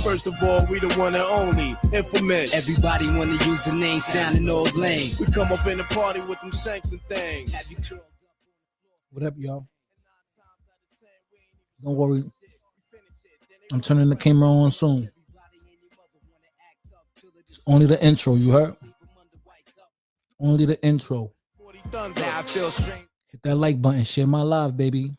First of all, we the one and only, infamous. Everybody wanna use the name, sounding old lame. We come up in the party with them shanks and things. What up, y'all? Don't worry. I'm turning the camera on soon. It's only the intro, you heard? Only the intro. Hit that like button, share my live, baby.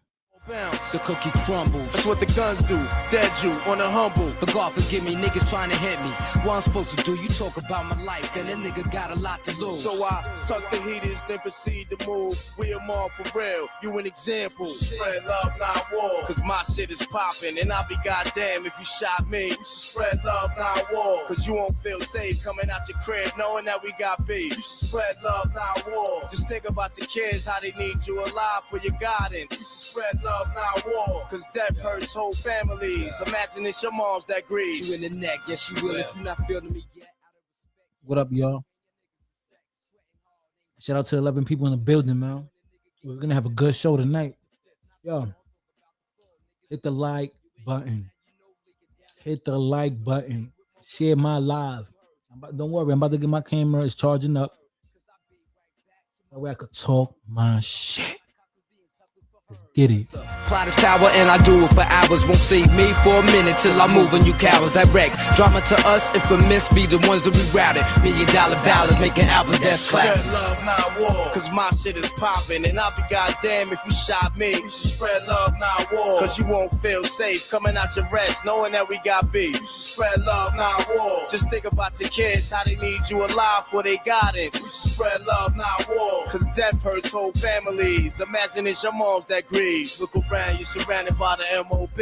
The cookie crumbles. That's what the guns do. Dead you on the humble. But God forgive me, niggas trying to hit me. What I'm supposed to do? You talk about my life, and that nigga got a lot to lose. So I tuck the heaters, then proceed to move. We are more for real. You an example. Spread love, not war. Cause my shit is popping, and I'll be goddamn if you shot me. You should spread love, not war. Cause you won't feel safe coming out your crib knowing that we got beef. You should spread love, not war. Just think about your kids, how they need you alive for your guidance. You should spread love, not war. Cause death hurts whole families. Imagine it's your moms that grieve. You in the neck, yes you will if you're not feeling me yet. What up, y'all? Shout out to 11 people in the building, man. We're gonna have a good show tonight. Yo, hit the like button. Hit the like button. Share my live. Don't worry, I'm about to get my camera. It's charging up. That way I could talk my shit. Get it. Plot is power and I do it for hours. Won't save me for a minute till I move on you cowards. Direct drama to us, infamous be the ones that we routed. $1 million ballads, making albums that's classic. Spread love, not war. Cause my shit is popping, and I'll be goddamn if you shot me. You should spread love, not war. Cause you won't feel safe coming out your rest knowing that we got beef. You should spread love, not war. Just think about your kids, how they need you alive for their guidance. You should spread love, not war. Cause death hurts whole families. Imagine it's your moms that grieve. Look around, you're surrounded by the MOB,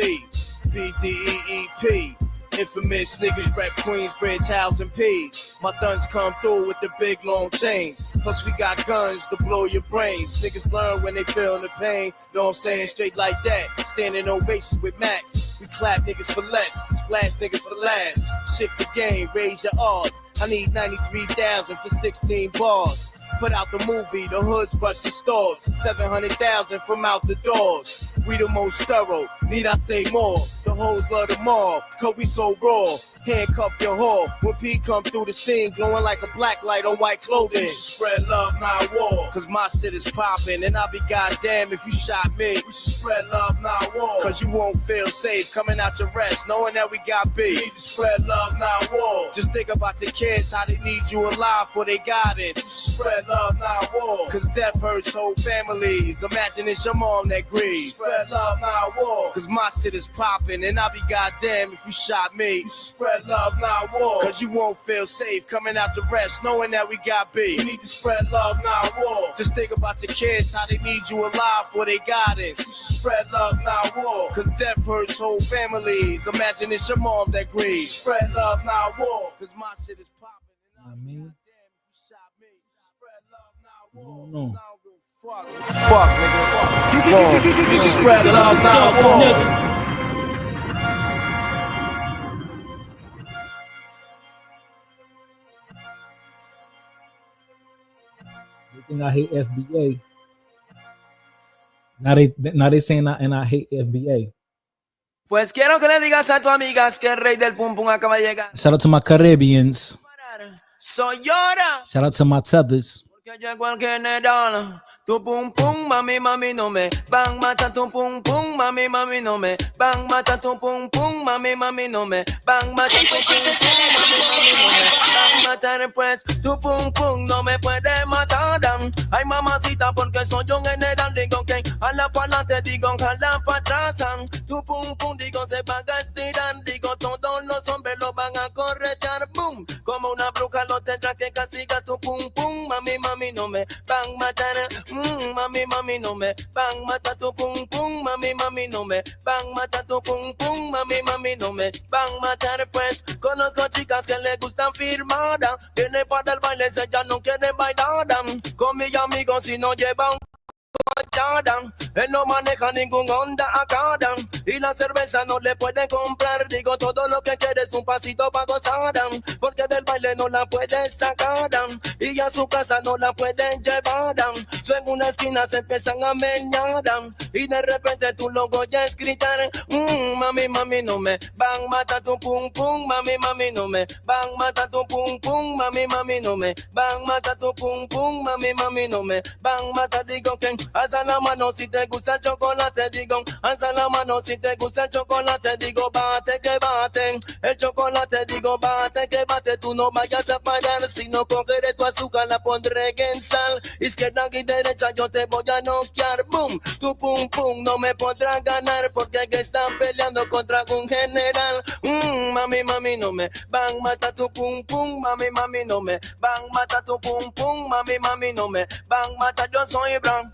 PDEEP. Infamous niggas rap Queensbridge, House and Peas. My guns come through with the big long chains. Plus we got guns to blow your brains. Niggas learn when they feelin' the pain. Know what I'm saying? Straight like that. Standing ovations with Max. We clap niggas for less, splash niggas for last. Shift the game, raise your odds. I need 93,000 for 16 bars. Put out the movie, the hoods rush the stores. 700,000 from out the doors. We the most thorough, need I say more? The hoes love them all, cause we so raw. Handcuff your whore, when P come through the scene, glowing like a black light on white clothing. You should spread love, not war, cause my shit is popping, and I'll be goddamn if you shot me. We should spread love, not war, cause you won't feel safe coming out your rest, knowing that we got beef. You need to spread love, not war. Just think about your kids, how they need you alive for their guidance. You should spread love, not war, cause death hurts whole families. Imagine it's your mom that grieves. Spread love, not war, cause my shit is popping, and I'll be goddamn if you shot me. You should spread love, not war, cause you won't feel safe coming out the rest, knowing that we got beef. You need to spread love, not war. Just think about your kids, how they need you alive for their guidance. You should spread love, not war, cause death hurts whole families. Imagine it's your mom that grieves. Spread love, not war, cause my shit is popping, and I'll be goddamn if you shot me. You should spread love, not war. No. Fuck, nigga. You should spread love, not war. I hate FBA. Now they saying and I hate FBA. Pues quiero que le digas a tu amigas que el rey del pum pum acaba de llegar. Shout out to my Caribbeans. Soy llora. Shout out to my Tethers. Porque llegó el general. Tu pum pum, mami, mami, no me van mata tu pum pum, mami, mami, no me van mata tu pum pum, mami, mami, no me van mata tu pum pum, mami, mami, no me van matar pues tu pum pum no me puede matar. Ay mamacita porque soy un general, digo que a la pa'lante, digo jala pa' atrás. Tu pum pum digo se van a estirar, digo todos los hombres lo van a corretear, boom, como una bruja lo tendrá que castigar tu pum pum, mami, mami, no me van matar. Mami, mami, no me van mata tu pum pum, mami, mami, no me van mata tu pum pum, mami, mami, no me van matar pues. Conozco chicas que le gustan firmada, viene para el baile, ella no quiere bailar. Con mis amigos si no llevan él no maneja ningún Honda acá. y la cerveza no le puede comprar. Digo, todo lo que quiere es un pasito para gozar, porque del baile no la puede sacar, y a su casa no la pueden llevar. So en una esquina se empiezan a meñar, y de repente tú lo oyes gritar, mami, mami, no me van mata tu pum pum, mami, mami, no me van mata tu pum pum, mami, mami, no me van mata tu pum pum, mami, mami, no me van mata. Digo que alza la mano si te gusta el chocolate, digo, alza la mano si te gusta el chocolate, digo, bate que bate el chocolate, digo, bate que bate, tú no vayas a parar, si no cogeré tu azúcar, la pondré en sal, izquierda y derecha yo te voy a noquear, boom, tu pum pum no me podrás ganar, porque que están peleando contra un general, mami, mami, no me van mata tu pum pum, mami, mami, no me van mata tu pum pum, mami, mami, no me van mata, yo soy bravo,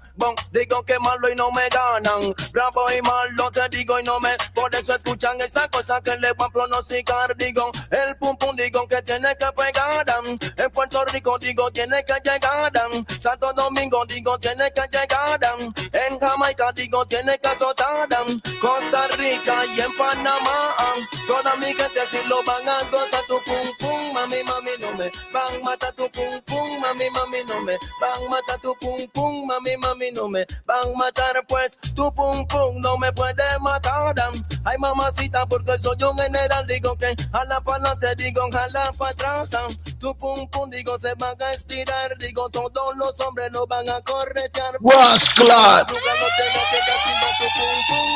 digo que malo y no me ganan, bravo y malo te digo y no me, por eso escuchan esa cosa que le van a pronosticar, digo, el pum pum digo que tiene que pegar, en Puerto Rico digo tiene que llegar, Santo Domingo digo tiene que llegar, en Jamaica digo tiene que azotar, Costa Rica y en Panamá, toda mi gente si lo van a gozar tu pum pum, mami, mami, no me van mata tu pum pum, mami, mami, no me van mata tu pum pum, mami, mami, no me van matar, pues tu pum pum no me puede matar, ay mamacita porque soy un general, digo que jala para adelante, digo jala para atrás, tu pum pum digo se van a estirar, digo todos los hombres lo van a corretear, Rasclad.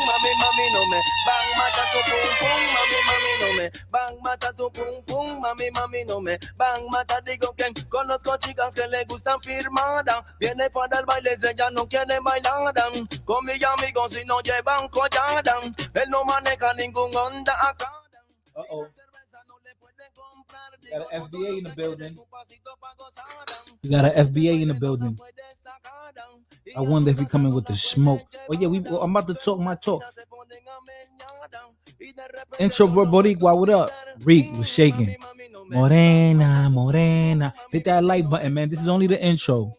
Mami, mami, no me van mata tu pum pum, mami, mami, no me van mata tu pum pum, mami, mami, no me van mata, digo que conozco chicas que le gustan firmada, viene para el baile, ella no quiere bailar, con mis amigos si no llevan collada, él no maneja ningún onda acá. Uh-oh. Got an FBA in the building. We got an FBA in the building. I wonder if he coming with the smoke. Oh yeah, I'm about to talk my talk. Introvert Boricua, what up? Reek was shaking. Morena, Morena. Hit that like button, man. This is only the intro.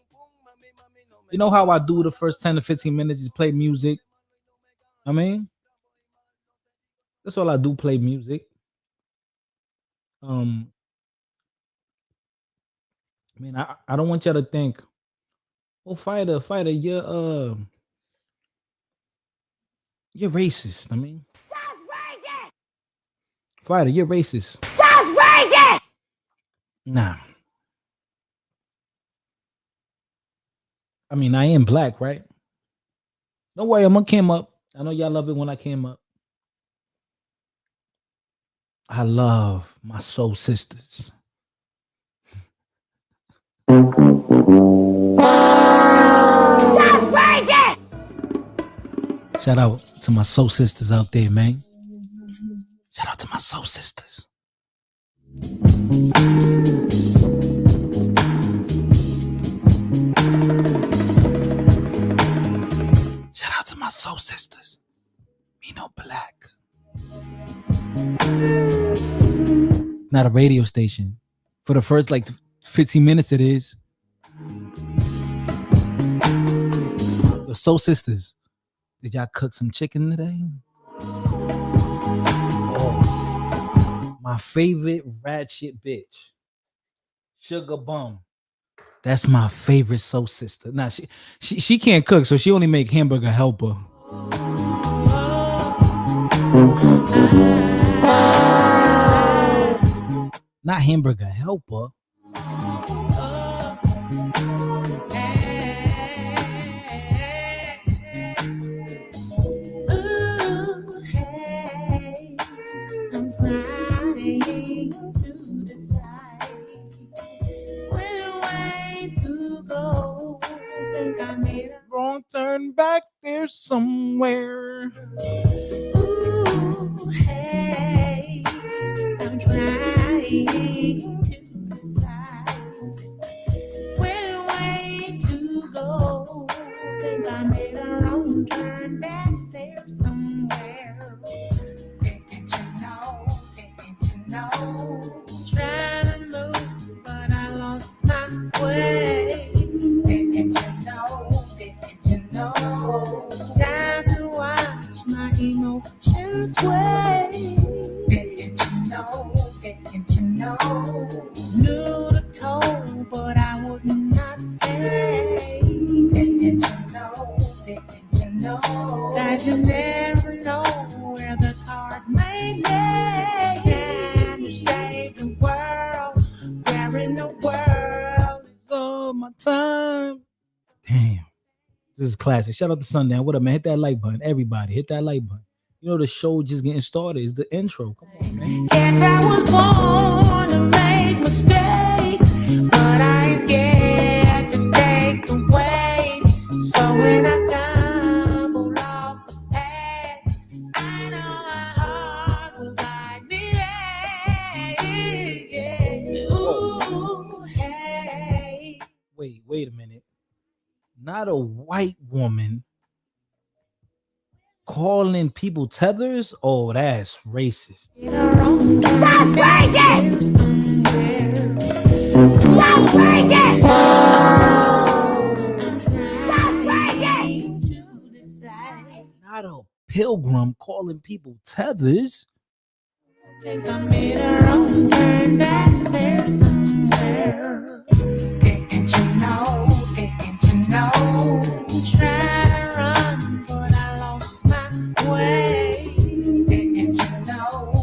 You know how I do the first 10 to 15 minutes is play music. I mean, that's all I do, play music. Man, I don't want y'all to think, oh, fighter, you're racist. I mean, fighter, you're racist. That's racist. Nah. I mean, I am black, right? Don't worry, I'm gonna came up. I know y'all love it when I came up. I love my soul sisters. That's racist! Shout out to my soul sisters out there, man. Shout out to my soul sisters. Shout out to my soul sisters. Me no black. Not a radio station. For the first 15 minutes it is. Your soul sisters. Did y'all cook some chicken today? Oh, my favorite ratchet bitch. Sugar Bum. That's my favorite soul sister. Nah, she can't cook, so she only make hamburger helper. Not hamburger helper. Wrong turn back there somewhere. Ooh, hey, I'm trying to decide where way to go. Think I made a wrong turn back there somewhere. Didn't you know? Trying to move, but I lost my way. Didn't you know? It's time to Knew the code, but I would not pay. Didn't you know that you never know where the cards may lay? Time to save the world. Where in the world is all my time? Damn. This is classic. Shout out to Sundown. What up, man? Hit that like button. Everybody, hit that like button. You know the show just getting started. It's the intro. Come on, man. Guess I was born to make mistakes, but I ain't scared to take the weight. So when I stumble off the path, I know my heart will guide me there. Ooh, hey. Wait a minute. Not a white woman calling people tethers? Oh, that's racist. Stop breaking! Stop breaking! Stop breaking! Not a pilgrim calling people tethers. Think I made a wrong turn back there somewhere. Didn't you know? Try to run, but I lost my way. Didn't you know?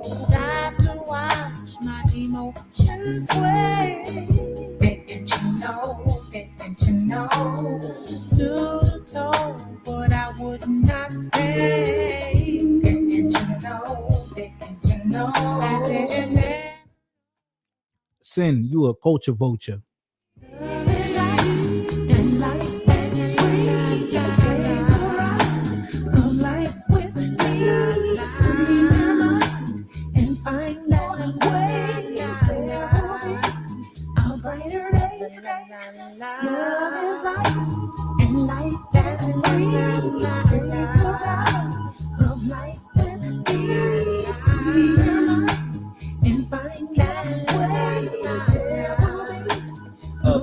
Stop to watch my emotions sway. Didn't you know? Knew the code, but I would not pay. Didn't you know? I said you never. Sin, you a culture vulture. Love is life, and life that's free. Take a ride of life with me, and find that way. A brighter day. Love is life, and life that's free. Take a ride of life with me, and find that way. A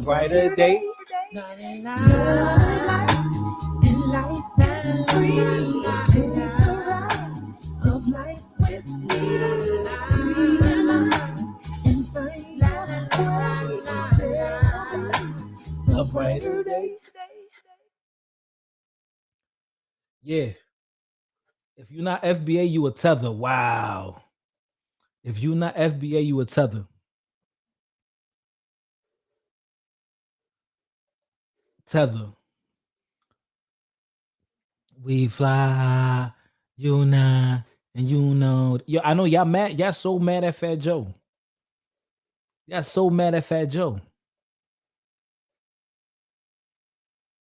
brighter day. Yeah. If you're not FBA, you a tether. Wow. If you're not FBA, you a tether. Tether. We fly, you know, and you know. Yo, I know y'all mad. Y'all so mad at Fat Joe. Y'all so mad at Fat Joe.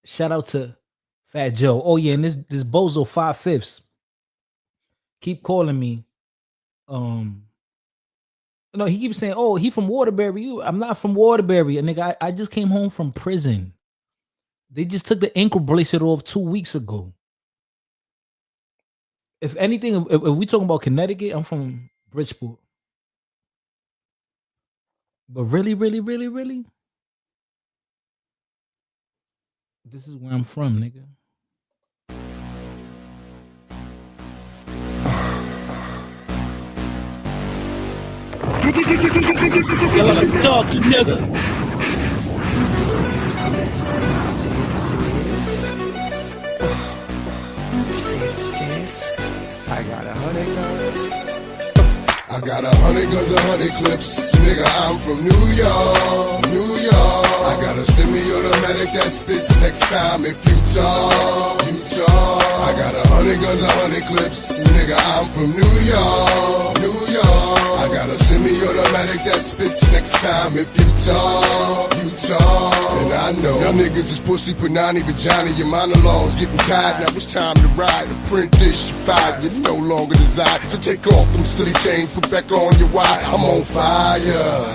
Shout out to Fat Joe. Oh yeah, and this bozo 5/5 keep calling me. No, he keeps saying, "Oh, he from Waterbury." I'm not from Waterbury, and nigga, I just came home from prison. They just took the ankle bracelet off 2 weeks ago. If anything, if we talking about Connecticut, I'm from Bridgeport. But really, this is where I'm from, nigga. You're like a dog, you nigga. I got 100 guns. I got 100 guns, 100 clips. Nigga, I'm from New York. I got a semi-automatic that spits next time if you talk. I got 100 guns, 100 clips. Nigga, I'm from New York. I got a semi-automatic that spits next time if you talk. And I know y'all niggas is pussy, punani, vagina. Your monologues getting tired. Now it's time to ride. To print this, you fired. You no longer desire. So take off them silly chains, put back on your wire. I'm on fire,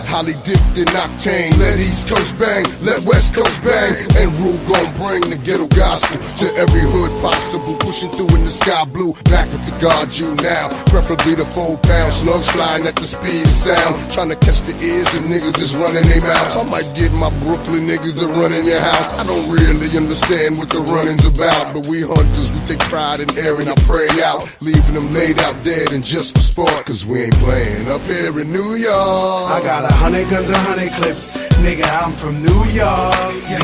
highly dipped in octane. Let East Coast bang, let West Coast bang. And Rule gon' bring the ghetto gospel to every hood possible. Pushing through in the sky blue, back with the guard you now. Preferably the 4-pound slugs flying at the speed of sound. Trying to catch the ears of niggas that's running their mouths. I might get my about Brooklyn niggas that run in your house. I don't really understand what the running's about, but we hunters, we take pride in airing our prey out, leaving them laid out dead and just for sport, cause we ain't playing up here in New York. I got 100 guns, 100 clips, nigga, I'm from New York,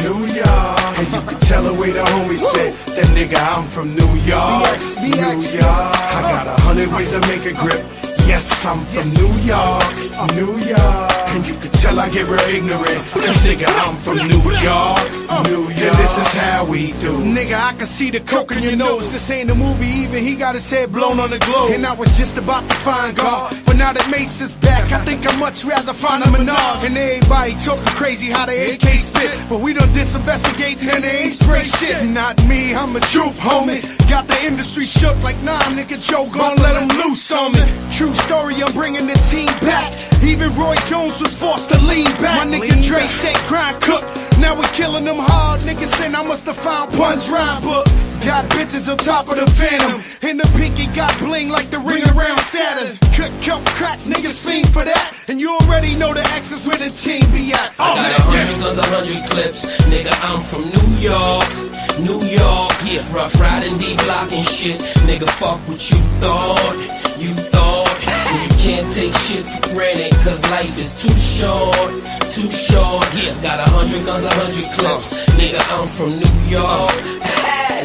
New York. And you can tell the way the homies spit, that nigga, I'm from New York, New York. I got 100 ways to make a grip. Yes, I'm from New York, New York. And you can tell I get real ignorant, cause nigga, I'm from New York, New York. And this is how we do. Nigga, I can see the coke in your nose. This ain't a movie, even he got his head blown on the globe. And I was just about to find God, but now that Mace is back, I think I'd much rather find a Menard. And everybody talking crazy how the AK spit, but we done disinvestigating and they ain't spray shit. Not me, I'm the truth, homie. Got the industry shook like, nah, nigga, Joe gon' let him loose on me. True story, I'm bringing the team back. Even Roy Jones was forced to lean back. My nigga Dre said grind cook. Now we killing them hard. Niggas saying I must have found Punch rhyme book. Got bitches on top of the Phantom, and the pinky got bling like the ring around Saturn. Cut, crack, niggas fiend for that. And you already know the X is where the team be at. I got 100 guns, 100 clips. Nigga, I'm from New York, New York. Yeah, rough riding, D-block and shit. Nigga, fuck what you thought. You thought you can't take shit for granted, cause life is too short, too short. Yeah, got 100 guns, 100 clips. Nigga, I'm from New York.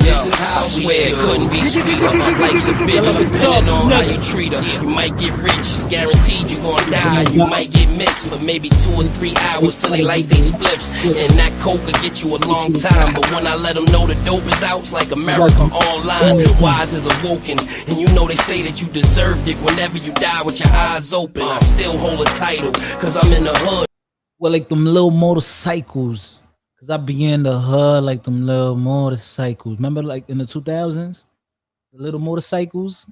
This is how I swear it couldn't be sweeter. Life's a bitch depending on how you treat her. You might get rich, it's guaranteed you gon' die. You might get missed for maybe 2 or 3 hours till they light they spliffs. And that coke could get you a long time, but when I let them know the dope is out, it's like America Online. Wise is awoken, and you know they say that you deserved it whenever you die with your eyes open. I still hold a title, cause I'm in the hood. Well, like them little motorcycles. Cause I be in the hood like them little motorcycles. Remember, like in the 2000s, the little motorcycles.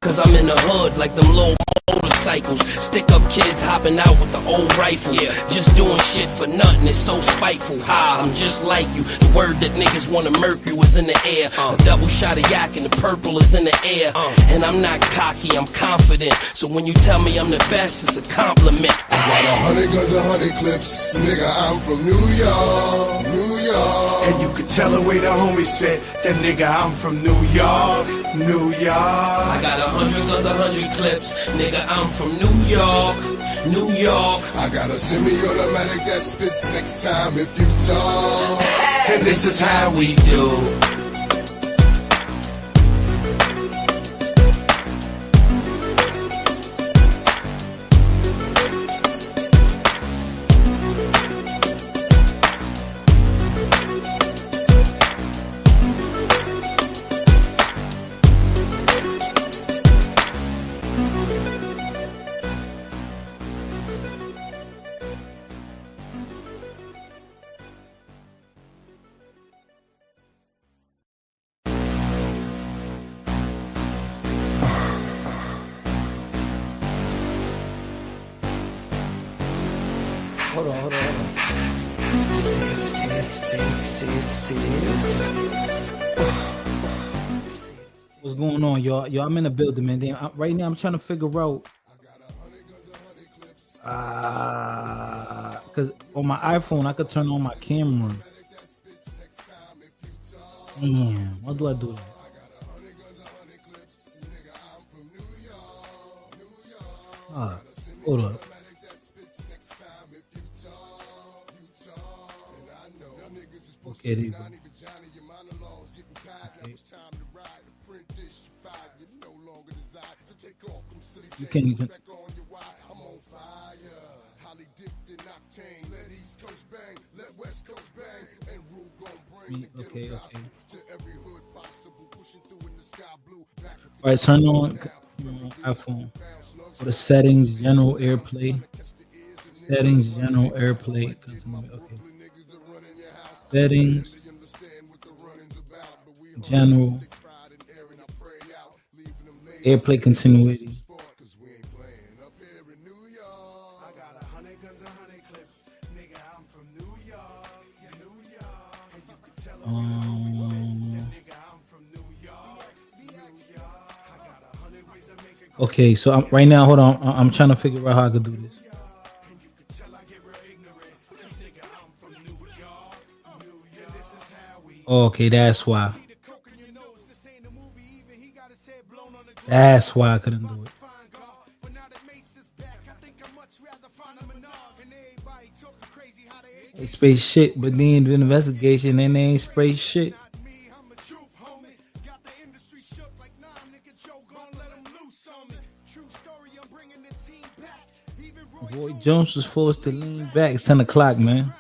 Cause I'm in the hood like them little motorcycles. Stick up kids hopping out with the old rifles. Just doing shit for nothing, it's so spiteful. I'm just like you. The word that niggas wanna murk you is in the air. A double shot of yak and the purple is in the air. And I'm not cocky, I'm confident. So when you tell me I'm the best, it's a compliment. I got 100 guns, 100 clips. Nigga, I'm from New York, New York. And you can tell the way the homies spit, that nigga, I'm from New York, New York. I got 100 guns, 100 clips. Nigga, I'm from New York, New York. I got a semi-automatic that spits next time if you talk. And this is how we do. Hold on. What's going on, y'all? Yo, I'm in the building, man. Damn, right now I'm trying to figure out. Cause on my iPhone I could turn on my camera. Damn, how do I do that? Hold up. Okay, there you go. Okay. You can. Okay. All right, turn on iPhone. Go to settings, general AirPlay. Settings, general AirPlay. Okay. Settings, general AirPlay continuity. Okay, so right now, hold on. I'm trying to figure out how I could do this. Okay, that's why. That's why I couldn't do it. They spray shit, but then do an investigation and they ain't spray shit. Boy Jones was forced to lean back. It's 10 o'clock, man.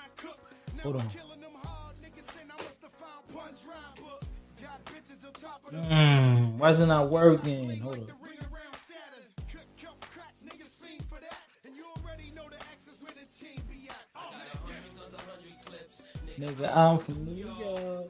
Hold on. Why is it not working? Hold on. Nigga, I'm from New York.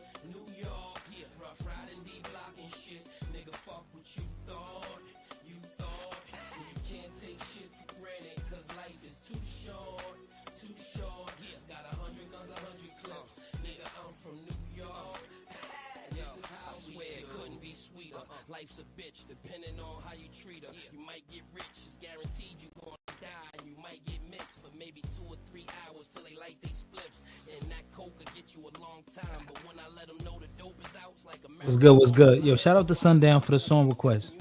Life's a bitch, depending on how you treat her. You might get rich, it's guaranteed you gonna die. And you might get missed for maybe 2 or 3 hours till they light they spliffs. And that coke will get you a long time. But when I let them know the dope is out, it's like a What's good? What's good? Yo, shout out to Sundown for the song request.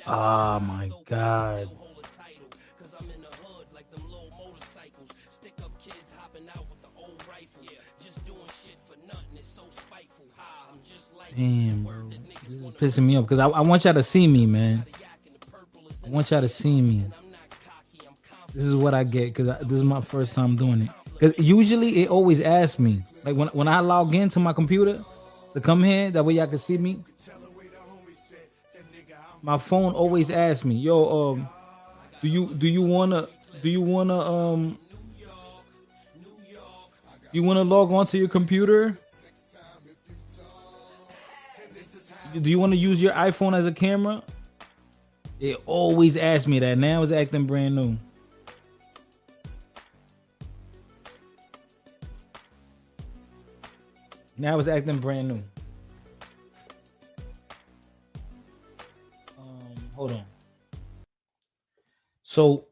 Oh my God. Damn, bro. This is pissing me off because I want y'all to see me, man. I want y'all to see me. This is what I get because this is my first time doing it. Because usually it always asks me, like when I log into my computer to come here, that way y'all can see me. My phone always asks me, yo, do you wanna log on to your computer? Do you want to use your iPhone as a camera? It always asks me that. Now it's acting brand new. Now it's acting brand new. Hold on. So,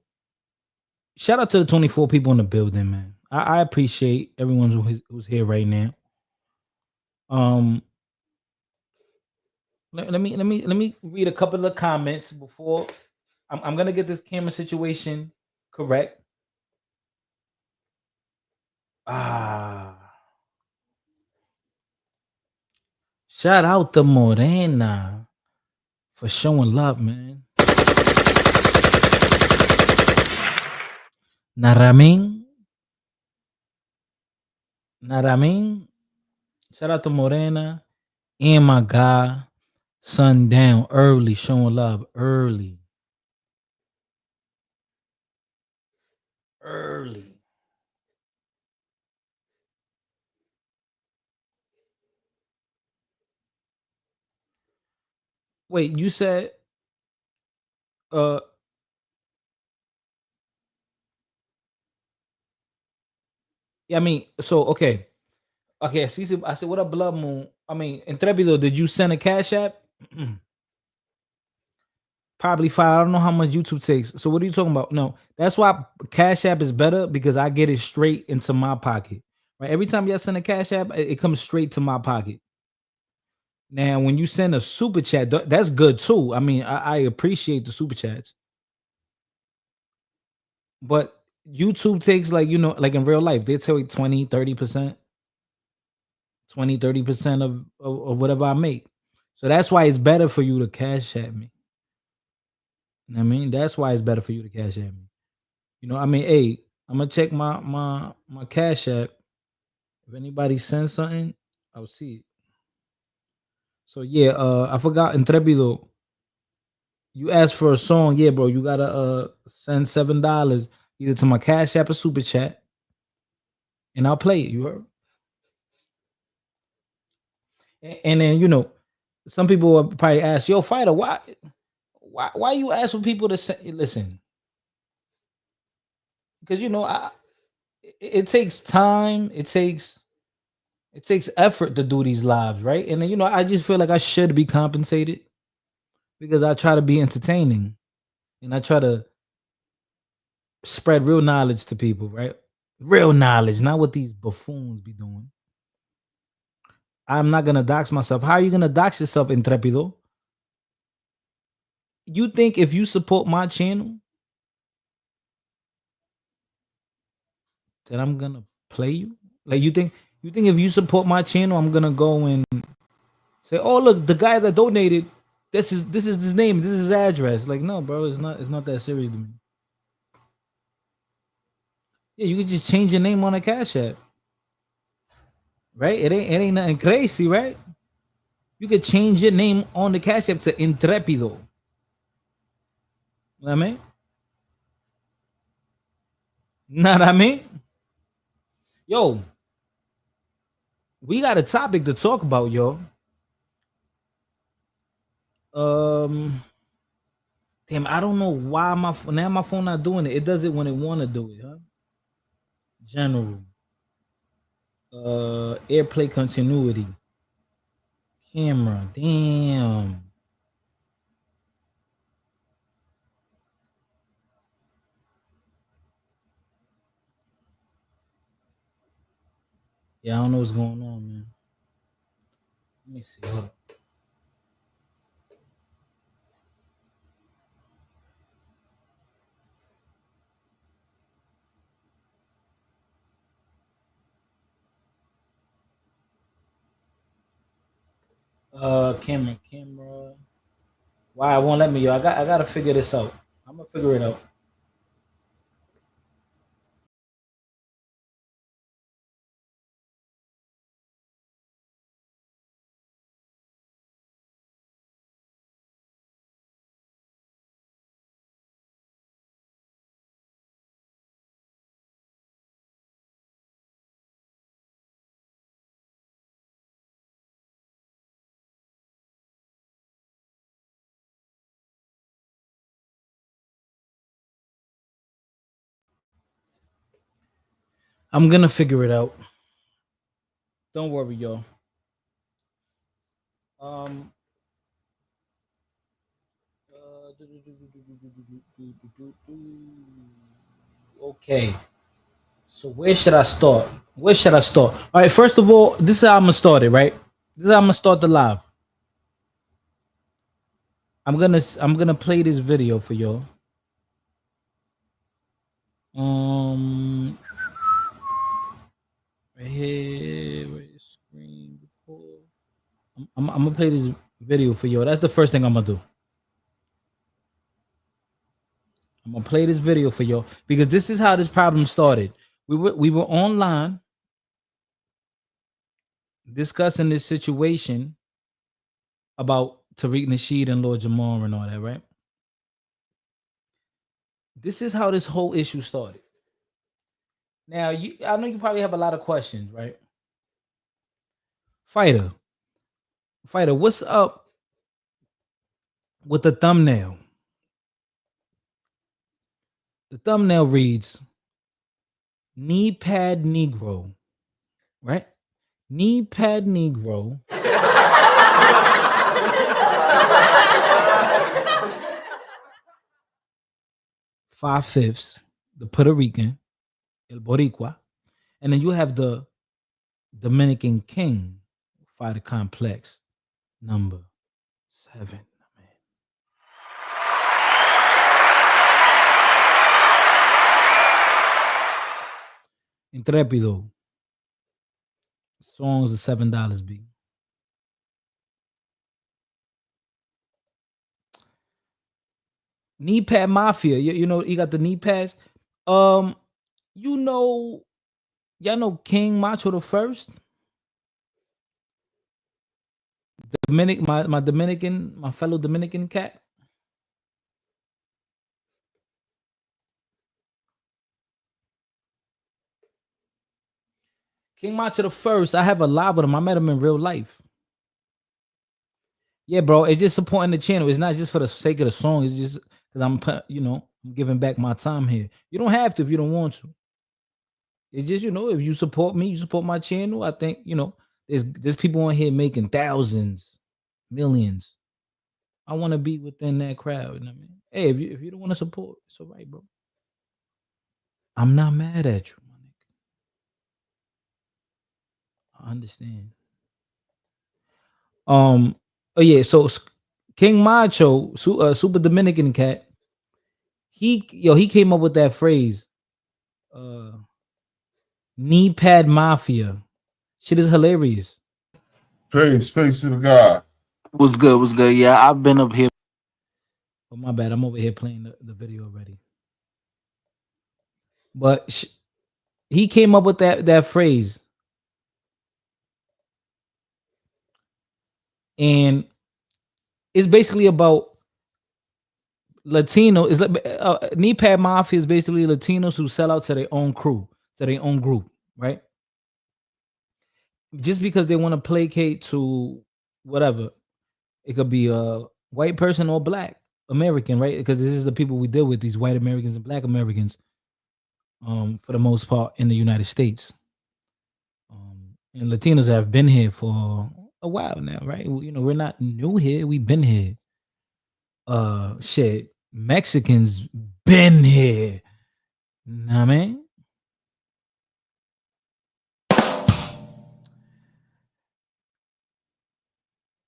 shout out to the 24 people in the building, man. I appreciate everyone who's here right now. Let me read a couple of the comments before I'm gonna get this camera situation correct. Shout out to Morena for showing love, man. Naramin. Shout out to Morena and my guy Sundown early, showing love early. Wait, you said yeah, I mean, so okay. I said, what up, Blood Moon? I mean, Intrepido, did you send a cash app? Probably 5. I don't know how much YouTube takes. So what are you talking about? No, that's why Cash App is better because I get it straight into my pocket. Right? Every time y'all send a Cash App, it comes straight to my pocket. Now, when you send a super chat, that's good too. I mean, I appreciate the super chats. But YouTube takes like in real life, they take 20, 30%. 20, 30% of whatever I make. So that's why it's better for you to cash at me. You know what I mean? That's why it's better for you to cash at me. I mean, hey, I'm gonna check my cash app. If anybody sends something, I'll see it. So yeah, I forgot Intrepido. You asked for a song, yeah, bro. You gotta send $7 either to my cash app or super chat, and I'll play it. You heard? And then some people will probably ask, "Yo, Fighter, why you ask for people to say, listen?" Because it takes time, it takes effort to do these lives, right? And then I just feel like I should be compensated because I try to be entertaining and I try to spread real knowledge to people, right? Real knowledge, not what these buffoons be doing. I'm not gonna dox myself. How are you gonna dox yourself, Intrepido? You think if you support my channel that I'm gonna play you? Like you think if you support my channel, I'm gonna go and say, "Oh, look, the guy that donated, this is his name, this is his address." Like, no, bro, it's not that serious to me. Yeah, you could just change your name on a Cash App, right? It ain't nothing crazy, right? You could change your name on the Cash App to Intrepido. You know what I mean? Know what I mean? Yo, we got a topic to talk about, yo. Um, damn, I don't know why my phone not doing it. It does it when it want to do it, huh? General, airplay continuity, camera. Damn. Yeah, I don't know what's going on, man. Let me see. Hold camera. Why it won't let me, yo? I gotta figure this out. I'm gonna figure it out. I'm gonna figure it out. Don't worry, yo. Um. Okay. So where should I start? Where should I start? All right. First of all, this is how I'm gonna start it. Right. This is how I'm gonna start the live. I'm gonna play this video for y'all. Right here, right here, screen record. I'm gonna play this video for y'all. That's the first thing I'm gonna do. I'm gonna play this video for y'all because this is how this problem started. We were online discussing this situation about Tariq Nasheed and Lord Jamar and all that, right? This is how this whole issue started. Now, I know you probably have a lot of questions, right? Fighter, what's up with the thumbnail? The thumbnail reads knee pad Negro, right? Knee pad Negro. 5/5, the Puerto Rican, El Boricua, and then you have the Dominican King, fighter complex, number 7. Intrépido. Songs are $7 B. Knee pad mafia. You know, you got the knee pads. You know, y'all know King Macho the First. My fellow Dominican cat. King Macho the First. I have a live with him. I met him in real life. Yeah, bro. It's just supporting the channel. It's not just for the sake of the song. It's just because I'm giving back my time here. You don't have to if you don't want to. It's just, if you support me, you support my channel. I think, there's people on here making thousands, millions. I want to be within that crowd. You know what I mean? Hey, if you don't want to support, it's all right, bro. I'm not mad at you, my nigga. I understand. Oh yeah, so King Macho, Super Dominican cat, he came up with that phrase, uh, knee pad mafia. Shit is hilarious. Peace to the God. Was good, was good. Yeah, I've been up here. Oh my bad, I'm over here playing the video already. But he came up with that phrase, and it's basically about Latino. Is like knee pad mafia is basically Latinos who sell out to their own crew, to their own group, right? Just because they want to placate to whatever. It could be a white person or black American, right? Because this is the people we deal with, these white Americans and black Americans, for the most part in the United States. And Latinos have been here for a while now, right? You know, we're not new here. We've been here. Shit, Mexicans been here. Know what I mean?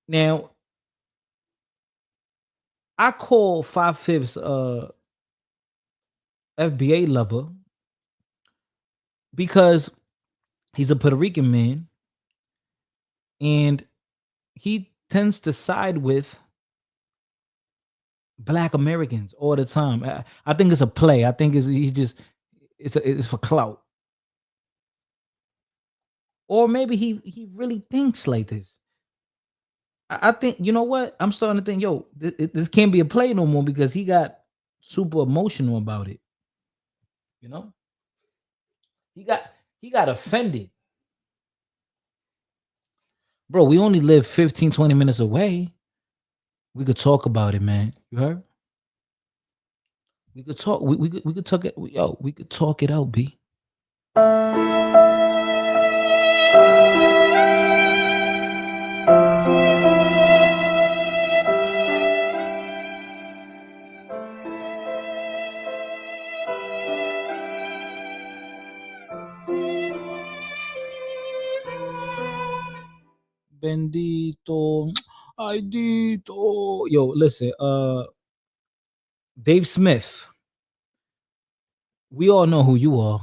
Now, I call 5/5 FBA lover because he's a Puerto Rican man and he tends to side with black Americans all the time. I think it's a play. I think it's for clout. Or maybe he really thinks like this. I think, you know what? I'm starting to think, yo, this can't be a play no more because he got super emotional about it. You know? He got offended. Bro, we only live 15, 20 minutes away. We could talk about it, man. You heard? We could talk. We could talk it. Yo, we could talk it out, B. Bendito. Ay, dito. Yo, listen, Dave Smith. We all know who you are.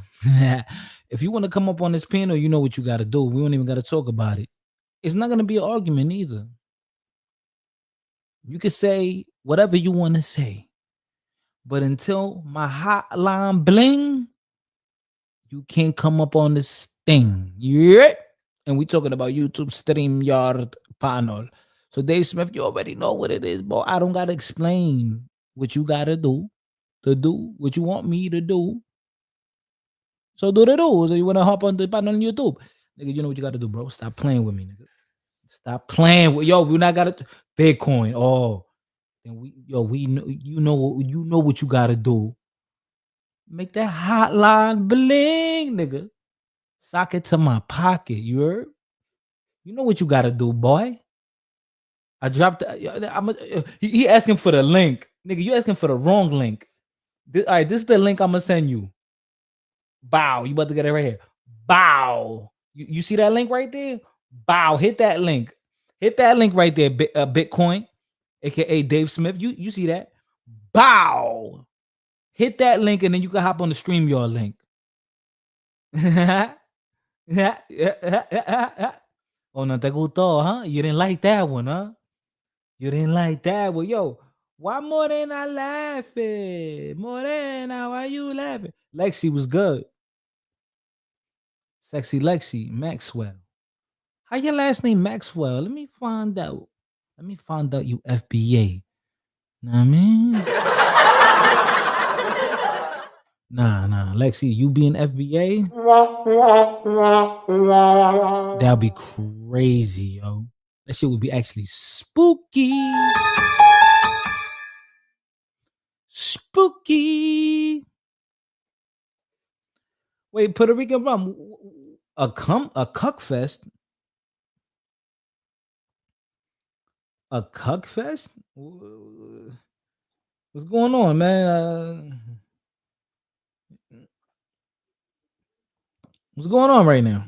If you want to come up on this panel, you know what you got to do. We don't even got to talk about it. It's not going to be an argument either. You can say whatever you want to say. But until my hotline bling, you can't come up on this thing. Yeah. And we talking about YouTube StreamYard panel. So Dave Smith, you already know what it is, boy. I don't gotta explain what you gotta do to do what you want me to do. So do the do. So you wanna hop on the panel on YouTube. Nigga, you know what you gotta do, bro. Stop playing with me, nigga. Stop playing with we're not gotta Bitcoin. Oh, then we know you know what you gotta do. Make that hotline bling, nigga. Sock it to my pocket. You heard? You know what you gotta do, boy. I dropped. He asking for the link, nigga. You asking for the wrong link. All right, this is the link I'm gonna send you. Bow. You about to get it right here. Bow. You see that link right there? Bow. Hit that link. Hit that link right there. Bitcoin, aka Dave Smith. You see that? Bow. Hit that link and then you can hop on the StreamYard link. Oh, no te gustó, huh? You didn't like that one, huh? You didn't like that one. Yo, why Morena laughing? Morena, why you laughing? Lexi was good. Sexy Lexi, Maxwell. How your last name Maxwell? Let me find out. Let me find out you FBA. Know what I mean? Nah. Lexi, you being FBA? That'd be crazy, yo. That shit would be actually spooky. Spooky. Wait, Puerto Rican rum. A cuck fest? A cuck fest? What's going on, man? What's going on right now?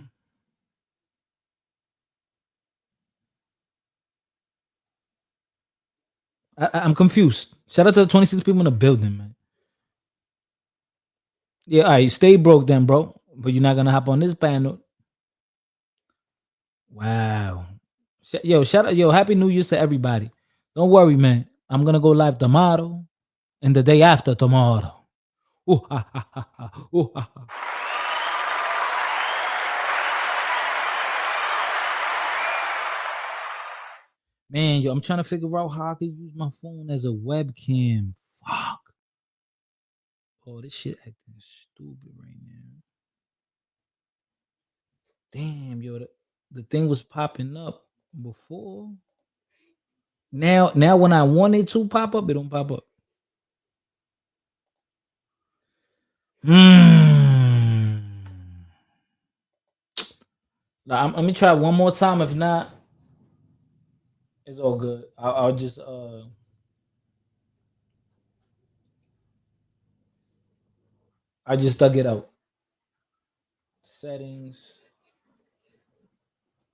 I'm confused. Shout out to the 26 people in the building, man. Yeah, all right, stay broke then, bro. But you're not gonna hop on this panel. Wow. Yo, shout out, yo, happy New Year's to everybody. Don't worry, man. I'm gonna go live tomorrow and the day after tomorrow. Ooh, ha, ha, ha, ha. Ooh, ha, ha. Man, yo, I'm trying to figure out how I can use my phone as a webcam. Fuck. Oh, this shit acting stupid right now. Damn, yo, the thing was popping up before. Now when I want it to pop up, it don't pop up. Let me try one more time. If not, it's all good. I'll just I just dug it out. Settings.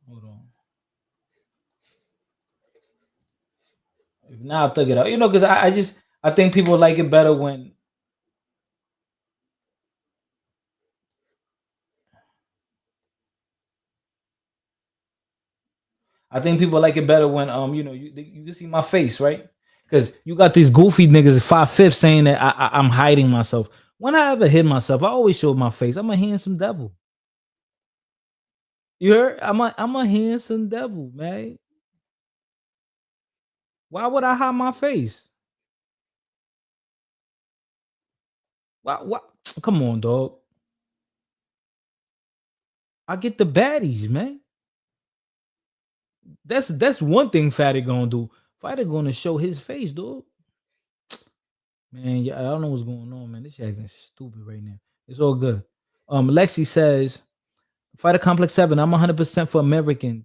Hold on. If not, I'll thug it out. You know, because I think people like it better when you know, you can see my face, right? Because you got these goofy niggas 5/5 saying that I'm hiding myself. When I ever hid myself, I always show my face. I'm a handsome devil. You heard? I'm a handsome devil, man. Why would I hide my face? Why? Come on, dog. I get the baddies, man. That's one thing Fatty gonna do. Fatty gonna show his face, dog. Man, yeah, I don't know what's going on, man. This shit acting stupid right now. It's all good. Lexi says, Fighter Complex 7, I'm 100% for American,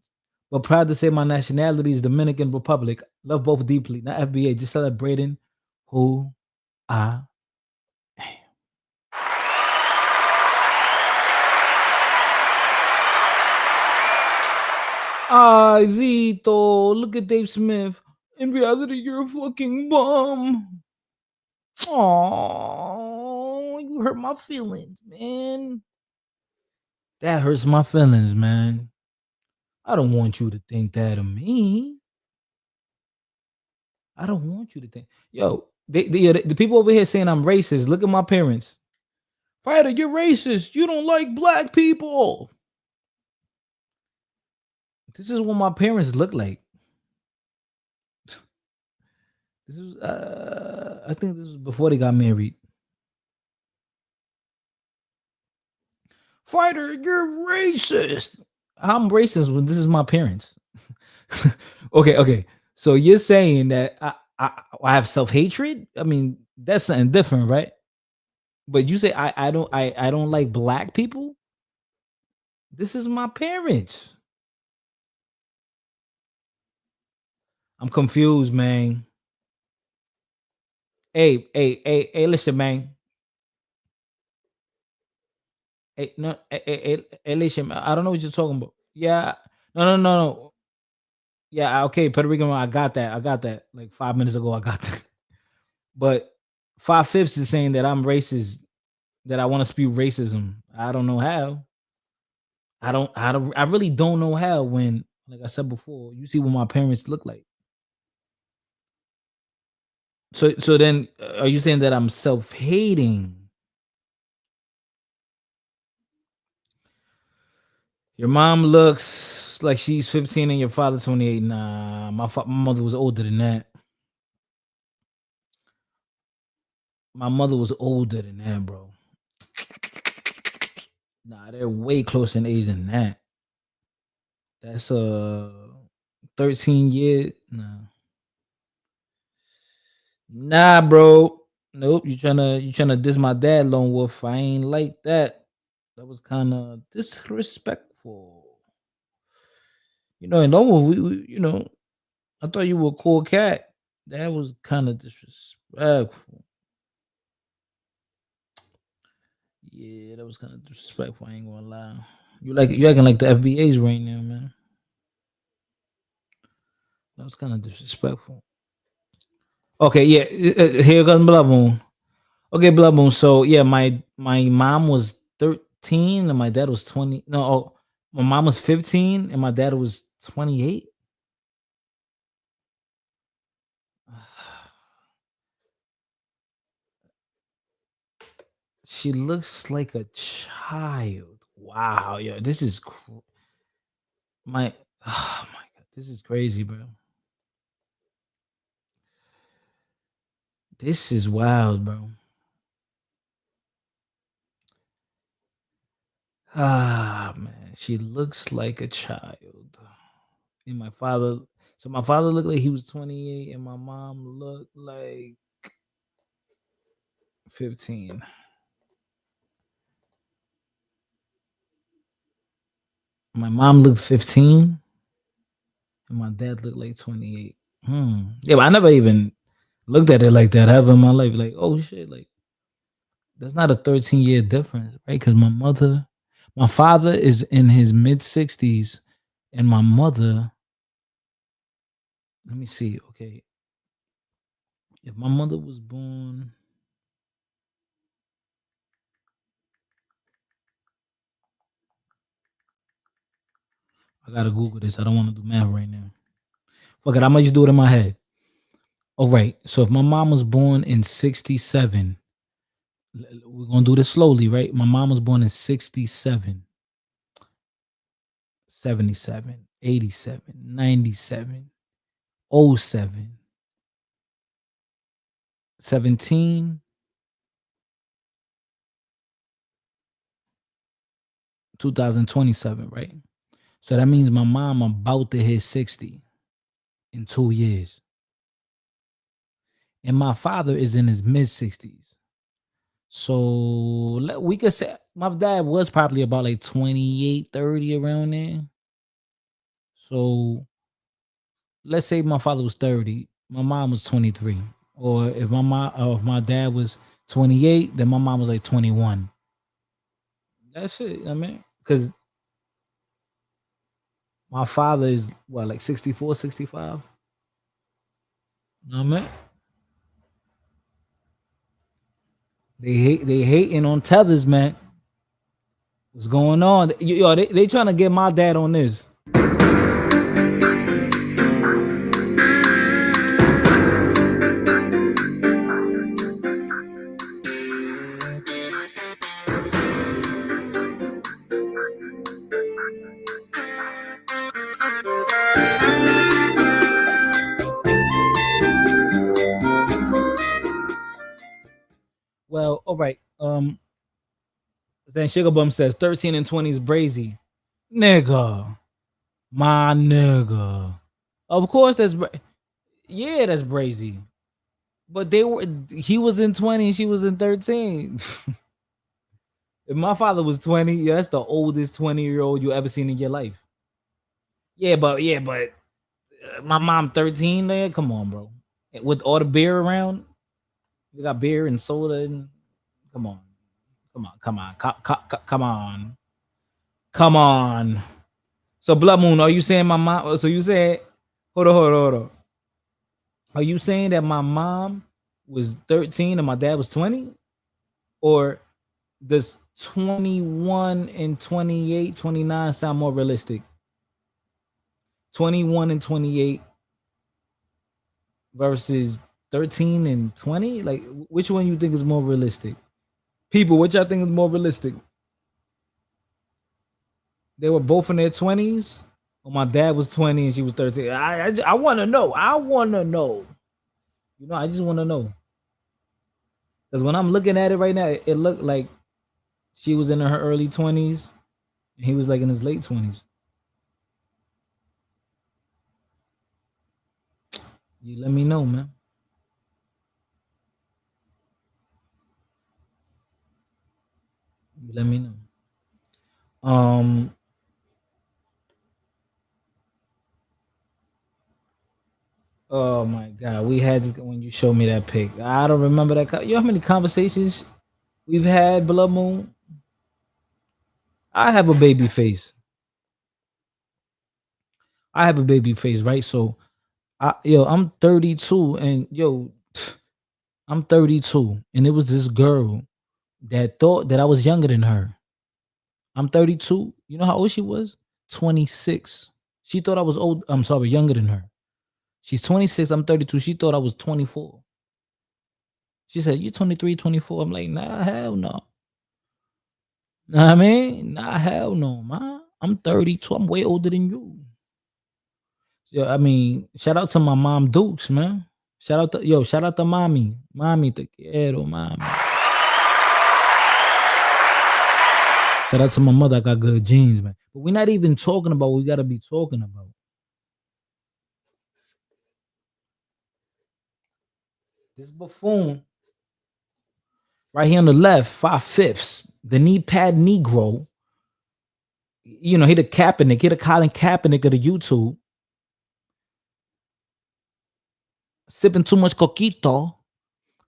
but proud to say my nationality is Dominican Republic. Love both deeply. Not FBA, just celebrating who I am. Ah, Vito, look at Dave Smith. In reality, you're a fucking bum. Oh, you hurt my feelings, man. That hurts my feelings, man. I don't want you to think that of me. I don't want you to think. Yo, the people over here saying I'm racist. Look at my parents. Fighter, you're racist. You don't like black people. This is what my parents look like. This is I think this was before they got married. Fighter, you're racist. I'm racist when this is my parents. Okay. So you're saying that I have self-hatred? I mean, that's something different, right? But you say I don't like black people? This is my parents. I'm confused, man. Hey, listen, man. Hey, no, hey, listen, I don't know what you're talking about. Yeah, no. Yeah, okay, Puerto Rican, I got that. Like 5 minutes ago, I got that. But 5/5 is saying that I'm racist, that I want to spew racism. I don't know how. I really don't know how when, like I said before, you see what my parents look like. So then are you saying that I'm self-hating? Your mom looks like she's 15 and your father 28. Nah, my mother was older than that. My mother was older than that, bro. Nah, they're way closer in age than that. That's 13 years. Nah, bro. Nope. You tryna diss my dad, Lone Wolf. I ain't like that. That was kind of disrespectful. You know, and Lone Wolf, I thought you were a cool cat. That was kind of disrespectful. Yeah, that was kind of disrespectful. I ain't gonna lie. You acting like the FBA's right now, man. That was kind of disrespectful. Okay, yeah. Here comes Blood Moon. Okay, Blood Moon. So yeah, my mom was 13 and my dad was 20. No, my mom was 15 and my dad was 28. She looks like a child. Wow, yo, this is my oh my god, this is crazy, bro. This is wild, bro. Ah man, she looks like a child. And my father looked like he was 28 and my mom looked like 15. My mom looked 15 and my dad looked like 28. Yeah, but I never even looked at it like that ever in my life. Like, oh shit, like that's not a 13-year difference, right? Because my father is in his mid 60s, and my mother, let me see, okay. If my mother was born, I gotta Google this. I don't want to do math right now. Fuck it, I might just do it in my head. All right. So if my mom was born in 67, we're gonna do this slowly, right? My mom was born in 67, 77, 87, 97, 07, 17, 2027, right? So that means my mom about to hit 60 in 2 years. And my father is in his mid 60s. So we could say my dad was probably about like 28, 30 around there. So let's say my father was 30, my mom was 23. Or if my dad was 28, then my mom was like 21. That's it. I mean, because my father is what, like 64, 65? You know what I mean? They hating on tethers, man. What's going on? Yo, they trying to get my dad on this. Well, all right. Then Sugar Bum says 13 and 20 is brazy. Nigga. My nigga. Of course yeah, that's brazy. But he was in 20 and she was in 13. If my father was 20, yeah, that's the oldest 20-year-old you ever seen in your life. Yeah, but my mom 13 there. Come on, bro. With all the beer around, we got beer and soda and come on. Come on. Come on. So Blood Moon, are you saying my mom? So you said, hold on. Are you saying that my mom was 13 and my dad was 20? Or does 21 and 28, 29 sound more realistic? 21 and 28 versus 13 and 20? Like, which one you think is more realistic? People, which I think is more realistic? They were both in their 20s. Well, my dad was 20 and she was 13. I want to know. I want to know. You know, I just want to know. Because when I'm looking at it right now, it looked like she was in her early 20s and he was like in his late 20s. You let me know, man. You let me know. Oh my god, we had this when you showed me that pic. I don't remember that. You know how many conversations we've had, Blood Moon? I have a baby face. I have a baby face, right? So, I'm 32, and yo, I'm 32, and it was this girl that thought that I was younger than her. I'm 32. You know how old she was? 26. She thought I was old. I'm sorry, younger than her. She's 26. I'm 32. She thought I was 24. She said, "You 23, 24." I'm like, "Nah, hell no." Know what I mean? Nah, hell no, man. I'm 32. I'm way older than you. Yeah, I mean, shout out to my mom Dukes, man. Shout out to mommy. Mommy, te quiero, mommy. Shout out to my mother. I got good genes, man. But we're not even talking about what we gotta be talking about. This buffoon right here on the left, 5/5, the knee pad Negro. You know, he the Kaepernick, he the Colin Kaepernick of the YouTube. Sipping too much coquito.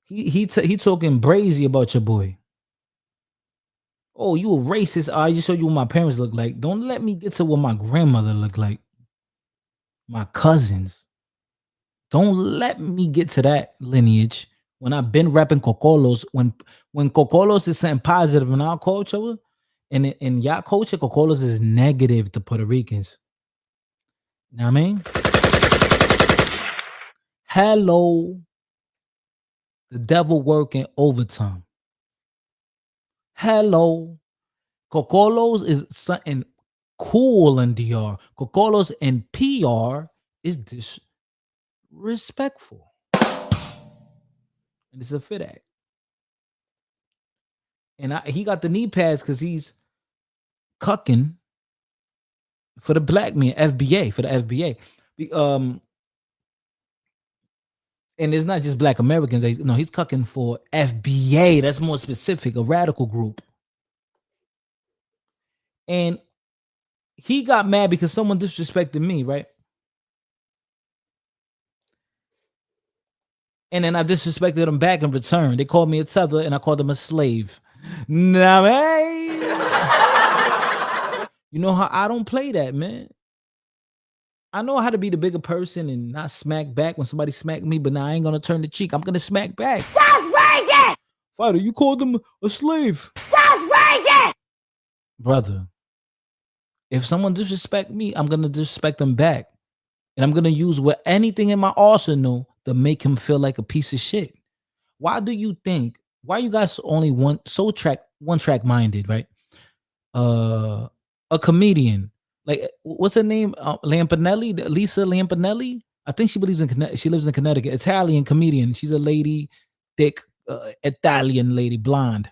He talking brazy about your boy. Oh, you a racist? I just showed you what my parents look like. Don't let me get to what my grandmother looked like. My cousins. Don't let me get to that lineage when I've been rapping cocolos. When cocolos is something positive in our culture, and in y'all culture, cocolos is negative to Puerto Ricans. You know what I mean? Hello, the devil working overtime. Hello, cocolos is something cool in DR. Cocolos in PR is disrespectful. And it's a fit act. And he got the knee pads because he's cucking for the black man, FBA, for the FBA. And it's not just black Americans. No, he's cucking for FBA. That's more specific, a radical group. And he got mad because someone disrespected me, right? And then I disrespected them back in return. They called me a tether, and I called them a slave. Nah, man. You know how I don't play that, man. I know how to be the bigger person and not smack back when somebody smack me, but now I ain't gonna turn the cheek. I'm gonna smack back. That's racist! Fighter, you called them a slave. That's racist! Brother, if someone disrespect me, I'm gonna disrespect them back. And I'm gonna use anything in my arsenal to make him feel like a piece of shit. Why do you think? Why you guys only one track minded, right? A comedian, like what's her name? Lampanelli, Lisa Lampanelli. I think she lives in Connecticut. Italian comedian. She's a lady, thick Italian lady, blonde.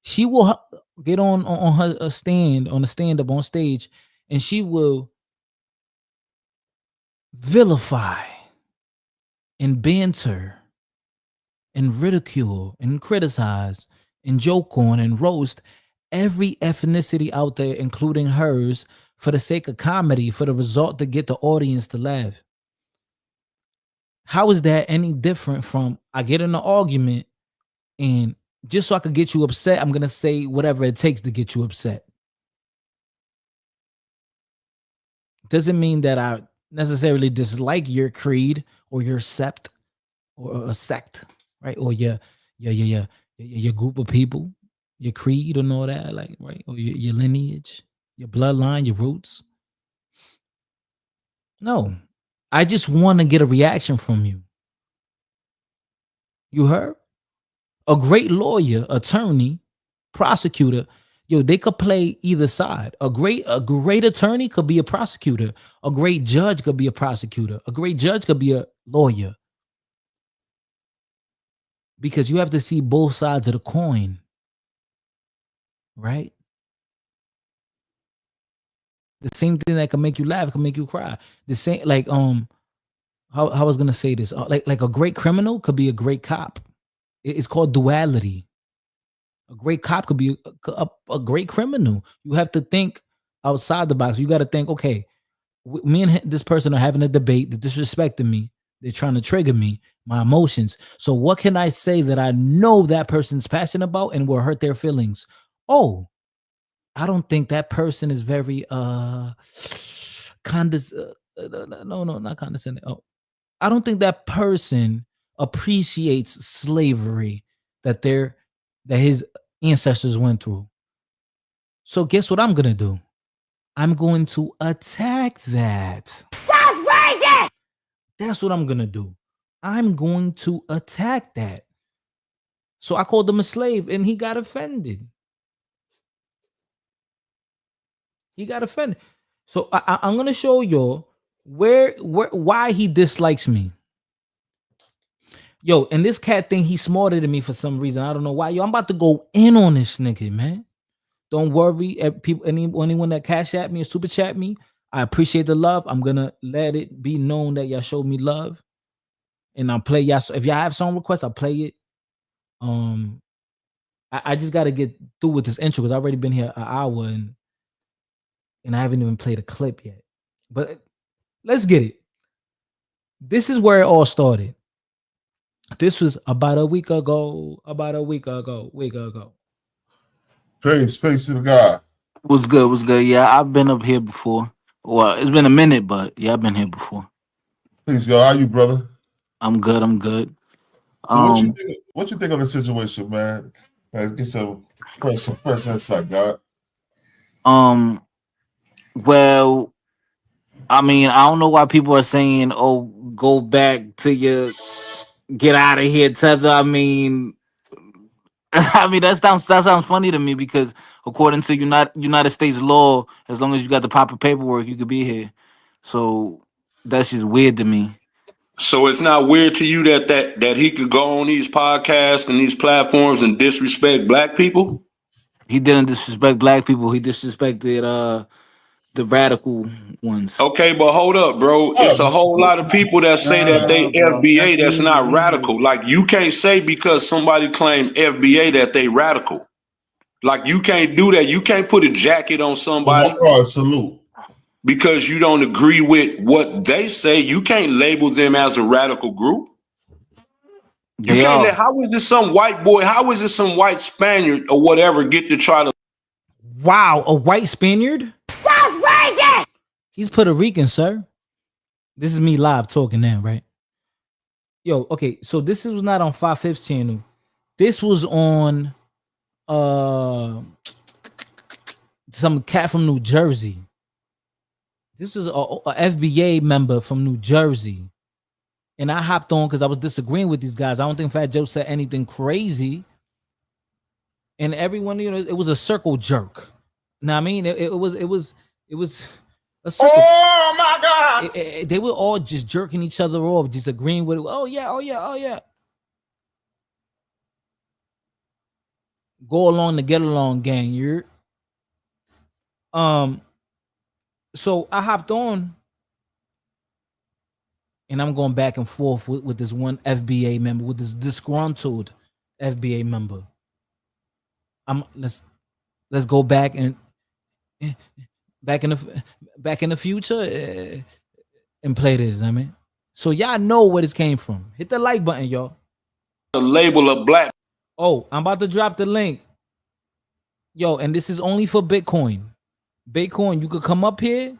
She will get on her stand, on the stand up on stage, and she will vilify and banter and ridicule and criticize and joke on and roast every ethnicity out there, including hers, for the sake of comedy, for the result to get the audience to laugh. How is that any different from I get in an argument and just so I could get you upset, I'm going to say whatever it takes to get you upset? Doesn't mean that I necessarily dislike your creed or your sept or a sect, right? Or your group of people, your creed and all that, like, right? Or your lineage, your bloodline, your roots. No, I just want to get a reaction from you. You heard? A great lawyer, attorney, prosecutor, they could play either side. A great attorney could be a prosecutor. A great judge could be a prosecutor. A great judge could be a lawyer. Because you have to see both sides of the coin, right? The same thing that can make you laugh can make you cry. The same, like, how I was gonna say this, like a great criminal could be a great cop. It's called duality. A great cop could be a great criminal. You have to think outside the box. You got to think, okay, me and this person are having a debate. They're disrespecting me. They're trying to trigger me, my emotions. So what can I say that I know that person's passionate about and will hurt their feelings? Oh, I don't think that person is very not condescending. Oh, I don't think that person appreciates slavery that his ancestors went through. So guess what I'm gonna do? I'm going to attack that. That's racist! That's what I'm gonna do. I'm going to attack that. So I called him a slave and he got offended. He got offended. So I'm gonna show y'all why he dislikes me. Yo, and this cat thing, he's smarter than me for some reason. I don't know why. Yo, I'm about to go in on this nigga, man. Don't worry, people. Anyone that cash at me or super chat me, I appreciate the love. I'm gonna let it be known that y'all showed me love, and I'll play y'all. If y'all have song requests, I'll play it. I just got to get through with this intro because I've already been here an hour and I haven't even played a clip yet. But let's get it. This is where it all started. This was about a week ago. Peace to the guy. Was good. Yeah, I've been up here before. Well, it's been a minute, but yeah, I've been here before. Peace, y'all. How you, brother? I'm good. So what you think of the situation, man? Get some fresh insight, God. Well, I mean, I don't know why people are saying, "Oh, go back to your get out of here, Tether." I mean, that sounds funny to me because according to United States law, as long as you got the proper paperwork, you could be here. So that's just weird to me. So it's not weird to you that he could go on these podcasts and these platforms and disrespect black people? He didn't disrespect black people. He disrespected the radical ones. Okay, but hold up, bro. It's a whole lot of people that say that they Bro, FBA that's not radical. Like you can't say because somebody claimed FBA that they radical. Like you can't do that. You can't put a jacket on somebody Salute. because you don't agree with what they say. You can't label them as a radical group. You They can't. are. How is this some white boy? How is this some white Spaniard or whatever get to try to? Wow, a white Spaniard? That's racist! He's Puerto Rican, sir. This is me live talking now, right? Yo, okay, so this was not on 5/5's channel. This was on some cat from New Jersey. This was a FBA member from New Jersey. And I hopped on because I was disagreeing with these guys. I don't think Fat Joe said anything crazy. And everyone, it was a circle jerk. Now I mean, it was a circle. Oh my God! They were all just jerking each other off, just agreeing with it. Oh yeah. Go along to get along, gang. You're so I hopped on and I'm going back and forth with this one FBA member, with this disgruntled FBA member. Let's go back and back in the future and play this. I mean, so y'all know where this came from. Hit the like button, y'all. The label of black. Oh, I'm about to drop the link. Yo, and this is only for Bitcoin. Bitcoin, you could come up here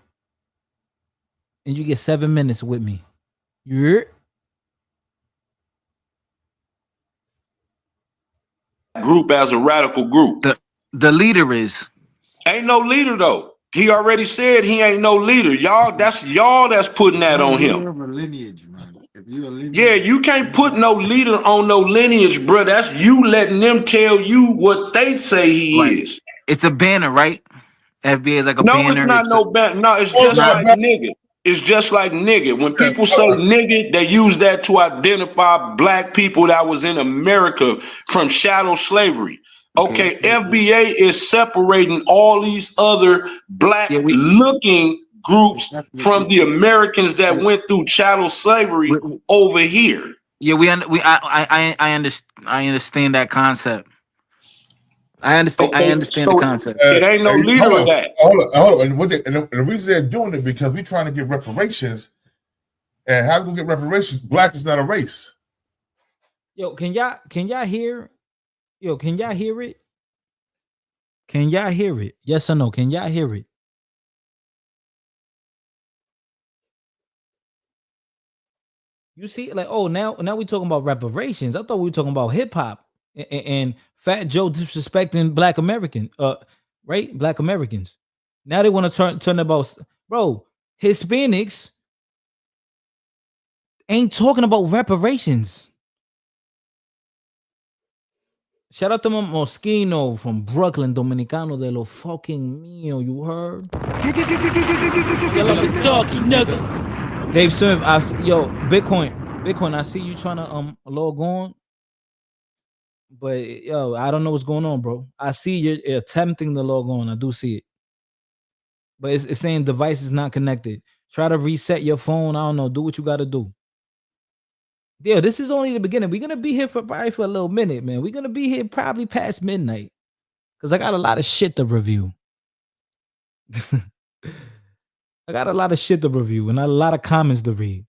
and you get 7 minutes with me. Yeah. Group as a radical group. The leader is. Ain't no leader though. He already said he ain't no leader. Y'all that's putting that on him. Lineage, man. If you're a lineage, yeah, you can't put no leader on no lineage, bro. That's you letting them tell you what they say he is. It's a banner, right? FBA is like a no, banner. It's not no banner. No, it's just like nigga. It's just like nigga. When people say nigga, they use that to identify black people that was in America from chattel slavery. Okay, FBA is separating all these other black looking groups from the Americans that went through chattel slavery over here. Yeah, I understand that concept. I understand the concept. It ain't no leader of that. Hold on. And the reason they're doing it because we're trying to get reparations. And how do we get reparations? Black is not a race. Yo, can y'all hear? Yo, can y'all hear it? Can y'all hear it? Yes or no? Can y'all hear it? You see, like, oh, now we talking about reparations. I thought we were talking about hip hop and Fat Joe disrespecting Black American, right? Black Americans. Now they want to turn about, bro. Hispanics ain't talking about reparations. Shout out to my Moschino from Brooklyn, Dominicano de lo fucking mío. You heard? Get like a doggy, nigga. Dave Smith, yo, Bitcoin. I see you trying to log on, but yo, I don't know what's going on, bro. I see you're attempting to log on. I do see it, but it's saying device is not connected. Try to reset your phone. I don't know. Do what you got to do. Yeah, this is only the beginning. We're gonna be here for a little minute, man. We're gonna be here probably past midnight because I got a lot of shit to review. I got a lot of shit to review and a lot of comments to read.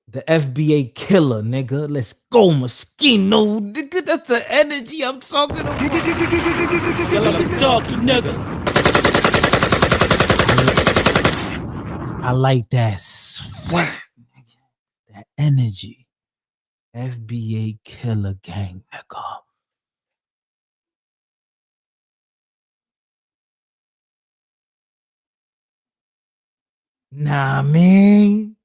The FBA killer, nigga. Let's go, Moschino. Nigga, that's the energy I'm talking about. Get like a doggy, nigga. I like that sweat, that energy. FBA killer gang, nigga. Nah, man.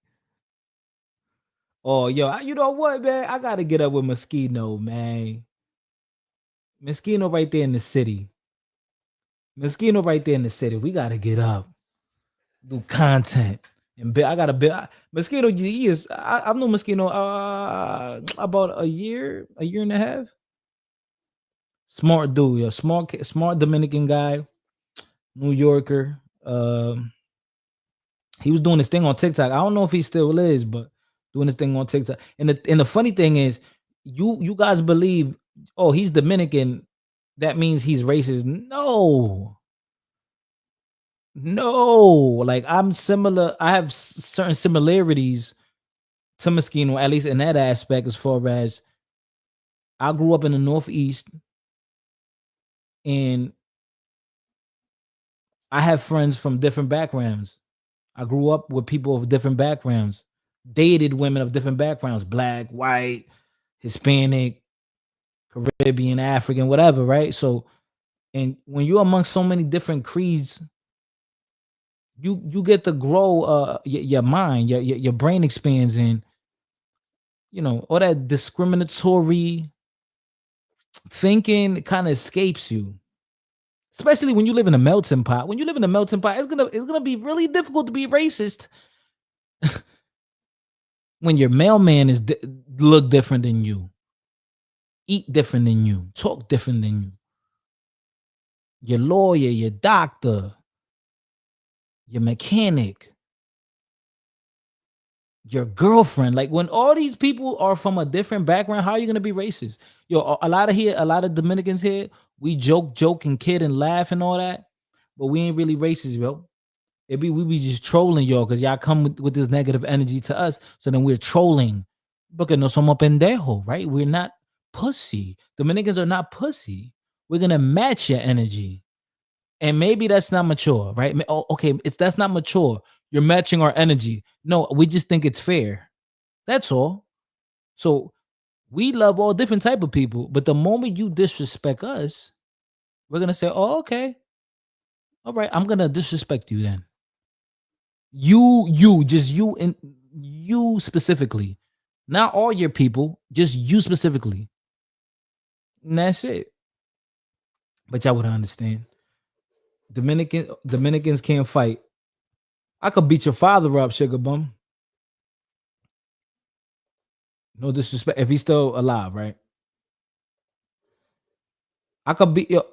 Oh, yo, you know what, man? I gotta get up with Moschino, man. Moschino right there in the city. Moschino right there in the city. We gotta get up, do content, and I gotta build. Moschino, he is. I've known Moschino about a year and a half. Smart dude, yo, smart Dominican guy, New Yorker. He was doing this thing on TikTok. I don't know if he still is, but doing this thing on TikTok. And the funny thing is, you guys believe, oh, he's Dominican, that means he's racist. No. Like I'm similar. I have certain similarities to Moschino, at least in that aspect, as far as I grew up in the Northeast and I have friends from different backgrounds. I grew up with people of different backgrounds, dated women of different backgrounds, Black, white, Hispanic, Caribbean, African, whatever, right? So, and when you're amongst so many different creeds, you get to grow your mind, your brain expands, and you know, all that discriminatory thinking kind of escapes you. Especially when you live in a melting pot. When you live in a melting pot, it's gonna be really difficult to be racist when your mailman is look different than you, eat different than you, talk different than you. Your lawyer, your doctor, your mechanic, your girlfriend. Like when all these people are from a different background, how are you gonna be racist? Yo, a lot of Dominicans here, we joke and kid and laugh and all that, but we ain't really racist, bro. We be just trolling y'all because y'all come with this negative energy to us. So then we're trolling. Porque no somos pendejo, right? We're not pussy. Dominicans are not pussy. We're gonna match your energy. And maybe that's not mature, right? Oh, okay, that's not mature. You're matching our energy. No, we just think it's fair. That's all. So we love all different type of people, but the moment you disrespect us, we're gonna say, "Oh, okay, all right, I'm gonna disrespect you then." Just you and you specifically, not all your people, just you specifically, and that's it. But y'all would understand. Dominicans can't fight. I could beat your father up, sugar bum. No disrespect. If he's still alive, right? I could beat your.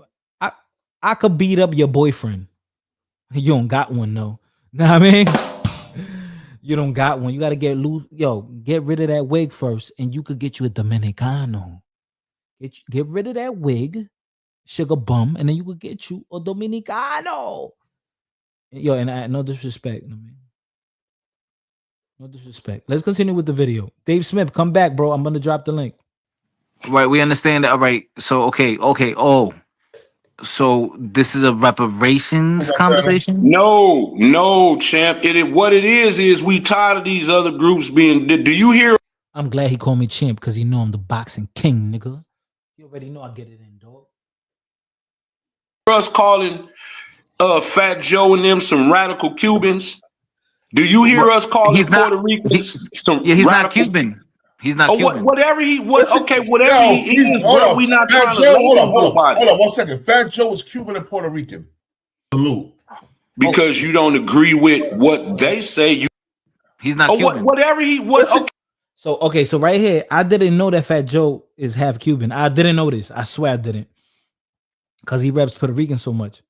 I could beat up your boyfriend. You don't got one though. Know what I mean? You don't got one. You got to get loose. Yo, get rid of that wig first, and you could get you a Dominicano. Get rid of that wig, sugar bum, and then you could get you a Dominicano. Yo, and no disrespect, I mean, no disrespect. Let's continue with the video. Dave Smith, come back, bro. I'm gonna drop the link. Right, we understand that. All right. So okay. Oh, So this is a reparations conversation? No, champ. What it is we tired of these other groups being. Do you hear I'm glad he called me champ because he know I'm the boxing king, nigga. You already know I get it in, dog. us calling Fat Joe and them some radical Cubans? Do you hear us calling He's not. Puerto Ricans some Yeah, he's not radical? Cuban. He's not Oh, Cuban. whatever he is, hold bro. on. We not Fat trying to Joe, label hold nobody. on 1 second. Fat Joe is Cuban and Puerto Rican. Salute. Because you don't agree with what they say. He's not Cuban. Whatever he okay. So right here, I didn't know that Fat Joe is half Cuban. I didn't know this. I swear I didn't. Because he reps Puerto Rican so much.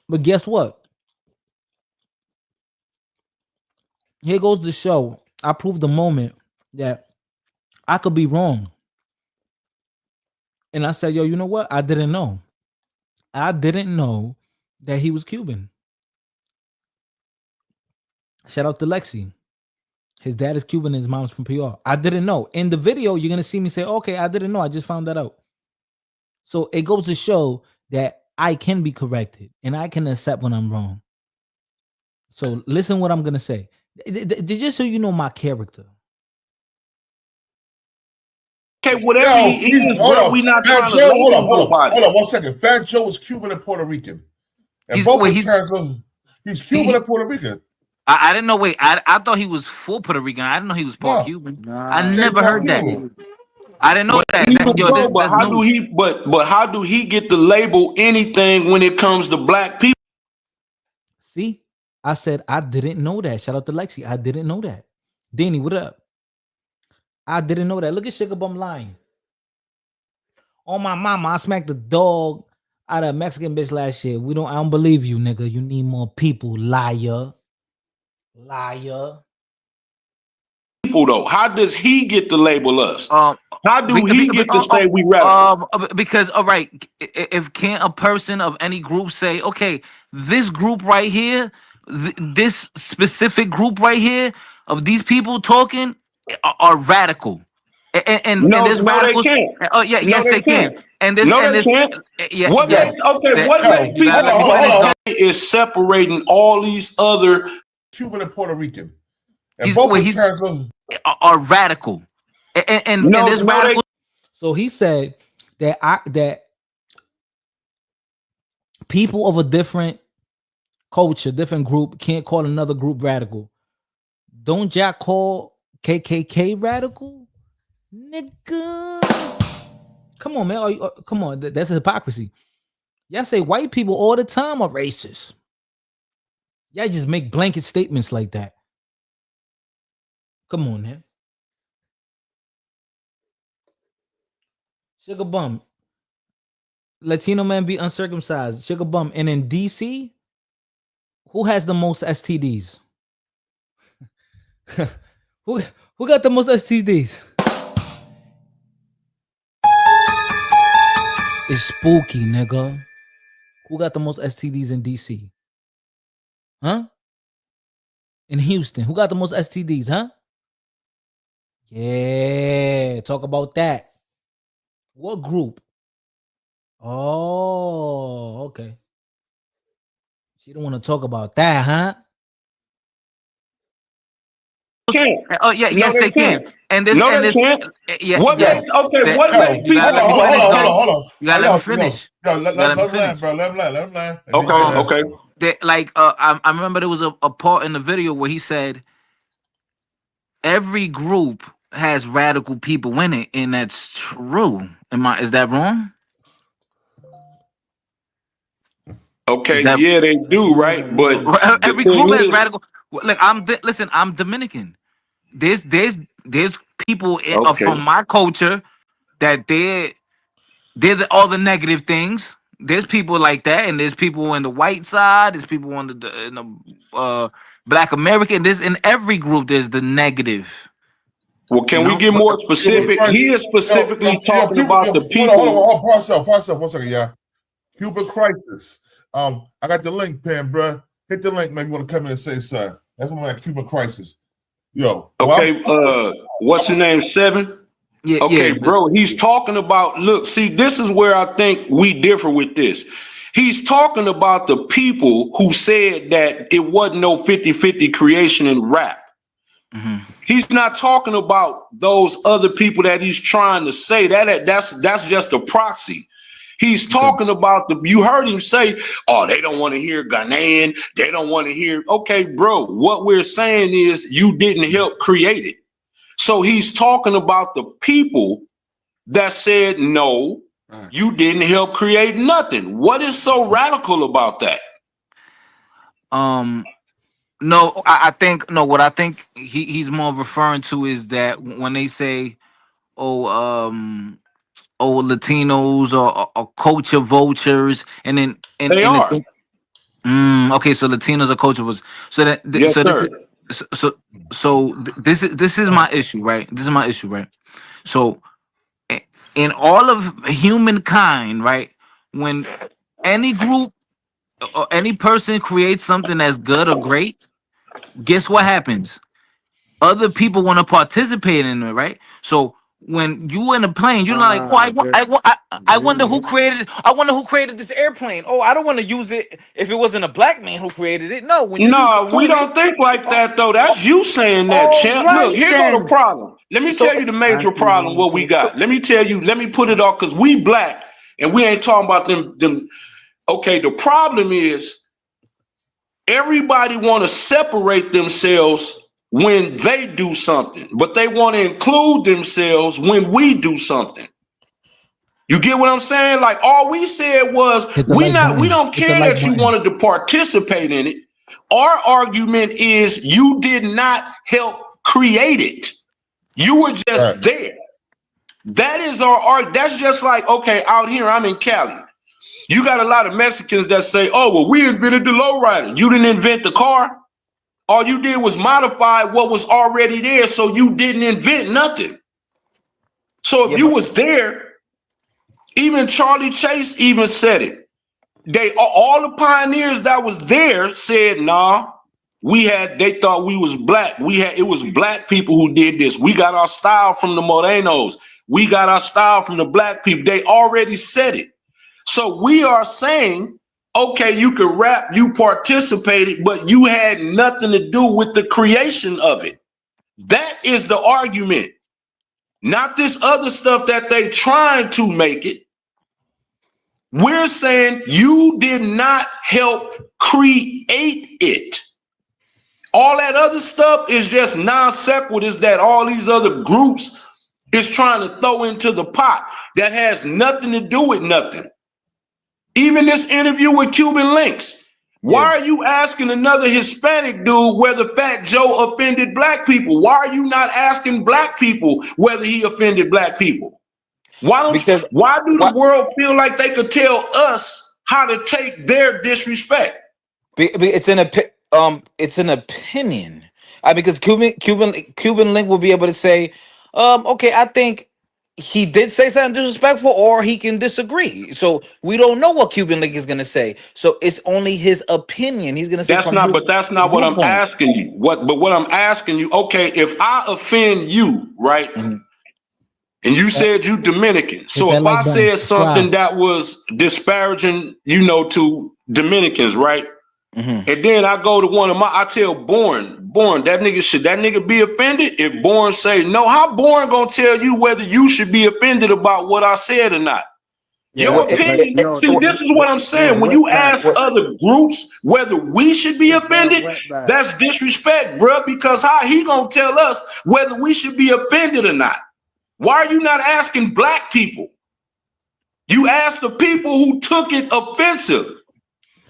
But guess what? Here goes the show. I proved the moment that I could be wrong. And I said, yo, you know what? I didn't know. I didn't know that he was Cuban. Shout out to Lexi. His dad is Cuban and his mom's from PR. I didn't know. In the video, you're going to see me say, okay, I didn't know. I just found that out. So it goes to show that I can be corrected and I can accept when I'm wrong. So listen what I'm going to say. Just so you know my character. Okay, whatever he is, bro, we not trying to label nobody. Hold on 1 second. Fat Joe is Cuban and Puerto Rican. And he's Cuban and Puerto Rican. I didn't know. Wait, I thought he was full Puerto Rican. I didn't know he was part Cuban. I never heard that. I didn't know that. But how do he get to label anything when it comes to black people? See, I said I didn't know that. Shout out to Lexi. I didn't know that. Danny, what up? I didn't know that. Look at Sugar Bum lying. On my mama, I smacked the dog out of a Mexican bitch last year. I don't believe you, nigga. You need more people, liar. People though, how does he get to label us? How do he get to say we radical? Because all right, if can't a person of any group say, okay, this group right here, this specific group right here of these people talking are radical, and there's radicals. They can't. Oh yeah, yes they can. And this, can't. Yeah, what yes. What makes people is separating all these other Cuban and Puerto Rican. And both are radical. And there's radical. So he said that people of a different culture, different group, can't call another group radical. Don't Jack call KKK radical? Nigga. Come on, man. Come on. That's hypocrisy. Y'all say white people all the time are racist. Y'all just make blanket statements like that. Come on, man. Sugar Bum. Latino man be uncircumcised. Sugar Bum. And in DC, who has the most STDs? Who got the most STDs? It's spooky, nigga. Who got the most STDs in DC? Huh? In Houston. Who got the most STDs, huh? Yeah, talk about that. What group? Oh, okay. She don't want to talk about that, huh? Oh yeah, yes they can. And this, can't. Yeah, what makes people? You hold on. You gotta let me finish. Let him land, bro. Let him land. Okay. I remember there was a part in the video where he said every group has radical people in it, and that's true. Is that wrong? Okay, they do, right? But every group has radical. Look, I'm Dominican. There's people from my culture that they're all the negative things. There's people like that, and there's people on the white side. There's people on the Black American. There's in every group. There's the negative. Well, can we get more specific? He is specifically talking about the people. Hold on, pause up 1 second, yeah. Cuban crisis. I got the link, Pam, bro. Hit the link, man. You want to come in and say something? That's my man, Cuban crisis. Yo. Okay. What's your name? 7. Yeah, Okay, yeah. bro, he's talking about, look, see, this is where I think we differ with this. He's talking about the people who said that it wasn't no 50-50 creation in rap. He's not talking about those other people that he's trying to say. That's just a proxy. He's talking about you heard him say, oh, they don't want to hear Ghanaian. They don't want to hear. Okay, bro, what we're saying is you didn't help create it. So he's talking about the people that said, no, you didn't help create nothing. What is so radical about that? No, I think no. What I think he's more referring to is that when they say, "Oh, Latinos or culture vultures," and then They and the are. thing. Okay, so Latinos are culture vultures. So that Yes, so this sir. is this is my issue, right? This is my issue, right? So in all of humankind, right? When any group or any person creates something that's good or great, guess what happens? Other people want to participate in it, right? So when you in a plane, you're like, oh, I wonder who created. I wonder who created this airplane. Oh, I don't want to use it if it wasn't a black man who created it. No, when you use the No, we toilet, don't think like that, though. That's you saying that, all champ. Look, right here go the then. problem. Let me So tell you the major problem, what we got. Let me tell you, let me put it off, because we black, and we ain't talking about them. Okay, the problem is everybody want to separate themselves when they do something, but they want to include themselves when we do something. You get what I'm saying? Like all we said was we don't care that you wanted to participate in it. Our argument is you did not help create it. You were just there. That is our art. That's just like, okay, out here, I'm in Cali. You got a lot of Mexicans that say, oh, well, we invented the lowrider. You didn't invent the car. All you did was modify what was already there, so you didn't invent nothing. So if you was there, even Charlie Chase even said it. They all the pioneers that was there said, nah, they thought we was black. It was black people who did this. We got our style from the Morenos. We got our style from the black people. They already said it. So we are saying, okay, you could rap, you participated, but you had nothing to do with the creation of it. That is the argument. Not this other stuff that they trying to make it. We're saying you did not help create it. All that other stuff is just non sequiturs that all these other groups is trying to throw into the pot that has nothing to do with nothing. Even this interview with Cuban Links. Why are you asking another Hispanic dude whether Fat Joe offended black people? Why are you not asking black people whether he offended black people? Why do the world feel like they could tell us how to take their disrespect? It's an opinion. Because Cuban Link will be able to say, okay, I think he did say something disrespectful, or he can disagree. So we don't know what Cuban Link is gonna say. So it's only his opinion. He's gonna say That's not what I'm asking you. What I'm asking you, okay, if I offend you, right? Mm-hmm. And you said you Dominican. So if I said something that was disparaging, to Dominicans, right? Mm-hmm. And then I go to I tell Born, should that nigga be offended? If Born say no, how Born gonna tell you whether you should be offended about what I said or not? Your opinion, see, this is what I'm saying. When you ask other groups whether we should be offended, that's disrespect, bro, because how he gonna tell us whether we should be offended or not? Why are you not asking black people? You ask the people who took it offensive.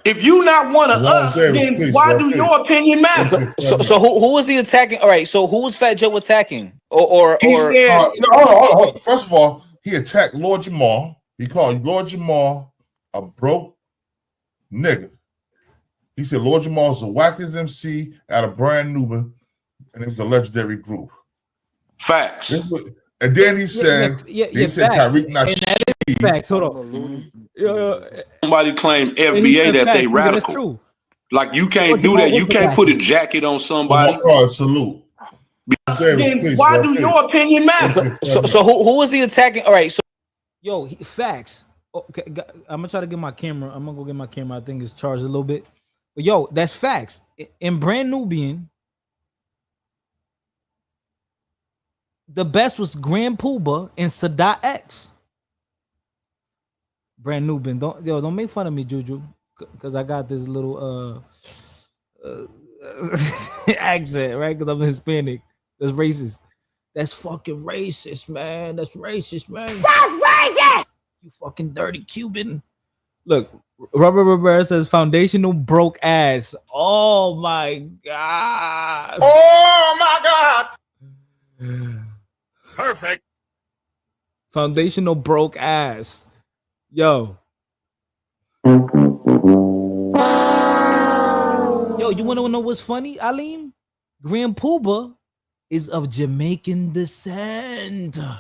If you not one of us, then why do your opinion matter? So who was he attacking? All right, so who was Fat Joe attacking? He said, hold on. First of all, he attacked Lord Jamal. He called Lord Jamal a broke nigga. He said Lord Jamal is the wackest MC out of Brand Nubian, and it was a legendary group. Facts. And then he said, he said Tyreek not shit. Facts. Hold on. Somebody claimed FBA that they radical. Like you can't do that. You can't put a jacket on somebody. Salute. Then why do your opinion matter? So who was he attacking? All right, so Yo, facts. Okay, I'm gonna try to get my camera. I'm gonna go get my camera. I think it's charged a little bit. But yo, that's facts. In Brand Nubian, the best was Grand Pooba and Sadat X. Brand Nubian, don't make fun of me, Juju, because I got this little accent, right? Because I'm Hispanic. That's racist. That's fucking racist, man. That's racist, man. That's racist. You fucking dirty Cuban. Look, Robert Rivera says foundational broke ass. Oh my god. Oh my God. Perfect. Foundational broke ass. Yo. Yo, you want to know what's funny, Alim? Grand Pooba is of Jamaican descent. Why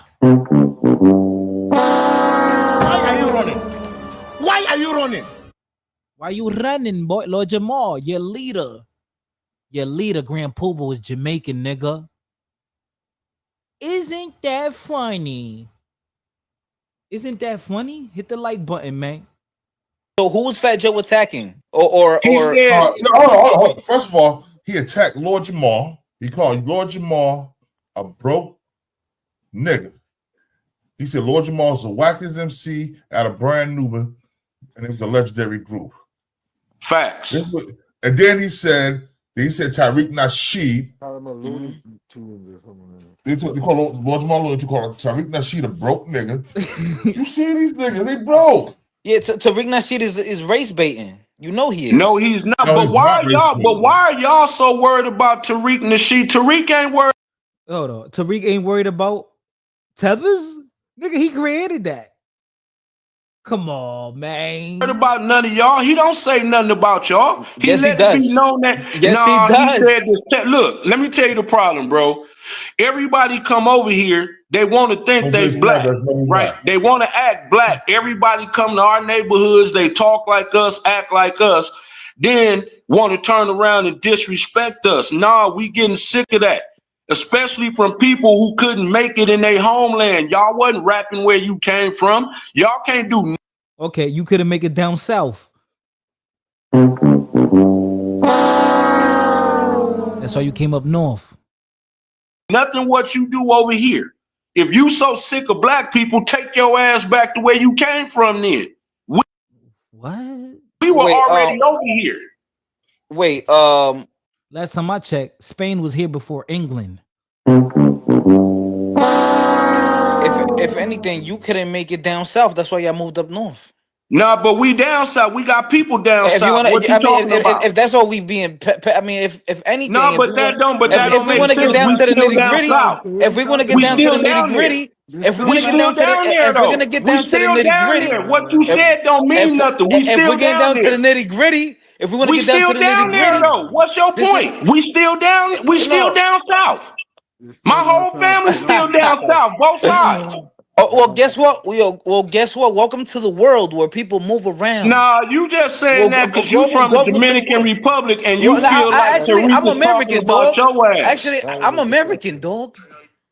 are you running? Why are you running? Why you running, boy? Lord Jamal, your leader. Your leader, Grand Pooba, was Jamaican, nigga. Isn't that funny? Isn't that funny? Hit the like button, man. who was Fat Joe attacking? Or He said, hold on. First of all, he attacked Lord Jamal. He called Lord Jamal a broke nigga. He said Lord Jamal's the wackest MC out of Brand Nubian, and it was a legendary group. Facts. And then he said Tariq Nasheed. They call Lord Jamal to call Tariq Nasheed a broke nigga. You see these niggas, they broke. Yeah, Tariq Nasheed is race baiting. You know he is. No, he's not. No, but he's why not y'all? race But why are y'all so worried about Tariq Nasheed? Tariq ain't worried. Hold on. Tariq ain't worried about Tethers? Nigga, he created that. Come on, man. About none of y'all. He don't say nothing about y'all. He Yes, let he it does. be known that. Yes, nah, he does. said this. Look, let me tell you the problem, bro. Everybody come over here. They want to think they black, right? They want to act black. Everybody come to our neighborhoods. They talk like us, act like us. Then want to turn around and disrespect us. Nah, we getting sick of that. Especially from people who couldn't make it in their homeland. Y'all wasn't rapping where you came from. Y'all can't do. Okay, you couldn't make it down south. That's why you came up north. Nothing what you do over here. If you so sick of black people, take your ass back to where you came from then. We were already over here. Wait, last time I checked, Spain was here before England. If anything, you couldn't make it down south. That's why y'all moved up north. Nah, but we down south. We got people down If south. you wanna, what you talking about? if that's all we being, I mean, if anything, no, but that don't. But that don't if we make want to sense. get down We to the still nitty down gritty, south. if we want to get We down to the still down nitty gritty, if we want to get down to the, there, if we're gonna get we down to the still nitty down gritty, there. What you said don't mean nothing. We if still we're getting down down to the there. nitty gritty, if we want to We get down still to the down nitty there gritty, though. What's your point? We still down. We still down south. My whole family's still down south. Both sides. Oh, well, guess what? Guess what? Welcome to the world where people move around. Nah, you just saying that because you from the Dominican Republic and you feel like I'm Tariq is American, talking about dog. your ass. Actually, I'm American, dog.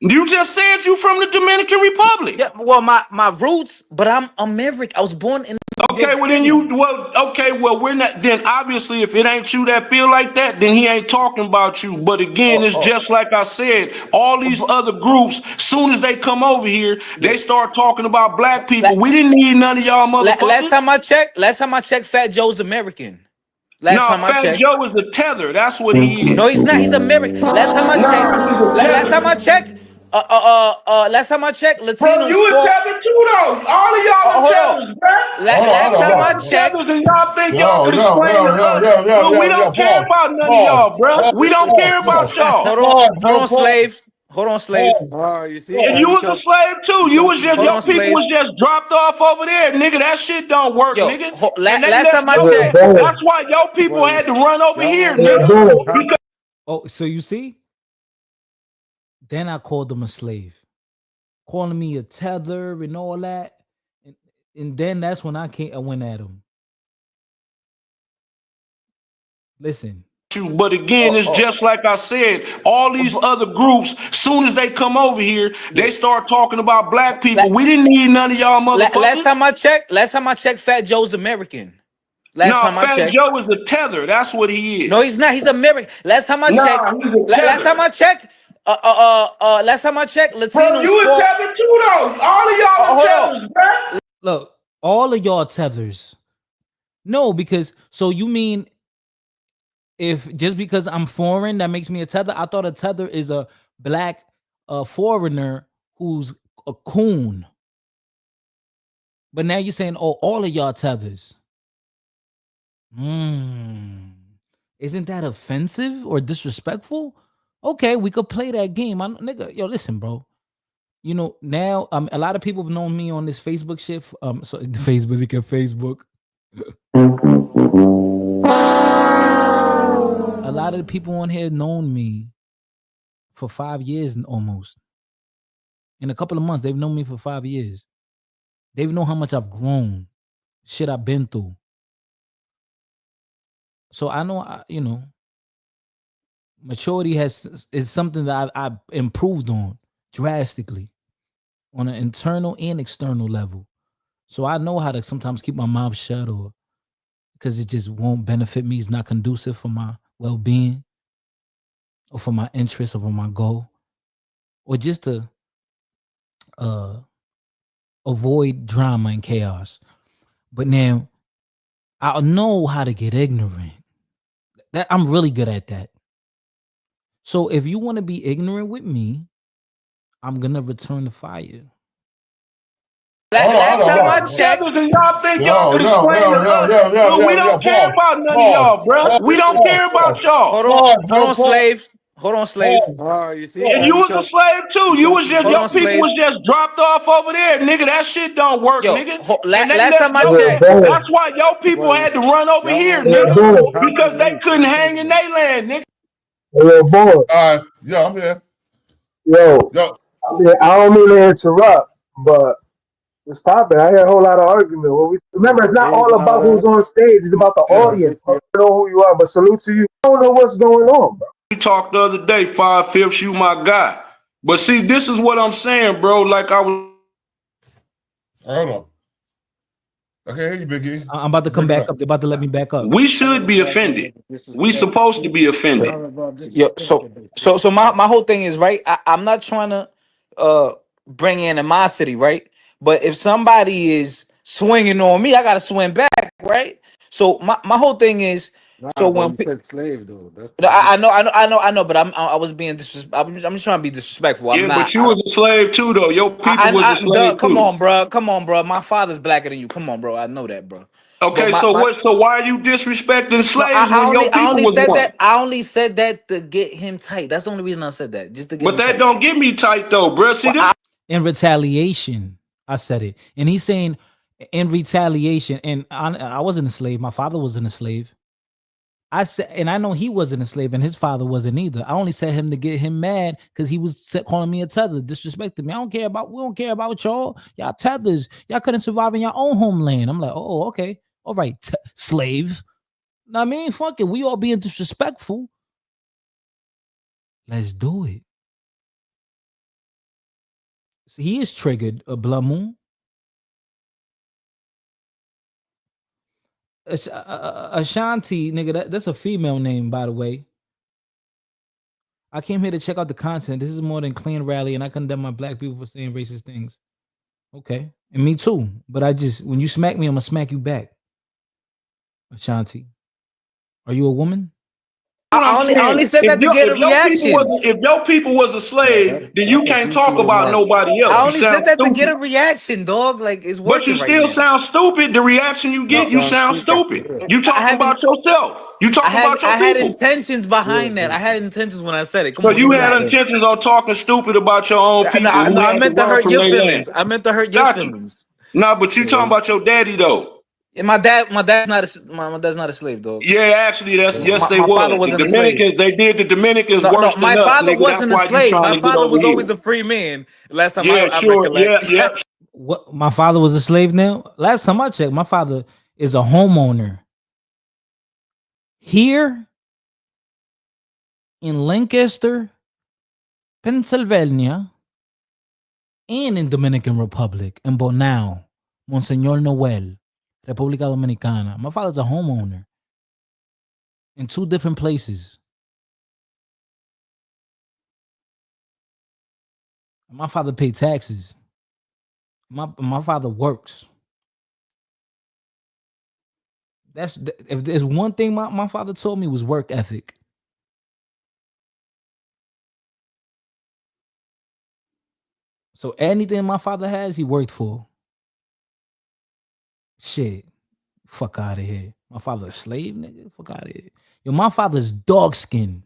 You just said you from the Dominican Republic. Yeah, well, my roots, but I'm American. I was born in New York City. Well, we're not. Then obviously, if it ain't you that feel like that, then he ain't talking about you. But again, it's just like I said. All these other groups, soon as they come over here, they start talking about black people. We didn't need none of y'all motherfuckers. Last time I checked, Fat Joe's American. Fat Joe is a tether. That's what he is. No, he's not. He's American. Last time I checked, Latinos. Bro, you a tether too, though. All of y'all are tethers, bro. Last time I checked, and y'all think y'all can explain to us. But we don't care about none of y'all, bro. We don't care about y'all. Hold on, slave. Hold on, slave. You see, and you was a slave too. You was just your people was just dropped off over there, nigga. That shit don't work, nigga. Last time I checked, that's why your people had to run over here, nigga. Oh, so you see? Then I called him a slave, calling me a tether and all that, and then that's when I went at him. Listen, But again, it's just like I said, all these other groups, soon as they come over here, they start talking about black people. We didn't need none of y'all motherfuckers. Last time I checked, Fat Joe's American. Fat Joe is a tether. That's what he is. No, he's not. He's American. Last time I checked, last time I checked, Latinos. Bro, you a tether too, though. All of y'all are tethers, bro. Look, all of y'all tethers. No, because so you mean if just because I'm foreign that makes me a tether? I thought a tether is a black foreigner who's a coon. But now you're saying, oh, all of y'all tethers. Isn't that offensive or disrespectful? Okay, we could play that game. Nigga, yo, listen, bro. You know, now a lot of people have known me on this Facebook shit. So Facebook. A lot of the people on here known me for 5 years almost. In a couple of months, they've known me for 5 years. They've known how much I've grown, shit I've been through. So I know, maturity is something that I've improved on drastically on an internal and external level. So I know how to sometimes keep my mouth shut or because it just won't benefit me. It's not conducive for my well-being or for my interest or for my goal or just to avoid drama and chaos. But now I know how to get ignorant. That I'm really good at that. So if you want to be ignorant with me, I'm gonna return the fire. Last time I checked, and y'all think y'all can explain to us. We don't care about none of y'all, bro. We don't care about y'all. Hold on, slave. You see, and you was a slave too. You was just your people was just dropped off over there, nigga. That shit don't work, nigga. Last time I checked, that's why your people had to run over here, nigga, because they couldn't hang in their land, nigga. Yo, boy. Yeah, I'm here. Yo. I don't mean to interrupt, but it's popping. I hear a whole lot of argument. Remember, it's not all about who's on stage. It's about the audience. I don't know who you are, but salute to you. I don't know what's going on, bro. We talked the other day, 5/5, you my guy. But see, this is what I'm saying, bro. Like I was. Hold on. Okay, hear you, Biggie. I'm about to come back up. They're about to let me back up. We should be offended. We supposed to be offended. Yo, so my whole thing is, right, I'm not trying to bring animosity, right? But if somebody is swinging on me, I gotta swing back, right? So my whole thing is, so when slave though, I know, but I was being disrespectful. I'm just trying to be disrespectful. Yeah, but you was a slave too, though. Your people was a slave too. Come on, bro. My father's blacker than you. Come on, bro. I know that, bro. Okay, so why are you disrespecting slaves when your people was one? I only said that to get him tight. That's the only reason I said that. Just to get But him that tight. don't get me tight though, bro. See this. In retaliation, I said it, and he's saying in retaliation. And I wasn't a slave. My father wasn't a slave. I said, and I know he wasn't a slave, and his father wasn't either. I only said him to get him mad because he was calling me a tether, disrespecting me. We don't care about y'all. Y'all tethers. Y'all couldn't survive in your own homeland. I'm like, oh, okay, all right, slave. Know what I mean, fuck it. We all being disrespectful. Let's do it. So he is triggered, a Blood Moon. Ashanti, nigga, that's a female name, by the way. I came here to check out the content. This is more than clean rally, and I condemn my black people for saying racist things. Okay, and me too. But when you smack me, I'm gonna smack you back. Ashanti, are you a woman? I only said that to get a reaction. If your people was a slave, then you can't talk about nobody else. I only said that to get a reaction, dog. Like it's working. But you still sound stupid. The reaction you get, you sound stupid. You talking about yourself. You talking about your people. I had intentions behind that. I had intentions when I said it. So you had intentions on talking stupid about your own people. I meant to hurt your feelings. I meant to hurt your feelings. No, but you talking about your daddy though. And my dad's not a slave, dog. Yeah, actually, they was. The Dominicans, they did the Dominicans worse than us. My father wasn't a slave. My father was always a free man. Last time I recollect. Yeah. What? My father was a slave now? Last time I checked, my father is a homeowner. Here, in Lancaster, Pennsylvania, and in Dominican Republic, in Bonao, Monseñor Noel, República Dominicana. My father's a homeowner in 2 different places. My father paid taxes. My father works. If there's one thing my father told me was work ethic. So anything my father has, he worked for. Shit. Fuck out of here. My father's a slave, nigga. Fuck out of here. Yo, my father's dog skin.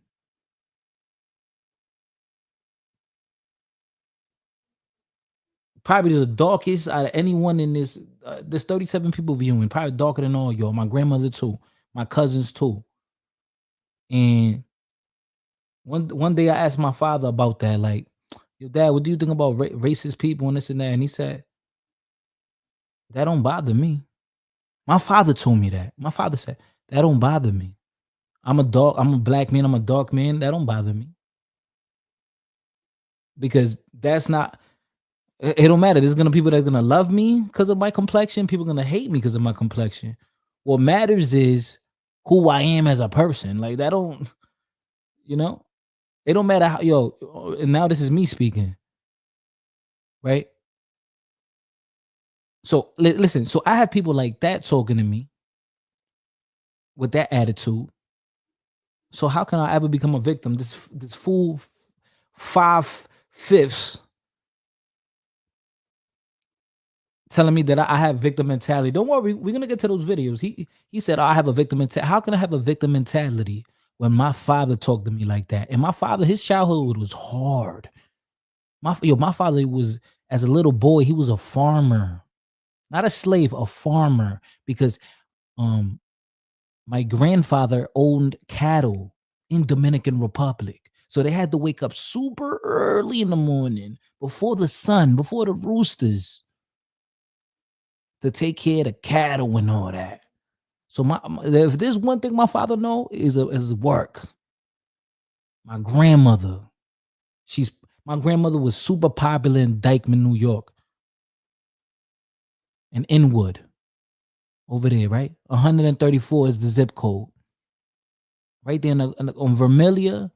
Probably the darkest out of anyone in this. There's 37 people viewing. Probably darker than all y'all. My grandmother too. My cousins too. And one day I asked my father about that. Like, yo, Dad, what do you think about racist people and this and that? And he said, that don't bother me. My father told me that. My father said, that don't bother me. I'm a black man. I'm a dark man. That don't bother me. Because that's not... It don't matter. There's gonna be people that are gonna love me because of my complexion. People are gonna hate me because of my complexion. What matters is who I am as a person. Like that don't, it don't matter how, and now this is me speaking. Right? So listen, so I have people like that talking to me with that attitude. So how can I ever become a victim? This fool 5/5 telling me that I have victim mentality. Don't worry, we're gonna get to those videos. He said, I have a victim mentality. How can I have a victim mentality when my father talked to me like that? And my father, his childhood was hard. My father was, as a little boy, he was a farmer, not a slave, a farmer, because my grandfather owned cattle in Dominican Republic. So they had to wake up super early in the morning before the sun, before the roosters, to take care of the cattle and all that. So if there's one thing my father know is work. My grandmother was super popular in Dykeman, New York, and Inwood, over there, right? 134 is the zip code, right there on Vermilion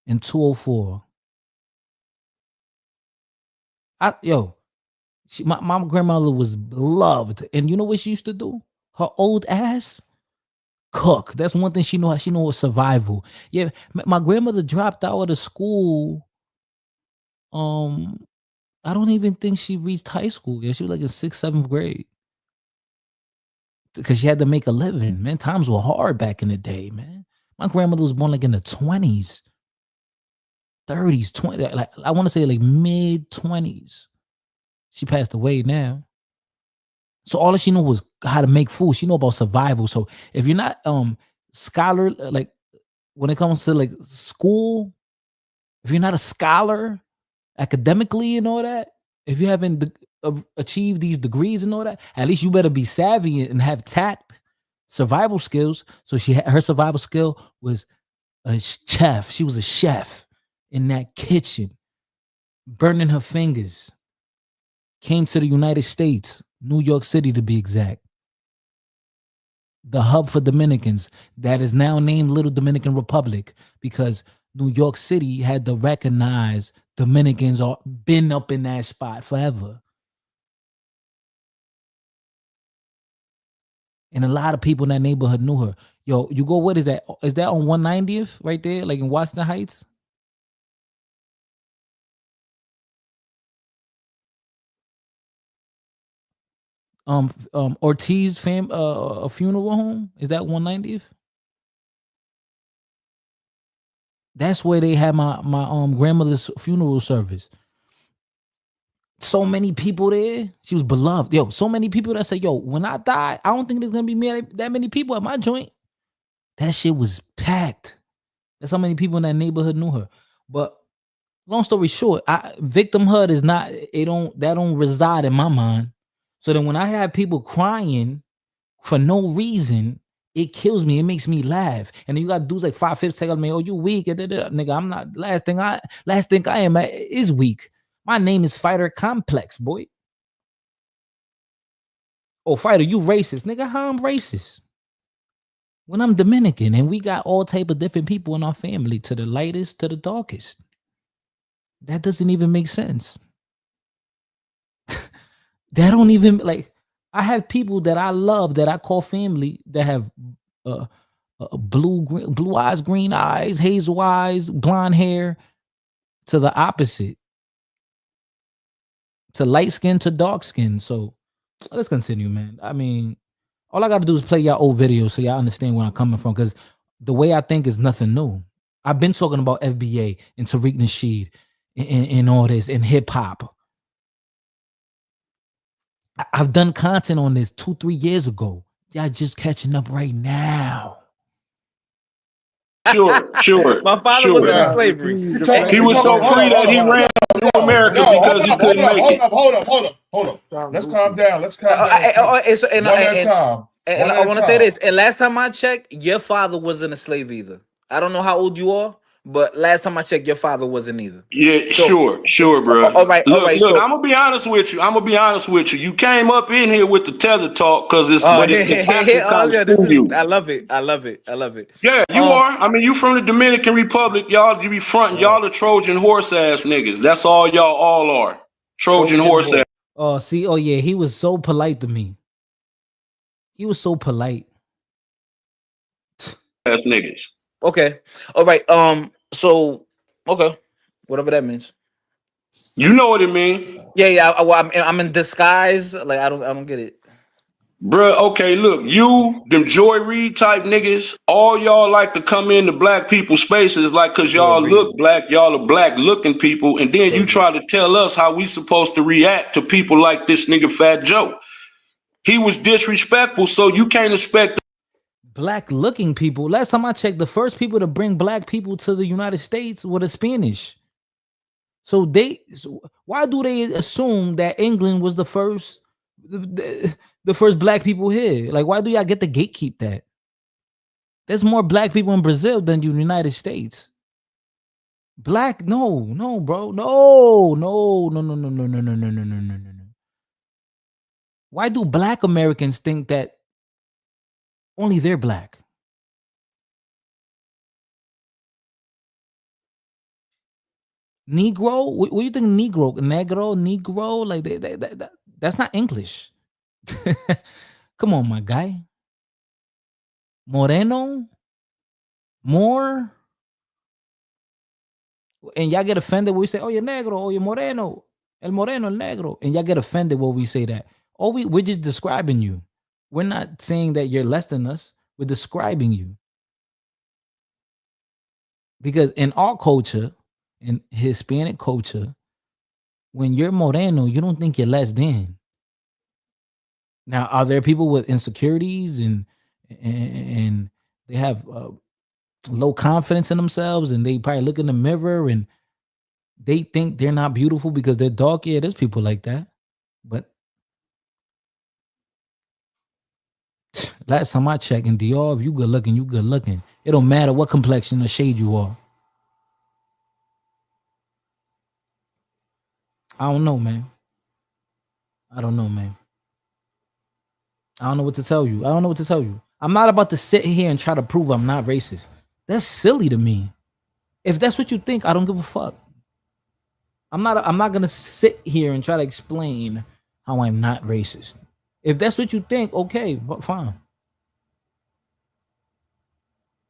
and 204. My grandmother was loved, and you know what she used to do? Her old ass cook. That's one thing she know. She know survival. Yeah, my grandmother dropped out of school. I don't even think she reached high school. Yeah, she was like in 6th, 7th grade, because she had to make a living. Man, times were hard back in the day. Man, my grandmother was born like in the 20s, 30s, 20. Like I want to say like mid 20s. She passed away now. So all she knew was how to make food. She knew about survival. So if you're not scholar, like when it comes to like school, if you're not a scholar academically and all that, if you haven't achieved these degrees and all that, at least you better be savvy and have tact, survival skills. So her survival skill was a chef. She was a chef in that kitchen, burning her fingers. Came to the United States, New York City to be exact. The hub for Dominicans that is now named Little Dominican Republic, because New York City had to recognize Dominicans are been up in that spot forever. And a lot of people in that neighborhood knew her. Yo, you go, what is that? Is that on 190th right there, like in Washington Heights? Ortiz a funeral home, is that 190th? That's where they had my grandmother's funeral service. So many people there. She was beloved. Yo, so many people that say, yo, when I die, I don't think there's gonna be that many people at my joint. That shit was packed. That's how many people in that neighborhood knew her. But long story short, victimhood is not, that don't reside in my mind. So then when I had people crying for no reason It kills me. It makes me laugh. And then you got dudes like 5 5 telling me, "Oh, you weak." Nigga, I'm not. Last thing I am is weak. My name is Fighter Complex, boy. Oh, Fighter, you racist. Nigga, how I'm racist? When I'm Dominican and we got all type of different people in our family, to the lightest to the darkest. That doesn't even make sense. That don't even, like, I have people that I love that I call family that have blue eyes, green eyes, hazel eyes, blonde hair, to the opposite, to light skin to dark skin. So let's continue, man. I mean, all I got to do is play y'all old videos so y'all understand where I'm coming from, because the way I think is nothing new. I've been talking about FBA and Tariq Nasheed and all this and hip hop. I've done content on this 2-3 years ago. Y'all just catching up right now. Sure. My father was in slavery. He was so free that he ran to America because he couldn't make it. Hold up. Let's calm down. One at a time. And I want to say this. And last time I checked, your father wasn't a slave either. I don't know how old you are, but last time I checked, your father wasn't either. Yeah, so, sure, bro. All right. Look, So, I'm gonna be honest with you. You came up in here with the tether talk because it's, I love it. Yeah, you are. I mean, you from the Dominican Republic, y'all. You be fronting, y'all the Trojan horse ass niggas. That's all y'all all are. Trojan horse ass. Oh, see, oh yeah, he was so polite to me. He was so polite. Ass niggas. Okay. All right. So, okay, whatever that means. You know what it means. Yeah. I'm in disguise. Like I don't get it. Bruh, okay, look, you, them Joy Reid type niggas, all y'all like to come into black people's spaces like cause y'all look black, y'all are black looking people, and then you try to tell us how we supposed to react to people like this nigga Fat Joe. He was disrespectful, so you can't expect black looking people. Last time I checked, the first people to bring black people to the United States were the Spanish. So why do they assume that England was the first the first black people here? Like, why do y'all get to gatekeep that? There's more black people in Brazil than the United States. Black, no, bro. No. Why do black Americans think that only they're black? Negro? What do you think? Negro? Like that's not English. Come on, my guy. Moreno, more, and y'all get offended when we say, "Oh, you're negro," "Oh, you're moreno," el negro, and y'all get offended when we say that. Oh, we're just describing you. We're not saying that you're less than us. We're describing you. Because in our culture, in Hispanic culture, when you're moreno, you don't think you're less than. Now, are there people with insecurities and they have low confidence in themselves, and they probably look in the mirror and they think they're not beautiful because they're dark? Yeah, there's people like that. But last time I checked in Dior, if you good looking, you good looking. It don't matter what complexion or shade you are. I don't know, man. I don't know what to tell you. I'm not about to sit here and try to prove I'm not racist. That's silly to me. If that's what you think, I don't give a fuck. I'm not gonna sit here and try to explain how I'm not racist. If that's what you think, okay, but fine.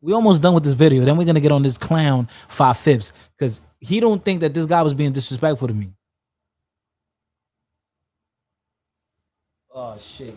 We almost done with this video. Then we're gonna get on this clown 5 5 because he don't think that this guy was being disrespectful to me. Oh shit.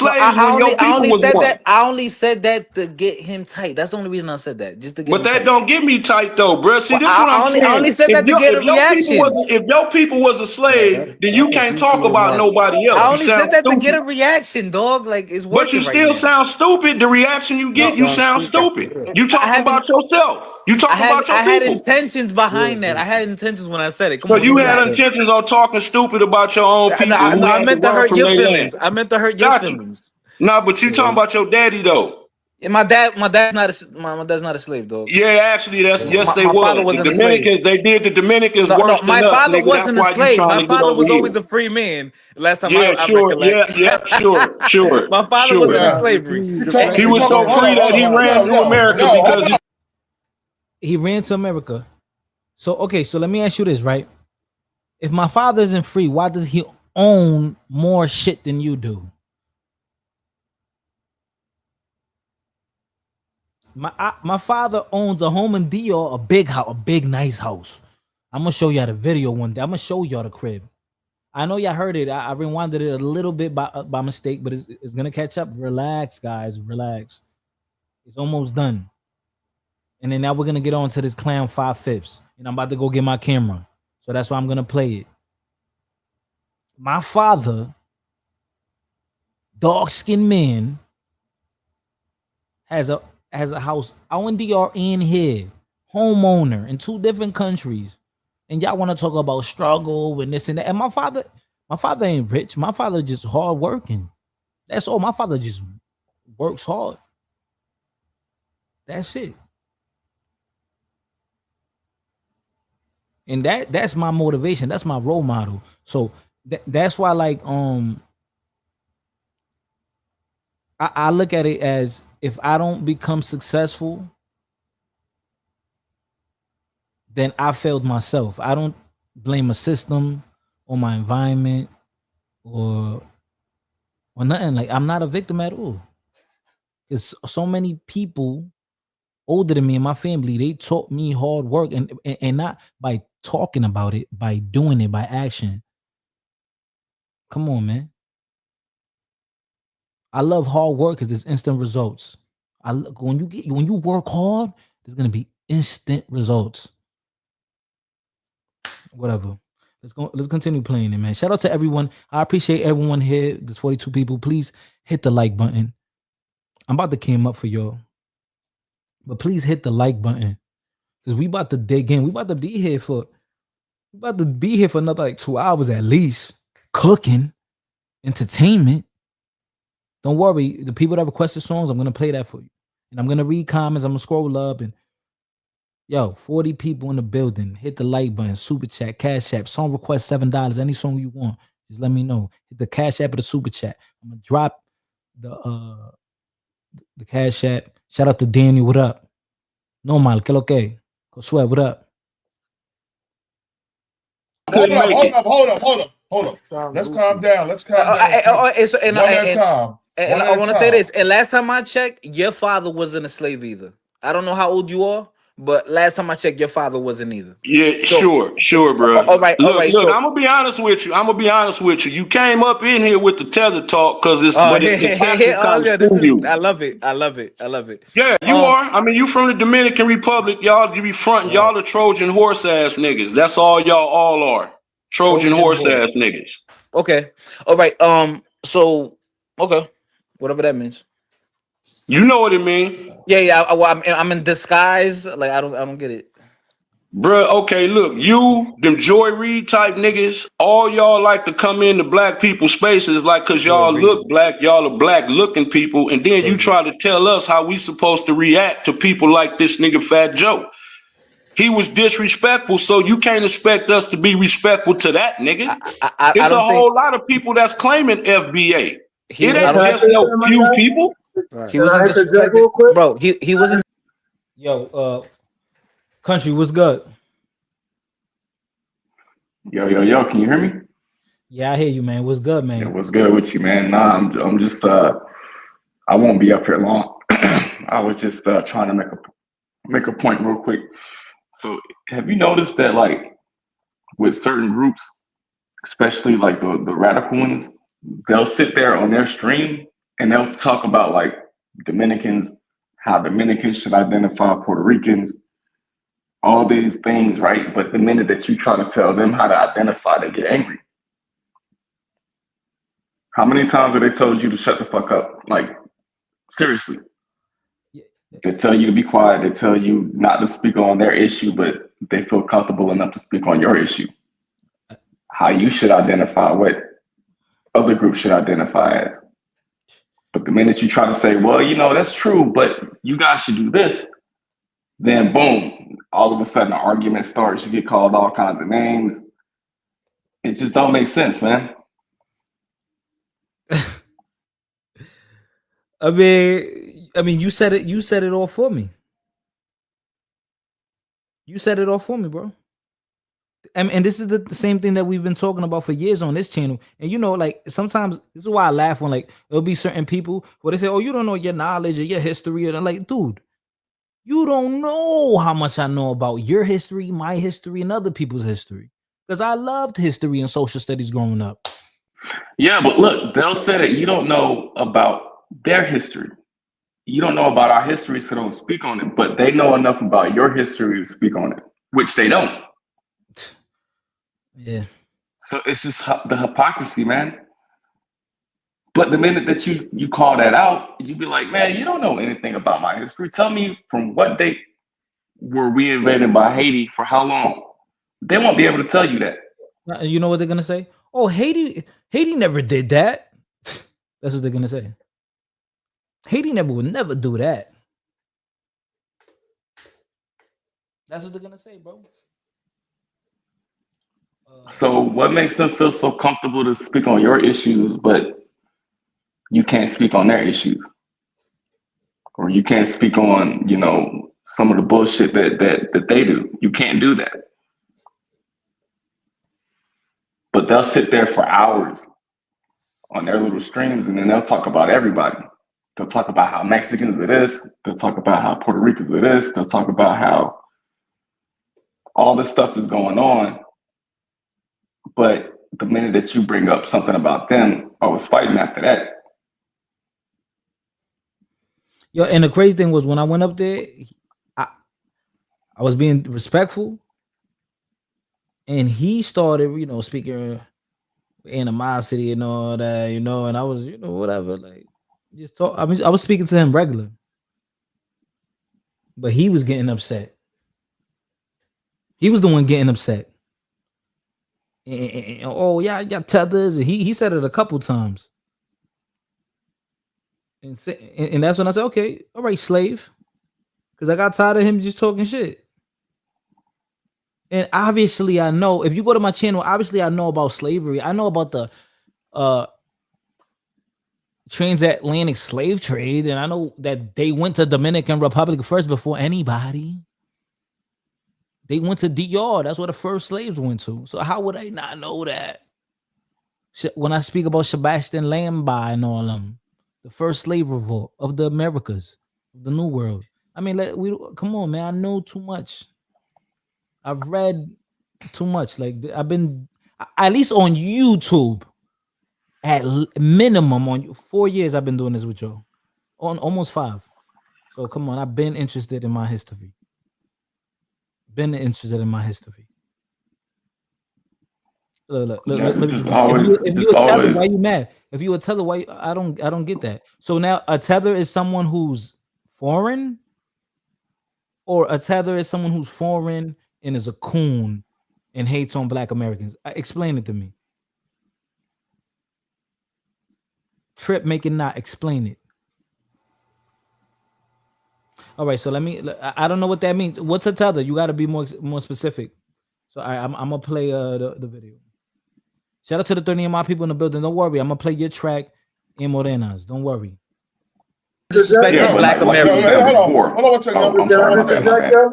I only said that to get him tight. That's the only reason I said that. Just to get him tight. But that don't get me tight though, bro. See, this is what I'm saying. I only said that to get a reaction. If your people was a slave, then you can't talk about nobody else. I only said that to get a reaction, dog. Like, it's working. But you still sound stupid. The reaction you get, you sound stupid. You talking about yourself. You talking about your people. I had intentions behind that. I had intentions when I said it. So you had intentions on talking stupid about your own people. No, I meant to hurt your feelings. I meant to hurt your feelings. Nah, but you talking about your daddy though. And my dad's not a slave, dog. Yeah, actually, that's yes, they my was. father The wasn't a slave. Dominicans, they did the Dominicans No, worse my than us, father nigga. That's wasn't a why you slave. trying My to get father over was always here. a free man. Last time Yeah, I sure. recollect. Yeah, sure. My father Sure. wasn't in Yeah. slavery. You He was so free that he ran through America because He ran to America. So okay, so let me ask you this, right? If my father isn't free, why does he own more shit than you do? My father owns a home in Dior, a big house, a big nice house. I'm gonna show y'all the video one day. I'm gonna show y'all the crib. I know y'all heard it. I rewinded it a little bit by mistake, but it's gonna catch up. Relax, guys. Relax. It's almost done. And then now we're gonna get on to this clown 5/5, and I'm about to go get my camera. So that's why I'm gonna play it. My father, dark-skinned man, has a house out in DR in here, homeowner in 2 different countries. And y'all want to talk about struggle and this and that. And my father ain't rich. My father just hard working. That's all. My father just works hard. That's it. And that's my motivation. That's my role model. So that's why, like, I look at it as, if I don't become successful, then I failed myself. I don't blame a system or my environment or nothing. Like, I'm not a victim at all. Because so many people older than me in my family, they taught me hard work, and not by talking about it, by doing it, by action. Come on, man. I love hard work because there's instant results. When you work hard, there's gonna be instant results. Whatever. Let's continue playing it, man. Shout out to everyone. I appreciate everyone here. There's 42 people. Please hit the like button. I'm about to cam up for y'all. But please hit the like button. Because we about to dig in. We about to be here for another like 2 hours at least. Cooking. Entertainment. Don't worry. The people that requested songs, I'm gonna play that for you. And I'm gonna read comments. I'm gonna scroll up, and 40 people in the building. Hit the like button, super chat, cash app, song request $7. Any song you want, just let me know. Hit the cash app or the super chat. I'm gonna drop the cash app. Shout out to Daniel. What up? Normal, que lo que? Josué, what up? Hold up. Let's calm down. One at a time. And I want to say this. And last time I checked, your father wasn't a slave either. I don't know how old you are, but last time I checked, your father wasn't either. Yeah, sure, bro. All right. Look, So, I'm gonna be honest with you. You came up in here with the tether talk because it's I love it. Yeah, you are. I mean, you from the Dominican Republic, y'all. You be fronting. Y'all the Trojan horse ass niggas. That's all y'all all are. Trojan horse ass niggas. Okay. All right. So, okay, whatever that means. You know what it mean? Yeah. I'm in disguise. Like, I don't get it. Bruh, okay, look, you, them Joy Reid type niggas, all y'all like to come into black people's spaces like cause y'all look black, y'all are black looking people, and then you try to tell us how we supposed to react to people like this nigga Fat Joe. He was disrespectful, so you can't expect us to be respectful to that nigga. It's a whole lot of people that's claiming FBA. It ain't just no few people. He wasn't disrespected, bro. He wasn't. Yo, Country, what's good? Yo, can you hear me? Yeah, I hear you, man. What's good, man? Yeah, what's good with you, man? Nah, I'm just I won't be up here long. I was just trying to make a point real quick. So have you noticed that, like, with certain groups, especially like the radical ones, they'll sit there on their stream and they'll talk about like Dominicans, how Dominicans should identify Puerto Ricans, all these things, right? But the minute that you try to tell them how to identify, they get angry. How many times have they told you to shut the fuck up? Like, seriously. They tell you to be quiet. They tell you not to speak on their issue, but they feel comfortable enough to speak on your issue. How you should identify, what other groups should identify as. But the minute you try to say, well, that's true, but you guys should do this, then boom, all of a sudden the argument starts. You get called all kinds of names. It just don't make sense, man. I mean, you said it. You said it all for me. You said it all for me, bro. And this is the same thing that we've been talking about for years on this channel. And like sometimes this is why I laugh when like there'll be certain people where they say, "Oh, you don't know your knowledge or your history," and I'm like, dude, you don't know how much I know about your history, my history, and other people's history. Because I loved history and social studies growing up. Yeah, but look, they'll say that you don't know about their history. You don't know about our history, so don't speak on it. But they know enough about your history to speak on it, which they don't. Yeah. So it's just the hypocrisy, man. But the minute that you call that out, you be like, man, you don't know anything about my history. Tell me from what date were we invaded by Haiti for how long? They won't be able to tell you that. You know what they're gonna say? Oh, Haiti never did that. That's what they're gonna say. Haiti would never do that. That's what they're gonna say, bro. So what makes them feel so comfortable to speak on your issues, but you can't speak on their issues? Or you can't speak on, some of the bullshit that they do. You can't do that. But they'll sit there for hours on their little streams, and then they'll talk about everybody. They'll talk about how Mexicans are this. They'll talk about how Puerto Ricans are this. They'll talk about how all this stuff is going on. But the minute that you bring up something about them, I was fighting after that. Yo, and the crazy thing was when I went up there, I was being respectful, and he started, speaking animosity and all that, and I was, whatever, like just talk. I mean, I was speaking to him regular, but he was getting upset. He was the one getting upset. And, oh yeah, I got tethers, and he said it a couple times. And that's when I said, okay, all right, slave. Because I got tired of him just talking shit. And obviously I know, if you go to my channel, obviously I know about slavery. I know about the transatlantic slave trade. And I know that they went to Dominican Republic first before anybody. They went to DR. That's where the first slaves went to. So how would I not know that? When I speak about Sebastian Lambie and all them. The first slave revolt of the Americas, the New World. I mean, come on, man. I know too much. I've read too much. Like I've been, at least on YouTube, at minimum on 4 years. I've been doing this with y'all, on almost 5. So come on, I've been interested in my history. Look. If you a tether, why you mad? If you a tether, why I don't get that. So now a tether is someone who's foreign, or a tether is someone who's foreign and is a coon and hates on Black Americans. Explain it to me. Trip, make it not. Explain it. All right, so I don't know what that means. What's a tether? You got to be more specific. So I'm gonna play the video. Shout out to the 30 of my people in the building. Don't worry, I'm gonna play your track in Morenas. Don't worry. Yeah, Black Americans. Hold on.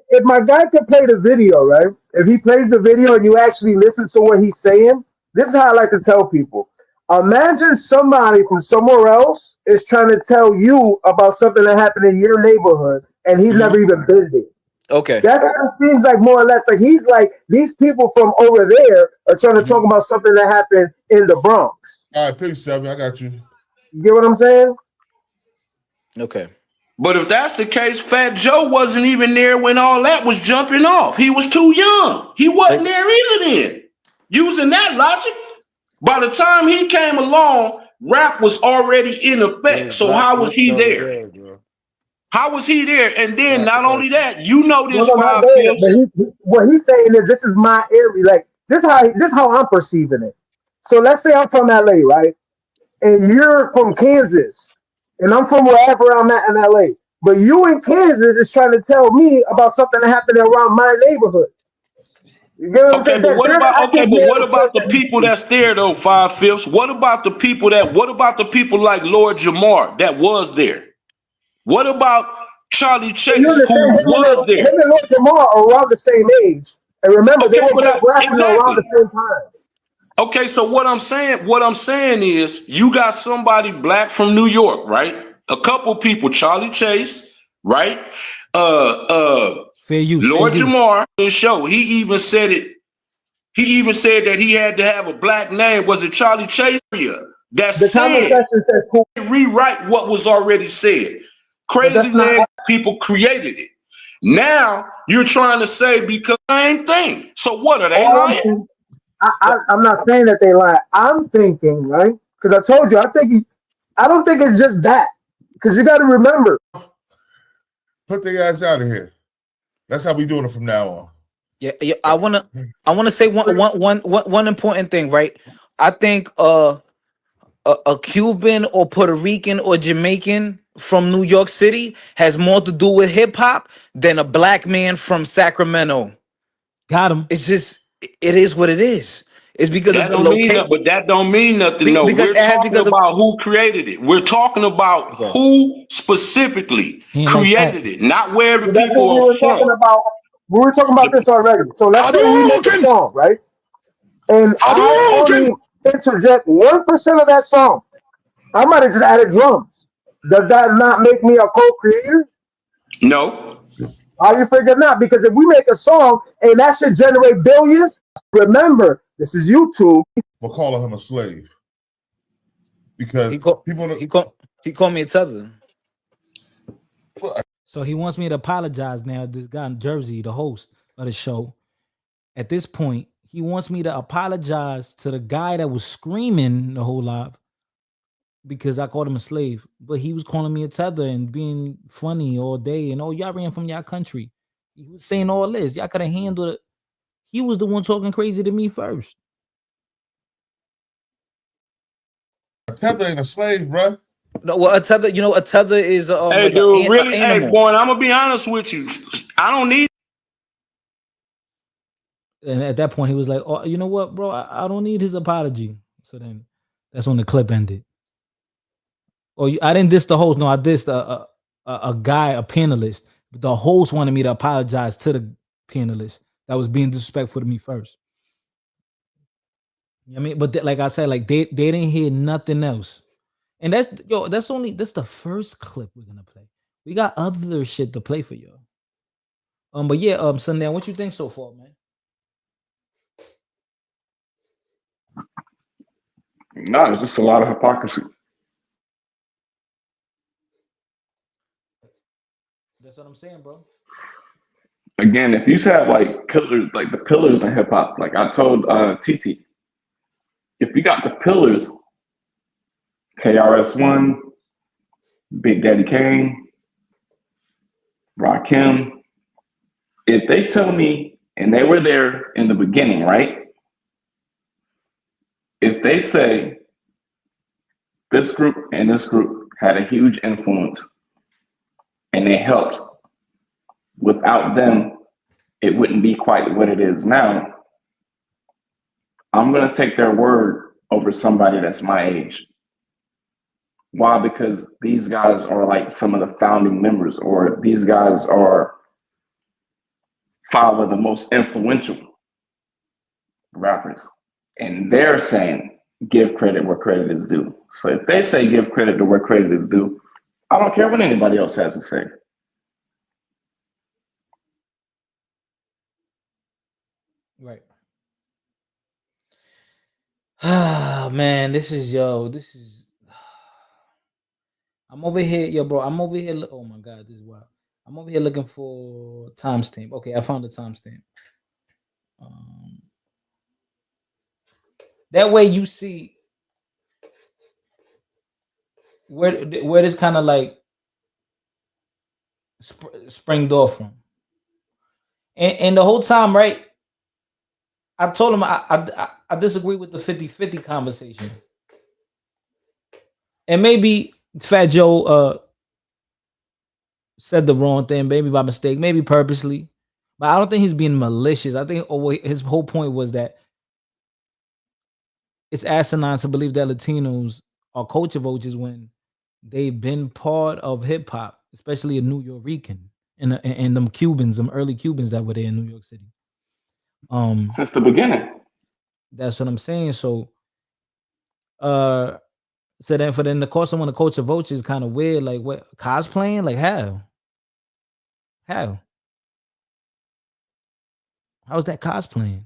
If my guy can play the video, right? If he plays the video and you actually listen to what he's saying, this is how I like to tell people. Imagine somebody from somewhere else is trying to tell you about something that happened in your neighborhood, and he's never even been there. Okay. That's what it seems like, more or less. Like he's like, these people from over there are trying to talk about something that happened in the Bronx. All right, peace, Seven. I got you. You get what I'm saying? Okay. But if that's the case, Fat Joe wasn't even there when all that was jumping off. He was too young. He wasn't there either then. Using that logic, by the time he came along, rap was already in effect. So how was he there? How was he there? And then not only that, you know this. What he's saying is, this is my area. Like this how I'm perceiving it. So let's say I'm from LA, right? and you're from Kansas, and I'm from wherever I'm at in LA. But you in Kansas is trying to tell me about something that happened around my neighborhood. You get what I'm saying? Okay, but what There's about okay, actual but what about narrative the that needs people to be. that's there though, 5/5? What about the people that what about the people like Lord Jamar that was there? What about Charlie And you Chase who understand was there? him and Lord Jamar are around the same age. And remember, they Okay, were but both rapping around exactly. the same time. Okay, so what I'm saying is you got somebody black from New York, right? A couple people, Charlie Chase, right? Fair use, fair Lord use. Jamar in the show, he even said it. He even said that he had to have a black name. Was it Charlie Chase? That The comment said, section says cool, rewrite what was already said. but Crazy that's not. leg people created it. Now you're trying to say because same thing. So what are they All I'm lying? saying, I'm not saying that they lie. I'm thinking, right? Because I told you, I don't think it's just that. Because you got to remember, Put the guys out of here. That's how we doing it from now on. Yeah, I wanna say one important thing, right? I think a Cuban or Puerto Rican or Jamaican from New York City has more to do with hip hop than a black man from Sacramento. Got him. It's just it is what it is. It's because of That the don't mean locate that, but that don't mean nothing. No, because we're it has talking because of about who created it. We're talking about okay. who specifically He ain't like that. created it, not where the but that's what people we are were from. talking about. We were talking about this already. So let's say we make a Hadouken! song, right? And I Hadouken! only interject 1% of that song. I might have just added drums. Does that not make me a co-creator? No. How you figure not? Because if we make a song and that should generate billions, remember, this is YouTube. We're calling him a slave because He called people. he called me a tether. So he wants me to apologize now. This guy in Jersey, the host of the show, at this point, he wants me to apologize to the guy that was screaming the whole live because I called him a slave. But he was calling me a tether and being funny all day. And oh, y'all ran from y'all country. He was saying all this. Y'all could have handled it. He was the one talking crazy to me first. A tether ain't a slave, bruh. No, well, a tether, a tether is Hey, like dude, an really? Hey, animal. boy, I'm gonna be honest with you. I don't need. And at that point, he was like, "Oh, you know what, bro? I don't need his apology." So then, that's when the clip ended. Or I didn't diss the host. No, I dissed a guy, a panelist. But the host wanted me to apologize to the panelist that was being disrespectful to me first. You know what I mean, but like I said, like they didn't hear nothing else. And that's the first clip we're gonna play. We got other shit to play for you. But yeah, Sundown, what you think so far, man? No, it's just a lot of hypocrisy. That's what I'm saying, bro. Again, if you have like pillars, like the pillars in hip hop, like I told TT, if you got the pillars, KRS-One, Big Daddy Kane, Rakim, if they tell me, and they were there in the beginning, right? If they say this group and this group had a huge influence and they helped, without them, it wouldn't be quite what it is now. I'm going to take their word over somebody that's my age. Why? Because these guys are like some of the founding members, or these guys are five of the most influential rappers. And they're saying, give credit where credit is due. So if they say give credit to where credit is due, I don't care what anybody else has to say. Right. Ah, man, this is. I'm over here, yo, bro. I'm over here. Oh my god, this is wild. I'm over here looking for timestamp. Okay, I found the timestamp. That way you see where this kind of like springed off from. And the whole time, right? I told him I disagree with the 50-50 conversation. And maybe Fat Joe said the wrong thing, maybe by mistake, maybe purposely. But I don't think he's being malicious. I think his whole point was that it's asinine to believe that Latinos are culture vultures when they've been part of hip hop, especially a New Yorican and them Cubans, them early Cubans that were there in New York City. Since the beginning. That's what I'm saying. So so then for them to call someone a culture vulture is kind of weird. Like what, cosplaying? Like how? How? How's that cosplaying?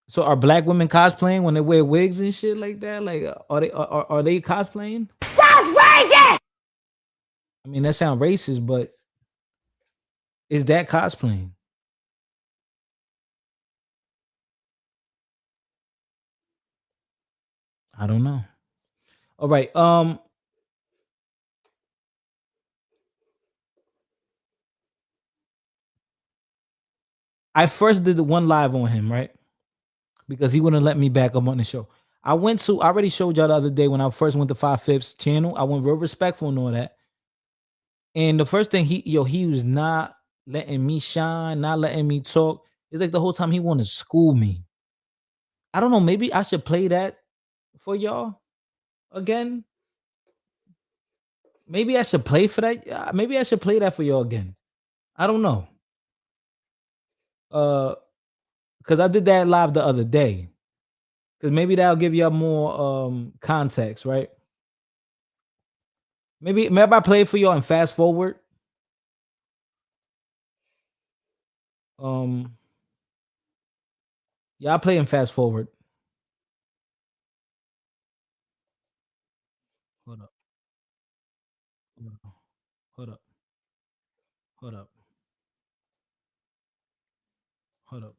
So are black women cosplaying when they wear wigs and shit like that? Like are they cosplaying? That's racist. I mean that sounds racist, but is that cosplaying? I don't know. All right. I first did the one live on him, right? Because he wouldn't let me back up on the show. I already showed y'all the other day when I first went to 5/5's channel. I went real respectful and all that. And the first thing he was not letting me shine, not letting me talk. It's like the whole time he wanted to school me. I don't know. Maybe I should play that for y'all again. Maybe I should play for that. Maybe I should play that for y'all again. I don't know. Because I did that live the other day. Because maybe that'll give y'all more context, right? Maybe I play it for y'all and fast forward. Yeah, I play and fast forward. Hold up. Hold up. Hold up. Hold up.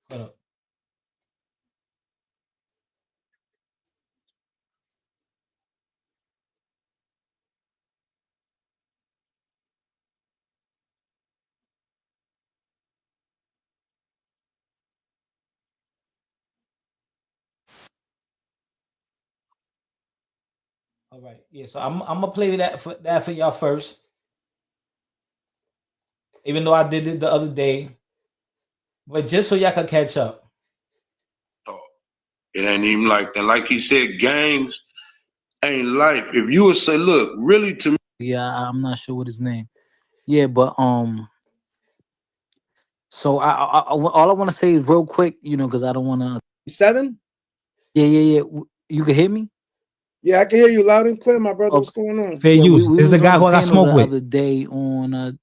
Hold up. All right. Yeah, so I'm gonna play that for y'all first. Even though I did it the other day. But just so y'all can catch up. Oh, it ain't even like that. Like he said, gangs ain't life. If you would say, look, really to me. Yeah, I'm not sure what his name. Yeah, but so all I want to say is real quick, because I don't want to. 7? Yeah. You can hear me? Yeah, I can hear you loud and clear, my brother. What's going on? Fair use. This is the guy who I got smoke the with. other day on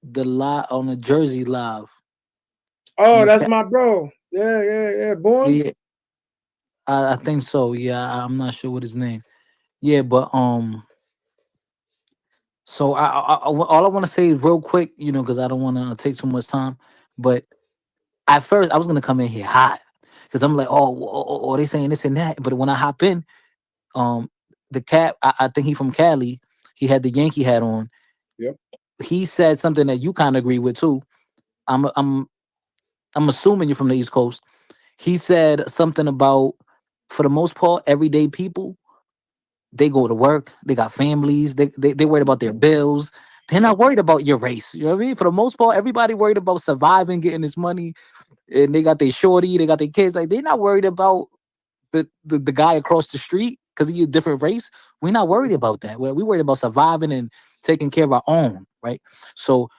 the Jersey live. Oh, that's my bro. Yeah. Born? Yeah, I think so. Yeah, I'm not sure what his name. Yeah, but so all I want to say is real quick, because I don't want to take too much time. But at first, I was gonna come in here hot because I'm like, oh, they saying this and that. But when I hop in, the cat, I think he from Cali. He had the Yankee hat on. Yep. He said something that you kind of agree with too. I'm assuming you're from the East Coast. He said something about, for the most part, everyday people, they go to work, they got families, they worried about their bills. They're not worried about your race. You know what I mean? For the most part, everybody worried about surviving, getting this money, and they got their shorty, they got their kids. Like, they're not worried about the guy across the street because he's a different race. We're not worried about that. We worried about surviving and taking care of our own, right? So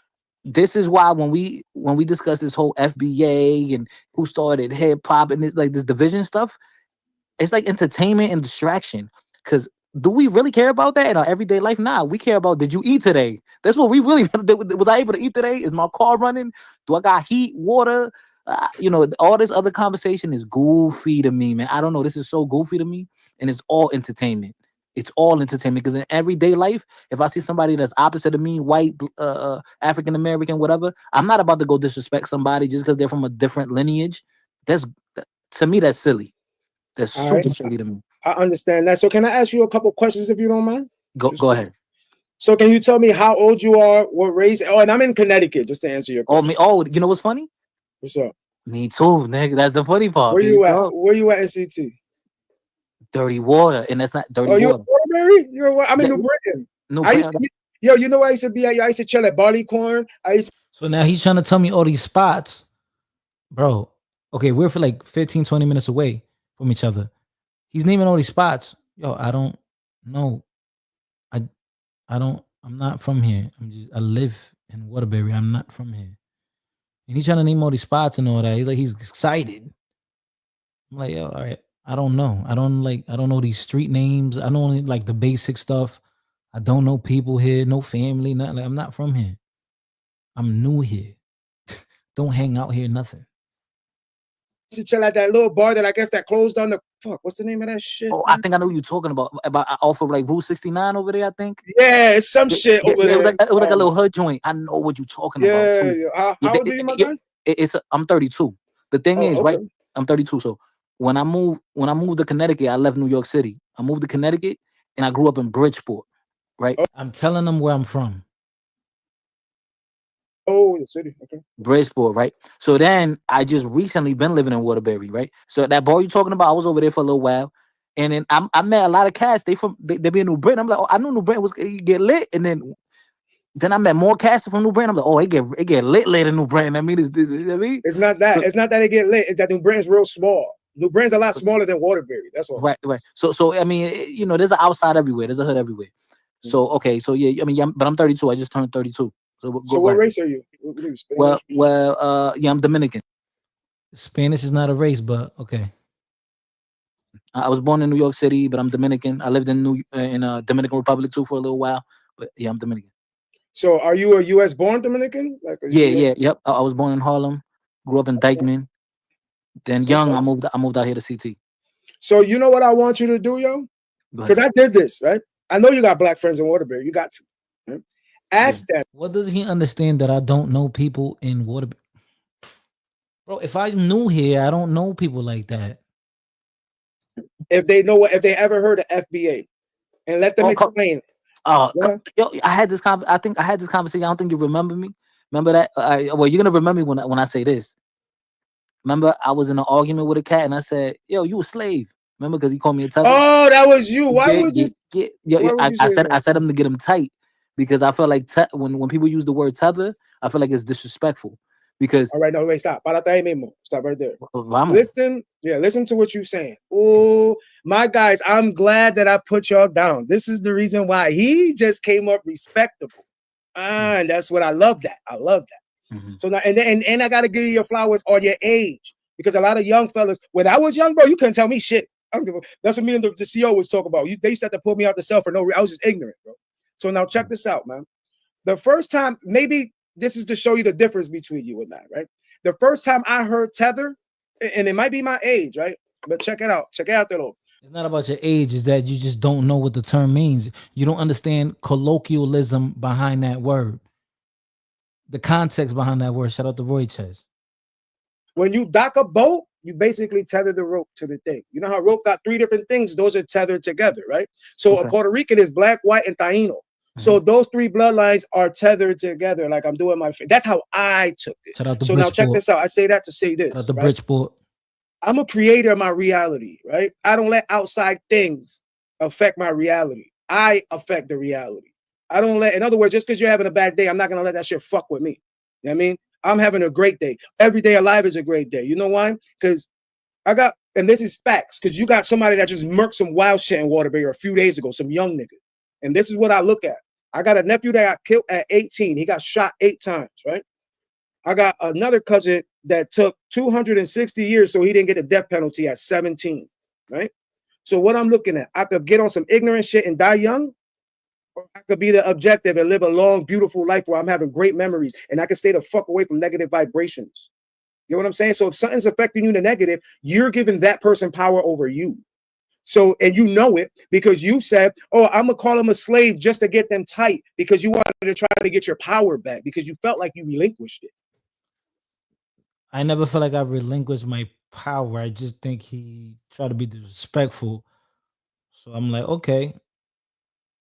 this is why when we discuss this whole FBA and who started hip hop and this division stuff, it's like entertainment and distraction. Because do we really care about that in our everyday life? Nah, we care about, did you eat today? That's what we really was I able to eat today? Is my car running? Do I got heat, water? All this other conversation is goofy to me, man. I don't know. This is so goofy to me, and it's all entertainment. It's all entertainment because in everyday life, if I see somebody that's opposite of me, white, African American, whatever, I'm not about to go disrespect somebody just because they're from a different lineage. To me, that's silly. That's super silly to me. I understand that. So can I ask you a couple questions if you don't mind? Go ahead. So can you tell me how old you are, what race? Oh, and I'm in Connecticut, just to answer your question. You know what's funny? What's up? Me too, nigga. That's the funny part. Where you at? Where you at in CT? Dirty water, and that's not dirty Oh, you water. Waterbury? I'm in Yeah, New Britain. New I used Britain. to, yo, you know where I used to be? I used to chill at Barley Corn. So now he's trying to tell me all these spots, bro. Okay, we're for like 15, 20 minutes away from each other. He's naming all these spots. Yo, I don't know. I'm not from here. I live in Waterbury. I'm not from here. And he's trying to name all these spots and all that. He's excited. I'm like, yo, all right. I don't know. I don't know these street names. I don't like the basic stuff. I don't know people here, no family, nothing. Like, I'm not from here. I'm new here. Don't hang out here, nothing. To chill at that little bar that I guess that closed on the fuck. What's the name of that shit? Oh, I think I know what you're talking about off of like Route 69 over there. I think. Yeah, it's some shit over there. It was like a little hood joint. I know what you're talking about too. Yeah. How old are you, my guy? I'm 32. The thing is, okay. right? I'm 32. So when I moved to Connecticut, I left New York City. I moved to Connecticut, and I grew up in Bridgeport. Right. I'm telling them where I'm from. Oh, the city. Okay. Bridgeport, right? So then I just recently been living in Waterbury, right? So that bar you talking about, I was over there for a little while, and then I met a lot of cats. They be in New Britain. I'm like, oh, I knew New Britain was get lit, and then I met more cats from New Britain. I'm like, oh, it get lit in New Britain. I mean, it's not that. It's not that it get lit. It's that New Britain's real small. New Britain's a lot smaller than Waterbury. That's all. Right. So I mean, there's an outside everywhere. There's a hood everywhere. So okay, so yeah, I mean, yeah, but I'm 32. I just turned 32. So what race are you? Well, yeah, I'm Dominican. Spanish is not a race, but okay. I was born in New York City, but I'm Dominican. I lived in Dominican Republic too for a little while, but yeah, I'm Dominican. So are you a U.S. born Dominican? Yep. I was born in Harlem, grew up in Dykeman. Then young, I moved out here to CT. So you know what I want you to do, yo? Because I did this, right? I know you got black friends in Waterbury. You got to. Right? Ask them. What does he understand that I don't know people in Waterbury? Bro, if I'm new here, I don't know people like that. If they ever heard of FBA, and let them explain. Yo, I had this I think I had this conversation. I don't think you remember me. Remember that? Well, you're gonna remember me when I say this. Remember, I was in an argument with a cat, and I said, "Yo, you a slave." Remember, because he called me a tether. Oh, that was you. Why would you? I said him to get him tight because I feel like when people use the word tether, I feel like it's disrespectful. Because all right, no, wait, stop. Stop right there. Listen to what you're saying. Oh, my guys, I'm glad that I put y'all down. This is the reason why he just came up respectable. And that's what I love that. I love that. Mm-hmm. So now, and I gotta give you your flowers on your age because a lot of young fellas, when I was young, bro, you couldn't tell me shit. That's what me and the CEO was talking about. They used to have to pull me out the cell for no reason. I was just ignorant, bro. So now check this out, man. The first time, maybe this is to show you the difference between you and I, right? The first time I heard tether, and it might be my age, right? But check it out. Check it out, though. It's not about your age. It's that you just don't know what the term means. You don't understand colloquialism behind that word. The context behind that word. Shout out to Roy Chess. When you dock a boat, you basically tether the rope to the thing. You know how rope got 3 different things? Those are tethered together, right? So a Puerto Rican is black, white, and Taino. So those 3 bloodlines are tethered together. Like I'm doing my. That's how I took it. So now check this out. I say that to say this. Shout out to Bridgeport. I'm a creator of my reality, right? I don't let outside things affect my reality. I affect the reality. I don't let. In other words, just because you're having a bad day, I'm not gonna let that shit fuck with me. You know what I mean? I'm having a great day. Every day alive is a great day. You know why? Because I got, and this is facts, because you got somebody that just murked some wild shit in Waterbury a few days ago, some young nigga. And this is what I look at. I got a nephew that got killed at 18. He got shot 8 times, right? I got another cousin that took 260 years so he didn't get a death penalty at 17, right? So what I'm looking at, I could get on some ignorant shit and die young, or I could be the objective and live a long, beautiful life where I'm having great memories and I can stay the fuck away from negative vibrations. You know what I'm saying? So if something's affecting you in the negative, you're giving that person power over you. So, and you know it because you said, oh, I'm going to call them a slave just to get them tight because you wanted to try to get your power back because you felt like you relinquished it. I never felt like I relinquished my power. I just think he tried to be disrespectful. So I'm like, okay,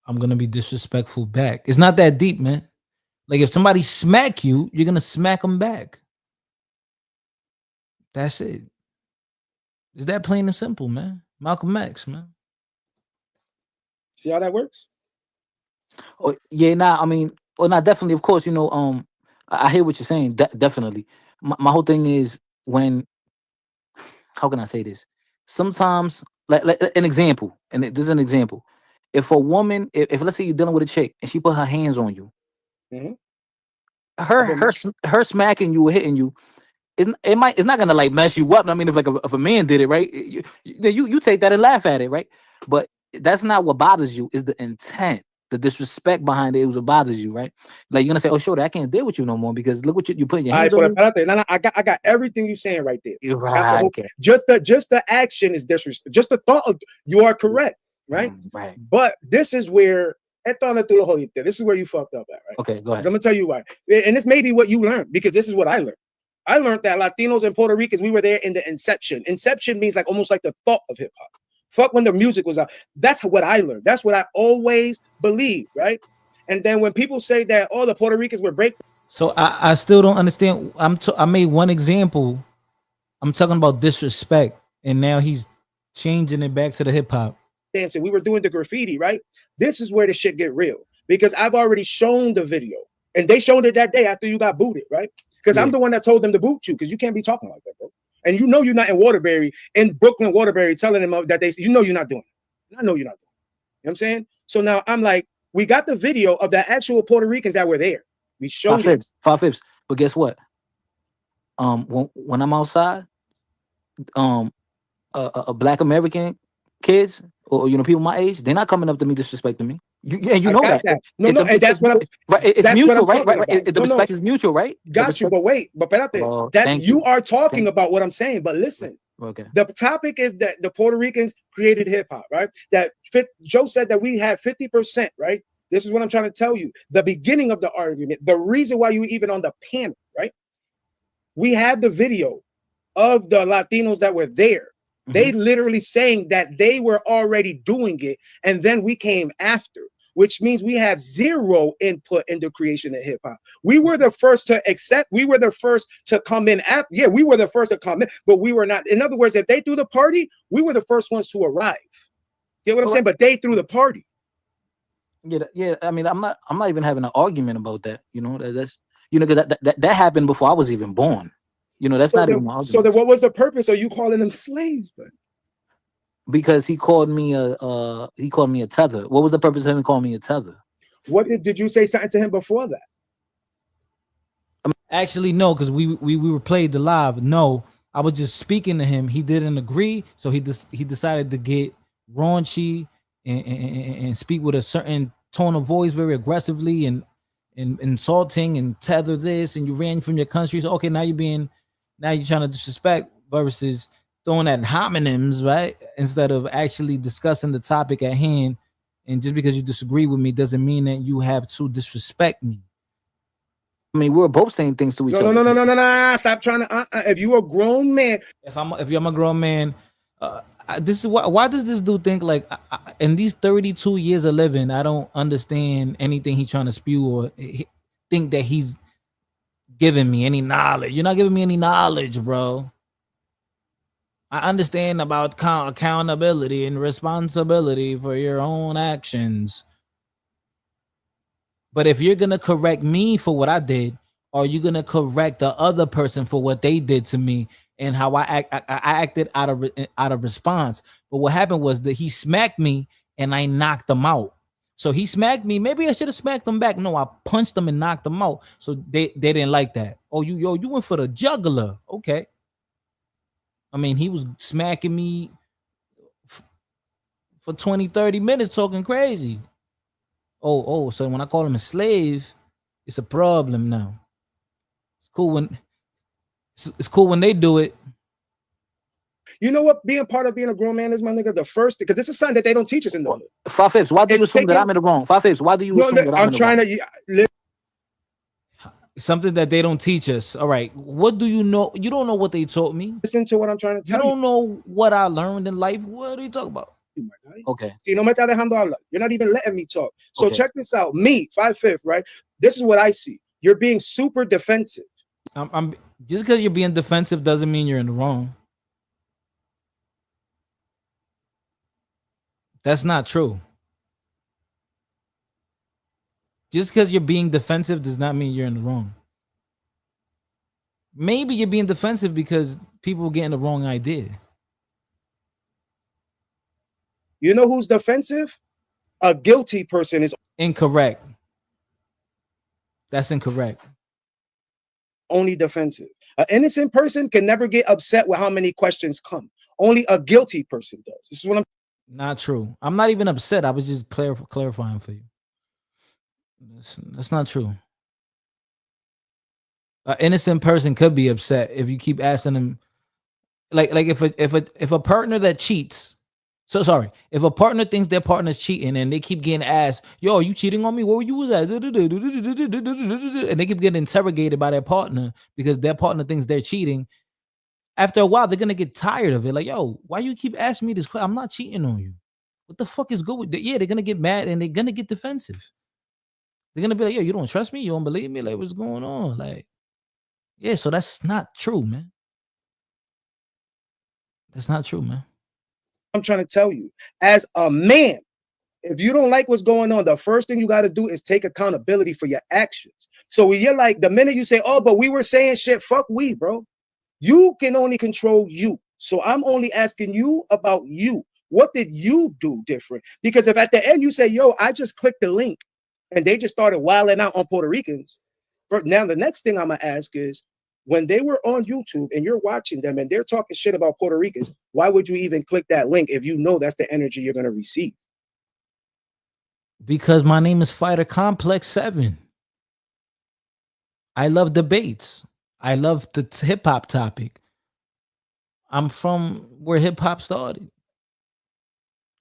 I'm going to be disrespectful back. It's not that deep, man. Like if somebody smack you, you're going to smack them back. That's it. It's that plain and simple, man. Malcolm X, man. See how that works? Oh, yeah, nah, I mean, well, not definitely, of course, I hear what you're saying, definitely. My whole thing is when, how can I say this? Sometimes, like an example, and this is an example. If a woman, if let's say you're dealing with a chick and she put her hands on you, Mhm. her smacking you or hitting you, it's not gonna like mess you up. I mean, if a man did it, right, you take that and laugh at it, right? But that's not what bothers you. Is the intent, the disrespect behind it. It was what bothers you, right? Like you're gonna say, "Oh, sure, I can't deal with you no more because look what you putting your hands on me." No, I got everything you're saying right there. You're I got the right. whole, Okay. just the action is disrespect. Just the thought of you are correct, right? Right. But this is where this is where you fucked up at, right? Okay, go ahead. I'm gonna tell you why. And this may be what you learned because this is what I learned. I learned that Latinos and Puerto Ricans, we were there in the inception. Inception means like almost like the thought of hip hop. Fuck when the music was out. That's what I learned. That's what I always believed, right? And then when people say that all the Puerto Ricans were break. So I still don't understand. I made one example. I'm talking about disrespect, and now he's changing it back to the hip hop. Dancing, we were doing the graffiti, right? This is where the shit get real because I've already shown the video, and they showed it that day after you got booted, right? Because I'm the one that told them to boot you because you can't be talking like that, bro. And you know you're not in Waterbury, in Brooklyn, Waterbury, telling them that you're not doing it. I know you're not doing it. You know what I'm saying? So now I'm like, we got the video of the actual Puerto Ricans that were there. We showed it. Five fifths. But guess what? When I'm outside, a Black American kids or people my age, they're not coming up to me disrespecting me. You know that. No, and that's what it's mutual, right? The respect is mutual, right? Got you, but wait, but that you are talking about what I'm saying. But listen, okay. The topic is that the Puerto Ricans created hip hop, right? Joe said that we had 50%, right? This is what I'm trying to tell you. The beginning of the argument, the reason why you even on the panel, right? We had the video of the Latinos that were there. They literally saying that they were already doing it, and then we came after, which means we have zero input in the creation of hip hop. We were the first to accept. We were the first to come in. We were the first to come in, but we were not. In other words, if they threw the party, we were the first ones to arrive. Get what I'm saying? But they threw the party. Yeah. I mean, I'm not even having an argument about that. That's because that happened before I was even born. That's not even my argument. So then what was the purpose of you calling them slaves then? Because he called me a tether. What was the purpose of him calling me a tether? What did you say something to him before that? Actually, no, because we were played the live. No, I was just speaking to him. He didn't agree, so he decided to get raunchy and speak with a certain tone of voice, very aggressively and insulting and tether this, and you ran from your country. So okay, now you're trying to disrespect versus throwing at homonyms, right? Instead of actually discussing the topic at hand. And just because you disagree with me doesn't mean that you have to disrespect me. I mean, we're both saying things to each other. No. Stop trying to. If you're a grown man, if I'm a grown man, this is why does this dude think like in these 32 years of living, I don't understand anything he's trying to spew or think that he's giving me any knowledge. You're not giving me any knowledge, bro. I understand about accountability and responsibility for your own actions. But if you're going to correct me for what I did, are you going to correct the other person for what they did to me and how I acted out of response? But what happened was that he smacked me and I knocked him out. So he smacked me. Maybe I should have smacked him back. No, I punched him and knocked him out. So they didn't like that. Oh, you went for the jugular. Okay. I mean, he was smacking me for 20, 30 minutes talking crazy. Oh, so when I call him a slave, it's a problem now. It's cool when they do it. You know what? Being part of being a grown man is, my nigga, the first, because this is something that they don't teach us in the hood. Five Fifths, why do you assume that I'm in the wrong? Five Fifths, why do you assume that I'm in the wrong? Something that they don't teach us. All right. What do you know? You don't know what they taught me. Listen to what I'm trying to tell you. You don't know what I learned in life. What are you talking about? Okay. See, no me está dejando hablar. You're not even letting me talk. So check this out. Me, 5'5", right? This is what I see. You're being super defensive. I'm just because you're being defensive doesn't mean you're in the wrong. That's not true. Just because you're being defensive does not mean you're in the wrong. Maybe you're being defensive because people getting the wrong idea. You know who's defensive? A guilty person is incorrect. That's incorrect. Only defensive. An innocent person can never get upset with how many questions come. Only a guilty person does. This is what I'm. Not true. I'm not even upset. I was just clarifying for you. That's not true. An innocent person could be upset if you keep asking them, like if a partner that cheats. So sorry, if a partner thinks their partner's cheating and they keep getting asked, "Yo, are you cheating on me? Where were you was at?" And they keep getting interrogated by their partner because their partner thinks they're cheating. After a while, they're gonna get tired of it. Like, yo, why you keep asking me this question? I'm not cheating on you. What the fuck is good with that? Yeah, they're gonna get mad and they're gonna get defensive. They're gonna be like, yo, you don't trust me? You don't believe me? Like, what's going on? Like, yeah, so that's not true, man. That's not true, man. I'm trying to tell you, as a man, if you don't like what's going on, the first thing you got to do is take accountability for your actions. So when you're like, the minute you say, oh, but we were saying shit, fuck we, bro. You can only control you. So I'm only asking you about you. What did you do different? Because if at the end you say, yo, I just clicked the link and they just started wilding out on Puerto Ricans. But now the next thing I'm going to ask is, when they were on YouTube and you're watching them and they're talking shit about Puerto Ricans, why would you even click that link if you know that's the energy you're going to receive? Because my name is Fighter Complex 7. I love debates. I love the hip hop topic. I'm from where hip hop started.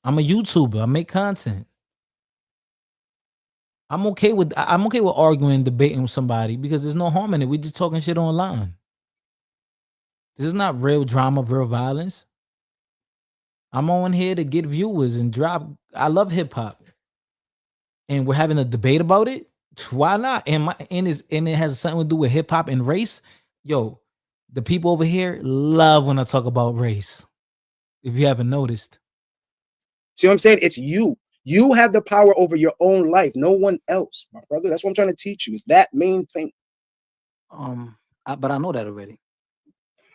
I'm a YouTuber. I make content. I'm okay with arguing, debating with somebody because there's no harm in it. We're just talking shit online. This is not real drama, real violence. I'm on here to get viewers and drop. I love hip hop, and we're having a debate about it. Why not? And it has something to do with hip hop and race. Yo, the people over here love when I talk about race. If you haven't noticed, see what I'm saying? It's you. You have the power over your own life, no one else, my brother. That's what I'm trying to teach you. Is that main thing. But I know that already.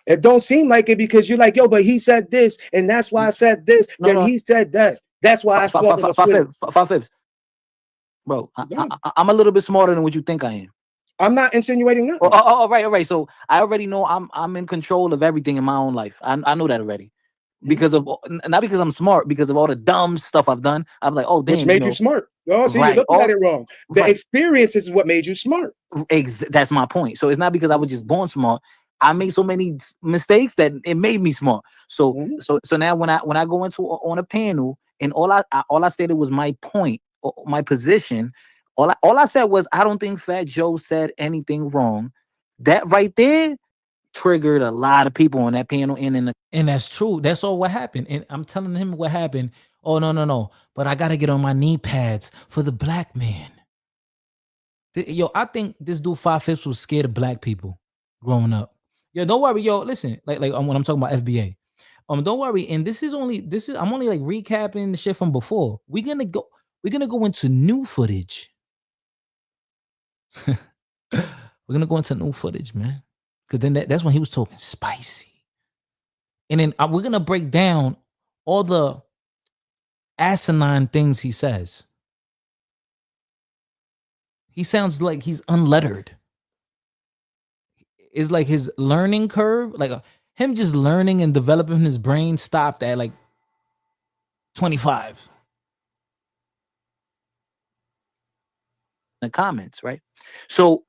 It don't seem like it because you're like, yo, but he said this, and that's why I said this. He said that. That's why I thought 5 Fibs. Bro, I'm a little bit smarter than what you think I am. I'm not insinuating that. All right. So I already know I'm in control of everything in my own life. I know that already. Because of not because I'm smart, because of all the dumb stuff I've done. I'm like, oh, damn, which made you smart. Oh, so you're looking at it wrong. The experience is what made you smart. That's my point. So it's not because I was just born smart. I made so many mistakes that it made me smart. So now when I go into on a panel and all I stated was my point, my position. All I said was I don't think Fat Joe said anything wrong. That right there triggered a lot of people on that panel and that's true. That's all what happened. And I'm telling him what happened. Oh no. But I gotta get on my knee pads for the black man. Yo, I think this dude 5 Fibs was scared of black people growing up. Yo, don't worry, yo. Listen, like when I'm talking about FBA, don't worry. And I'm only like recapping the shit from before. We're gonna go into new footage. We're gonna go into new footage, man. Because then that's when he was talking spicy. And then we're going to break down all the asinine things he says. He sounds like he's unlettered. It's like his learning curve, like him just learning and developing his brain stopped at like 25. The comments, right? So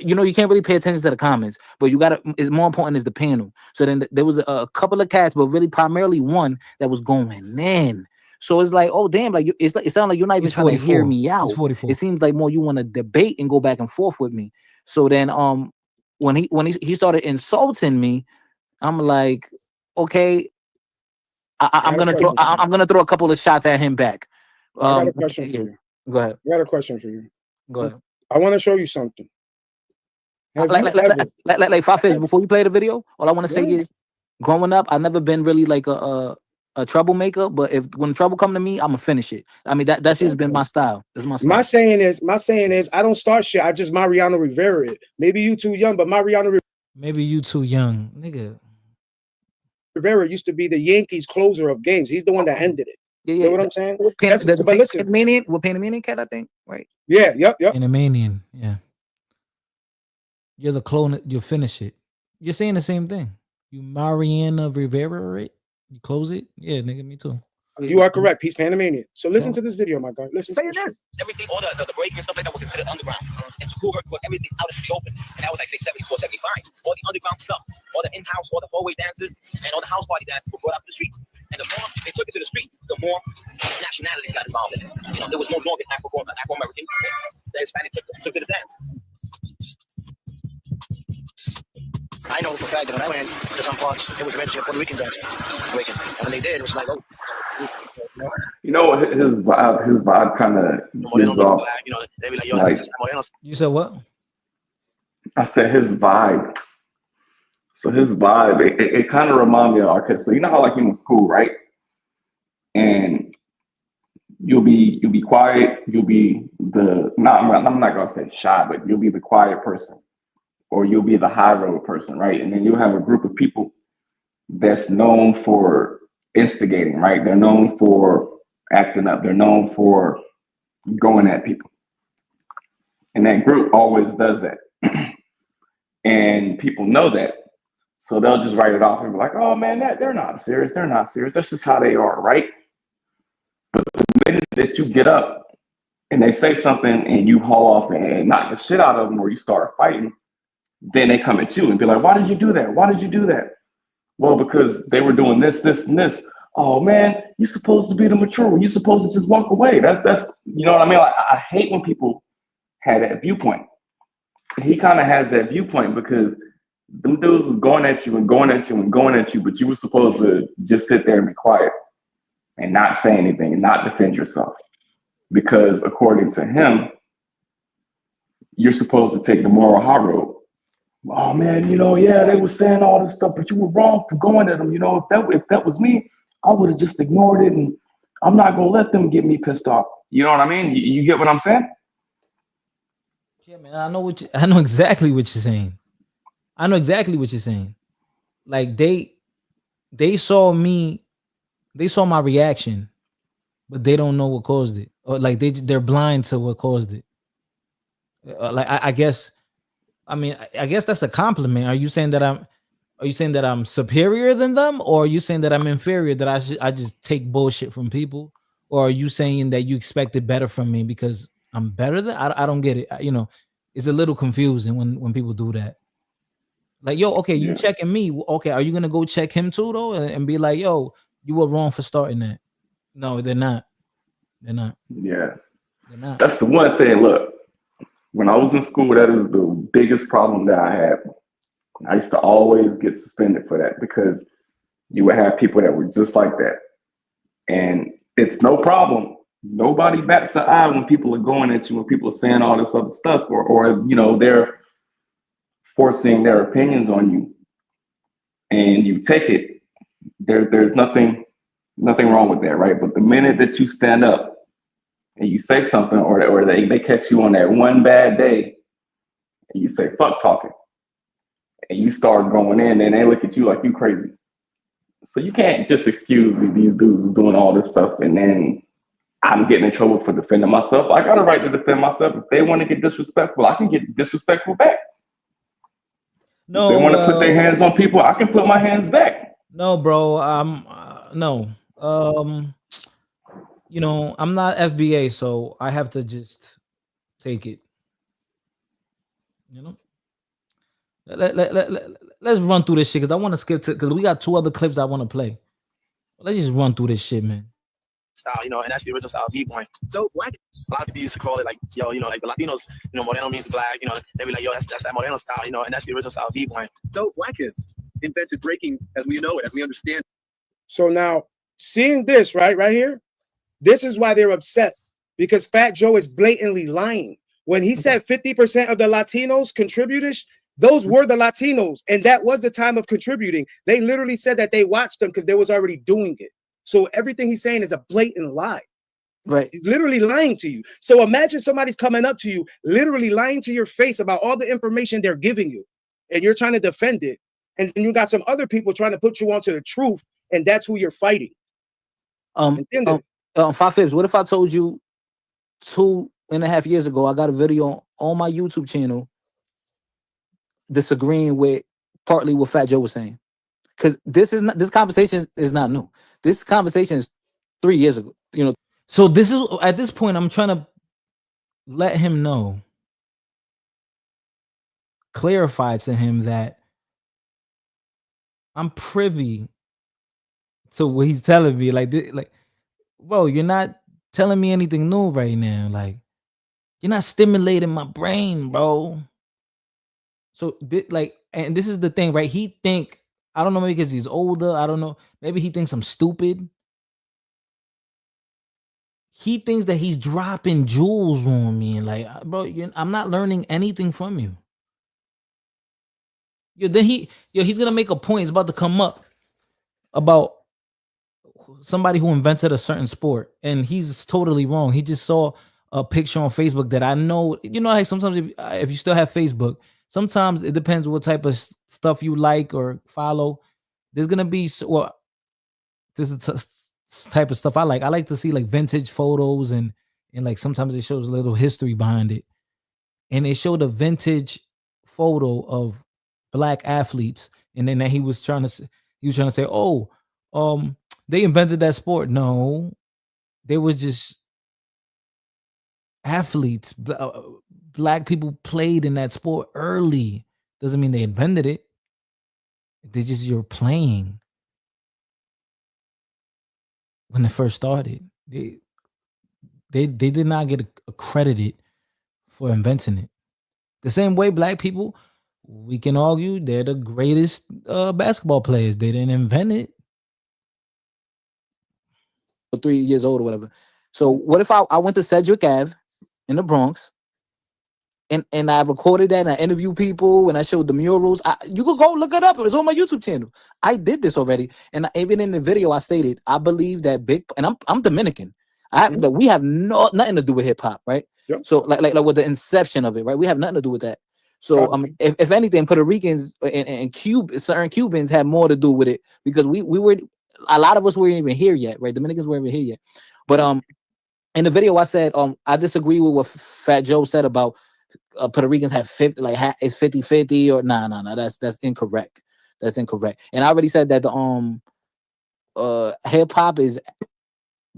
you can't really pay attention to the comments, but you gotta. It's more important is the panel. So then there was a couple of cats, but really primarily one that was going in. So it's like, oh damn, like it sounds like you're not even trying to hear me out. It seems like more you want to debate and go back and forth with me. So then when he started insulting me, I'm like, okay, I'm gonna throw a couple of shots at him back. I got a question for you. Go ahead. I got a question for you. Go ahead. I want to show you something. Like 5 Fibs, before you play the video, all I want to say is, growing up, I've never been really like a a troublemaker, but if when trouble come to me, I'm gonna finish it. I mean that's just been my style. That's my style. My saying is, I don't start shit. I just Mariano Rivera it. Maybe you too young, but Mariano Maybe you too young, nigga. Rivera used to be the Yankees closer of games. He's the one that ended it. Yeah, You know what I'm saying? But listen, Panamanian cat, I think, right? Yeah, yep. Panamanian, yeah. You're the clone. You finish it. You're saying the same thing. You Mariana Rivera it. You close it. Yeah, nigga, me too. You are correct. He's Panamanian. So listen to this video, my guy. Listen. Saying this. Everything, all the breaking and stuff like that was considered underground. And Takuga put everything out into the open. And that was like, say, 74, 75. All the underground stuff, all the in-house, all the hallway dances, and all the house party dances were brought up to the street. And the more they took it to the street, the more nationalities got involved in it. You know, there was no longer Afro-American. The Hispanic took to the dance. I know for a fact that when I went to some parts, it was registered Puerto Rican dancing. And when they did, it was like, oh. You know, his vibe kind of gives off. You know, they be like, yo, like, you said what? I said his vibe. So his vibe, it kind of reminds me of, okay, so you know how like you in school, right? And you'll be quiet, you'll be I'm not gonna say shy, but you'll be the quiet person. Or you'll be the high road person, right? And then you'll have a group of people that's known for instigating, right? They're known for acting up. They're known for going at people. And that group always does that. And people know that. So they'll just write it off and be like, oh man, they're not serious. They're not serious. That's just how they are, right? But the minute that you get up and they say something and you haul off and knock the shit out of them or you start fighting, then they come at you and be like, why did you do that? Why did you do that? Well, because they were doing this, this, and this. Oh man, you're supposed to be the mature one. You're supposed to just walk away. That's you know what I mean? Like, I hate when people have that viewpoint. He kind of has that viewpoint because them dudes was going at you and going at you and going at you, but you were supposed to just sit there and be quiet and not say anything and not defend yourself. Because according to him, you're supposed to take the moral high road. Oh man, you know, yeah, they were saying all this stuff, but you were wrong for going at them. You know, if that was me, I would have just ignored it, and I'm not gonna let them get me pissed off. You know what I mean? You get what I'm saying? Yeah, man, I know exactly what you're saying. I know exactly what you're saying. Like they saw me, they saw my reaction, but they don't know what caused it, or like they're blind to what caused it. Like I guess. I mean, I guess that's a compliment. Are you saying that I'm superior than them, or are you saying that I'm inferior, that I just take bullshit from people, or are you saying that you expected better from me because I'm better than? I don't get it. You know, it's a little confusing when people do that. Like, yo, okay, you checking me. Okay, are you gonna go check him too though, and be like, yo, you were wrong for starting that? No, they're not. They're not. Yeah, they're not. That's the one thing. Look. When I was in school, that is the biggest problem that I had. I used to always get suspended for that because you would have people that were just like that. And it's no problem. Nobody bats an eye when people are going at you, when people are saying all this other stuff, or you know, they're forcing their opinions on you. And you take it. There's nothing wrong with that, right? But the minute that you stand up and you say something, or they catch you on that one bad day, and you say, fuck talking, and you start going in, and they look at you like you crazy. So you can't just excuse these dudes doing all this stuff, and then I'm getting in trouble for defending myself. I got a right to defend myself. If they want to get disrespectful, I can get disrespectful back. No, if they want to put their hands on people, I can put my hands back. No, bro. No. You know, I'm not FBA, so I have to just take it. You know, let's run through this shit because I want to skip to, because we got 2 other clips I want to play. Let's just run through this shit, man. Style, you know, and that's the original style of viewpoint. So a lot of people used to call it like, yo, you know, like the Latinos, you know, Moreno means black, you know, they be like, yo, that's that Moreno style, you know, and that's the original style of viewpoint. So black kids invented breaking as we know it, as we understand. So now seeing this right here, this is why they're upset, because Fat Joe is blatantly lying. When he said 50% of the Latinos contributed, those were the Latinos, and that was the time of contributing. They literally said that they watched them because they was already doing it. So everything he's saying is a blatant lie. Right. He's literally lying to you. So imagine somebody's coming up to you, literally lying to your face about all the information they're giving you, and you're trying to defend it. And you got some other people trying to put you onto the truth, and that's who you're fighting. 5 Fibs, what if I told you 2.5 years ago, I got a video on my YouTube channel disagreeing with partly what Fat Joe was saying? Because this conversation is not new. This conversation is 3 years ago. You know. So this is at this point, I'm trying to let him know, clarify to him that I'm privy to what he's telling me. Like, bro, you're not telling me anything new right now. Like, you're not stimulating my brain, bro. So, and this is the thing, right? He think, I don't know, maybe because he's older. I don't know. Maybe he thinks I'm stupid. He thinks that he's dropping jewels on me. Like, bro, I'm not learning anything from you. Then he's gonna make a point. It's about to come up about somebody who invented a certain sport, and he's totally wrong. He just saw a picture on Facebook that I know. You know, like sometimes if you still have Facebook, sometimes it depends what type of stuff you like or follow. There's gonna be this is type of stuff I like. I like to see like vintage photos and like sometimes it shows a little history behind it. And it showed a vintage photo of black athletes, and then he was trying to say, "Oh, they invented that sport." No, they were just athletes. Black people played in that sport early. Doesn't mean they invented it. They just you're playing when it first started. They did not get accredited for inventing it. The same way black people, we can argue they're the greatest basketball players. They didn't invent it. 3 years old or whatever. So what if I went to Sedgwick Ave in the Bronx and I recorded that and I interviewed people and I showed the murals? You could go look it up. It was on my YouTube channel. I did this already. And even in the video, I stated, I believe that I'm Dominican. We have nothing to do with hip hop, right? Yep. So like with the inception of it, right? We have nothing to do with that. So if anything, Puerto Ricans and certain Cubans had more to do with it because we were, a lot of us weren't even here yet, right? Dominicans weren't even here yet. But in the video, I said I disagree with what Fat Joe said about Puerto Ricans have 50, it's 50-50 or nah. That's incorrect. That's incorrect. And I already said that the hip hop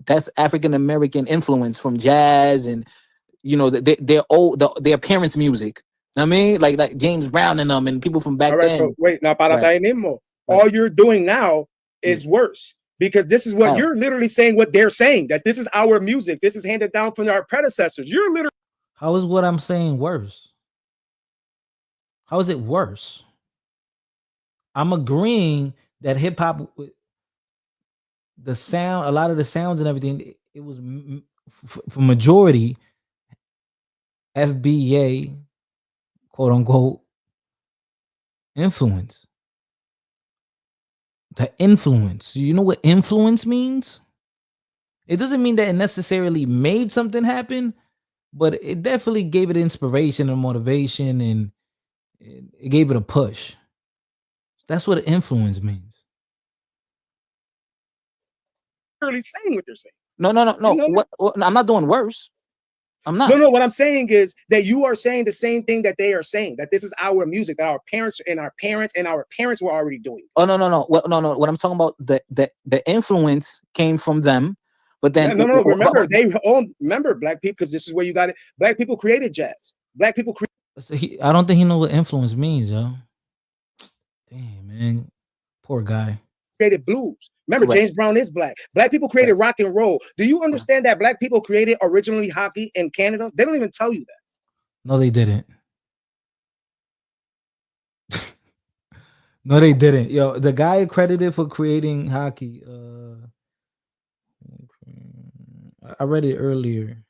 that's African American influence from jazz and their parents' music. I mean, like James Brown and them and people from back then. So wait, now para ahí mismo. All you're doing now is worse because this is what you're literally saying. What they're saying, that this is our music. This is handed down from our predecessors. You're literally. How is what I'm saying worse? How is it worse? I'm agreeing that hip hop, the sound, a lot of the sounds and everything, it was for majority FBA, quote unquote, influence. The influence. You know what influence means? It doesn't mean that it necessarily made something happen, but it definitely gave it inspiration and motivation, and it gave it a push. That's what influence means. Literally saying what they're saying. No. What, I'm not doing worse. I'm not. No. What I'm saying is that you are saying the same thing that they are saying. That this is our music. That our parents were already doing. Oh no. No. What I'm talking about, the influence came from them, but then no. Remember, remember black people, because this is where you got it. Black people created jazz. Black people created. I don't think he knows what influence means, yo. Damn, man, poor guy. Created blues. Remember, correct. James Brown is black. Black people created rock and roll. Do you understand that black people created originally hockey in Canada? They don't even tell you that. No, they didn't. No, they didn't. Yo, the guy accredited for creating hockey. I read it earlier.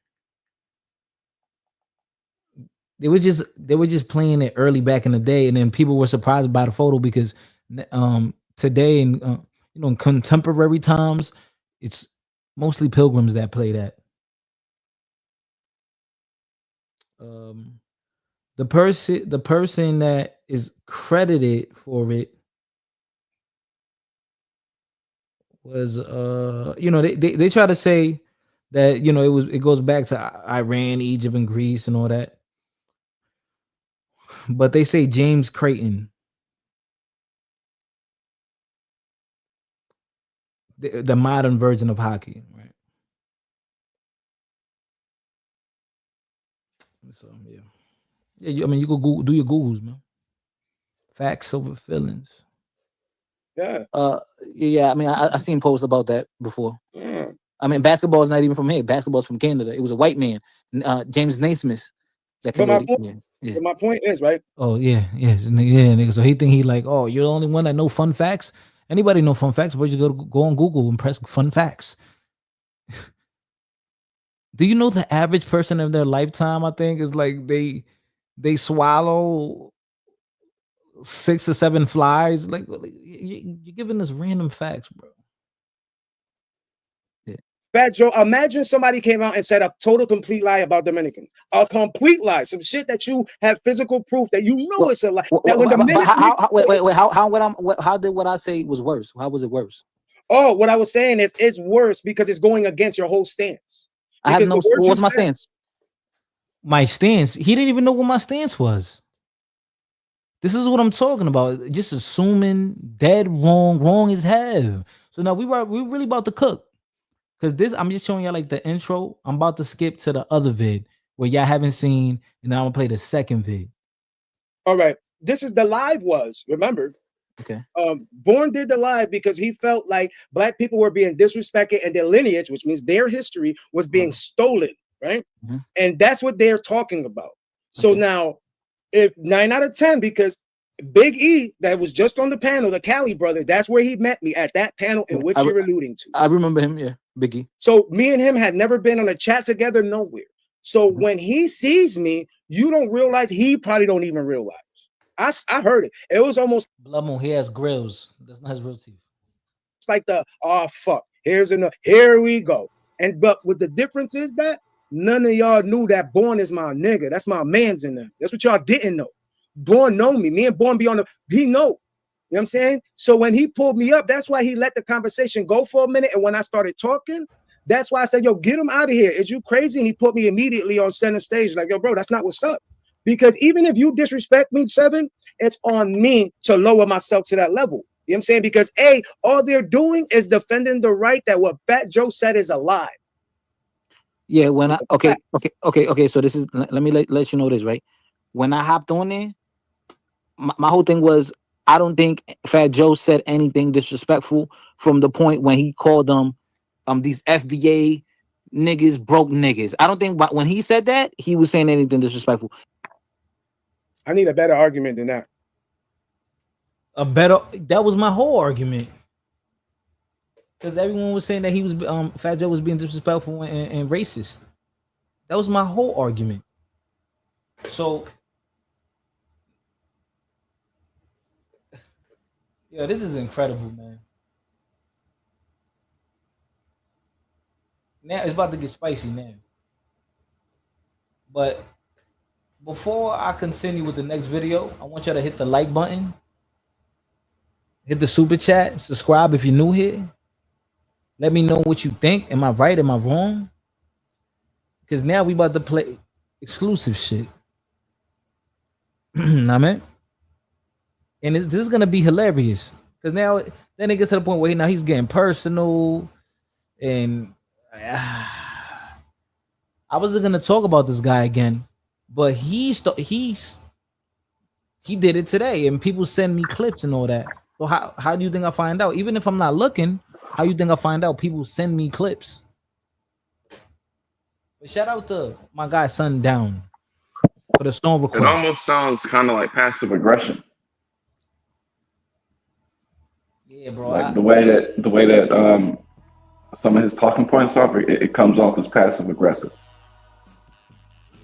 They were just playing it early back in the day, and then people were surprised by the photo because today in in contemporary times, It's mostly pilgrims that play that. The person that is credited for it was they try to say that it goes back to Iran, Egypt, and Greece and all that, but they say James Creighton, the modern version of hockey, right? So yeah, I mean, you go Google, do your Googles, man. Facts over feelings. Yeah. Yeah. I mean, I seen posts about that before. Yeah. I mean, basketball is not even from here. Basketball is from Canada. It was a white man, James Naismith, that But my created. point, but my point is, right? Oh yeah, nigga. So he think he like, oh, you're the only one that know fun facts. Anybody know fun facts? But you go on Google and press fun facts. Do you know the average person in their lifetime? I think is like they swallow 6 or 7 flies. Like you're giving us random facts, bro. Fat Joe, imagine somebody came out and said a total complete lie about Dominicans. A complete lie. Some shit that you have physical proof that you know it's a lie. That when How did what I say was worse? How was it worse? Oh, what I was saying is it's worse because it's going against your whole stance. I have no. What's my stance? My stance. He didn't even know what my stance was. This is what I'm talking about. Just assuming dead wrong as hell. So now we're really about to cook. Because this, I'm just showing y'all like the intro. I'm about to skip to the other vid where y'all haven't seen, and then I'm gonna play the second vid. All right. This is the live was, remember? Okay. Bourne did the live because he felt like black people were being disrespected and their lineage, which means their history, was being stolen, right? Mm-hmm. And that's what they're talking about. So now, if 9 out of 10, because Big E, that was just on the panel, the Cali brother, that's where he met me at that panel in which you're alluding to. I remember him, yeah, Big E. So me and him had never been on a chat together nowhere. So when he sees me, you don't realize, he probably don't even realize. I heard it. It was almost Blood Moon, he has grills. That's not his real teeth. It's like fuck. Here we go. But what the difference is that none of y'all knew that Bourne is my nigga. That's my man's in there. That's what y'all didn't know. Bourne know me. Me and Bourne be on he know. You know what I'm saying? So when he pulled me up, that's why he let the conversation go for a minute. And when I started talking, that's why I said, yo, get him out of here. Is you crazy? And he put me immediately on center stage. Like, yo, bro, that's not what's up. Because even if you disrespect me, Seven, it's on me to lower myself to that level. You know what I'm saying? Because all they're doing is defending the right that what Fat Joe said is a lie. Yeah, when okay. So this is, let me let you know this, right? When I hopped on there, my whole thing was, I don't think Fat Joe said anything disrespectful from the point when he called them these FBA niggas, broke niggas. I don't think when he said that, he was saying anything disrespectful. I need a better argument than that. That was my whole argument. Because everyone was saying that he was Fat Joe was being disrespectful and racist. That was my whole argument. So yeah, this is incredible, man. Now it's about to get spicy now. But before I continue with the next video, I want y'all to hit the like button, hit the super chat, subscribe if you're new here. Let me know what you think. Am I right? Am I wrong? Because now we about to play exclusive shit. Nah, man. And this is gonna be hilarious. Because now then it gets to the point where now he's getting personal. And I wasn't gonna talk about this guy again, but he did it today, and people send me clips and all that. So how do you think I find out? Even if I'm not looking, how you think I find out? People send me clips. But shout out to my guy Sundown for the song request. It almost sounds kind of like passive aggression. Yeah, bro. Like the way that some of his talking points are, it comes off as passive aggressive.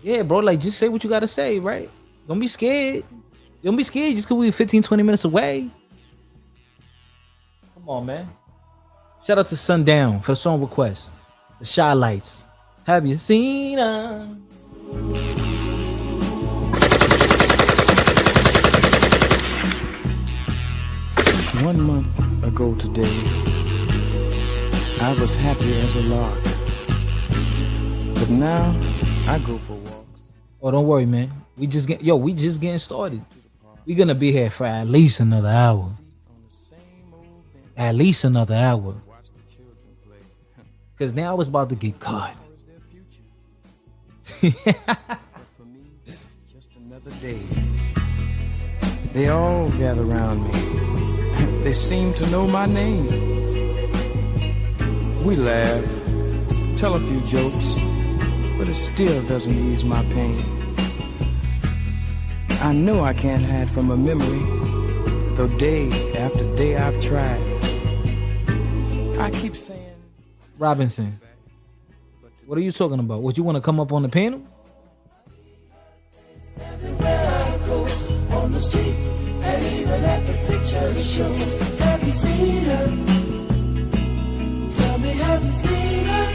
Yeah, bro. Like, just say what you gotta say, right? Don't be scared. Don't be scared just because we're 15, 20 minutes away. Come on, man. Shout out to Sundown for the song request. The Shy Lights. Have you seen her? 1 month ago today, I was happy as a lark. But now I go for walks. Oh, don't worry, man. We just getting started. We're gonna be here for at least another hour. At least another hour. Cause now I was about to get caught. Just another day. They all gather around me. They seem to know my name. We laugh, tell a few jokes, but it still doesn't ease my pain. I know I can't hide from a memory, though day after day I've tried. I keep saying, Robinson, what are you talking about? Would you want to come up on the panel? Everywhere I go on the street, and even at the picture show, have you seen her? Tell me, have you seen her?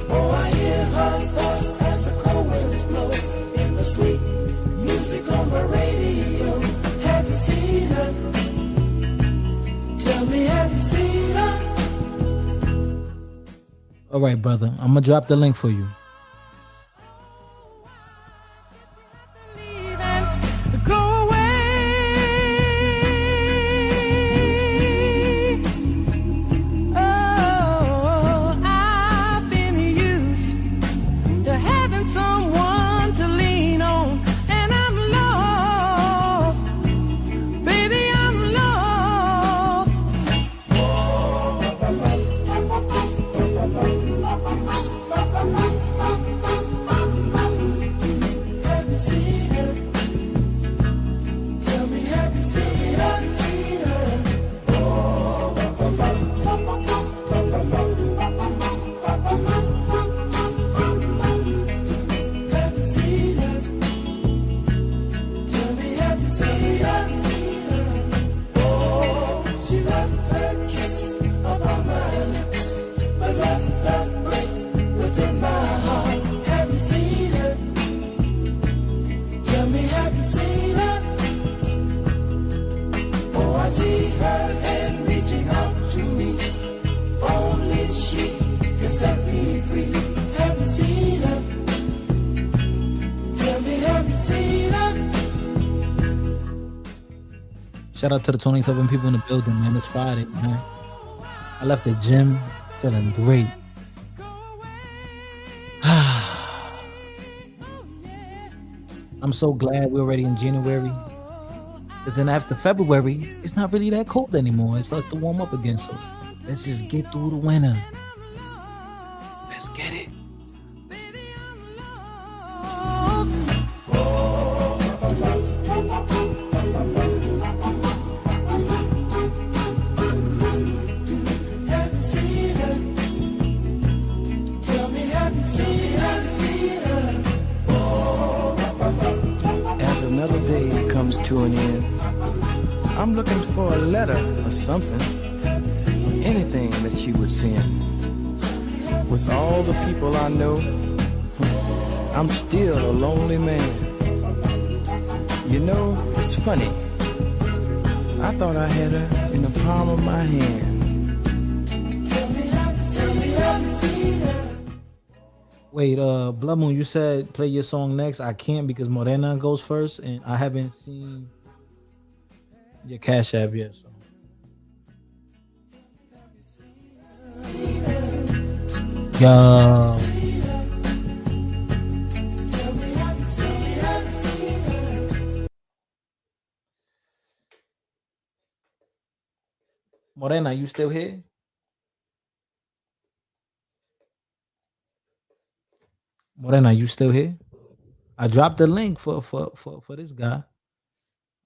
Oh, I hear her voice as the cold winds blow in the sweet music on my radio. Have you seen her? Tell me, have you seen her? All right, brother. I'm gonna drop the link for you. Go away. Oh, I've been used to having someone to lean on, and I'm lost. Baby, I'm lost. Have you seen her? Tell me, have you seen her? Seen her? Oh, have you seen her? Tell me, have you seen her? Seen her? Oh, she left her kiss upon my lips, but left that break within my heart. Have you seen her? Tell me, have you seen her? Oh, I see her hand reaching out to me. Only she can set me free. Have you seen her? Tell me, have you seen her? Shout out to the 27 people in the building, man. It's Friday, man. I left the gym feeling great. I'm so glad we're already in January. Because then after February, it's not really that cold anymore. It starts to warm up again. So let's just get through the winter. Let's get it. Have you seen her? Tell me, have you seen her? Seen her? as another day comes to an end, I'm looking for a letter or something, anything that she would send. With all the people I know, I'm still a lonely man. You know, it's funny. I thought I had her in the palm of my hand. Wait, Blood Moon, you said play your song next. I can't because Morena goes first, and I haven't seen your Cash App yet. So. Yo. Morena, you still here? Morena, you still here? I dropped the link for this guy.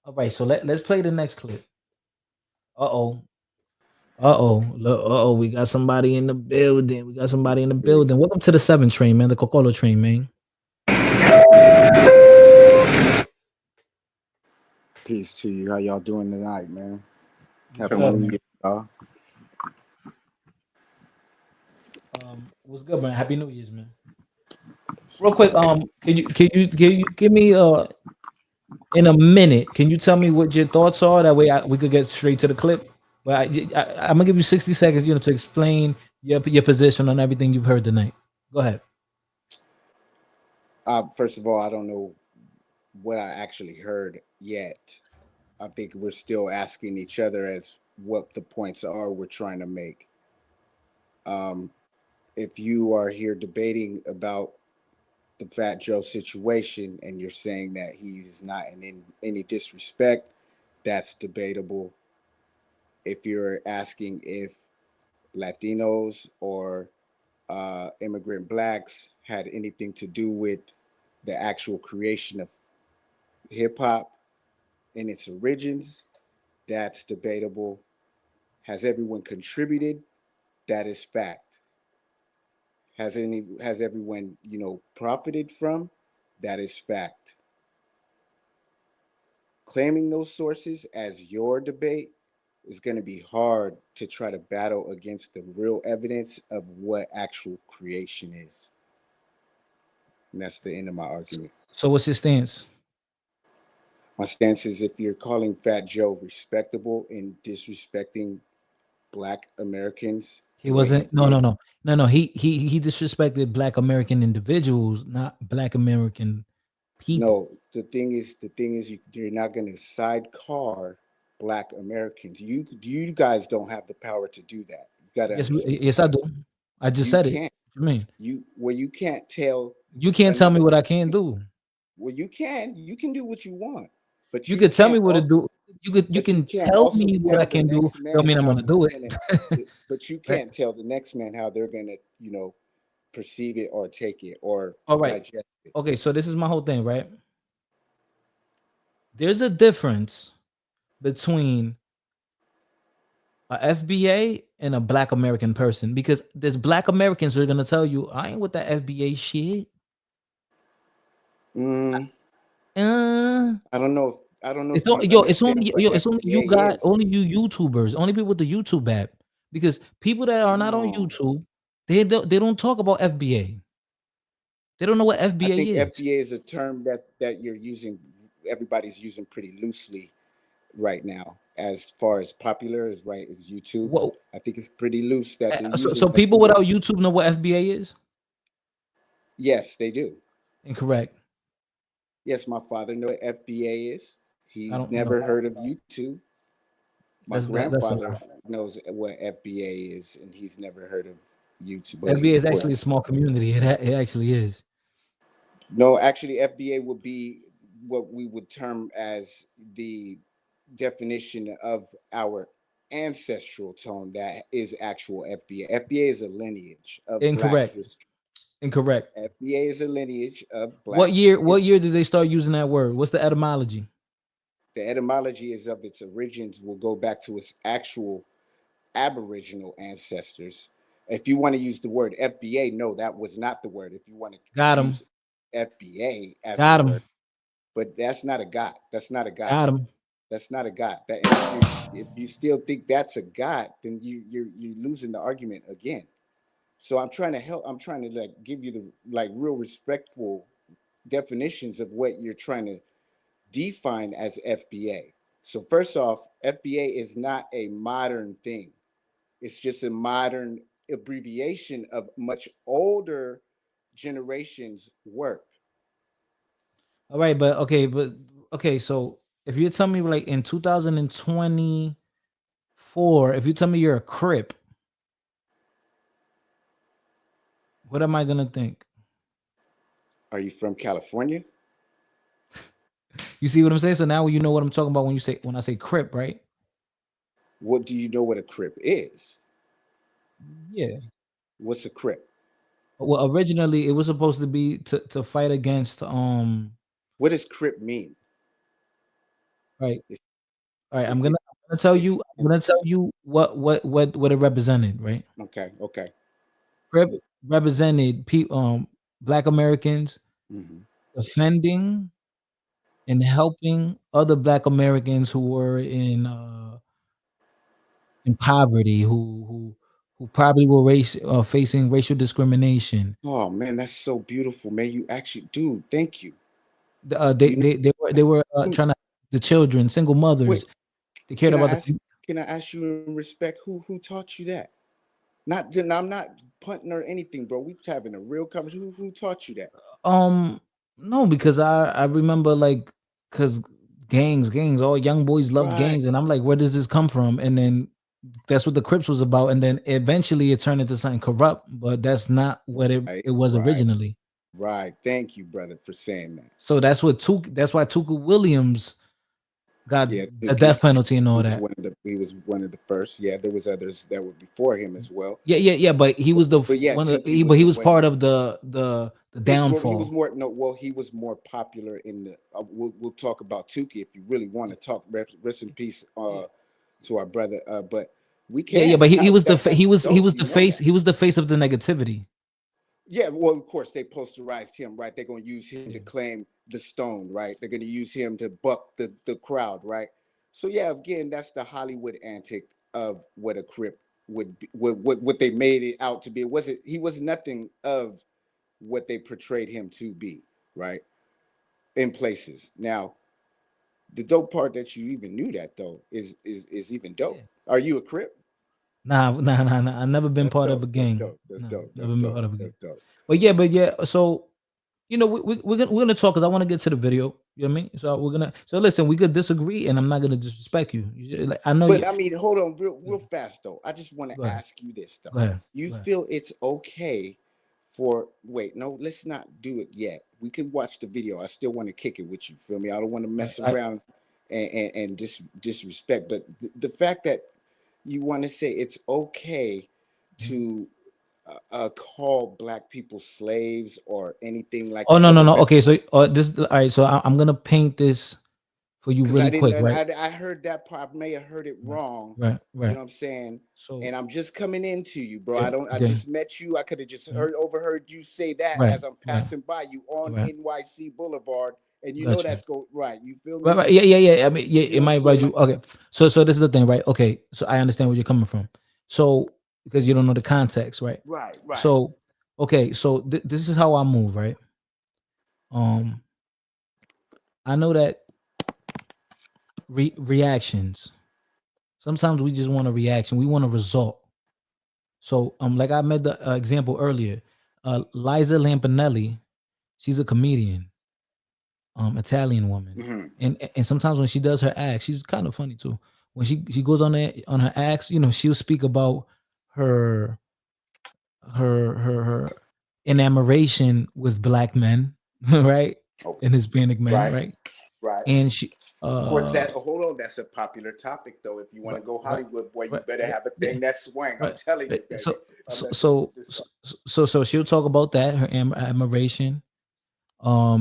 All right, so let's play the next clip. We got somebody in the building. Welcome to the 7 train, man. The Cocolo train, man. Peace to you. How y'all doing tonight, man? Happy New Year, y'all. What's good, man? Happy New Year's, man. Real quick, can you give me in a minute? Can you tell me what your thoughts are? That way, we could get straight to the clip. But I'm gonna give you 60 seconds, to explain your position on everything you've heard tonight. Go ahead. First of all, I don't know what I actually heard yet. I think we're still asking each other as what the points are we're trying to make. Um, if you are here debating about the Fat Joe situation and you're saying that he's not in any disrespect, that's debatable. If you're asking if Latinos or immigrant blacks had anything to do with the actual creation of hip hop in its origins, that's debatable. Has everyone contributed? That is fact. Has everyone, profited from? That is fact. Claiming those sources as your debate is going to be hard to try to battle against the real evidence of what actual creation is. And that's the end of my argument. So, what's your stance? My stance is if you're calling Fat Joe respectable in disrespecting Black Americans, He wasn't. No, no, no, no, no. He disrespected Black American individuals, not Black American people. No, the thing is, you're not going to sidecar Black Americans. You guys don't have the power to do that. You got to Yes, understand. yes, I do. I just You said it. can't. What you mean? You can't tell. You can't tell me what I can't do. Well, you can. You can do what you want, but You you could tell me can't what to also. do. You But you can can't tell also me what I tell the can do. next Don't man mean I'm how gonna do he's it. gonna. But you Right? can't tell the next man how they're gonna, perceive it or take it or All right. digest it. Okay, so this is my whole thing, right? There's a difference between a FBA and a Black American person because there's Black Americans who are gonna tell you, I ain't with that FBA shit. I don't know if It's you understand what it's only you FBA got is. only you YouTubers, only people with the YouTube app. Because people that are not on No, YouTube, they don't talk about FBA. They don't know what I FBA think is. FBA is a term that you're using. Everybody's using pretty loosely right now, as far as popular as right as YouTube. What I think it's pretty loose that they're so, using so people FBA. without YouTube know what FBA is? Yes, they do. Incorrect. Yes, my father knows what FBA is. I He's don't know. never heard of YouTube. My That's a grandfather lie. knows what FBA is, and he's never heard of YouTube. But FBA of is actually a course, small community. It actually is. no, actually, FBA would be what we would term as the definition of our ancestral tone. That is actual FBA. FBA is a lineage of Black Incorrect. history. Incorrect. FBA is a lineage of What Black year? What history. year did they start using that word? What's the etymology? The etymology is of its origins will go back to its actual Aboriginal ancestors. If you want to use the word FBA, no, that was not the word. If you want to Got him. use FBA as the Got him. word, but that's not a God. That's not a God. Got him. That's not a God. That and if you still think that's a God, then you're losing the argument again. So I'm trying to help. I'm trying to give you the real respectful definitions of what you're trying to define as FBA. So first off, FBA is not a modern thing. It's just a modern abbreviation of much older generations' work. All right, but okay. So if you tell me like in 2024, if you tell me you're a Crip, what am I gonna think? Are you from California? You see what I'm saying? So now you know what I'm talking about when I say Crip, right? What do you know what a Crip is? Yeah. What's a Crip? Well, originally it was supposed to be to fight against What does Crip mean? right. It's, All right, it, I'm it, gonna tell it's you what it represented, right? okay. Okay. Represented Black Americans Hmm. defending and helping other Black Americans who were in poverty, who probably were facing racial discrimination. Oh man, that's so beautiful, man. You actually, dude. Thank you. They You know, they they were who, trying to the children, single wait, mothers. They cared can I about ask? the Can I ask you in respect? Who taught you that? Not, I'm not punting or anything, bro. We having a real conversation. Who taught you that? no, because I remember like because gangs, all young boys love Right, gangs, and I'm like, where does this come from? And then that's what the Crips was about, and then eventually it turned into something corrupt, but that's not what it was right, originally. right. Thank you, brother, for saying that. So that's why Tuka Williams got Yeah, the death penalty and all that. he was one of the first. Yeah, there was others that were before him as well. Yeah. But he was the But yeah, one of Tukey but was he the was one. part of the He was downfall. more no. Well, he was more popular in the. We'll talk about Tukey if you really want to talk. Rest in peace to our brother. But we Yeah. can. But he was That's he dope. was You the know face that. he was the face of the negativity. Yeah, well, of course they posterized him, right? They're going to use him to claim the stone, right? They're going to use him to buck the crowd, right? So yeah, again, that's the Hollywood antic of what a Crip would be, what they made it out to be. It wasn't he was nothing of what they portrayed him to be, right? In places. Now, the dope part that you even knew that though is even dope. Are you a Crip? Nah. I never been That's part of a dope. That's gang. dope. That's No, dope. never That's been dope. part of a gang. That's dope. But yeah. So we're gonna talk because I want to get to the video. You know what I mean? So so listen, we could disagree, and I'm not gonna disrespect you. Like, I know you. But I mean, hold on, real fast though. I just want Go to ahead. ask you this though. Go ahead. You Go ahead. feel it's okay for wait, no, let's not do it yet. We can watch the video. I still want to kick it with you. Feel me? I don't want to mess around and disrespect. But the fact that you want to say it's okay to call black people slaves or anything like Oh that, no. other than Okay, so this all right. So I'm gonna paint this for you because I really didn't. quick, right? I heard that part. I may have heard it wrong. Right. You know what I'm saying? So And I'm just coming into you, bro. okay, I okay. just met you. I could have just overheard you say that Right. as I'm passing by you on Right. NYC Boulevard, and you know Gotcha. that's right. You feel Right. me? Right. Yeah. I mean, yeah. You It know what I'm might bite saying? you. Okay. So this is the thing, right? Okay. So I understand where you're coming from. So because you don't know the context, right? Right. So okay. So this is how I move, right? I know that reactions. Sometimes we just want a reaction. We want a result. So like I made the example earlier, Liza Lampanelli, she's a comedian, Italian woman, Mm-hmm. and sometimes when she does her acts, she's kind of funny too. When she goes on her acts, she'll speak about her her enamoration with black men, right, Okay. and Hispanic men, Right. right, Right. and she Of course, that hold on. That's a popular topic, though. If you want to right, go right, Hollywood, boy, you right, better have a yeah, thing that swing. I'm right, telling you, right. baby. So I'm so not so just so she'll talk about that, her admiration.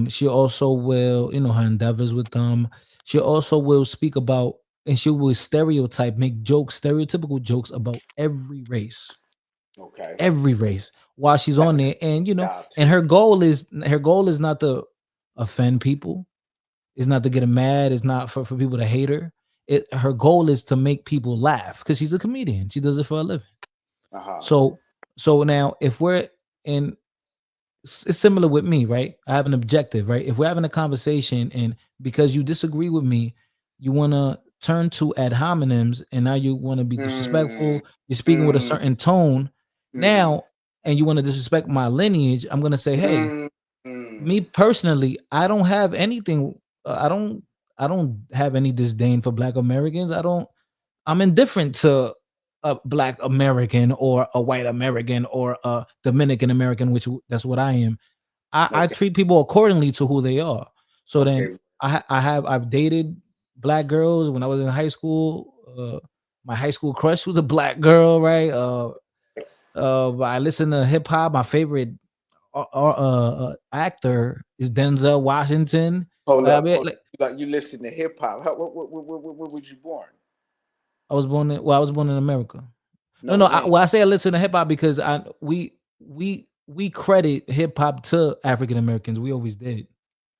She also will, her endeavors with them. She also will speak about, and she will make jokes, stereotypical jokes about okay. every race, while she's That's on a there, and style and too. her goal is not to offend people. It's not to get them mad. It's not for people to hate her. Her goal is to make people laugh because she's a comedian. She does it for a living. Uh-huh. So now if we're in it's similar with me, right? I have an objective, right? If we're having a conversation and because you disagree with me, you want to turn to ad hominems and now you want to be Mm, disrespectful, you're speaking with a certain tone mm, now, and you want to disrespect my lineage, I'm going to say, hey, mm, mm. me personally, I don't have anything. I don't have any disdain for Black Americans. I'm indifferent to a Black American or a white American or a Dominican American, which that's what I am. I Okay. treat people accordingly to who they are. So then Okay. I've dated Black girls when I was in high school. My high school crush was a Black girl, right? I listen to hip hop. My favorite actor is Denzel Washington. Hold I up. mean, Hold like, up. Like you listen to hip hop. Where was you born? I was born in America. No, when? I say I listen to hip hop because we credit hip hop to African Americans. We always did.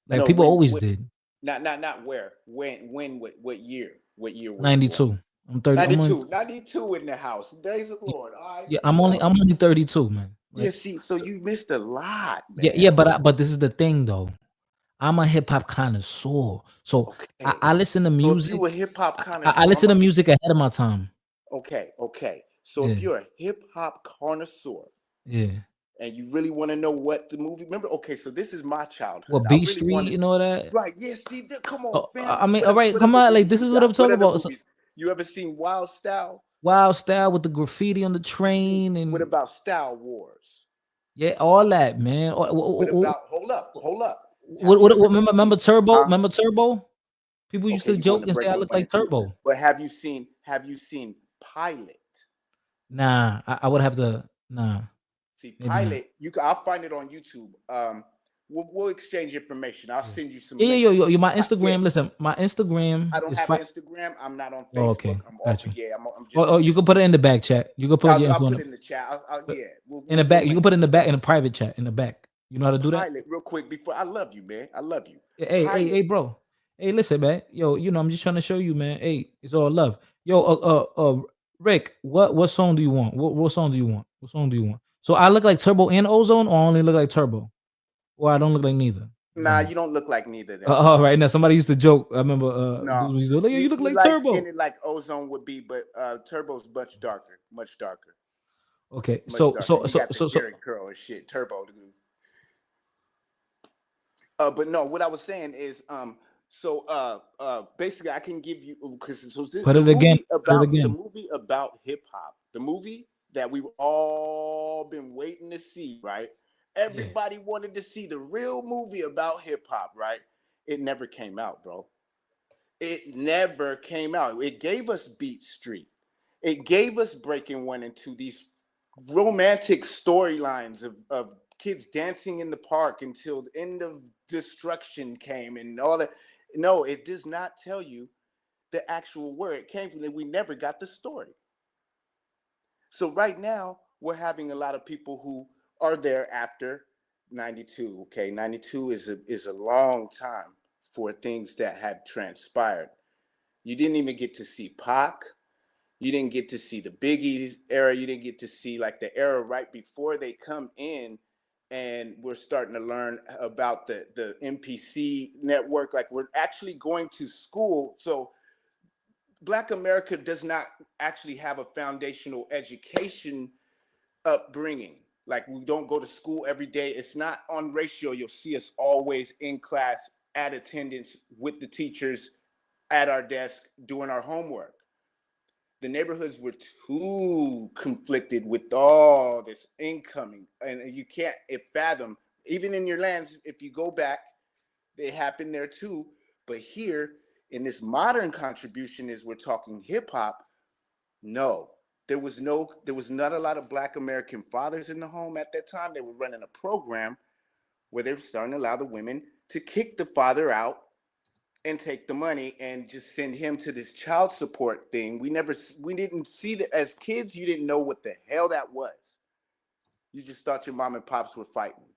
Like No, people when? always When? did. Not where. When? What year? What year were you born? 92. I'm 30. I'm only, 92 in the house. Praise the Lord. All right. yeah, I'm only 32, man. Yeah, Right? see, so you missed a lot, man. Yeah, but this is the thing though. I'm a hip hop connoisseur, so I listen to So if music. you a hip hop I connoisseur, listen to music ahead of my time. Okay. So if Yeah. you're a hip hop connoisseur Yeah. and you really want to know what the movie, remember? Okay, so this is my childhood. What I B really Street wanted, and all that? right? Yeah, see, come on, Oh, fam. I mean, What all right, what come other on. Like movies this you is what got? I'm What talking other about. So, movies? You ever seen Wild Style? Wild Style with the graffiti on the train What and about Style Wars? yeah, all that, man. What about? Hold up. Remember Turbo? Huh? Remember Turbo? People used Okay, to you going joke to and say break I one look like and two. Turbo. But have you seen Pilot? Nah, I would have to. Nah. See, Maybe not. Pilot, I'll find it on YouTube. We'll exchange information. I'll send you some Yeah, links. my Instagram. Yeah, Listen, my Instagram I don't is have an fine. Instagram. I'm not on Oh, Facebook. okay, got you. I'm Oh, just. you can put it in the back chat. You can put your I'll info put it in the chat. Yeah, in the we'll back. You link can put it in the back in the private chat in the back. You know how to do that? Pilot real quick before. I love you, man. I love you. Hey, bro. Hey, listen, man. Yo, I'm just trying to show you, man. Hey, it's all love. Yo, Rick, what song do you want? What song do you want? What song do you want? So I look like Turbo and Ozone, or I only look like Turbo, or I don't look like neither. Nah, you don't look like neither of them. All right, now somebody used to joke. I remember, No, dudes used to, you look you like light Turbo. skinned like Ozone would be, but Turbo's much darker, much darker. Okay, Much so darker. You got the Jerry curl and shit. Turbo. But no, what I was saying is, basically, I can give you because put it again. the movie about hip hop, the movie that we've all been waiting to see, right? Everybody wanted to see the real movie about hip hop, right? It never came out, bro. It never came out. It gave us Beat Street. It gave us Breaking 1 and 2, these romantic storylines of kids dancing in the park until the end of destruction came and all that. No, it does not tell you the actual where it came from. We never got the story. So right now, we're having a lot of people who are there after 92. Okay, 92 is a long time for things that had transpired. You didn't even get to see Pac. You didn't get to see the Biggie's era. You didn't get to see like the era right before they come in, and we're starting to learn about the MPC network. Like we're actually going to school. So Black America does not actually have a foundational education upbringing. Like we don't go to school every day. It's not on ratio. You'll see us always in class, at attendance with the teachers, at our desk, doing our homework. The neighborhoods were too conflicted with all this incoming, and you can't fathom. Even in your lands, if you go back, they happen there too. But here, in this modern contribution, as we're talking hip hop, no, there was not a lot of Black American fathers in the home at that time. They were running a program where they were starting to allow the women to kick the father out and take the money and just send him to this child support thing. We didn't see that as kids. You didn't know what the hell that was. You just thought your mom and pops were fighting.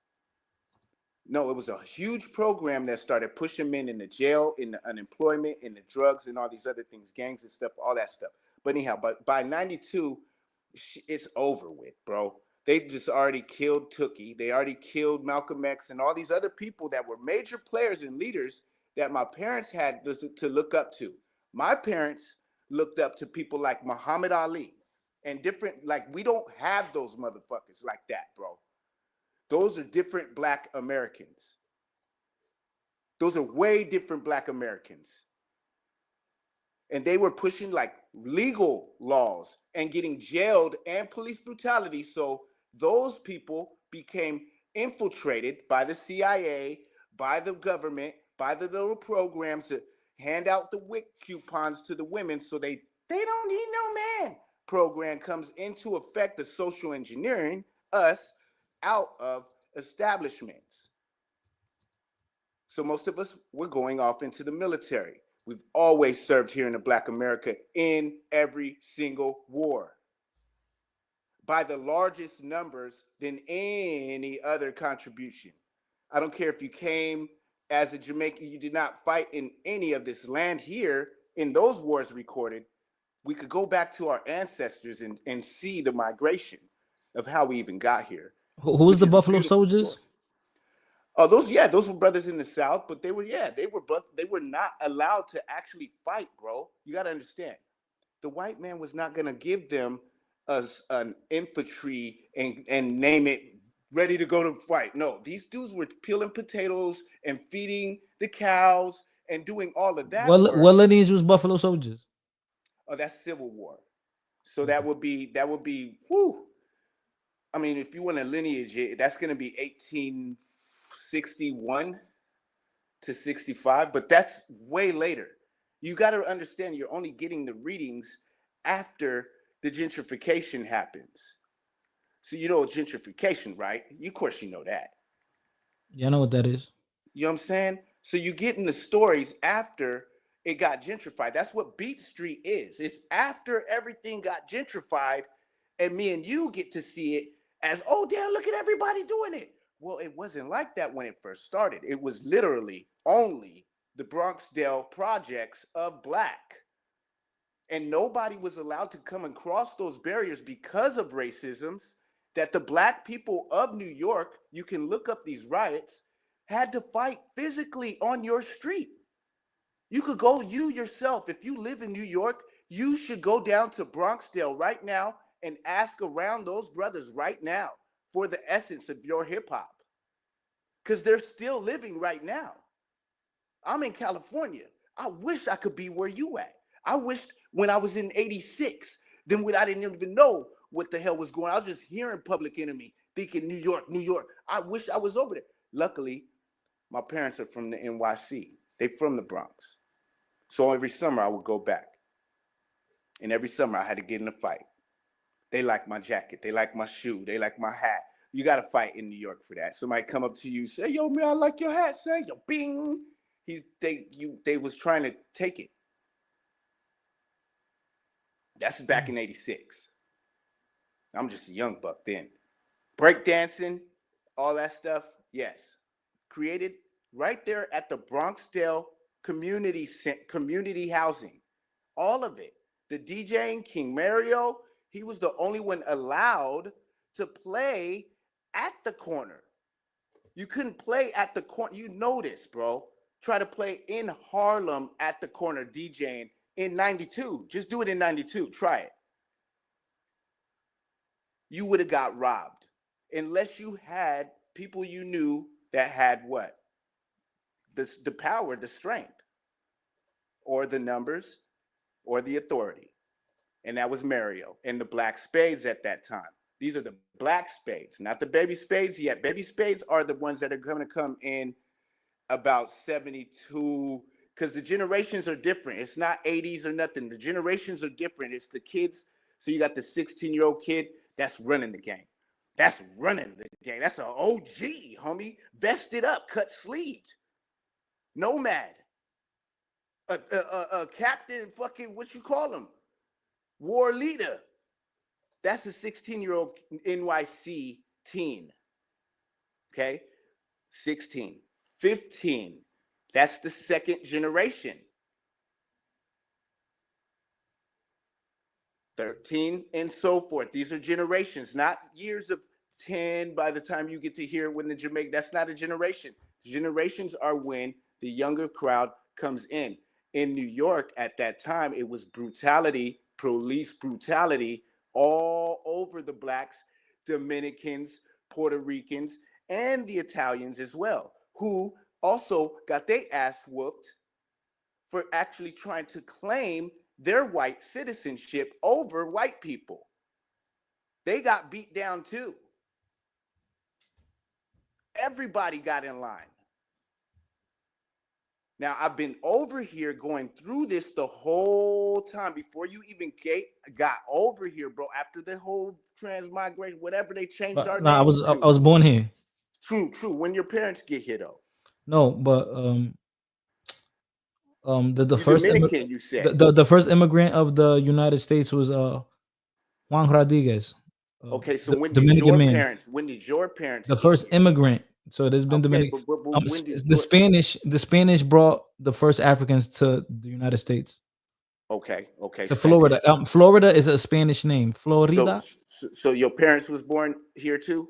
No, it was a huge program that started pushing men into jail, in the unemployment, in the drugs, and all these other things, gangs and stuff, all that stuff. But anyhow, by 92, it's over with, bro. They just already killed Tookie. They already killed Malcolm X and all these other people that were major players and leaders that my parents had to look up to. My parents looked up to people like Muhammad Ali and different, like we don't have those motherfuckers like that, bro. Those are different Black Americans. Those are way different Black Americans. And they were pushing like legal laws and getting jailed and police brutality. So those people became infiltrated by the CIA, by the government, by the little programs that hand out the WIC coupons to the women so they don't need no man. Program comes into effect, the social engineering us out of establishments. So most of us, we're going off into the military. We've always served here in the Black America in every single war by the largest numbers than any other contribution. I don't care if you came as a Jamaican, you did not fight in any of this land here in those wars recorded. we could go back to our ancestors and see the migration of how we even got here. Who's the Buffalo Soldiers? Oh, those were brothers in the South, but they were not allowed to actually fight, bro. You got to understand, the white man was not gonna give them an infantry and name it ready to go to fight. No, these dudes were peeling potatoes and feeding the cows and doing all of that What work. lineage was Buffalo Soldiers? Oh, that's Civil War. So that would be whew. I mean, if you want a lineage, that's going to be 1861 to 65, but that's way later. You got to understand, you're only getting the readings after the gentrification happens. So you know gentrification, right? Of course you know that. Yeah, I know what that is. You know what I'm saying? So you getting the stories after it got gentrified. That's what Beat Street is. It's after everything got gentrified, and me and you get to see it as, oh, damn, look at everybody doing it. Well, it wasn't like that when it first started. It was literally only the Bronxdale projects of Black. And nobody was allowed to come and cross those barriers because of racisms that the Black people of New York, you can look up these riots, had to fight physically on your street. You could go, you yourself, if you live in New York, you should go down to Bronxdale right now and ask around those brothers right now for the essence of your hip hop. Because they're still living right now. I'm in California. I wish I could be where you at. I wished when I was in 86, then when I didn't even know what the hell was going on. I was just hearing Public Enemy, thinking New York, New York. I wish I was over there. Luckily, my parents are from the NYC. They from the Bronx. So every summer I would go back. And every summer I had to get in a fight. They like my jacket. They like my shoe. They like my hat. You got to fight in New York for that. Somebody come up to you, say, yo, man, I like your hat. Say, yo, bing. They was trying to take it. That's back in 86. I'm just a young buck then. Breakdancing, all that stuff, yes. Created right there at the Bronxdale community housing. All of it. The DJing, King Mario, he was the only one allowed to play at the corner. You couldn't play at the corner. You know this, bro. Try to play in Harlem at the corner DJing in 92. Just do it in 92. Try it. You would have got robbed unless you had people you knew that had what? The power, the strength, or the numbers, or the authority. And that was Mario and the Black Spades at that time. These are the Black Spades, not the Baby Spades yet. Baby Spades are the ones that are going to come in about 72, because the generations are different. It's not 80s or nothing. The generations are different. It's the kids. So you got the 16-year-old kid that's running the game. That's running the game. That's an OG, homie. Vested up, cut sleeved. Nomad. A captain, fucking, what you call him? War leader. That's a 16-year-old NYC teen. Okay? 16. 15. That's the second generation. 13 and so forth. These are generations, not years of 10 by the time you get to hear when the Jamaica. That's not a generation. Generations are when the younger crowd comes in. In New York at that time, it was brutality, police brutality all over the Blacks, Dominicans, Puerto Ricans, and the Italians as well, who also got their ass whooped for actually trying to claim their white citizenship over white people. They got beat down too. Everybody got in line. Now, I've been over here going through this the whole time before you even got over here, bro. After the whole transmigration, whatever they changed our No, I names to. was born here. True. When your parents get here, though. No, but the You're first Dominican, you said. the first immigrant of the United States was Juan Rodriguez. Okay, so when did Dominican your man. parents? When did your parents? The first immigrant. So there's been Dominican. But when did The Spanish brought the first Africans to the United States. Okay. To Spanish. Florida. Florida is a Spanish name. Florida. So your parents was born here too?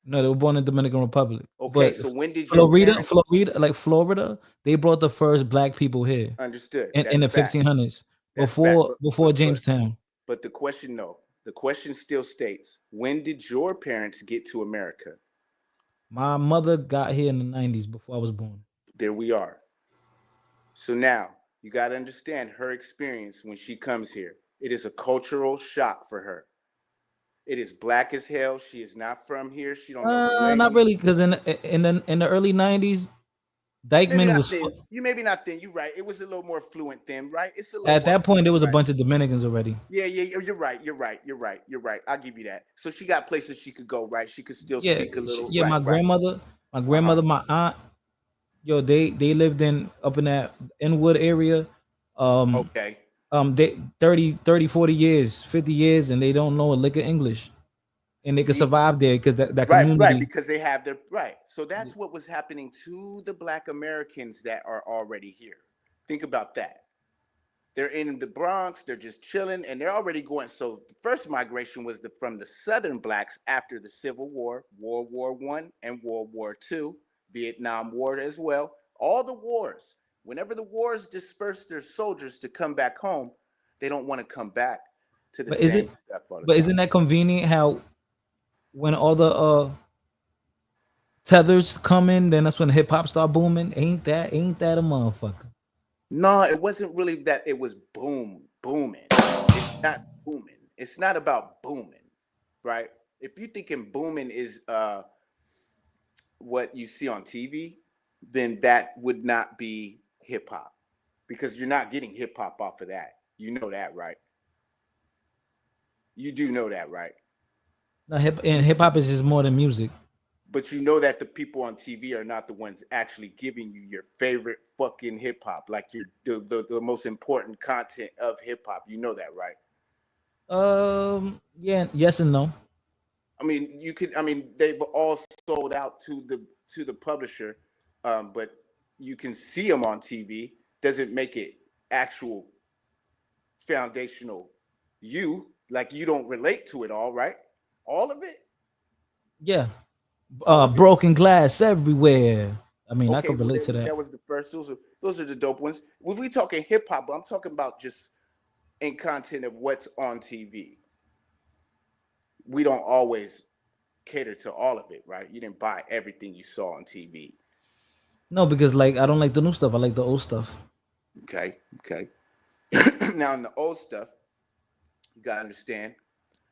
No, they were born in Dominican Republic. Okay, But so when did your Florida, parents like Florida, they brought the first black people here understood? in That's the fact. 1500s That's fact. before Jamestown. But the question, no. The question still states, when did your parents get to America? My mother got here in the 90s before I was born. There we are. So now you got to understand her experience when she comes here. It is a cultural shock for her. It is black as hell. She is not from here. She don't know the Not language. really, because in the early 90s, Maybe Dykeman not was then. You maybe not then. You're right. It was a little more fluent then, right? It's a little at more that point there fluent, was a right? bunch of Dominicans already. Yeah. You're right. I'll give you that. So she got places she could go, right? She could still Yeah, speak a little. yeah. Right. My grandmother, my aunt, yo, they lived up in that Inwood area. Okay. They 30, 40 years, 50 years, and they don't know a lick of English, and they could See, survive there because that right, community. because they have their right. So that's what was happening to the Black Americans that are already here. Think about that. They're in the Bronx, they're just chilling, and they're already going. So the first migration was from the Southern blacks after the Civil War, World War I and World War II, Vietnam War as well. All the wars. Whenever the wars disperse their soldiers to come back home, they don't want to come back to the But same stuff all the but time. isn't that convenient? How when all the tethers come in, then that's when hip hop start booming. Ain't that a motherfucker? No, it wasn't really that it was booming. It's not booming. It's not about booming, right? If you're thinking booming is what you see on TV, then that would not be hip hop because you're not getting hip hop off of that. You know that, right? You do know that, right? No, hip hop is just more than music. But you know that the people on TV are not the ones actually giving you your favorite fucking hip hop, like the most important content of hip hop. You know that, right? Yeah, yes and no. I mean, they've all sold out to the publisher, but you can see them on TV. Doesn't make it actual foundational. Like you don't relate to it all, right? All of it. Yeah, broken glass everywhere. I mean, I Okay, could well relate to that. that was the first. Those are the dope ones. When we talking hip hop, I'm talking about just in content of what's on TV. We don't always cater to all of it, right? You didn't buy everything you saw on TV. No, because like I don't like the new stuff. I like the old stuff. Okay. Now in the old stuff, you gotta understand,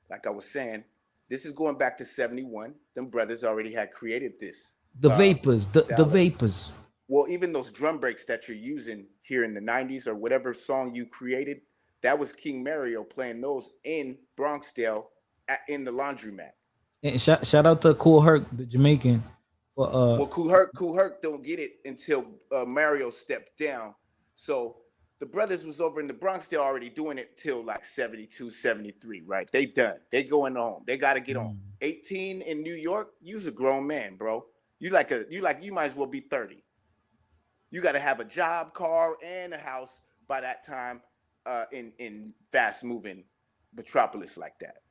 like I was saying, this is going back to 71. Them brothers already had created this. The vapors, the vapors. Well, even those drum breaks that you're using here in the 90s or whatever song you created, that was King Mario playing those in Bronxdale in the laundromat. And shout out to Cool Herc, the Jamaican. For, well, Cool Herc don't get it until Mario stepped down. So the brothers was over in the Bronx. They're already doing it till like 72, 73, right? They done. They going home. They got to get on. 18 in New York, you's a grown man, bro. You might as well be 30. You got to have a job, car, and a house by that time in fast moving metropolis like that.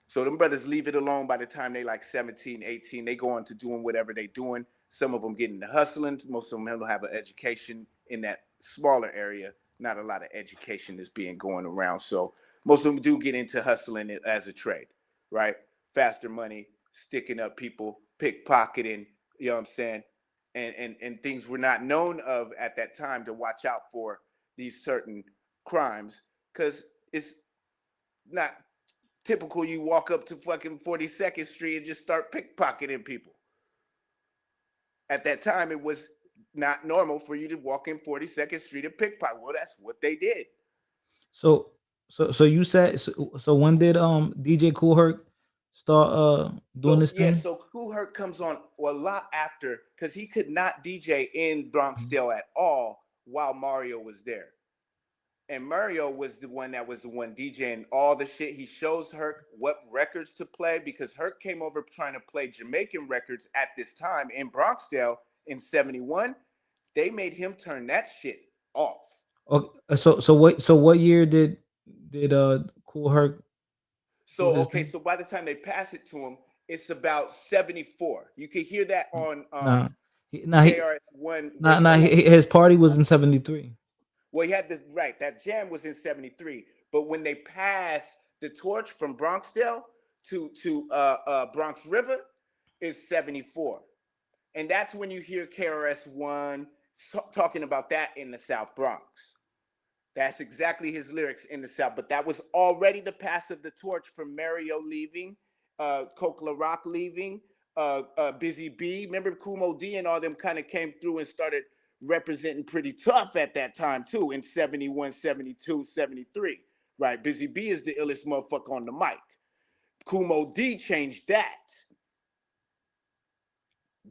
So them brothers leave it alone by the time they like 17, 18. They go on to doing whatever they doing. Some of them get into hustling. Most of them don't have an education in that smaller area. Not a lot of education is being going around. So most of them do get into hustling as a trade, right? Faster money, sticking up people, pickpocketing, you know what I'm saying? And things were not known of at that time to watch out for these certain crimes because it's not typical you walk up to fucking 42nd Street and just start pickpocketing people. At that time, it was not normal for you to walk in 42nd Street and pickpocket. Well, that's what they did. So you said so when did DJ Cool Herc start doing this thing? So Cool Herc comes on a lot after because he could not DJ in Bronxdale at all while Mario was there. And Mario was the one DJing all the shit. He shows Herc what records to play because Herc came over trying to play Jamaican records at this time in Bronxdale in 71. They made him turn that shit off. Okay, so what year did Cool Herc do So his okay, thing? so by the time they pass it to him, it's about 74. You can hear that on Nah, KRS One. Wait, nah. hold on. His party was in '73. Well, he had the right. That jam was in 73. But when they pass the torch from Bronxdale to Bronx River, is 74. And that's when you hear KRS One talking about that in the South Bronx. That's exactly his lyrics in the South. But that was already the pass of the torch from Mario leaving, Coke La Rock leaving, Busy B. Remember Kumo D and all them kind of came through and started representing pretty tough at that time too in 71, 72, 73. Right? Busy B is the illest motherfucker on the mic. Kumo D changed that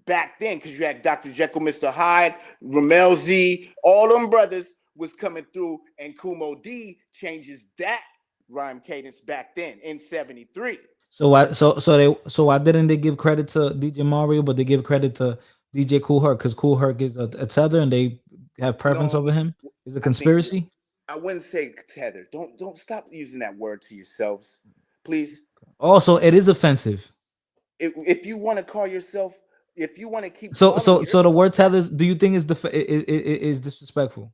back then because you had Dr. Jekyll, Mr. Hyde, Ramel Z, all them brothers was coming through, and Kumo D changes that rhyme cadence back then in 73. Why didn't they give credit to DJ Mario, but they give credit to DJ Cool Herc because Cool Herc is a tether and they have preference No, over him? Is it a I think conspiracy? I wouldn't say tether. Don't stop using that word to yourselves, please. Also, it is offensive. If you want to call yourself, if you want to keep So calling so your, so the word tethers, do you think is disrespectful?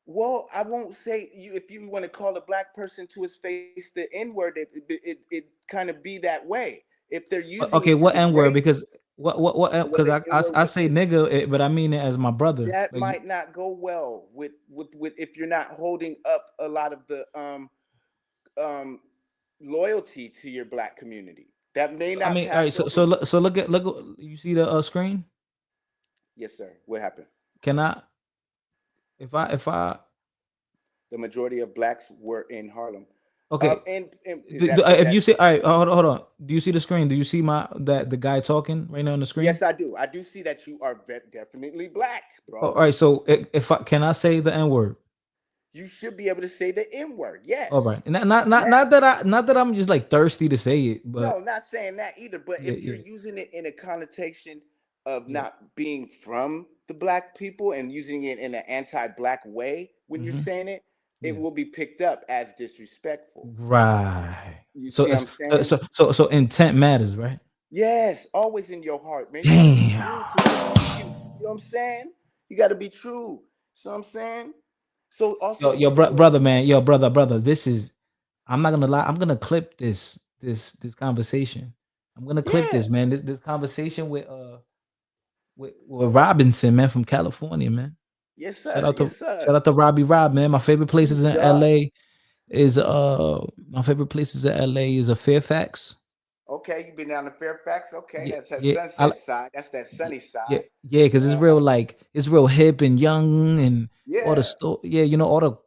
well, I won't say you if you want to call a black person to his face the N word, it kind of be that way. If they're using Okay, it to what N word? degrade, Because what well, because the N I word say nigga, but I mean it as my brother. that Like might not go well with if you're not holding up a lot of the um loyalty to your black community. That may I not mean, all right. pass So over. look. You see the screen? Yes, sir. What happened? Can I? If I The majority of blacks were in Harlem. okay. And is If that you see, all right, hold on. Do you see the screen? Do you see the guy talking right now on the screen? yes, I do. I do see that you are definitely black, Oh, all bro. right. So if I can I say the N word? You should be able to say the N word. All Yes. right. Not that I'm just like thirsty to say it, No, but not saying that either. But yeah, if you're yeah, using it in a connotation of yeah. not being from the black people and using it in an anti-black way when you're Hmm. saying it, it Yeah. will be picked up as disrespectful. Right. You So see what I'm it's saying? so intent matters, right? Yes, always in your heart, man. You got to be Damn. true to you. You know what I'm saying? You got to be true. So I'm saying. So also Yo, with the word brother, man. Yo, brother. This is. I'm not gonna lie. I'm gonna clip this conversation. I'm gonna clip yeah, this, man. This conversation with Robinson, man, from California, man. yes Shout sir, out to yes sir. shout out to Robbie Rob, man. My favorite places Peace, in God. LA is my favorite places in LA is a Fairfax. Okay, you've been down to Fairfax. Okay, Yeah, that's that yeah, sunset side. That's that sunny yeah, side. yeah, because it's real Uh-huh. like it's real hip and young and all the Yeah, yeah, all the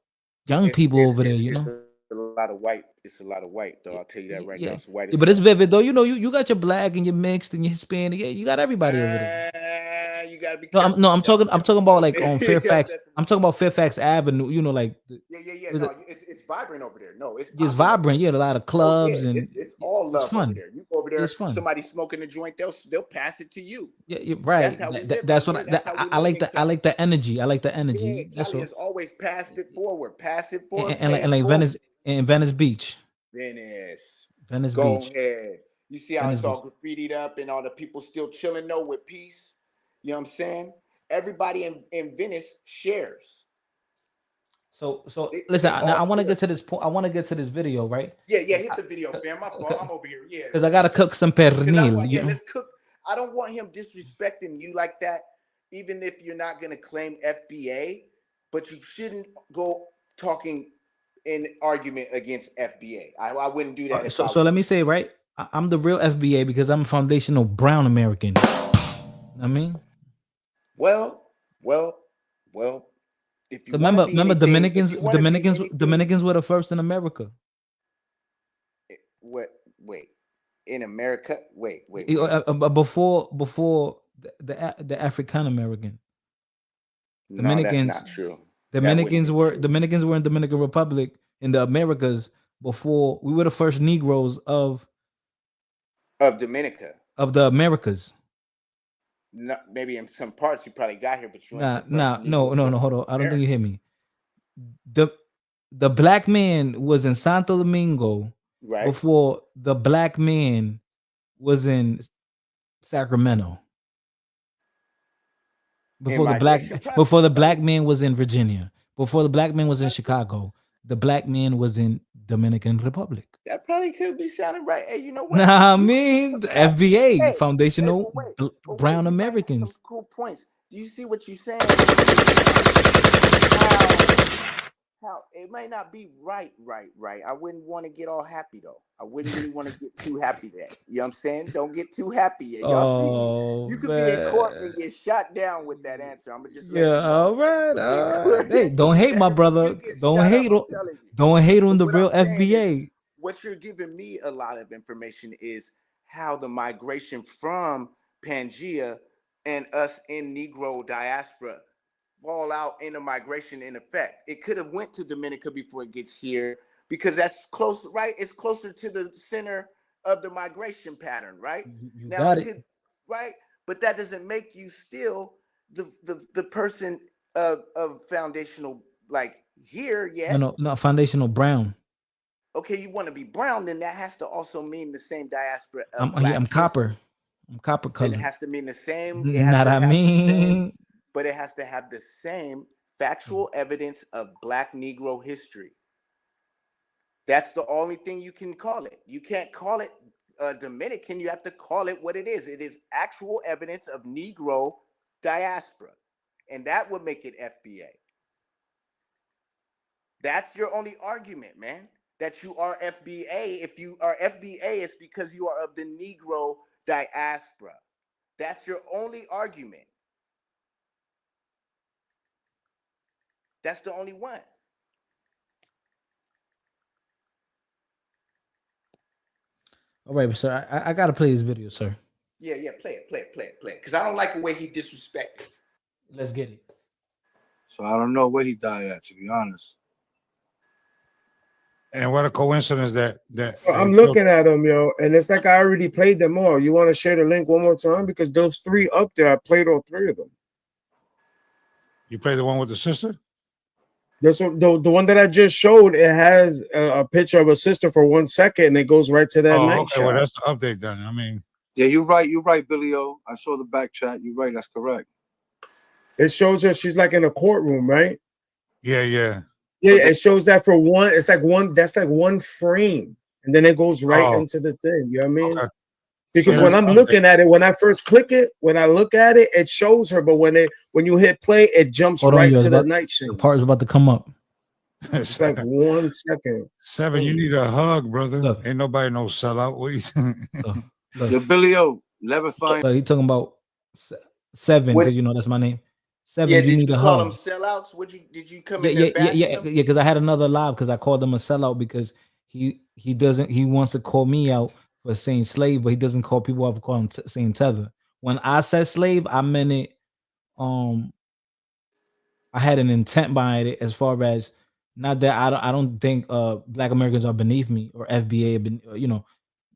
young it's people it's over there, it's you it's know. a lot of white. It's a lot of white though. I'll tell you that right now. Yeah, It's white yeah, as but it's hell. vivid though. You got your black and your mixed and your Hispanic. Yeah, you got everybody over there. You gotta be No, careful. no, You gotta be I'm careful. talking You know about what like I'm on saying? Fairfax. That's I'm talking about Fairfax Avenue. Like yeah. was No, it? it's vibrant over there. No, it's It's popping over vibrant. there. Yeah, a lot of Oh yeah, clubs and it's all it's love over fun. there. You go over It's there, fun. somebody smoking a joint, they'll pass it to you. Yeah, you're That's right. how we live That's over what here. That's how we I live like. in I Cali. like the energy. I like the Yeah, energy. That's Cali all. has always passed it forward. Pass it forward, And pay it like forward. Venice Beach, Venice. Venice Go Beach, ahead. You see how Venice it's Beach. all graffitied up and all the people still chilling though with peace? You know what I'm saying? Everybody in Venice shares. So listen. They Now I all want to share. get to this point. I want to get to this video, right? Yeah, hit the video, fam. My fault. I'm over here. Yeah, Because I gotta cook some because I pernil. want, let's cook. I don't want him disrespecting you like that, even if you're not gonna claim FBA, but you shouldn't go talking in argument against FBA. I wouldn't do that if I So were let you. me say, right? I'm the real FBA because I'm a foundational brown American. I mean, Well, well, well. If you 'cause want to be remember anything, if you want to be anything, Dominicans were the first in America. what? Wait, in America? Wait. Before the African American. No, that's Dominicans not true. That wouldn't be true. Dominicans were in Dominican Republic in the Americas before we were the first Negroes Of Dominica, of the Americas. maybe in some parts you probably got here, but you ain't the first No, Negroes of hold on. I don't think America. you hear me. the black man was in Santo Domingo Right. before the black man was in Sacramento. Before the black Migration probably, before the black man was in Virginia. Before the black man was in Chicago. The black man was in Dominican Republic. that probably could be sounding right. Hey, you know what? Nah, I You might hit mean some the facts. FBA, Hey, Foundational but wait, Brown you might hit some Americans. cool points. Do you see what you're saying? How it might not be right. I wouldn't want to get all happy though. I wouldn't really want to get too happy there. You know what I'm saying? Don't get too happy. Y'all see, Oh you could be in court man. and get shot down with that answer. I'm gonna just let Yeah, you know. all right, You could be in all court. right. Hey, don't hate my You brother. get Don't shot up. hate I'm on telling you. don't hate on But the what I'm real saying is, FBA. what you're giving me a lot of information is how the migration from Pangea and us in Negro diaspora fall out in a migration in effect. It could have went to Dominica before it gets here because that's close, right? It's closer to the center of the migration pattern, right? You Now got it it. could, right? But that doesn't make you still the person of foundational like here No, yet. no, no, Foundational Brown. Okay, you want to be brown, then that has to also mean the same diaspora of I'm Black copper. history. I'm copper Then it colored. has to mean the same. It has Not to I have the same, mean. but it has to have the same factual evidence of Black Negro history. That's the only thing you can call it. You can't call it Dominican. You have to call it what it is. It is actual evidence of Negro diaspora, and that would make it FBA. That's your only argument, man. That you are FBA. If you are FBA, it's because you are of the Negro diaspora. That's your only argument. That's the only one. All right, sir. I gotta play this video, sir. Yeah, play it. Because I don't like the way he disrespected. Let's get it. So I don't know where he died at, to be honest. And what a coincidence that I'm looking at them, yo, and it's like I already played them all. You want to share the link one more time? Because those three up there, I played all three of them. You play the one with the sister? This one, the one that I just showed, it has a picture of a sister for 1 second, and it goes right to that night okay. shot. Well, that's the update then. I mean, yeah, you're right, Billy O. I saw the back chat. You're right. That's correct. It shows her she's like in a courtroom, right? Yeah. Yeah, it shows that for one. It's like one. That's like one frame, and then it goes right into the thing. You know what I mean? Okay. Because when I'm looking at it, when I first click it, when I look at it, it shows her. But when you hit play, it jumps Hold on, right you. to the night scene. The part is about to come up. It's like 1 second. 7, you need a hug, brother. Ain't nobody no sellout. What you The Billy O. Never find. He talking about 7 because you know that's my name. 7. Yeah, you did need you a call hug. them sellouts? Did you come Yeah, in there yeah, bashing yeah. them? Because I had another live because I called him a sellout because he wants to call me out for saying slave, but he doesn't call people out for calling saying tether. When I said slave, I meant it. I had an intent behind it as far as not that I don't think Black Americans are beneath me or FBA,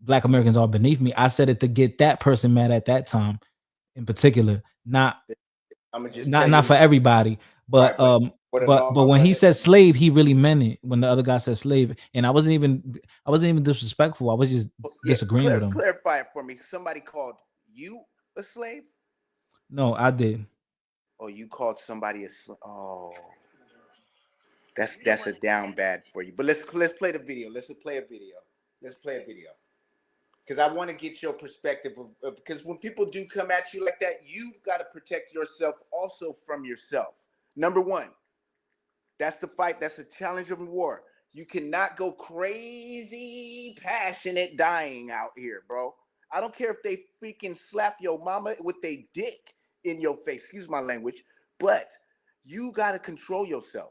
Black Americans are beneath me. I said it to get that person mad at that time in particular, not I'm gonna just tell you, not for everybody, but right, but but when he said slave, he really meant it. When the other guy said slave, and I wasn't even disrespectful. I was just disagreeing with him. Clarify it for me. Somebody called you a slave? No, I did. Oh, you called somebody a slave? Oh, that's a down bad for you. But let's play the video. Let's play a video. Because I want to get your perspective of because when people do come at you like that, you got to protect yourself also from yourself. Number one, that's the fight. That's the challenge of war. You cannot go crazy, passionate, dying out here, bro. I don't care if they freaking slap your mama with their dick in your face. Excuse my language, but you got to control yourself.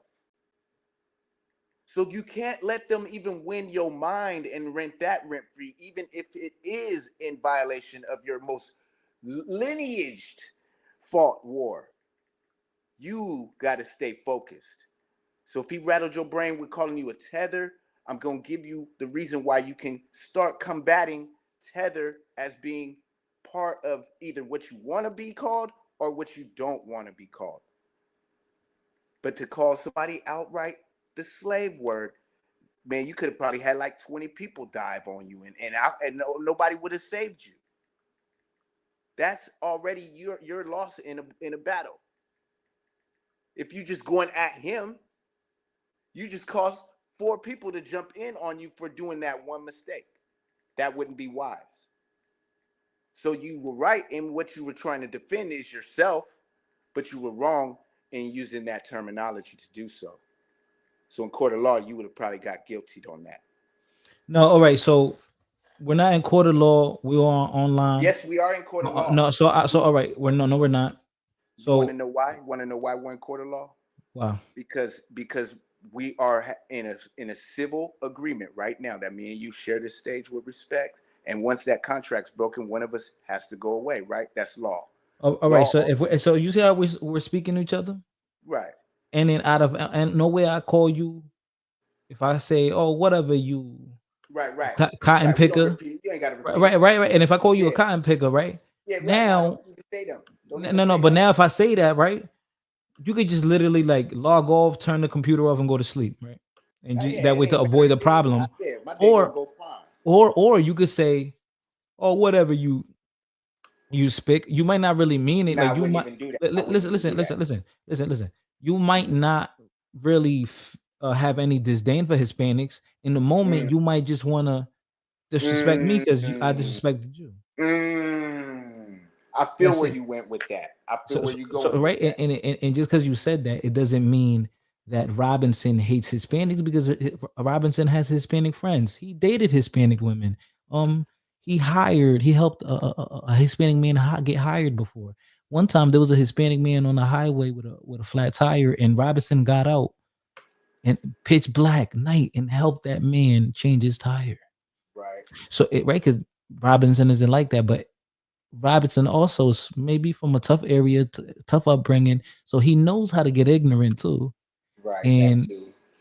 So you can't let them even win your mind and rent that rent free, even if it is in violation of your most lineaged fought war. You got to stay focused. So if he rattled your brain with calling you a tether, I'm going to give you the reason why you can start combating tether as being part of either what you want to be called or what you don't want to be called. But to call somebody outright the slave word, man, you could have probably had like 20 people dive on you, and nobody would have saved you. That's already your loss in a battle. If you just going at him, you just caused 4 people to jump in on you for doing that one mistake. That wouldn't be wise. So you were right in what you were trying to defend is yourself, but you were wrong in using that terminology to do so. So in court of law, you would have probably got guilty on that. No, all right. So we're not in court of law. We are online. Yes, we are in court of law. No, so all right. We're not. So you want to know why? You want to know why we're in court of law? Wow. Because we are in a civil agreement right now that me and you share this stage with respect. And once that contract's broken, one of us has to go away, right? That's law. All right. So so you see how we're speaking to each other, right? And then and no way I call you if I say, oh, whatever you, right, cotton picker, you ain't got to repeat. Right. And if I call you a cotton picker, right? Yeah, right. Now, no, but now if I say that, right, you could just literally like log off, turn the computer off, and go to sleep, right? And that way to avoid the problem. Or you could say, oh, whatever you speak. You might not really mean it. Like you might listen. You might not really have any disdain for Hispanics. In the moment, you might just want to disrespect me because I disrespected you. I feel where you went with that. I feel where you go. So, right, and just because you said that, it doesn't mean that Robinson hates Hispanics, because Robinson has Hispanic friends. He dated Hispanic women. He helped a Hispanic man get hired before. One time there was a Hispanic man on the highway with a flat tire, and Robinson got out and pitch black night and helped that man change his tire. Right. So because Robinson isn't like that, but Robinson also is maybe from a tough area, tough upbringing, so he knows how to get ignorant too. Right.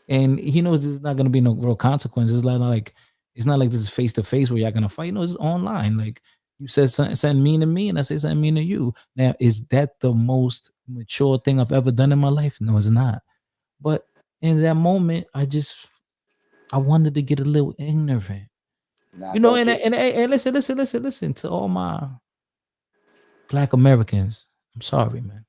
And he knows there's not gonna be no real consequences. Like it's not like this is face to face where y'all gonna fight. No, it's online. Like you said something mean to me, and I say something mean to you. Now, is that the most mature thing I've ever done in my life? No, it's not. But in that moment, I wanted to get a little ignorant. And listen to all my Black Americans. I'm sorry, man.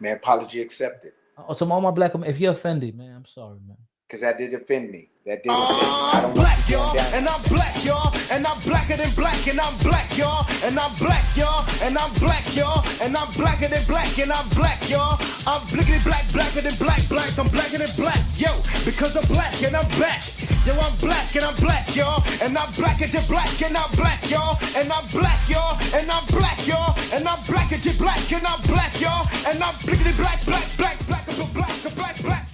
Man, apology accepted. To all my Black, if you're offended, man, I'm sorry, man. Because that did offend me. That did offend me. I'm black, y'all, and I'm black, y'all, and I'm blacker than black, and I'm black, y'all, and I'm black, y'all, and I'm black, y'all, and I'm blacker than black, and I'm black, y'all. I'm blickety black, blacker than black, I'm blacker than black, yo, because I'm black and I'm back. Yo, I'm black and I'm black, y'all, and I'm blacker than black, and I'm black, y'all, and I'm black, y'all, and I'm black, y'all, and I'm blacker than black, and I'm black, y'all, and I'm blickety black, black, black, black, black, black.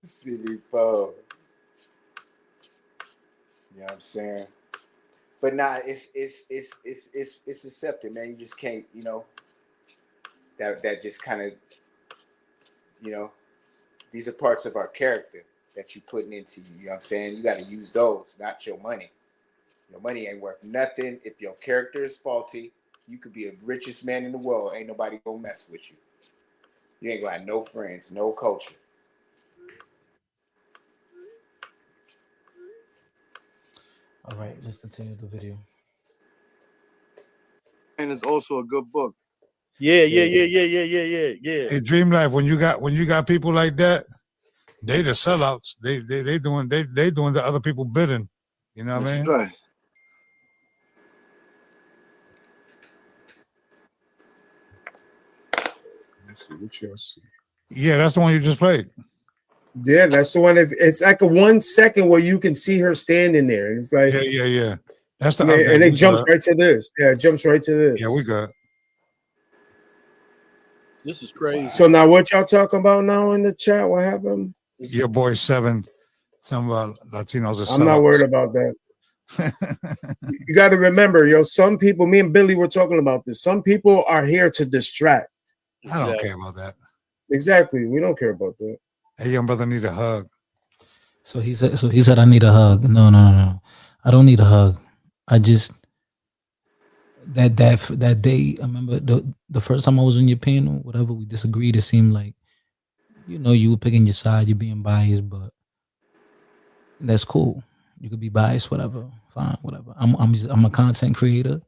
CD4. You know what I'm saying? But nah, it's accepted, man. You just can't, that just kind of, these are parts of our character that you putting into you. You know what I'm saying? You got to use those, not your money. Your money ain't worth nothing. If your character is faulty, you could be the richest man in the world. Ain't nobody gonna mess with you. You ain't gonna have no friends, no culture. All right, let's continue the video. And it's also a good book. Yeah. Hey, Dream Life, when you got people like that, they the sellouts. They doing the other people bidding. You know what I mean? Right. Let's see what y'all see. Yeah, that's the one you just played. Yeah, that's the one. It's like a 1 second where you can see her standing there. It's like yeah. That's the and it jumps right to this. Yeah, it jumps right to this. Yeah, we got. This is crazy. So now, what y'all talking about now in the chat? What happened? Your boy 7. Some Latinos are. I'm not worried about that. You got to remember, some people. Me and Billy were talking about this. Some people are here to distract. I don't care about that. Exactly, we don't care about that. Hey, young brother, need a hug. So he said, I need a hug. No. I don't need a hug. I just that day, I remember the first time I was in your panel, whatever, we disagreed. It seemed like you know, you picking your side, you're being biased, but that's cool. You could be biased, whatever, fine, whatever. I'm a content creator,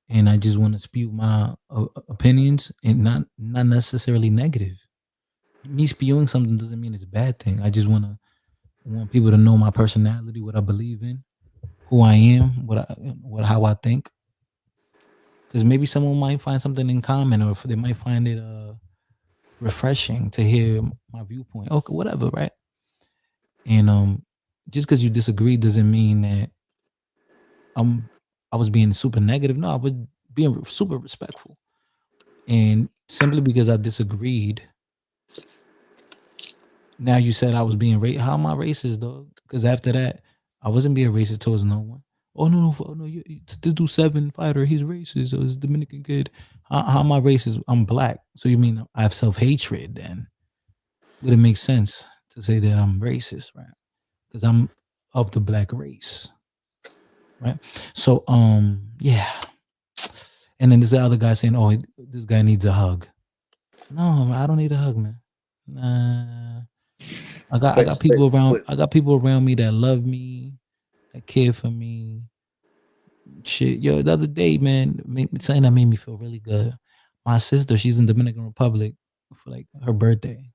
and I just want to spew my opinions, and not necessarily negative. Me spewing something doesn't mean it's a bad thing. I just want people to know my personality, what I believe in, who I am, what how I think. Because maybe someone might find something in common, or if they might find it refreshing to hear my viewpoint. Okay, whatever, right? And just because you disagree doesn't mean that I was being super negative. No, I was being super respectful. And simply because I disagreed, now you said I was being How am I racist, dog? Because after that, I wasn't being racist towards no one. Oh no, this dude 7 fighter, he's racist. Or this Dominican kid. How am I racist? I'm black. So you mean I have self-hatred then? Would it make sense to say that I'm racist, right? Because I'm of the black race. Right. So yeah. And then there's the other guy saying, "Oh, this guy needs a hug." No, I don't need a hug, man. Nah. I got people around. I got people around me that love me, that care for me. Shit, yo, the other day, man, something that made me feel really good. My sister, she's in Dominican Republic for like her birthday,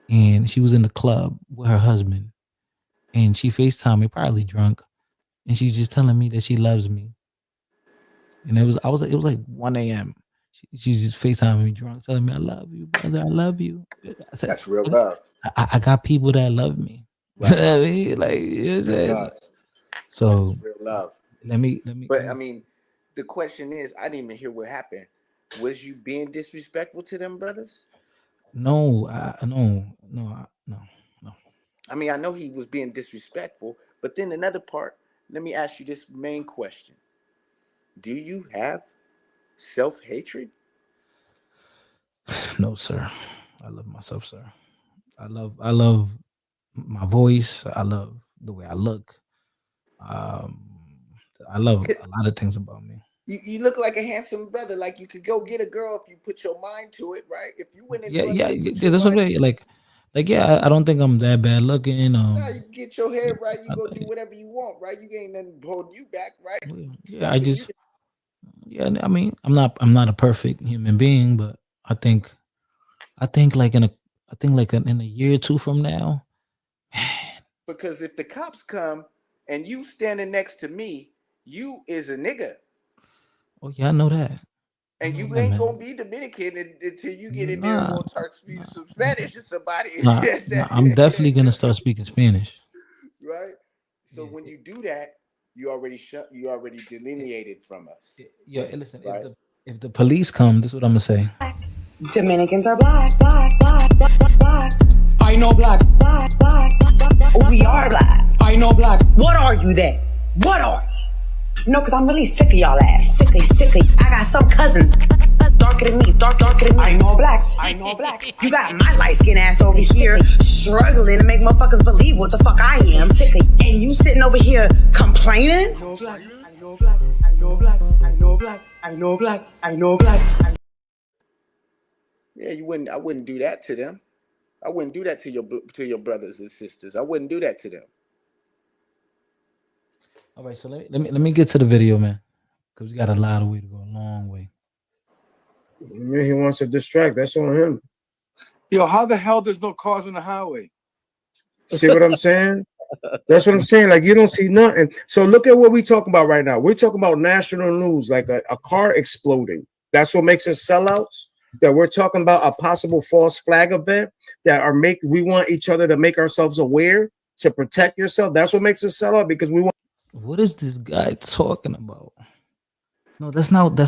and she was in the club with her husband, and she FaceTimed me, probably drunk, and she's just telling me that she loves me. And it was like 1 a.m. She just FaceTiming me drunk, telling me I love you, brother. I love you. I said, That's real love. I got people that love me. Right. I mean, like you know what I'm saying? So That's real love. let me. But I mean, the question is, I didn't even hear what happened. Was you being disrespectful to them brothers? No, no. I mean, I know he was being disrespectful, but then another part, let me ask you this main question. Do you have self-hatred? No, sir. I love myself, sir. I love my voice. I love the way I look. I love a lot of things about me. You look like a handsome brother. Like you could go get a girl if you put your mind to it, right? If you went in front of and put your That's what I'm mind saying. Like, yeah. I don't think I'm that bad looking. Nah, you get your head right, you go do whatever you want, right? You ain't nothing holding you back, right? Yeah, I mean, I'm not a perfect human being, but I think like in a year or two from now. Because if the cops come and you standing next to me, you is a nigga. Oh yeah, I know that. And you ain't gonna be Dominican until you get in there and go start speaking some Spanish to somebody. Nah, I'm definitely gonna start speaking Spanish. Right? So when you do that, you already delineated from us. Yeah, listen, right? if the police come, this is what I'm gonna say. Dominicans are black. I know black. We are black. I know black. What are you then? What are you? No, because I'm really sick of y'all ass. Sick of. I got some cousins darker than me. Darker than me. I know black. You got my light skin ass over here struggling to make motherfuckers believe what the fuck I am. Sick of. And you sitting over here complaining? I know black. Yeah, I wouldn't do that to them. I wouldn't do that to your brothers and sisters. I wouldn't do that to them. All right, so let me get to the video, man, because we got a lot of way to go, a long way. He wants to distract. That's on him. Yo, how the hell there's no cars on the highway? See what I'm saying? That's what I'm saying. Like you don't see nothing. So look at what we're talking about right now. We're talking about national news, like a car exploding. That's what makes us sellouts. That we're talking about a possible false flag event we want each other to make ourselves aware to protect yourself. That's what makes us sell out because we want. What is this guy talking about? No, that's not. They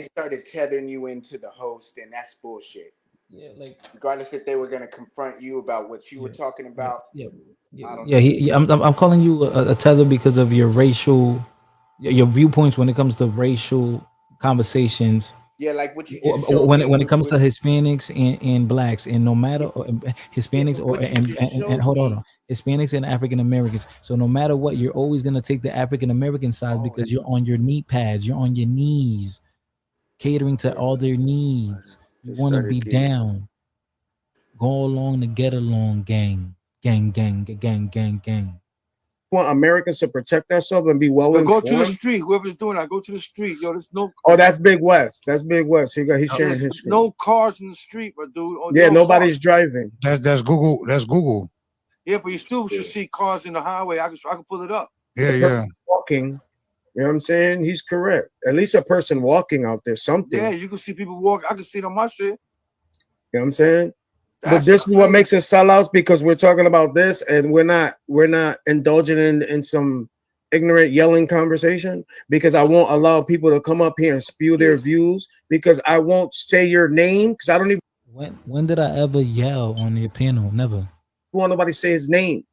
started tethering you into the host, and that's bullshit. Yeah, like regardless if they were going to confront you about what you were talking about. I'm calling you a tether because of your racial, your viewpoints when it comes to racial conversations. Yeah, like what you just showed when me it comes to Hispanics and blacks, and no matter Hispanics and hold on, Hispanics and African Americans. So no matter what, you're always gonna take the African American side because you're on your knee pads, you're on your knees, catering to all their needs. You want to be down. Go along to get along, gang. Gang, gang, gang, gang, gang. Want Americans to protect ourselves and be well But informed. go to the street. Whoever's doing that, go to the street. Yo, there's no. Oh, that's Big West. That's Big West. He's sharing There's his screen. no cars in the street, but dude. Yeah, nobody's driving. That's Google. That's Google. Yeah, but you still should see cars in the highway. I can pull it up. Yeah. Walking. You know what I'm saying? He's correct. At least a person walking out there, something. Yeah, you can see people walk. I can see it on my shit. You know what I'm saying? But this is what makes us sellouts, because we're talking about this and we're not indulging in some ignorant yelling conversation, because I won't allow people to come up here and spew their views, because I won't say your name, because I don't even When did I ever yell on your panel? Never. want nobody say his name,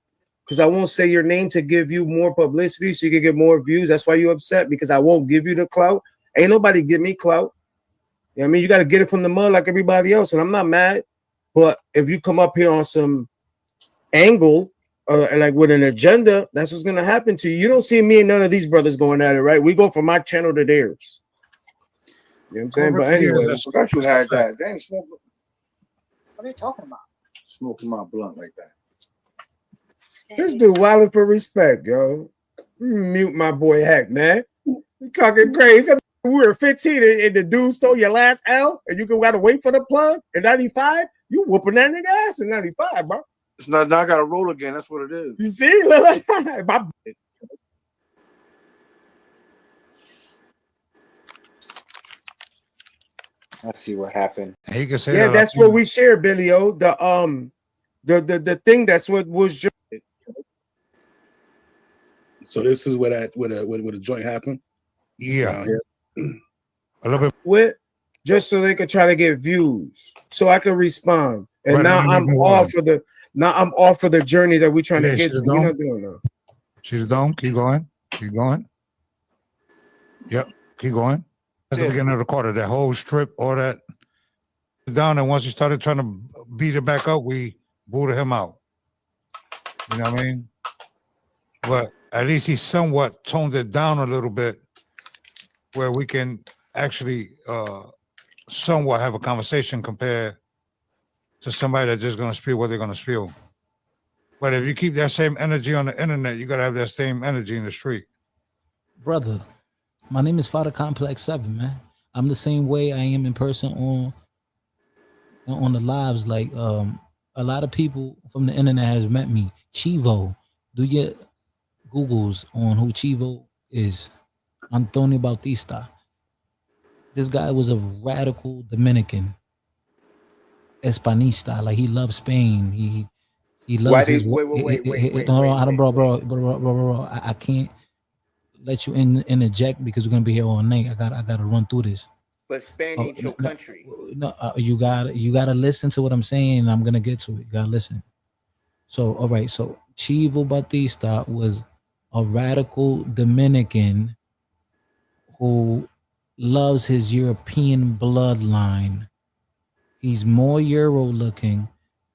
because I won't say your name to give you more publicity so you can get more views. That's why you're upset, because I won't give you the clout. Ain't nobody give me clout. You know what I mean? You got to get it from the mud like everybody else, and I'm not mad. But if you come up here on some angle, like with an agenda, that's what's gonna happen to you. You don't see me and none of these brothers going at it, right? We go from my channel to theirs. You know what I'm saying? But anyway, Special had that. They ain't smoking. What are you talking about? Smoking my blunt like that. this dude wilding for respect, yo. Mute my boy Hack, man. You talking crazy. We were 15 and the dude stole your last L, and you gotta wait for the plug in 95. You whooping that nigga ass in 95, bro. It's not. Now I got to roll again. That's what it is. You see? I see what happened. He can say Yeah, that's what we share, Billy O. The thing that's what was just. So this is where the joint happened. Yeah. A little bit. With just so they could try to get views, so I can respond. And Right, now I'm I'm moving off on. for the journey that we're trying Yeah, to get she's to. We're done. not doing that. She's done. Keep going. Keep going. Yep. Keep going. That's the beginning of the quarter. That whole strip, all that down. And once he started trying to beat it back up, we booted him out. You know what I mean? But at least he somewhat toned it down a little bit, where we can actually somewhat have a conversation compared to somebody that's just going to spill what they're going to spill. But if you keep that same energy on the internet, you got to have that same energy in the street. Brother, my name is Father Complex 7, man. I'm the same way I am in person on the lives. Like a lot of people from the internet has met me. Chivo, do your Googles on who Chivo is. Antonio Bautista. This guy was a radical Dominican, Espanista. Like he loves Spain. He loves his. Wait. Bro. I can't let you interject because we're gonna be here all night. I gotta run through this. But Spain ain't your country. No, you gotta listen to what I'm saying. And I'm gonna get to it. You gotta listen. So all right. So Chivo Batista was a radical Dominican who loves his European bloodline. He's more Euro looking,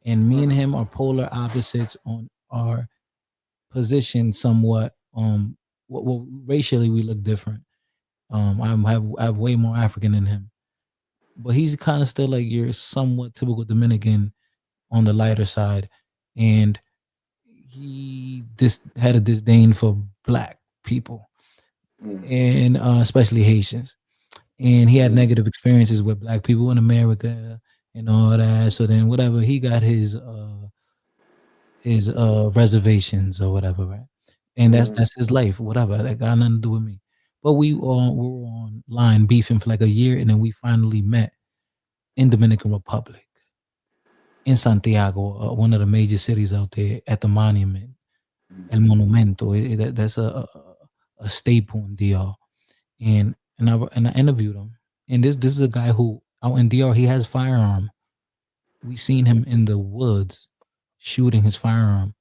and me and him are polar opposites on our position somewhat. Well, racially we look different. I have way more African than him, but he's kind of still like your somewhat typical Dominican on the lighter side, and he had a disdain for black people, and especially Haitians. And he had negative experiences with black people in America and all that. So then whatever, he got his reservations or whatever, right? And that's his life, whatever. That got nothing to do with me. But we were online beefing for like a year, and then we finally met in Dominican Republic, in Santiago, one of the major cities out there, at the monument, El Monumento. That's a staple in DR. And I interviewed him. And this is a guy who out in DR, he has firearm. We seen him in the woods shooting his firearm.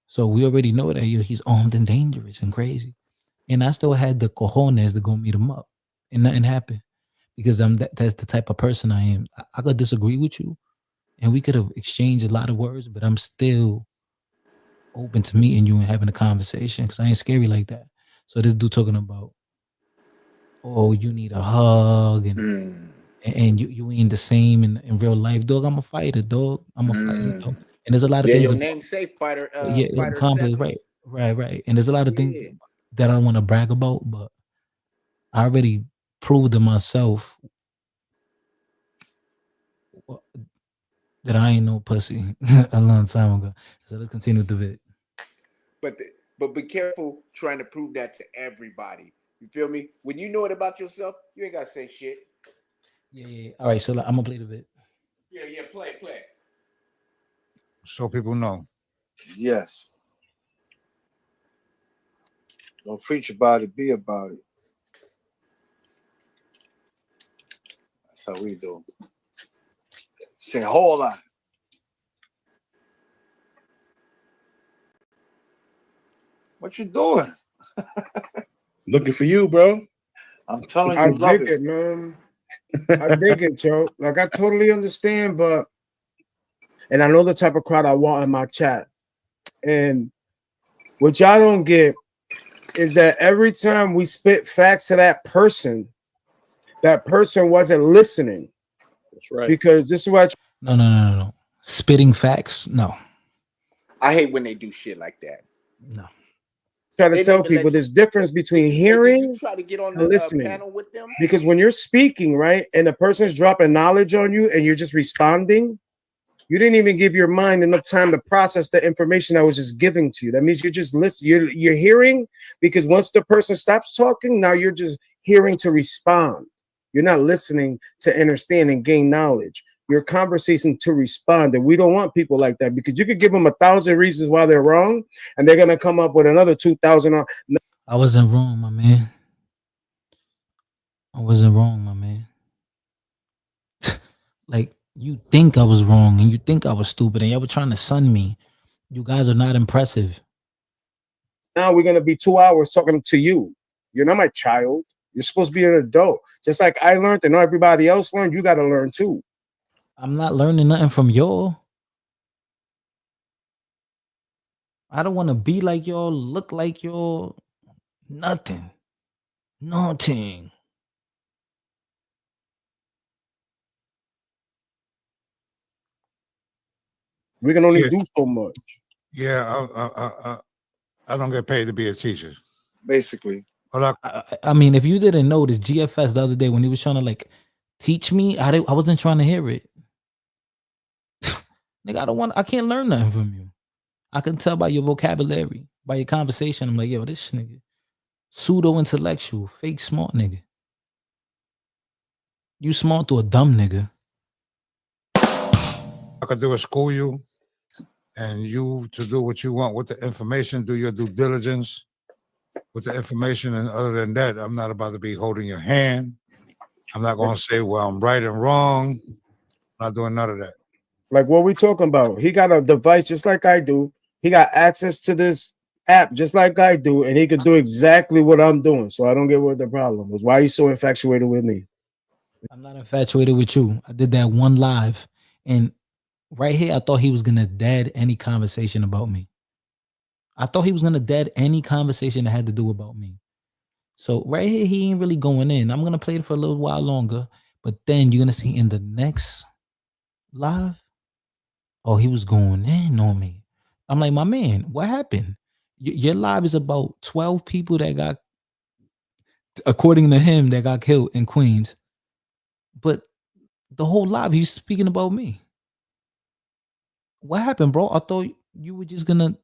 So we already know that he's armed and dangerous and crazy. And I still had the cojones to go meet him up, and nothing happened because that's the type of person I am. I could disagree with you, and we could have exchanged a lot of words, but I'm still open to meeting you and having a conversation because I ain't scary like that. So this dude talking about, oh, you need a hug, and and you ain't the same in real life, dog. I'm a fighter, dog. I'm a fighter, dog. And there's a lot of Yeah, things your about name say fighter, yeah, fighter complex, 7. right. And there's a lot of things Yeah. that I want to brag about, but I already proved to myself that I ain't no pussy a long time ago. So let's continue with the vid. But be careful trying to prove that to everybody. You feel me? When you know it about yourself, you ain't gotta say shit. Yeah. All right, so like, I'm gonna play the vid. Yeah, play. So people know. Yes. Don't preach about it, be about it. That's how we do. Say a whole lot. What you doing? Looking for you, bro. I'm telling I you, love dig it. it, man. I dig it, Joe. Like I totally understand, but and I know the type of crowd I want in my chat. And what y'all don't get is that every time we spit facts to that person wasn't listening. That's right. Because this is what No. Spitting facts, no. I hate when they do shit like that. No. try to They tell never let people you- there's difference between Did you hearing try to get on and the listening. panel with them? Because when you're speaking, right, and the person's dropping knowledge on you and you're just responding, you didn't even give your mind enough time to process the information I was just giving to you. That means you're just listening. You're hearing because once the person stops talking, now you're just hearing to respond. You're not listening to understand and gain knowledge. You're conversation to respond. And we don't want people like that because you could give them 1,000 reasons why they're wrong, and they're gonna come up with another 2,000. I wasn't wrong, my man. I wasn't wrong, my man. Like, you think I was wrong and you think I was stupid and y'all were trying to sun me. You guys are not impressive. Now we're gonna be 2 hours talking to you. You're not my child. You're supposed to be an adult. Just like I learned and everybody else learned, you gotta learn too. I'm not learning nothing from y'all. I don't want to be like y'all, look like y'all. Nothing. Nothing. We can only do so much. Yeah, I don't get paid to be a teacher. Basically. I mean, if you didn't notice GFS the other day when he was trying to like teach me, I wasn't trying to hear it. Nigga, I can't learn nothing from you. I can tell by your vocabulary, by your conversation. I'm like, yo, this nigga, pseudo intellectual, fake smart nigga. You smart to a dumb nigga. I could do is school you, and you to do what you want with the information, do your due diligence with the information, and other than that, I'm not about to be holding your hand. I'm not going to say, well, I'm right and wrong. I'm not doing none of that. Like what we talking about? He got a device just like I do. He got access to this app just like I do, and he could do exactly what I'm doing. So I don't get what the problem was. Why are you so infatuated with me? I'm not infatuated with you. I did that one live, and right here, I thought he was gonna dead any conversation about me. I thought he was gonna dead any conversation that had to do about me. So right here, he ain't really going in. I'm gonna play it for a little while longer, but then you're gonna see in the next live, oh, he was going in on me. I'm like, my man, what happened? Your live is about 12 people that got, according to him, that got killed in Queens. But the whole live, he's speaking about me. What happened, bro? I thought you were just gonna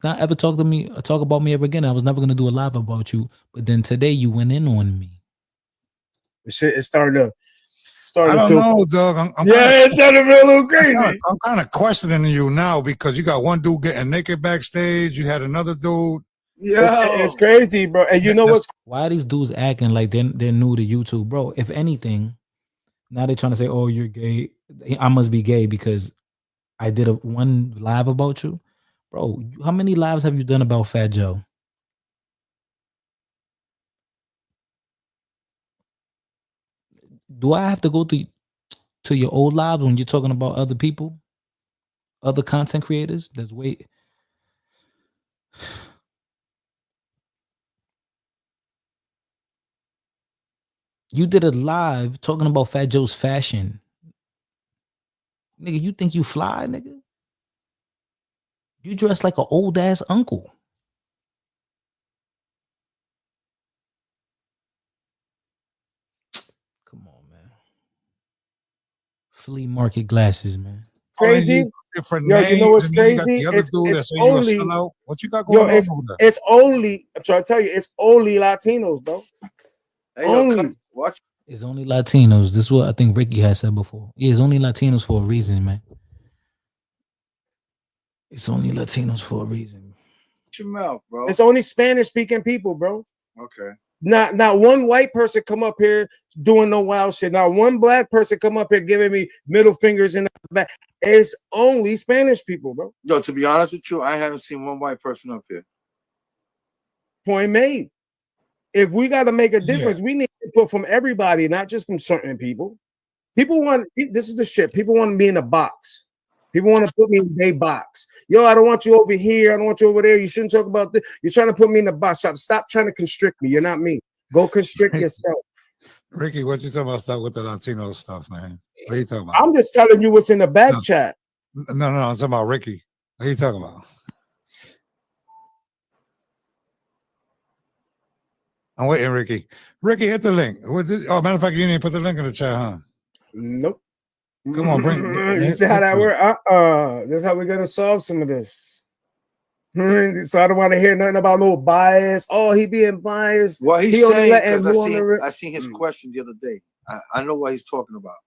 not ever talk to me or talk about me ever again. I was never gonna do a live about you. But then today you went in on me. The shit is starting to I don't know, Doug. It's starting to feel a little crazy. I'm kind of questioning you now because you got one dude getting naked backstage. You had another dude. It's crazy, bro. And you know what's Why are these dudes acting like they're new to YouTube, bro? If anything, now they're trying to say, "Oh, you're gay." I must be gay because I did one live about you, bro. How many lives have you done about Fat Joe? Do I have to go to your old lives when you're talking about other people, other content creators? That's way. You did a live talking about Fat Joe's fashion. Nigga, you think you fly, nigga? You dress like an old ass uncle. Come on, man. Flea market glasses, man. Crazy. Different Yo, you know names, what's and then you got crazy? the other dude that It's say you a only sellout. What you got yo, going on over there? it's only I'm trying to tell you, it's only Latinos, bro. Only. Watch. It's only Latinos. This is what I think Ricky has said before. Yeah, it's only Latinos for a reason, man. It's only Latinos for a reason. Shut your mouth, bro. It's only Spanish speaking people, bro. Okay. Not one white person come up here doing no wild shit. Not one black person come up here giving me middle fingers in the back. It's only Spanish people, bro. Yo, to be honest with you, I haven't seen one white person up here. Point made. If we got to make a difference, we need to put from everybody, not just from certain people. People want this is the shit. People want to be in a box. People want to put me in a box. Yo, I don't want you over here. I don't want you over there. You shouldn't talk about this. You're trying to put me in the box. Stop trying to constrict me. You're not me. Go constrict yourself. Ricky, what you talking about stuff with the Latino stuff, man? What are you talking about? I'm just telling you what's in the back chat. No, I'm talking about Ricky. What are you talking about? I'm waiting, Ricky. Ricky, hit the link. Oh, matter of fact, you didn't put the link in the chat, huh? Nope. Come on, bring. You see how that works? That's how we're gonna solve some of this. So I don't want to hear nothing about no bias. Oh, he being biased. What he's he only saying, letting because I seen his question the other day. I know what he's talking about.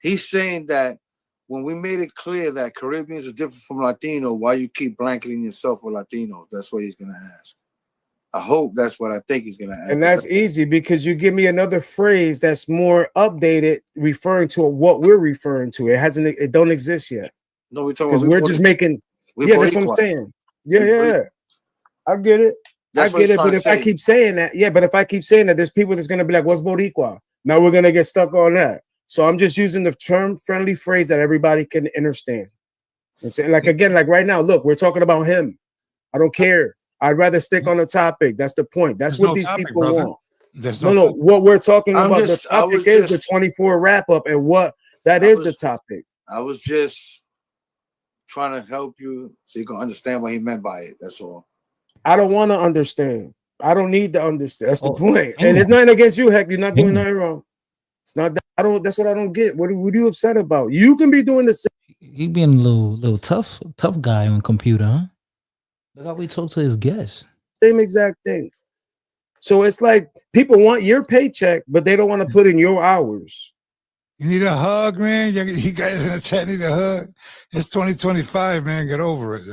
He's saying that when we made it clear that Caribbeans are different from Latino, why you keep blanketing yourself with Latinos? That's what he's gonna ask. I hope that's what I think he's gonna ask. And that's easy because you give me another phrase that's more updated, referring to what we're referring to. It don't exist yet. No, we're talking because we're just making. Yeah, that's what I'm saying. Yeah. I get it. That's I get it. But if I keep saying that, there's people that's gonna be like, "What's Boricua?" Now we're gonna get stuck on that. So I'm just using the term-friendly phrase that everybody can understand. I'm saying, like again, like right now, look, we're talking about him. I don't care. I'd rather stick on the topic. That's the point. That's what these people want. No. What we're talking about, the topic is the 24 wrap-up, and what that is the topic. I was just trying to help you so you can understand what he meant by it. That's all. I don't want to understand. I don't need to understand. That's the point. And it's nothing against you, Heck. You're not doing nothing wrong. It's not that. That's what I don't get. What are you upset about? You can be doing the same. He being a little tough guy on computer, huh? Look how we talk to his guests. Same exact thing. So it's like people want your paycheck, but they don't want to put in your hours. You need a hug, man. You guys in the chat need a hug. It's 2025, man. Get over it.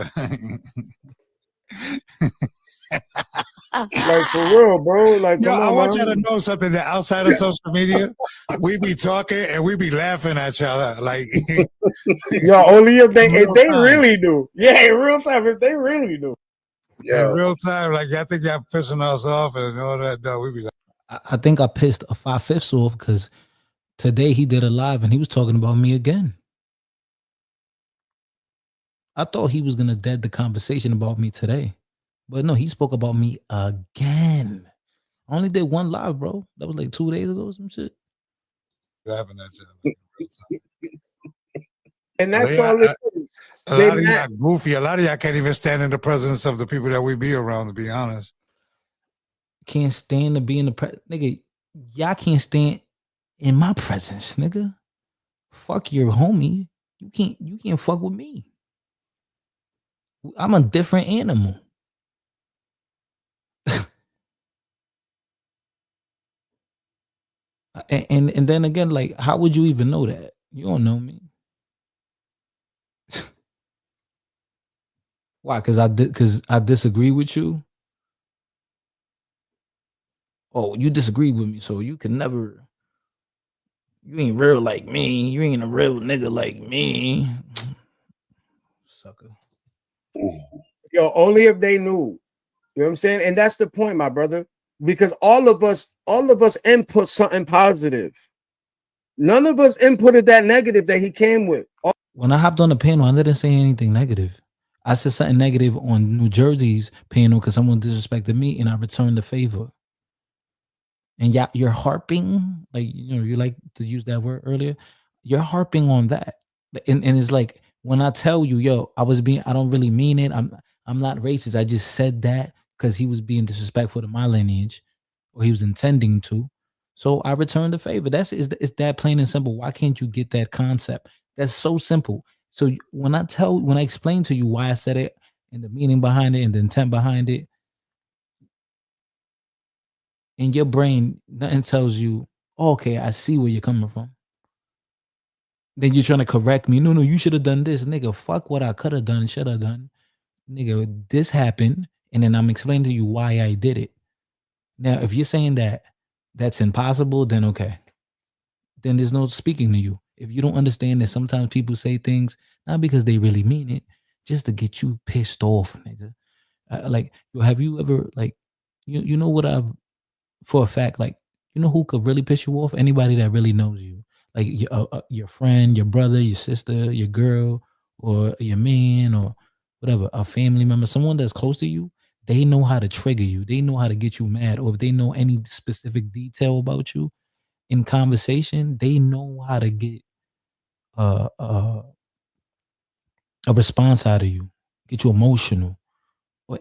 Like for real, bro. Like, yo, I want you y'all to know something that outside of social media, we be talking and we be laughing at y'all. Like, yo, only if they really do. Yeah, in real time, if they really do. Yeah, in real time, like I think y'all pissing us off and all that. No, we be like, I think I pissed a 5/5 off because today he did a live and he was talking about me again. I thought he was gonna dead the conversation about me today, but no, he spoke about me again. I only did one live, bro. That was like 2 days ago or some shit. laughing at y'all. And that's all it is. A lot of y'all goofy. A lot of y'all can't even stand in the presence of the people that we be around, to be honest. Can't stand to be in the nigga. Y'all can't stand in my presence, nigga. Fuck your homie. You can't fuck with me. I'm a different animal. and then again, like, how would you even know that? You don't know me. Why? Because I disagree with you. Oh, you disagree with me, so you can never. You ain't real like me. You ain't a real nigga like me. Sucker. Yo, only if they knew. You know what I'm saying? And that's the point, my brother. Because all of us input something positive. None of us inputted that negative that he came with. When I hopped on the panel, I didn't say anything negative. I said something negative on New Jersey's panel because someone disrespected me and I returned the favor. And yeah, you're harping, like, you like to use that word earlier. You're harping on that. And it's like when I tell you, yo, I don't really mean it. I'm not racist. I just said that because he was being disrespectful to my lineage, or he was intending to. So I returned the favor. It's that plain and simple. Why can't you get that concept? That's so simple. So when I explain to you why I said it and the meaning behind it and the intent behind it, in your brain, nothing tells you, oh, okay, I see where you're coming from. Then you're trying to correct me. No, you should have done this. Nigga, fuck what I could have done, should have done. Nigga, this happened, and then I'm explaining to you why I did it. Now, if you're saying that that's impossible, then okay. Then there's no speaking to you. If you don't understand that sometimes people say things, not because they really mean it, just to get you pissed off, nigga. Like, have you ever, like, you know what I've, for a fact, like, you know who could really piss you off? Anybody that really knows you, like your friend, your brother, your sister, your girl, or your man, or whatever, a family member, someone that's close to you. They know how to trigger you. They know how to get you mad, or if they know any specific detail about you in conversation, they know how to get uh, uh, a response out of you, get you emotional.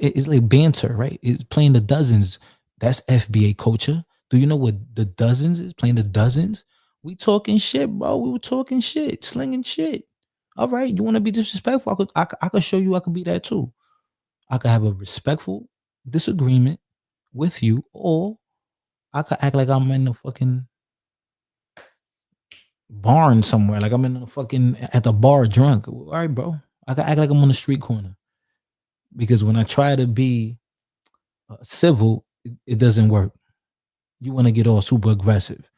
It's like banter, right? It's playing the dozens. That's FBA culture. Do you know what the dozens is? Playing the dozens. We talking shit, bro. We were talking shit, slinging shit. All right, you want to be disrespectful? I could show you I could be that too. I could have a respectful disagreement with you, or I could act like I'm in the fucking barn somewhere, like I'm in the fucking at the bar drunk. All right, bro. I could act like I'm on the street corner, because when I try to be civil, it doesn't work. You want to get all super aggressive.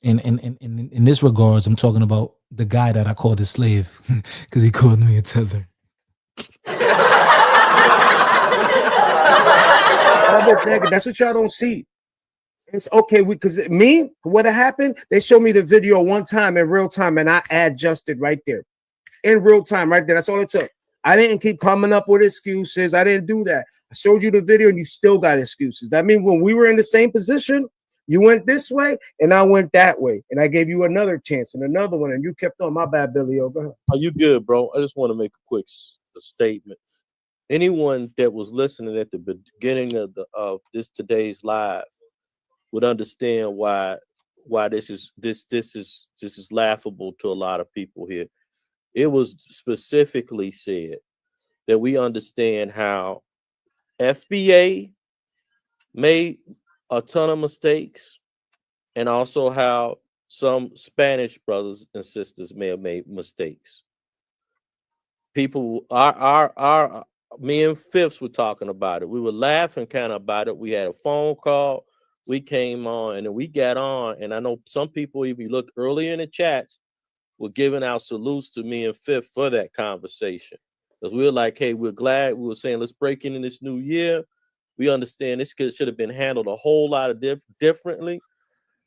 And in this regards, I'm talking about the guy that I called a slave because he called me a tether. That's what y'all don't see. It's okay because me, what happened? They showed me the video one time in real time, and I adjusted right there in real time, right there. That's all it took. I didn't keep coming up with excuses. I didn't do that. I showed you the video, and you still got excuses. That means when we were in the same position, you went this way, and I went that way, and I gave you another chance and another one, and you kept on. My bad, Billy. Over. Are you good, bro? I just want to make a quick statement. Anyone that was listening at the beginning of this today's live would understand why this is laughable to a lot of people here. It was specifically said that we understand how FBA made a ton of mistakes, and also how some Spanish brothers and sisters may have made mistakes. People, our me and Fifths were talking about it. We were laughing kind of about it. We had a phone call. We came on, and then we got on. And I know some people, if you look earlier in the chats, were giving out salutes to me and Fifth for that conversation. Because we were like, hey, we're glad. We were saying, let's break into this new year. We understand this should have been handled a whole lot of differently.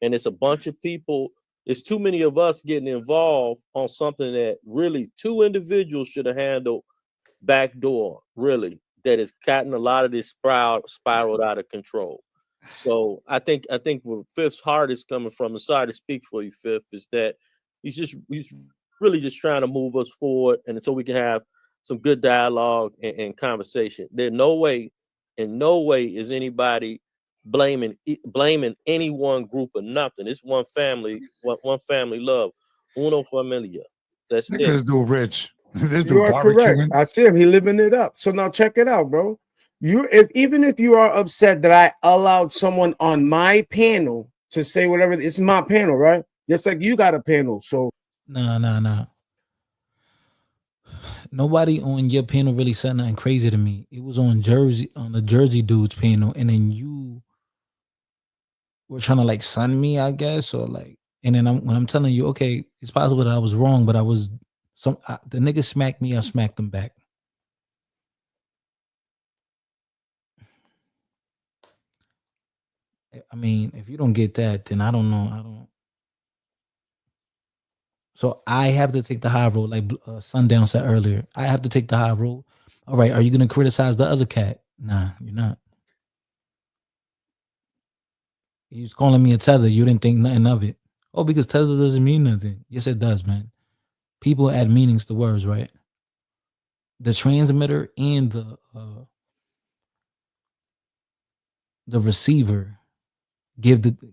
And it's a bunch of people. It's too many of us getting involved on something that really two individuals should have handled backdoor, really, that has gotten a lot of this spiraled out of control. So I think where Fifth's heart is coming from, and sorry to speak for you, Fifth, is that he's really just trying to move us forward, and so we can have some good dialogue and conversation. There's no way is anybody blaming any one group or nothing. It's one family, one family love. Uno familia. That's Look at this dude, Rich. This You dude are correct. barbecuing. I see him. He living it up. So now check it out, bro. Even if you are upset that I allowed someone on my panel to say whatever, it's my panel, right? Just like you got a panel. So Nah. Nobody on your panel really said nothing crazy to me. It was on the Jersey dude's panel, and then you were trying to like sun me, I guess, or like. And then when I'm telling you, okay, it's possible that I was wrong, but the nigga smacked me, I smacked them back. I mean, if you don't get that, then I don't know. So I have to take the high road, like Sundown said earlier. I have to take the high road. All right, are you going to criticize the other cat? Nah, you're not. He was calling me a tether. You didn't think nothing of it. Oh, because tether doesn't mean nothing. Yes, it does, man. People add meanings to words, right? The transmitter and the receiver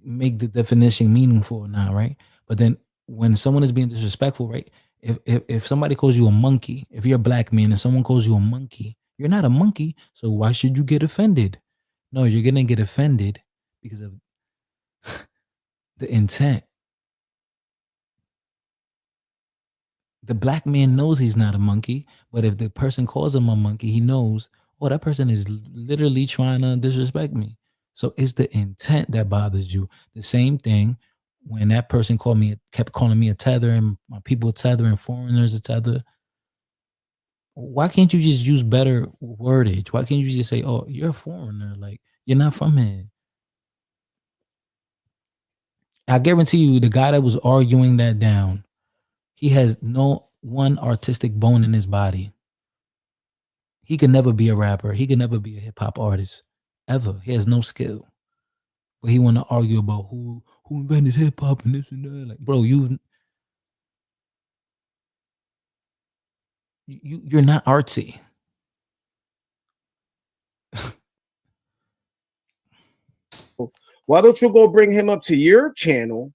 make the definition meaningful now, right? But then when someone is being disrespectful, right? If somebody calls you a monkey, if you're a black man and someone calls you a monkey, you're not a monkey. So why should you get offended? No, you're gonna get offended because of the intent. The black man knows he's not a monkey, but if the person calls him a monkey, he knows, oh, that person is literally trying to disrespect me. So it's the intent that bothers you. The same thing when that person kept calling me a tether, and my people a tether, and foreigners a tether. Why can't you just use better wordage? Why can't you just say, oh, you're a foreigner? Like, you're not from here. I guarantee you, the guy that was arguing that down, he has no one artistic bone in his body. He could never be a rapper. He could never be a hip hop artist, ever. He has no skill. But he want to argue about who invented hip hop and this and that. Like, bro, you're not artsy. Why don't you go bring him up to your channel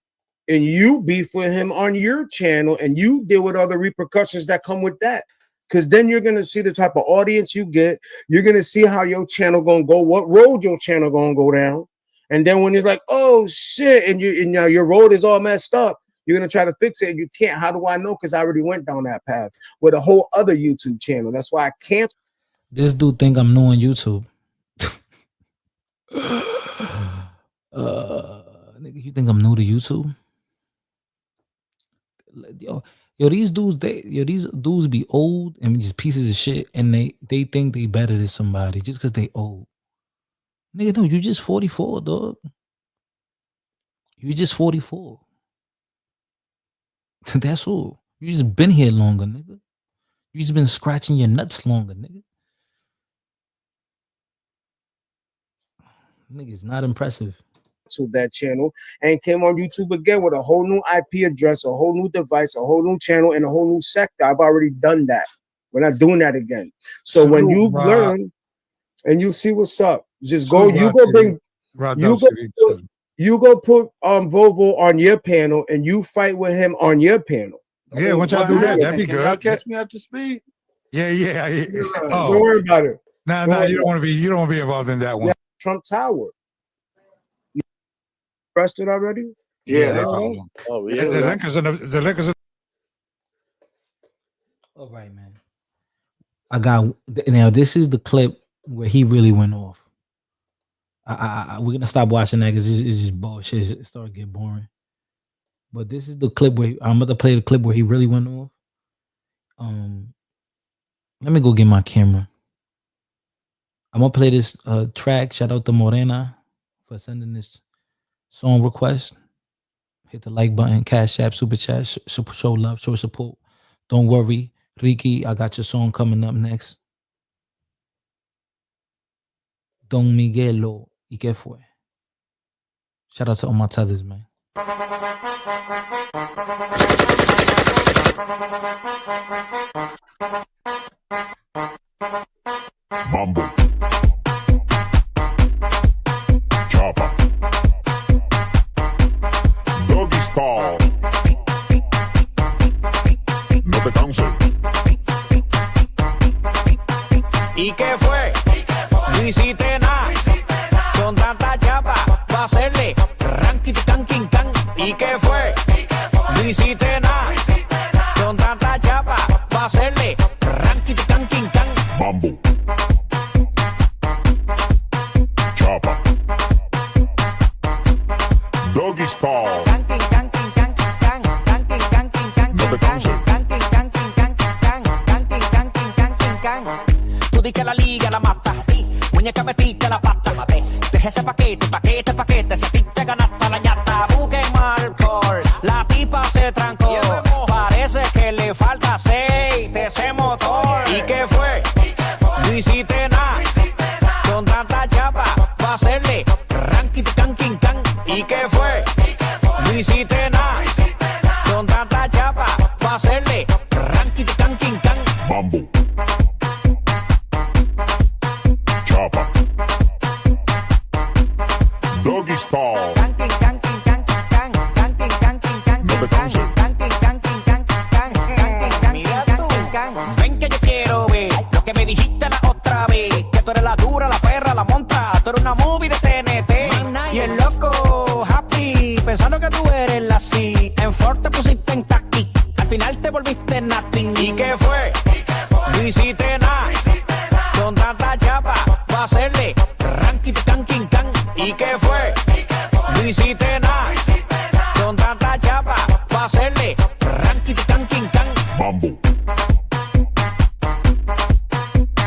and you beef with him on your channel and you deal with all the repercussions that come with that? Because then you're going to see the type of audience you get. You're going to see how your channel going to go, what road your channel going to go down. And then when it's like, oh, shit, and now your road is all messed up, you're going to try to fix it and you can't. How do I know? Because I already went down that path with a whole other YouTube channel. That's why I can't. This dude think I'm new on YouTube. Nigga, you think I'm new to YouTube? Yo, these dudes be old and just pieces of shit, and they think they better than somebody just because they old. Nigga, no, you just 44, dog. You just 44. That's all. You just been here longer, nigga. You just been scratching your nuts longer, nigga. Nigga, it's not impressive. To that channel and came on YouTube again with a whole new IP address, a whole new device, a whole new channel, and a whole new sector. I've already done that. We're not doing that again. So when you learn and you see what's up, just go. You go bring. You go put Volvo on your panel and you fight with him on your panel. Yeah, once I do that, that'd be good. Y'all catch me up to speed. Yeah. Oh. Don't worry about it. Nah, you don't want to be involved in that one. Yeah, Trump Tower. You pressed it already? Yeah. Oh, yeah. The link is in the All right, man. I got now. This is the clip where he really went off. We're gonna stop watching that because it's just bullshit. It started getting boring. But this is the clip where I'm about to play the clip where he really went off. Let me go get my camera. I'm gonna play this track. Shout out to Morena for sending this song request. Hit the like button, Cash App, Super Chat, show love, show support. Don't worry, Ricky, I got your song coming up next. Don Miguelo, ¿y qué fue? Shout out to all my tethers, man. Mambo. Chopper. Doggy style. No te canses. ¿Y qué fue? No hiciste nada. Con tanta chapa, va a hacerle ranking, tanking, can. ¿Y qué fue? No hiciste nada. Con tanta chapa, va a hacerle ranking, tanking, can. Mambo. Chopper. Doggy style. No te canses. Tú di que la liga la mata. Muñeca metiste la pata. Deja ese paquete, si a ti te ganaste la ñata. Busquen alcohol, la tipa se trancó. Parece que le falta aceite ese motor. ¿Y qué fue? No hiciste nada. Con tanta chapa, va a hacerle ranking, canking, can. ¿Y style. Mira tú, ven que yo quiero ver lo que me dijiste la otra vez, que tú eres la dura, la perra, la monta, tú eres una movie de TNT. Y el loco happy, pensando que tú eres la C. En Ford te pusiste en taqui, al final te volviste nothing. ¿Y qué fue? No hiciste nada, con tanta chapa, va a hacerle ranking, canking, can. ¿Y qué fue? No hiciste nada, con tanta chapa, va a hacerle ranking, canking, can. Mambo.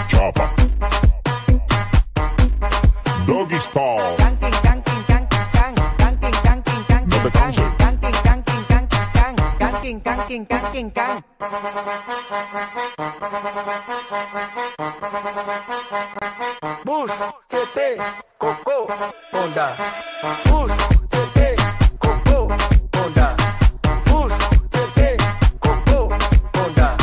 Chapa. Doggy style. No te canses. Bus, tete, coco, onda. Bus, tete, coco, onda. Bus, tete, coco, onda.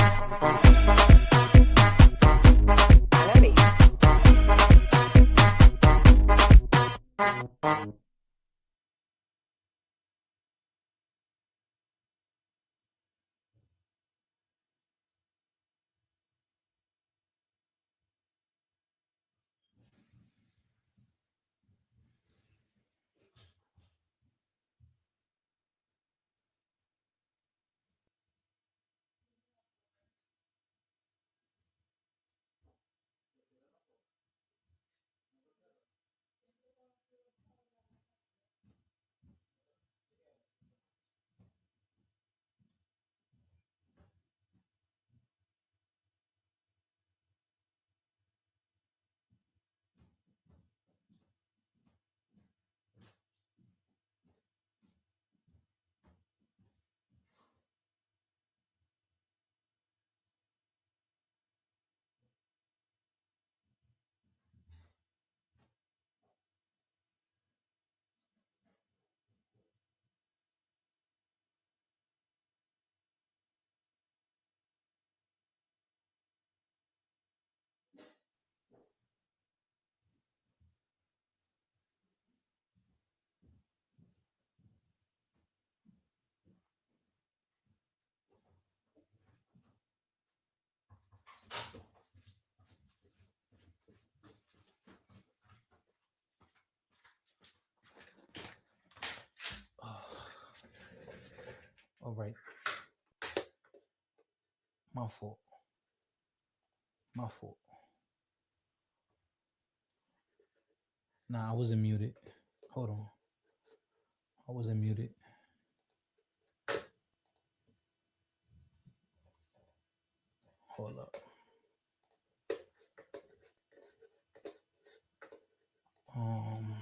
All right. My fault. My fault. Nah, I wasn't muted. Hold on. I wasn't muted. Hold up. Um.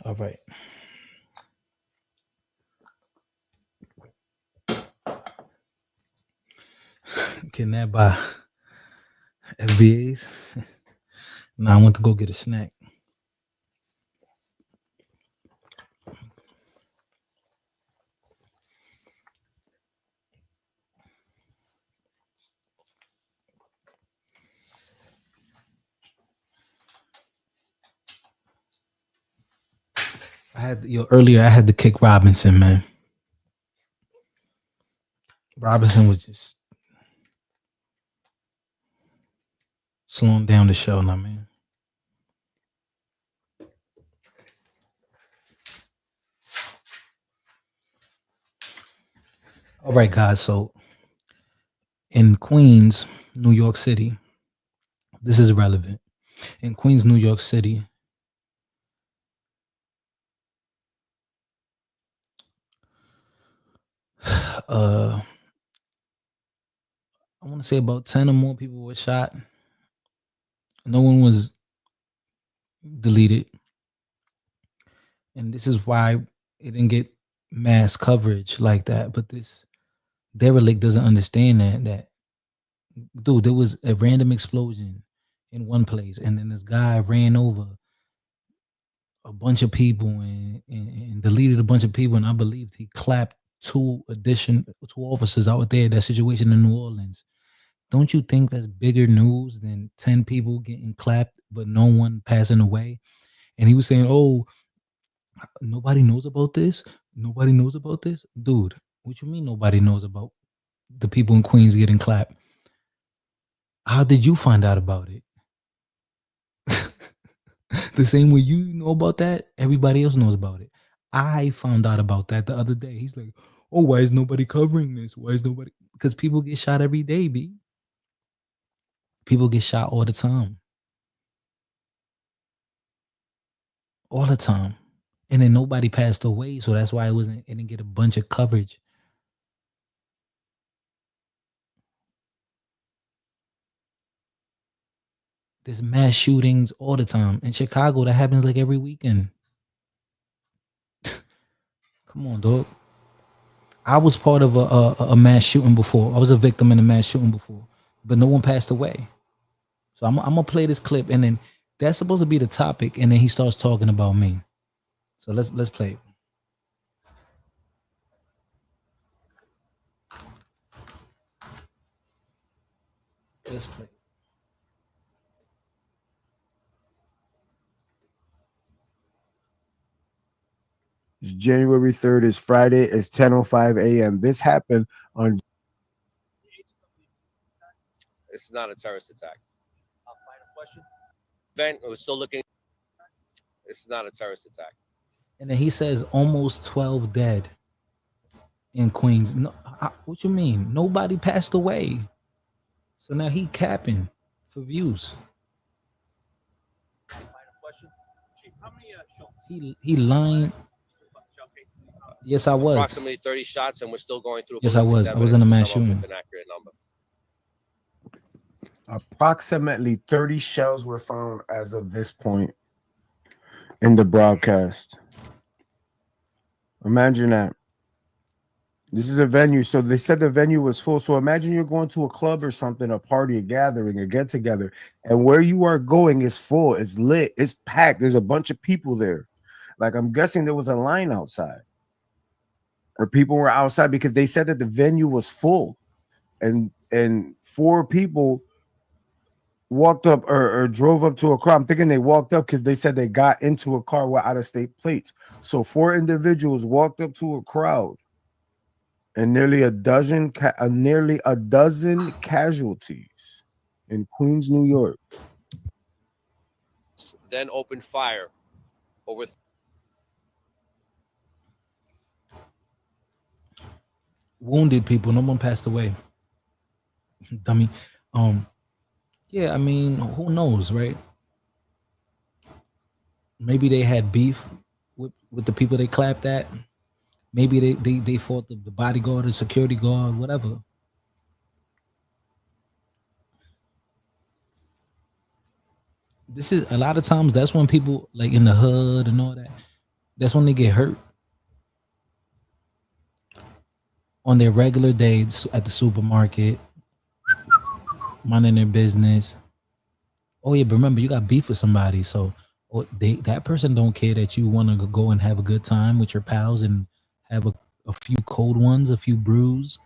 All right. Kidnapped by FBAs. Now I went to go get a snack. Earlier I had to kick Robinson, man. Robinson was just slowing down the show, now, man. All right, guys. So in Queens, New York City, this is relevant. In Queens, New York City, I want to say about 10 or more people were shot No one was deleted. And this is why it didn't get mass coverage like that. But this derelict doesn't understand that dude, there was a random explosion in one place, and then this guy ran over a bunch of people and deleted a bunch of people, and I believe he clapped two officers out there. That situation in New Orleans. Don't you think that's bigger news than 10 people getting clapped but no one passing away? And he was saying, "Oh, nobody knows about this. Nobody knows about this, dude. What you mean nobody knows about the people in Queens getting clapped? How did you find out about it? The same way you know about that, everybody else knows about it. I found out about that the other day. He's like, "Oh, why is nobody covering this? Why is nobody?" Because people get shot every day, B. People get shot all the time. All the time. And then nobody passed away, so that's why it didn't get a bunch of coverage. There's mass shootings all the time. In Chicago, that happens like every weekend. Come on, dog. I was part of a mass shooting before. I was a victim in a mass shooting before, but no one passed away. So I'm gonna play this clip, and then that's supposed to be the topic, and then he starts talking about me. So let's play it. Let's play it. It's January 3rd. It's Friday. It's 10:05 a.m. This happened on. It's not a terrorist attack. Final question. Event. We're still looking. It's not a terrorist attack. And then he says almost 12 dead in Queens. No, what you mean? Nobody passed away. So now he capping for views. Final question. Chief, how many shots? He lying. Yes, I was. Approximately 30 shots, and we're still going through. Yes, I was. I was in a mass shooting. An accurate number. Approximately 30 shells were found as of this point in the broadcast. Imagine that. This is a venue. So they said the venue was full. So imagine you're going to a club or something, a party, a gathering, a get together, and where you are going is full, it's lit, it's packed. There's a bunch of people there. Like, I'm guessing there was a line outside, or people were outside because they said that the venue was full, and 4 people walked up or drove up to a car. I'm thinking they walked up because they said they got into a car with out-of-state plates. So 4 individuals walked up to a crowd, and nearly a dozen casualties in Queens, New York. Then opened fire over. Wounded people. No one passed away. Dummy. Yeah, I mean, who knows, right? Maybe they had beef with the people they clapped at. Maybe they fought the bodyguard or security guard, whatever. This is a lot of times that's when people like in the hood and all that, that's when they get hurt. On their regular days at the supermarket, minding their business. Oh yeah, but remember you got beef with somebody, so that person don't care that you want to go and have a good time with your pals and have a few cold ones, a few brews,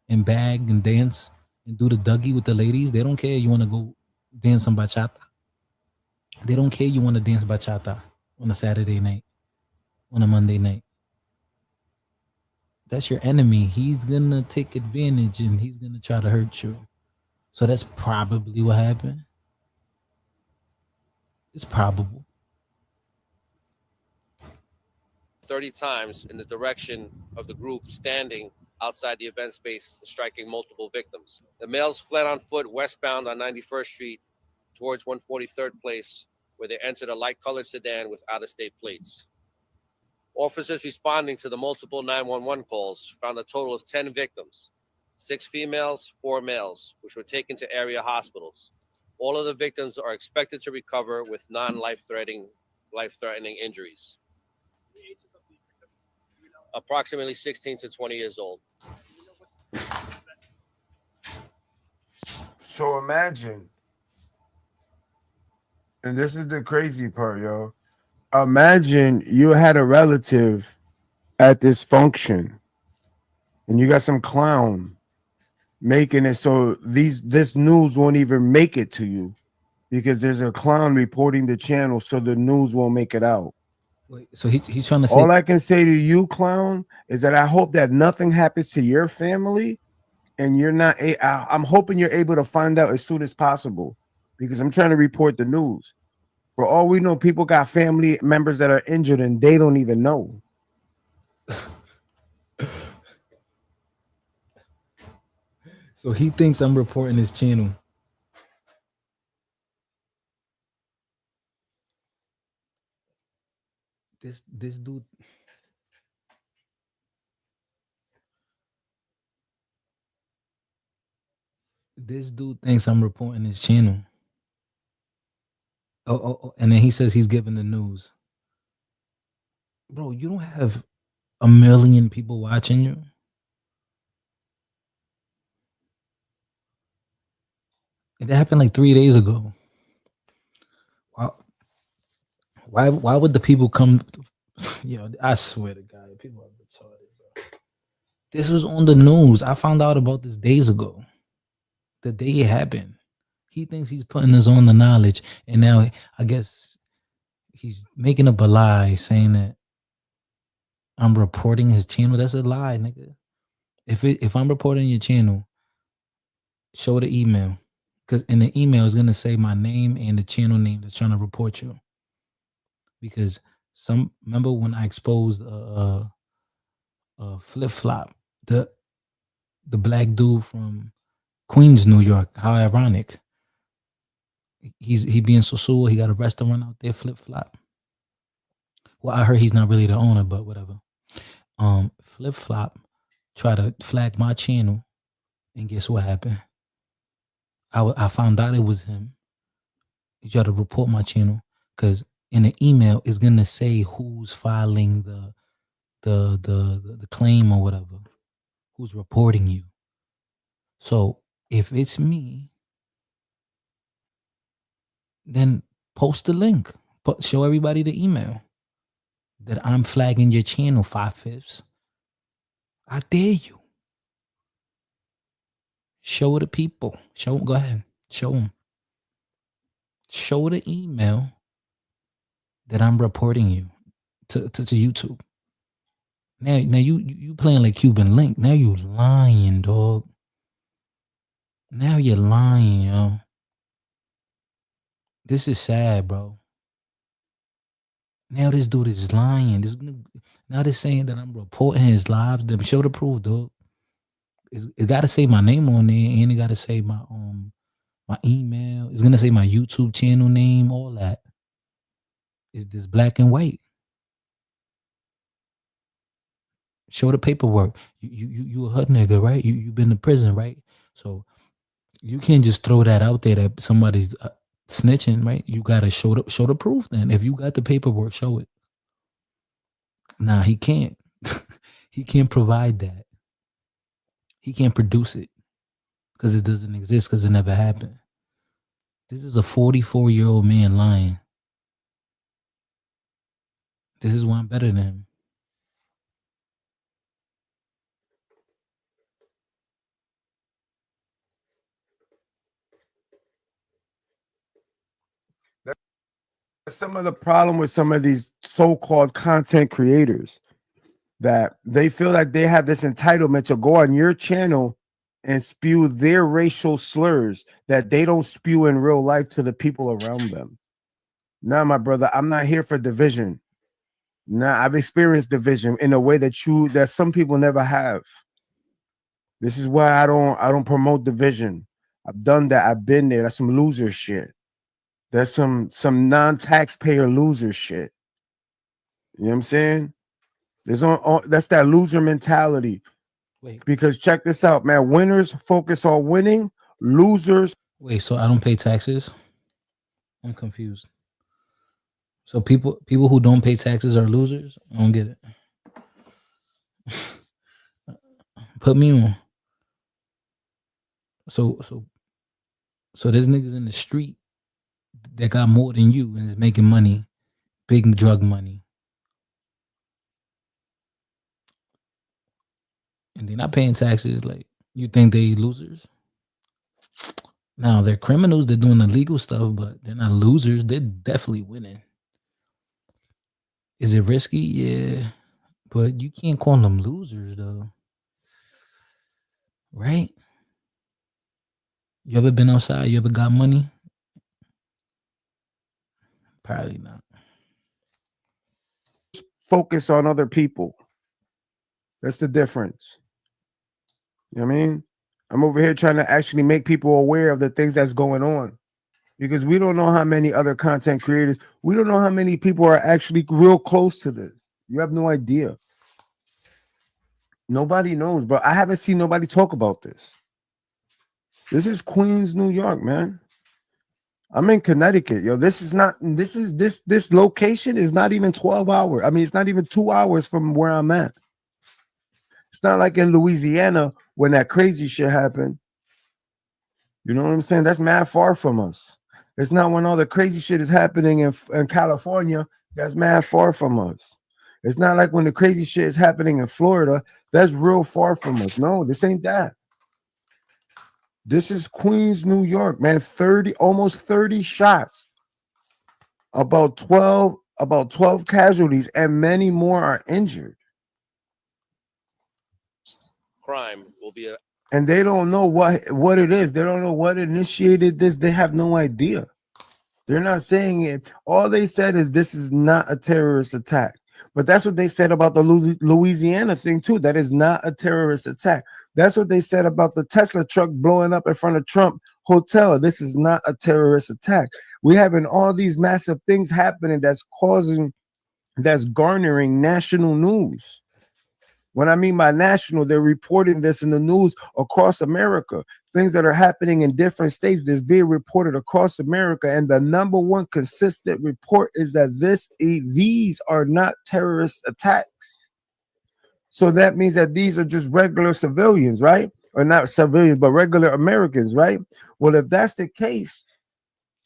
and bag and dance and do the Dougie with the ladies. They don't care you want to go dance some bachata. They don't care you want to dance bachata on a Saturday night, on a Monday night. That's your enemy. He's gonna take advantage and he's gonna try to hurt you. So that's probably what happened. It's probable. 30 times in the direction of the group standing outside the event space, striking multiple victims. The males fled on foot westbound on 91st Street towards 143rd Place, where they entered a light-colored sedan with out-of-state plates. Officers responding to the multiple 911 calls found a total of 10 victims, 6 females, 4 males, which were taken to area hospitals. All of the victims are expected to recover with non-life-threatening injuries. Approximately 16 to 20 years old. So imagine, and this is the crazy part, yo. Imagine you had a relative at this function, and you got some clown making it so this news won't even make it to you because there's a clown reporting the channel, so the news won't make it out. Wait, so he's trying to say All I can say to you, clown, is that I hope that nothing happens to your family, and you're not. I'm hoping you're able to find out as soon as possible because I'm trying to report the news. For all we know, people got family members that are injured and they don't even know. so he thinks I'm reporting his channel. This dude. This dude thinks I'm reporting his channel. Oh, and then he says he's giving the news. Bro, you don't have a million people watching you. It happened like 3 days ago. Why would the people come? Yo, I swear to God, people are retarded, bro. This was on the news. I found out about this days ago. The day it happened. He thinks he's putting us on the knowledge, and now I guess he's making up a lie saying that I'm reporting his channel. That's a lie, nigga. If I'm reporting your channel, show the email, because in the email is gonna say my name and the channel name that's trying to report you. Because remember when I exposed Flip Flop, the black dude from Queens, New York. How ironic. He being so he got a restaurant out there, Flip Flop. Well, I heard he's not really the owner, but whatever. Flip Flop tried to flag my channel, and guess what happened? I found out it was him. He tried to report my channel because in the email it's gonna say who's filing the claim or whatever, who's reporting you. So if it's me, then post the link, but show everybody the email that I'm flagging your channel 5/5. I dare you. Show the people. Go ahead. Show them. Show the email that I'm reporting you to YouTube. Now you playing like Cuban Link. Now you lying, dog. Now you're lying, yo. This is sad, bro. Now this dude is lying. Now they're saying that I'm reporting his lives. Them show the proof, dog. It got to say my name on there, and it got to say my email. It's gonna say my YouTube channel name, all that. Is this black and white? Show the paperwork. You a hood nigga, right? You been to prison, right? So you can't just throw that out there that somebody's snitching, right? You gotta show the proof. Then, if you got the paperwork, show it. Nah, he can't. He can't provide that. He can't produce it because it doesn't exist, because it never happened. This is a 44-year-old man lying. This is why I'm better than him. That's some of the problem with some of these so-called content creators, that they feel like they have this entitlement to go on your channel and spew their racial slurs that they don't spew in real life to the people around them. Nah, my brother, I'm not here for division. Nah, I've experienced division in a way that some people never have. This is why I don't promote division. I've done that. I've been there. That's some loser shit. That's some non-taxpayer loser shit. You know what I'm saying? That's that loser mentality. Wait. Because check this out, man. Winners focus on winning. Losers Wait, so I don't pay taxes? I'm confused. So people who don't pay taxes are losers? I don't get it. Put me on. So there's niggas in the street that got more than you and is making money, big drug money. And they're not paying taxes. Like, you think they losers? Now they're criminals, they're doing illegal stuff, but they're not losers. They're definitely winning. Is it risky? Yeah. But you can't call them losers though. Right? You ever been outside? You ever got money? Probably not. Focus on other people. That's the difference. You know what I mean? I'm over here trying to actually make people aware of the things that's going on. Because we don't know how many other content creators, we don't know how many people are actually real close to this. You have no idea. Nobody knows, but I haven't seen nobody talk about this. This is Queens, New York, man. I'm in Connecticut, yo. This location is not even 12 hours. I mean, it's not even 2 hours from where I'm at. It's not like in Louisiana when that crazy shit happened. You know what I'm saying? That's mad far from us. It's not when all the crazy shit is happening in California. That's mad far from us. It's not like when the crazy shit is happening in Florida. That's real far from us. No, this ain't that. This is Queens, New York, man. Almost 30 shots. About 12 casualties, and many more are injured. Crime will be a And they don't know what it is. They don't know what initiated this. They have no idea. They're not saying it. All they said is this is not a terrorist attack. But that's what they said about the Louisiana thing too. That is not a terrorist attack. That's what they said about the Tesla truck blowing up in front of Trump Hotel. This is not a terrorist attack. We're having all these massive things happening that's garnering national news. When I mean by national, they're reporting this in the news across America. Things that are happening in different states that's being reported across America. And the number one consistent report is that these are not terrorist attacks. So that means that these are just regular civilians, right? Or not civilians, but regular Americans, right? Well, if that's the case,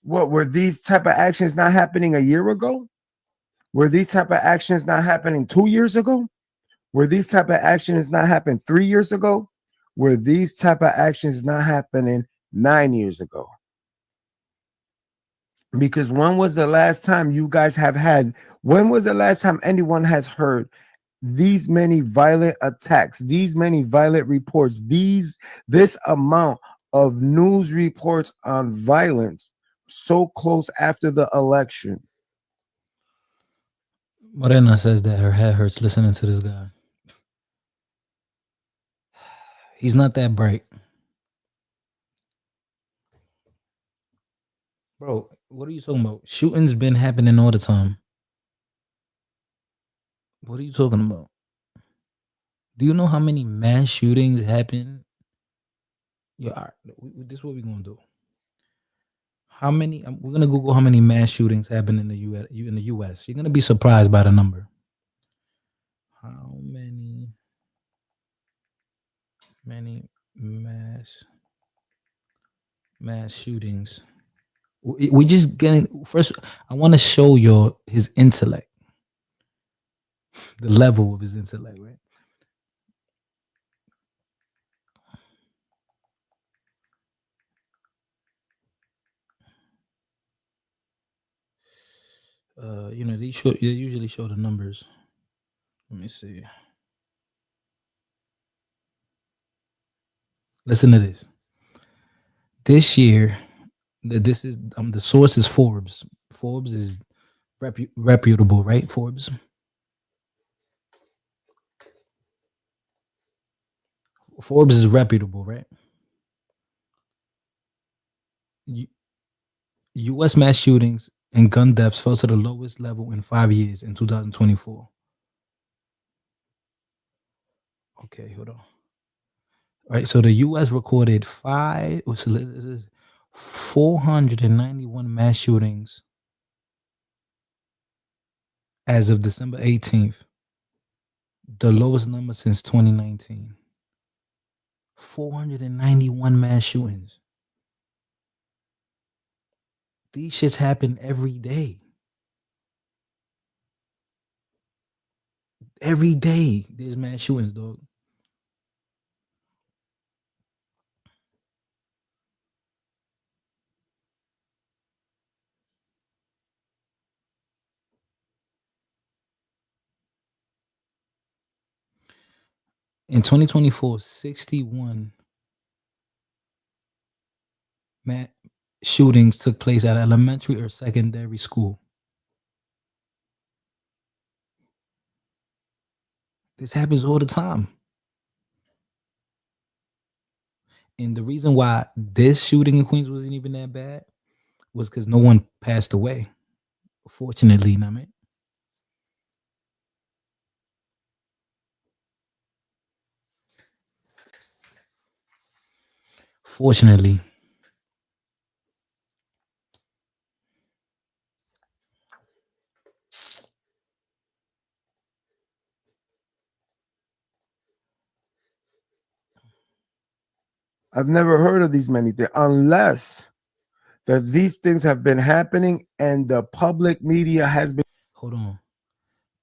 what were these type of actions not happening a year ago? Were these type of actions not happening 2 years ago? Were these type of actions not happening 3 years ago? Were these type of actions not happening 9 years ago? Because when was the last time you guys have had, when was the last time anyone has heard these many violent attacks, these many violent reports, this amount of news reports on violence so close after the election? Morena says that her head hurts listening to this guy. He's not that bright. Bro, what are you talking about? Shootings been happening all the time. What are you talking about? Do you know how many mass shootings happen? Yo, all right, this is what we're gonna do. How many? We're gonna Google how many mass shootings happen in the U.S. You're gonna be surprised by the number. How many mass shootings? We just getting first. I want to show you his intellect, the level of his intellect, right? They usually show the numbers. Let me see. Listen to this. This year, this is the source is Forbes. Forbes is reputable, right? Forbes. Forbes is reputable, right? U.S. mass shootings and gun deaths fell to the lowest level in 5 years in 2024. Okay, hold on. All right, so the U.S. recorded 491 mass shootings as of December 18th, the lowest number since 2019. 491 mass shootings. These shits happen every day. Every day there's mass shootings, dog. In 2024, 61 shootings took place at elementary or secondary school. This happens all the time. And the reason why this shooting in Queens wasn't even that bad was because no one passed away. Fortunately, you know what I mean? Fortunately. I've never heard of these many things unless that these things have been happening and the public media has been. Hold on.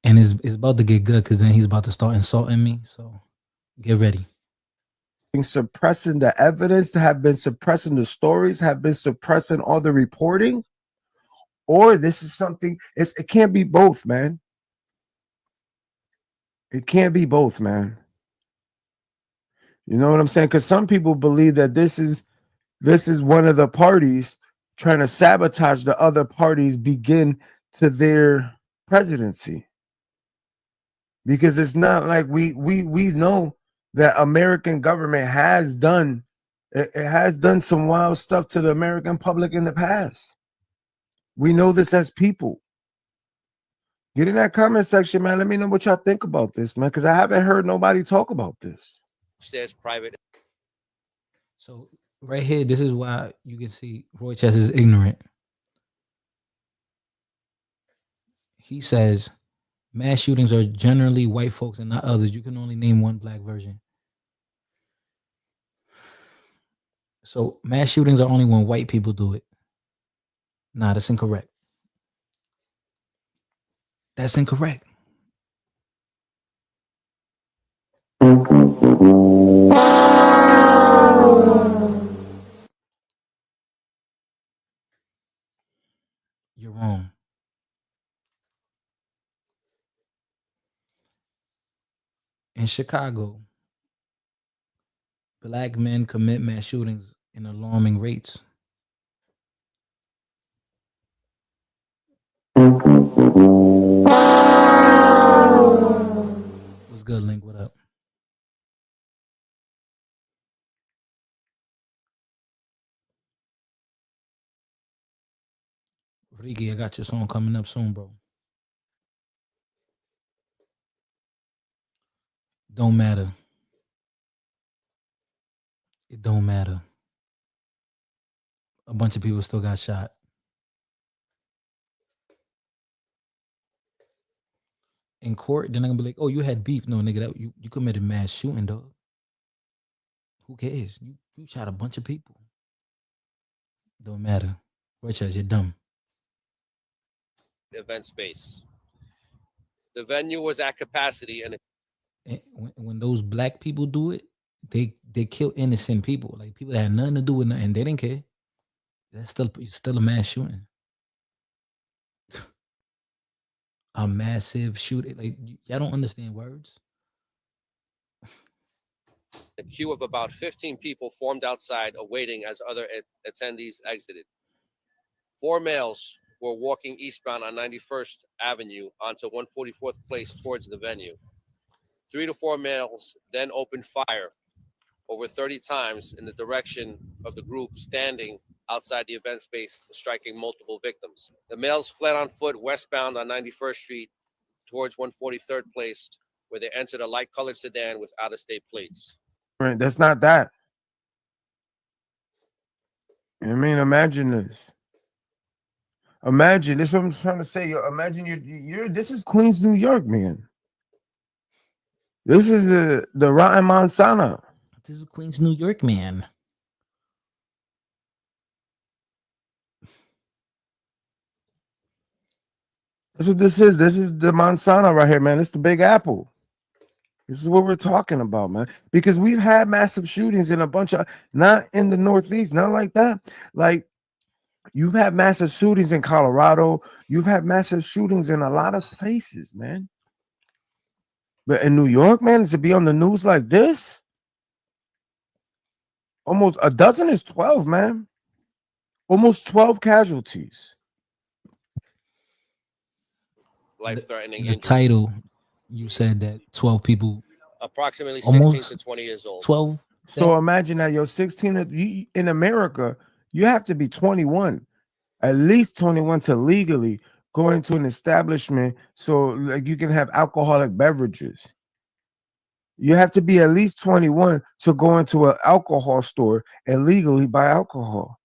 And it's about to get good because then he's about to start insulting me. So get ready. Suppressing the evidence, have been suppressing the stories, have been suppressing all the reporting, or this is something. It can't be both, man. It can't be both, man. You know what I'm saying? Because some people believe that this is one of the parties trying to sabotage the other parties begin to their presidency. Because it's not like we know that American government has done some wild stuff to the American public in the past. We know this as people. Get in that comment section, man. Let me know what y'all think about this, man, because I haven't heard nobody talk about this. Upstairs private. So right here, this is why you can see Roy Chess is ignorant. He says mass shootings are generally white folks and not others. You can only name one black version. So mass shootings are only when white people do it. Nah, that's incorrect. That's incorrect. You're wrong. In Chicago, black men commit mass shootings in alarming rates. What's good, Link? What up? Ricky, I got your song coming up soon, bro. Don't matter. It don't matter. A bunch of people still got shot. In court, then I'm gonna be like, oh, you had beef. No, nigga, that you committed mass shooting, dog. Who cares? You shot a bunch of people. Don't matter. Richards, you're dumb. Event space. The venue was at capacity, and when those black people do it, they kill innocent people, like people that had nothing to do with nothing. They didn't care. That's still a mass shooting. A massive shooting. Like y'all don't understand words. a queue of about 15 people formed outside, awaiting as other attendees exited. 4 males were walking eastbound on 91st Avenue onto 144th Place towards the venue. 3 to 4 males then opened fire over 30 times in the direction of the group standing outside the event space, striking multiple victims. The males fled on foot westbound on 91st Street towards 143rd Place, where they entered a light-colored sedan with out-of-state plates. Right, that's not that. I mean, imagine this. Imagine this. Is what I'm trying to say. Yo, imagine you're. This is Queens, New York, man. This is the Rotten Mansana. This is Queens, New York, man. That's what this is. This is the Mansana right here, man. It's the Big Apple. This is what we're talking about, man. Because we've had massive shootings in a bunch of, not in the Northeast, not like that. Like, you've had massive shootings in Colorado. You've had massive shootings in a lot of places, man. But in New York, man, to be on the news like this, almost a dozen is 12, man. Almost 12 casualties. Life-threatening The injuries. title, you said that 12 people, Approximately 16 almost to 20 years old. 12. So imagine that you're 16 in America, you have to be 21, at least 21 to legally go into an establishment so like you can have alcoholic beverages. You have to be at least 21 to go into an alcohol store and legally buy alcohol.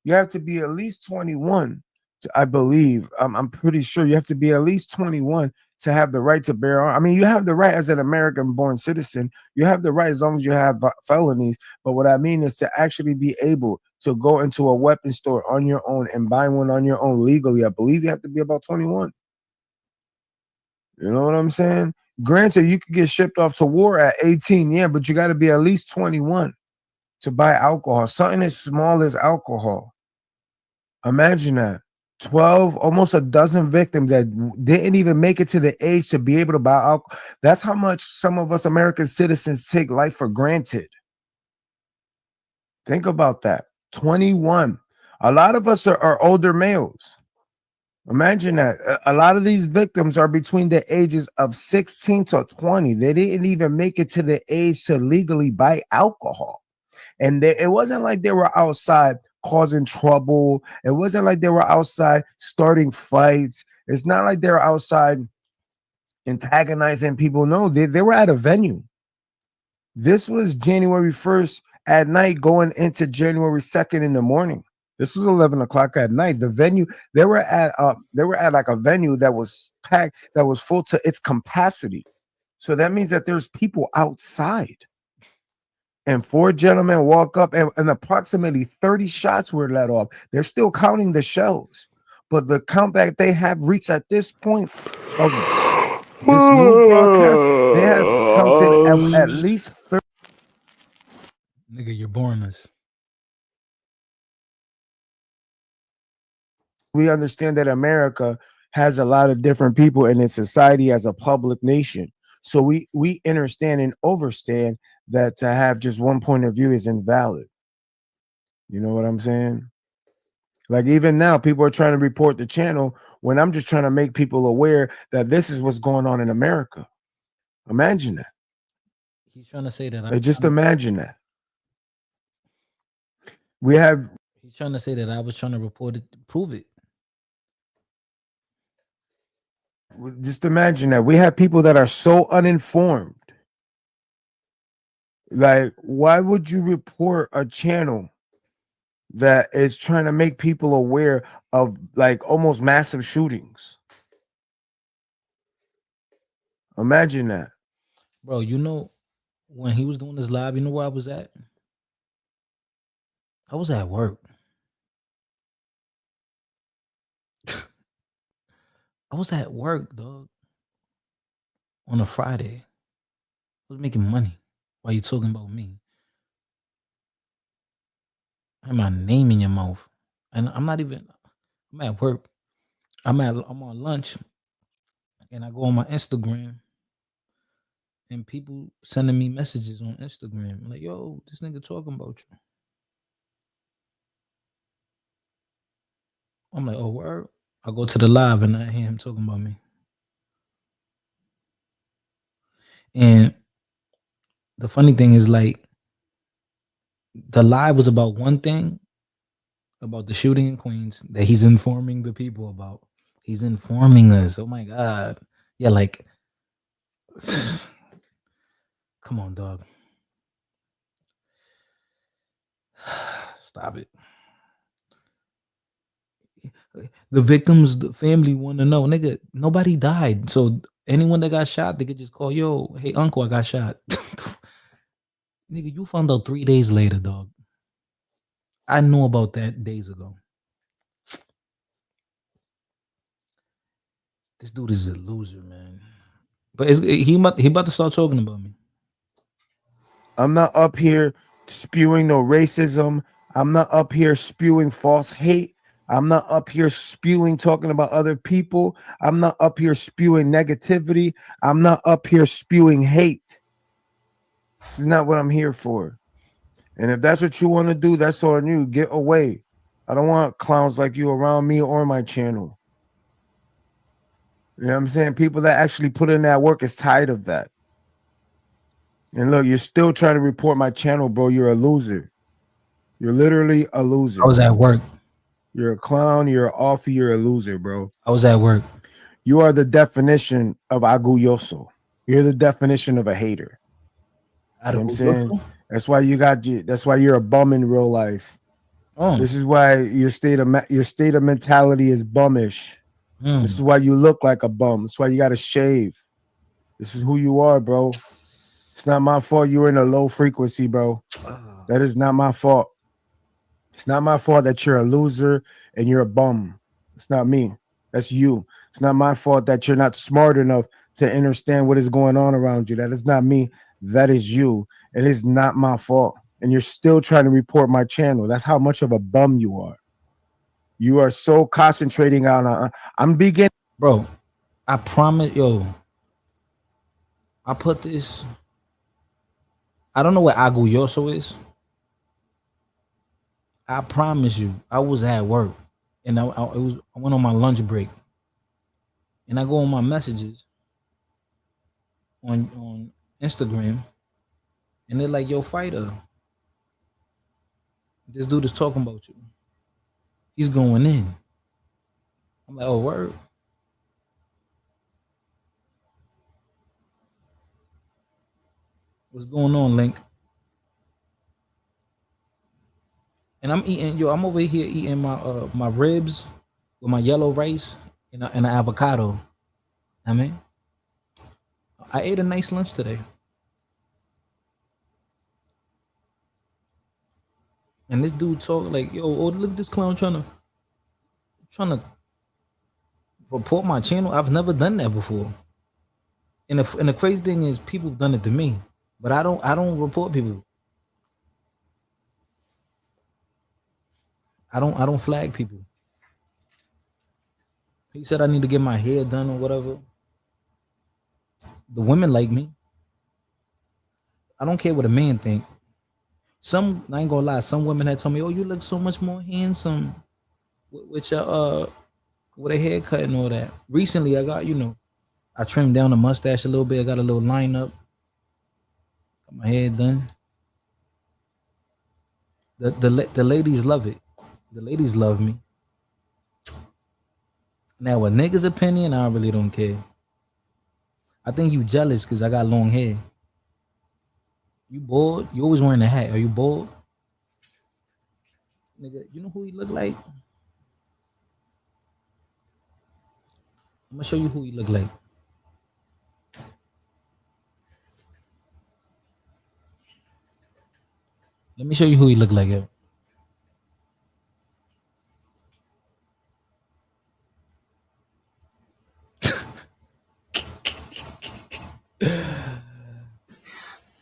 You have to be at least 21 to, I believe, I'm pretty sure you have to be at least 21 to have the right to bear arms. I mean, you have the right as an American born citizen. You have the right as long as you have felonies. But what I mean is to actually be able to go into a weapon store on your own and buy one on your own legally. I believe you have to be about 21. You know what I'm saying? Granted, you could get shipped off to war at 18, yeah, but you got to be at least 21 to buy alcohol. Something as small as alcohol. Imagine that. 12, almost a dozen victims that didn't even make it to the age to be able to buy alcohol. That's how much some of us American citizens take life for granted. Think about that. 21. A lot of us are older males. Imagine that. A lot of these victims are between the ages of 16 to 20. They didn't even make it to the age to legally buy alcohol. And it wasn't like they were outside causing trouble. It wasn't like they were outside starting fights. It's not like they were outside antagonizing people. No, they were at a venue. This was January 1st at night going into January 2nd in the morning. This was 11 o'clock at night. The venue, they were at like a venue that was packed, that was full to its capacity. So that means that there's people outside. And 4 gentlemen walk up and approximately 30 shots were let off. They're still counting the shells. But the count that they have reached at this point of this news broadcast, they have counted at least 30. Nigga, you're boring us. We understand that America has a lot of different people in its society as a public nation. So we understand and overstand that to have just one point of view is invalid. You know what I'm saying? Like even now, people are trying to report the channel when I'm just trying to make people aware that this is what's going on in America. Imagine that. He's trying to say that. Just imagine that. We have. He's trying to say that I was trying to report it, prove it. Just imagine that we have people that are so uninformed. Like, why would you report a channel that is trying to make people aware of like almost massive shootings? Imagine that. Bro, you know, when he was doing this live, you know where I was at? I was at work. I was at work, dog. On a Friday. I was making money. Why you talking about me? I have my name in your mouth. And I'm not even, I'm at work. I'm on lunch. And I go on my Instagram. And people sending me messages on Instagram. Like, yo, this nigga talking about you. I'm like, oh, word. I go to the live and I hear him talking about me. And the funny thing is, like, the live was about one thing, about the shooting in Queens that he's informing the people about. He's informing us. Oh my God. Yeah, like, come on, dog. Stop it. The victims, the family want to know, nigga. Nobody died, so anyone that got shot, they could just call, yo, hey, uncle, I got shot. Nigga, you found out 3 days later, dog. I knew about that days ago. This dude is a loser, man. But he about to start talking about me. I'm not up here spewing no racism. I'm not up here spewing false hate. I'm not up here spewing talking about other people. I'm not up here spewing negativity. I'm not up here spewing hate. This is not what I'm here for. And if that's what you want to do, that's on you. Get away. I don't want clowns like you around me or my channel. You know what I'm saying? People that actually put in that work is tired of that. And look, you're still trying to report my channel, bro. You're a loser. You're literally a loser. I was at work. You're a clown. You're an offie. You're a loser, bro. I was at work. You are the definition of orgulloso. You're the definition of a hater. You know what I'm saying? That's why you got you. That's why you're a bum in real life. Oh. This is why your state of mentality is bummish. This is why you look like a bum. That's why you got to shave. This is who you are, bro. It's not my fault you're in a low frequency, bro. That is not my fault. It's not my fault that you're a loser and you're a bum. It's not me. That's you. It's not my fault that you're not smart enough to understand what is going on around you. That is not me. That is you. It is not my fault. And you're still trying to report my channel. That's how much of a bum you are. You are so concentrating on I'm beginning. Bro, I promise, yo. I put this. I don't know what orgulloso is. I promise you, I was at work, and I went on my lunch break, and I go on my messages on Instagram, and they're like, "Yo, fighter, this dude is talking about you. He's going in." I'm like, "Oh, word." What's going on, Link? And I'm eating, yo. I'm over here eating my ribs with my yellow rice and an avocado. I mean, I ate a nice lunch today. And this dude talk like, yo, oh, look at this clown trying to report my channel. I've never done that before. And the crazy thing is, people have done it to me, but I don't report people. I don't flag people. He said I need to get my hair done or whatever. The women like me. I don't care what a man think. I ain't gonna lie, some women had told me, oh, you look so much more handsome with your with a haircut and all that. Recently I got, I trimmed down the mustache a little bit. I got a little line up. Got my hair done. The ladies love it. The ladies love me. Now, a nigga's opinion, I really don't care. I think you jealous because I got long hair. You bored? You always wearing a hat. Are you bored? Nigga, you know who he look like? I'm gonna show you who he look like. Let me show you who he look like, yo.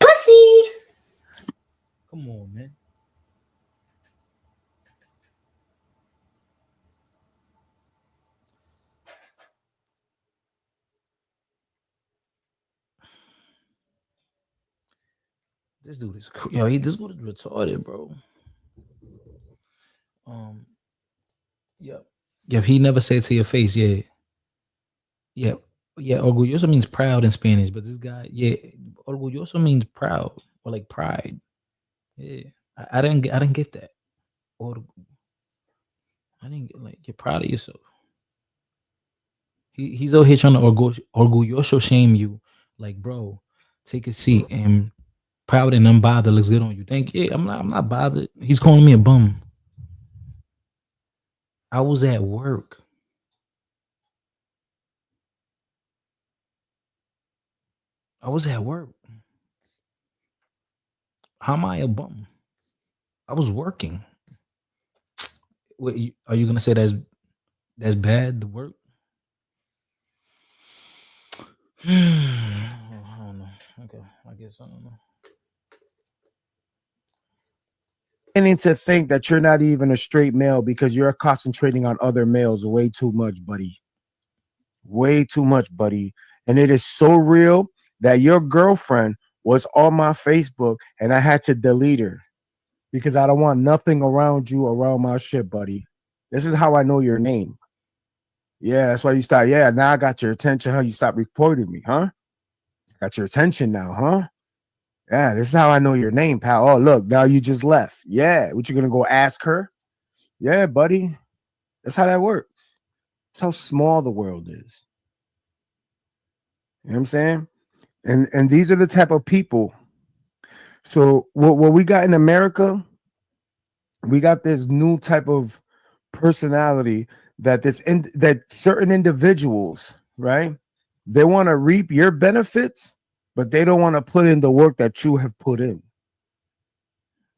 Pussy. Come on, man. This dude is this dude is retarded, bro. Yep. He never said to your face, yeah. Yeah. Yeah, orgulloso means proud in Spanish, but this guy, yeah, orgulloso means proud or like pride. Yeah. I didn't get that. I didn't get, like, you're proud of yourself. He's over here trying to orgulloso shame you. Like, bro, take a seat and proud and unbothered looks good on you. I'm not bothered. He's calling me a bum. I was at work. I was at work. How am I a bum? I was working. Wait, are you gonna say that's bad? The work? I don't know. Okay, I guess I don't know. Beginning to think that you're not even a straight male because you're concentrating on other males way too much, buddy. Way too much, buddy. And it is so real that your girlfriend was on my Facebook and I had to delete her because I don't want nothing around you around my shit, buddy. This is how I know your name. Yeah, that's why you start. Yeah, now I got your attention, huh? You stop reporting me, huh? Got your attention now, huh? Yeah, this is how I know your name, pal. Oh, look, now you just left. Yeah, what you gonna go ask her? Yeah, buddy. That's how that works. That's how small the world is. You know what I'm saying? And these are the type of people. So what we got in America, we got this new type of personality that that certain individuals, right? They want to reap your benefits, but they don't want to put in the work that you have put in.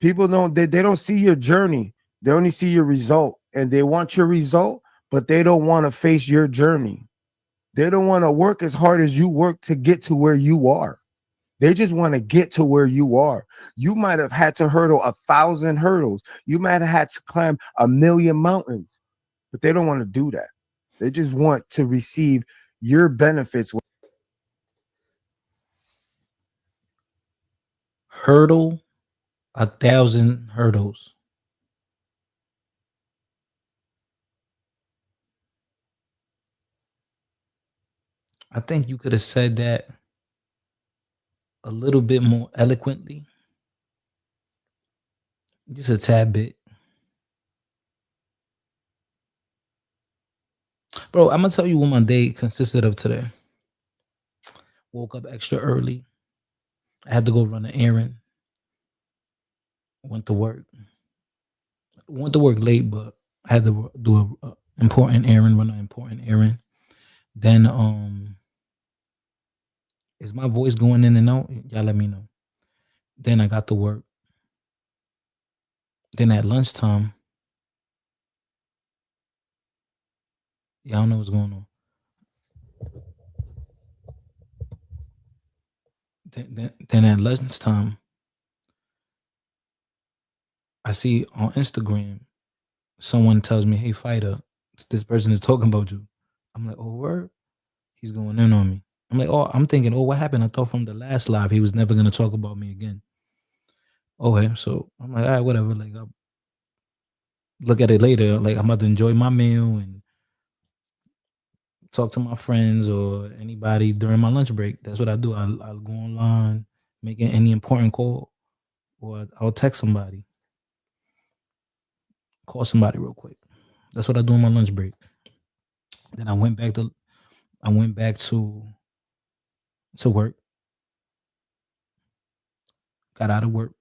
People don't they don't see your journey. They only see your result and they want your result, but they don't want to face your journey. They don't want to work as hard as you work to get to where you are. They just want to get to where you are. You might have had to hurdle 1,000 hurdles. You might have had to climb 1,000,000 mountains, but they don't want to do that. They just want to receive your benefits. Hurdle 1,000 hurdles. I think you could have said that a little bit more eloquently. Just a tad bit. Bro, I'm gonna tell you what my day consisted of today. Woke up extra early. I had to go run an errand. Went to work. Went to work late, but I had to do a important errand, run an important errand. Then is my voice going in and out? Y'all let me know. Then I got to work. Then at lunchtime, y'all know what's going on. Then at lunchtime, I see on Instagram someone tells me, "Hey, fighter, this person is talking about you." I'm like, "Oh, word." He's going in on me. I'm like, "Oh," I'm thinking, "Oh, what happened?" I thought from the last live he was never gonna talk about me again. Okay, so I'm like, all right, whatever. Like, I'll look at it later. Like, I'm about to enjoy my meal and talk to my friends or anybody during my lunch break. That's what I do. I'll go online, make any important call, or I'll text somebody, call somebody real quick. That's what I do on my lunch break. Then I went back to work. Got out of work.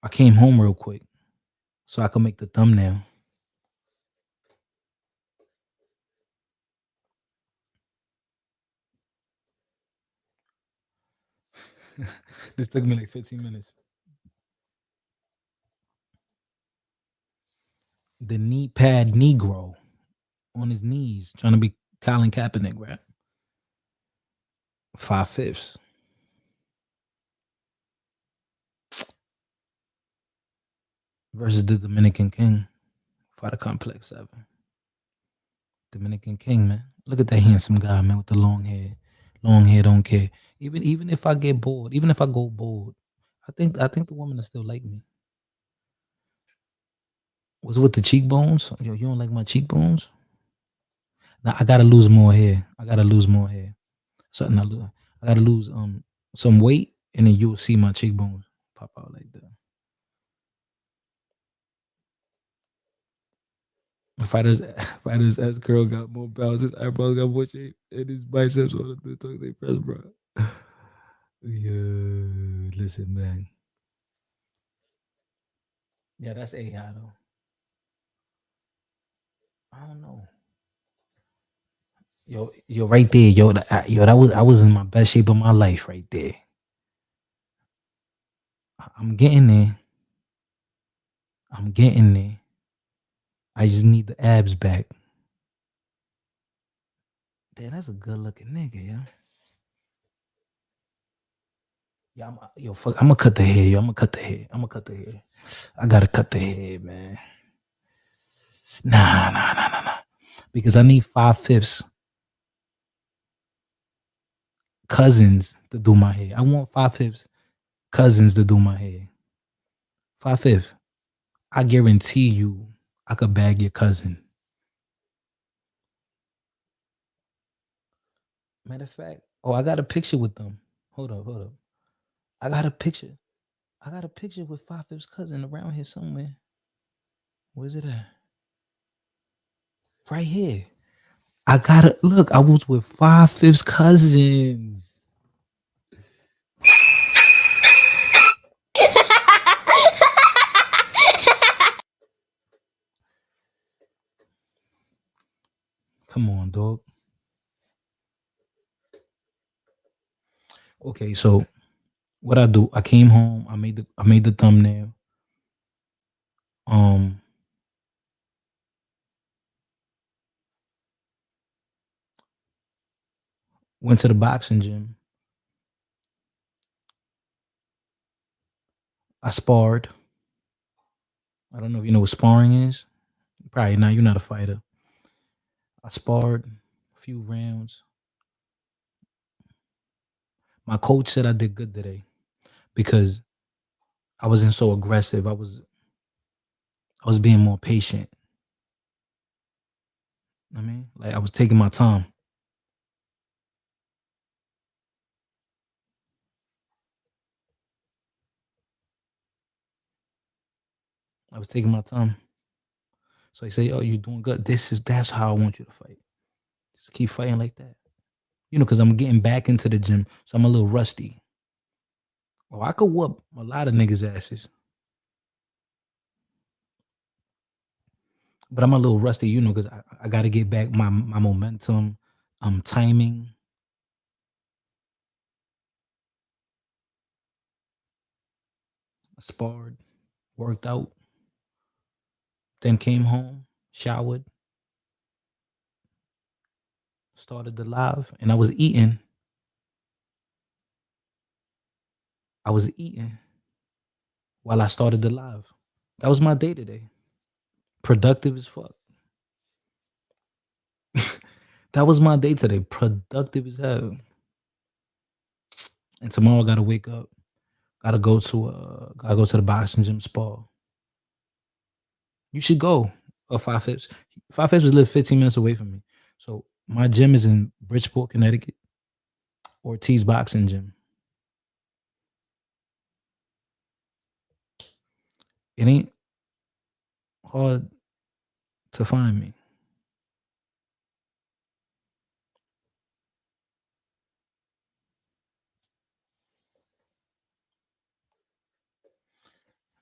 I came home real quick so I could make the thumbnail. This took me like 15 minutes. The knee pad Negro on his knees trying to be Colin Kaepernick rap. 5/5. Versus the Dominican King. Fight a complex 7. Dominican King, man. Look at that handsome guy, man, with the long hair. Long hair don't care. Even if I get bored, even if I go bored, I think the woman will still like me. Was it with the cheekbones? Yo, you don't like my cheekbones? Now I gotta lose more hair. Something I gotta lose some weight, and then you'll see my cheekbones pop out like that. Fighters S curl got more pounds, his eyebrows got more shape, and his biceps on the tongue they press, bro. Yeah, listen, man. Yeah, that's AI though. I don't know. Yo, right there, yo, I was in my best shape of my life right there. I'm getting there. I'm getting there. I just need the abs back. Damn, that's a good looking nigga, yeah. Yeah, fuck. I'm gonna cut the hair, yo. I'm gonna cut the hair. I gotta cut the hair, man. Nah. Because I need 5/5 cousins to do my hair. I want 5/5 cousins to do my hair. 5/5. I guarantee you, I could bag your cousin. Matter of fact, I got a picture with them. Hold up. I got a picture. With 5/5's cousin around here somewhere. Where's it at? Right here. I gotta look. I was with 5/5's cousins. Come on, dog. Okay, so what I do? I came home. I made the thumbnail. Um, went to the boxing gym. I sparred. I don't know if you know what sparring is. Probably not. You're not a fighter. I sparred a few rounds. My coach said I did good today because I wasn't so aggressive. I was being more patient. I mean, like I was taking my time. I was taking my time. So he said, "Oh, you're doing good. That's how I want you to fight. Just keep fighting like that." Because I'm getting back into the gym, so I'm a little rusty. Oh, I could whoop a lot of niggas' asses, but I'm a little rusty, because I got to get back my momentum, timing. I sparred, worked out, then came home, showered, started the live, and I was eating. While I started the live. That was my day today. Productive as fuck. That was my day today. Productive as hell. And tomorrow I gotta wake up. Gotta go to the boxing gym spa. You should go. 5/5. 5/5 live 15 minutes away from me. So my gym is in Bridgeport, Connecticut. Ortiz Boxing Gym. It ain't hard to find me.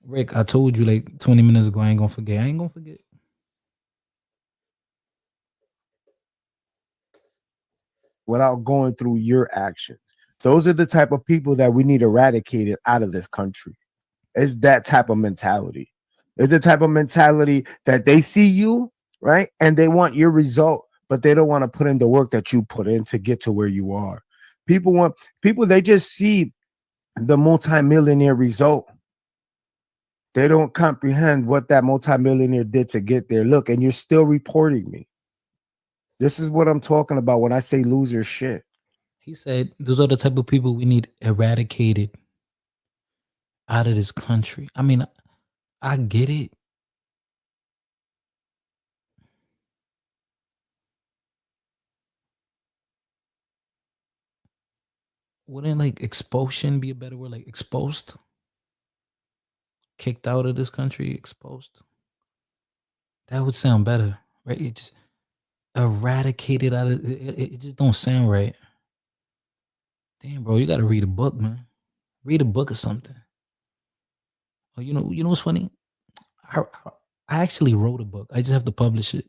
Rick, I told you like 20 minutes ago, I ain't gonna forget. Without going through your actions. Those are the type of people that we need eradicated out of this country. It's that type of mentality. It's the type of mentality that they see you, right? And they want your result, but they don't want to put in the work that you put in to get to where you are. People, they just see the multimillionaire result. They don't comprehend what that multimillionaire did to get there. Look, and you're still reporting me. This is what I'm talking about when I say lose your shit. He said those are the type of people we need eradicated out of this country. I mean, I get it. Wouldn't like expulsion be a better word? Like exposed? Kicked out of this country, exposed? That would sound better, right? It just eradicated out of it just don't sound right. Damn, bro, you gotta read a book, man. Read a book or something. Oh, you know what's funny? I, I actually wrote a book. I just have to publish it.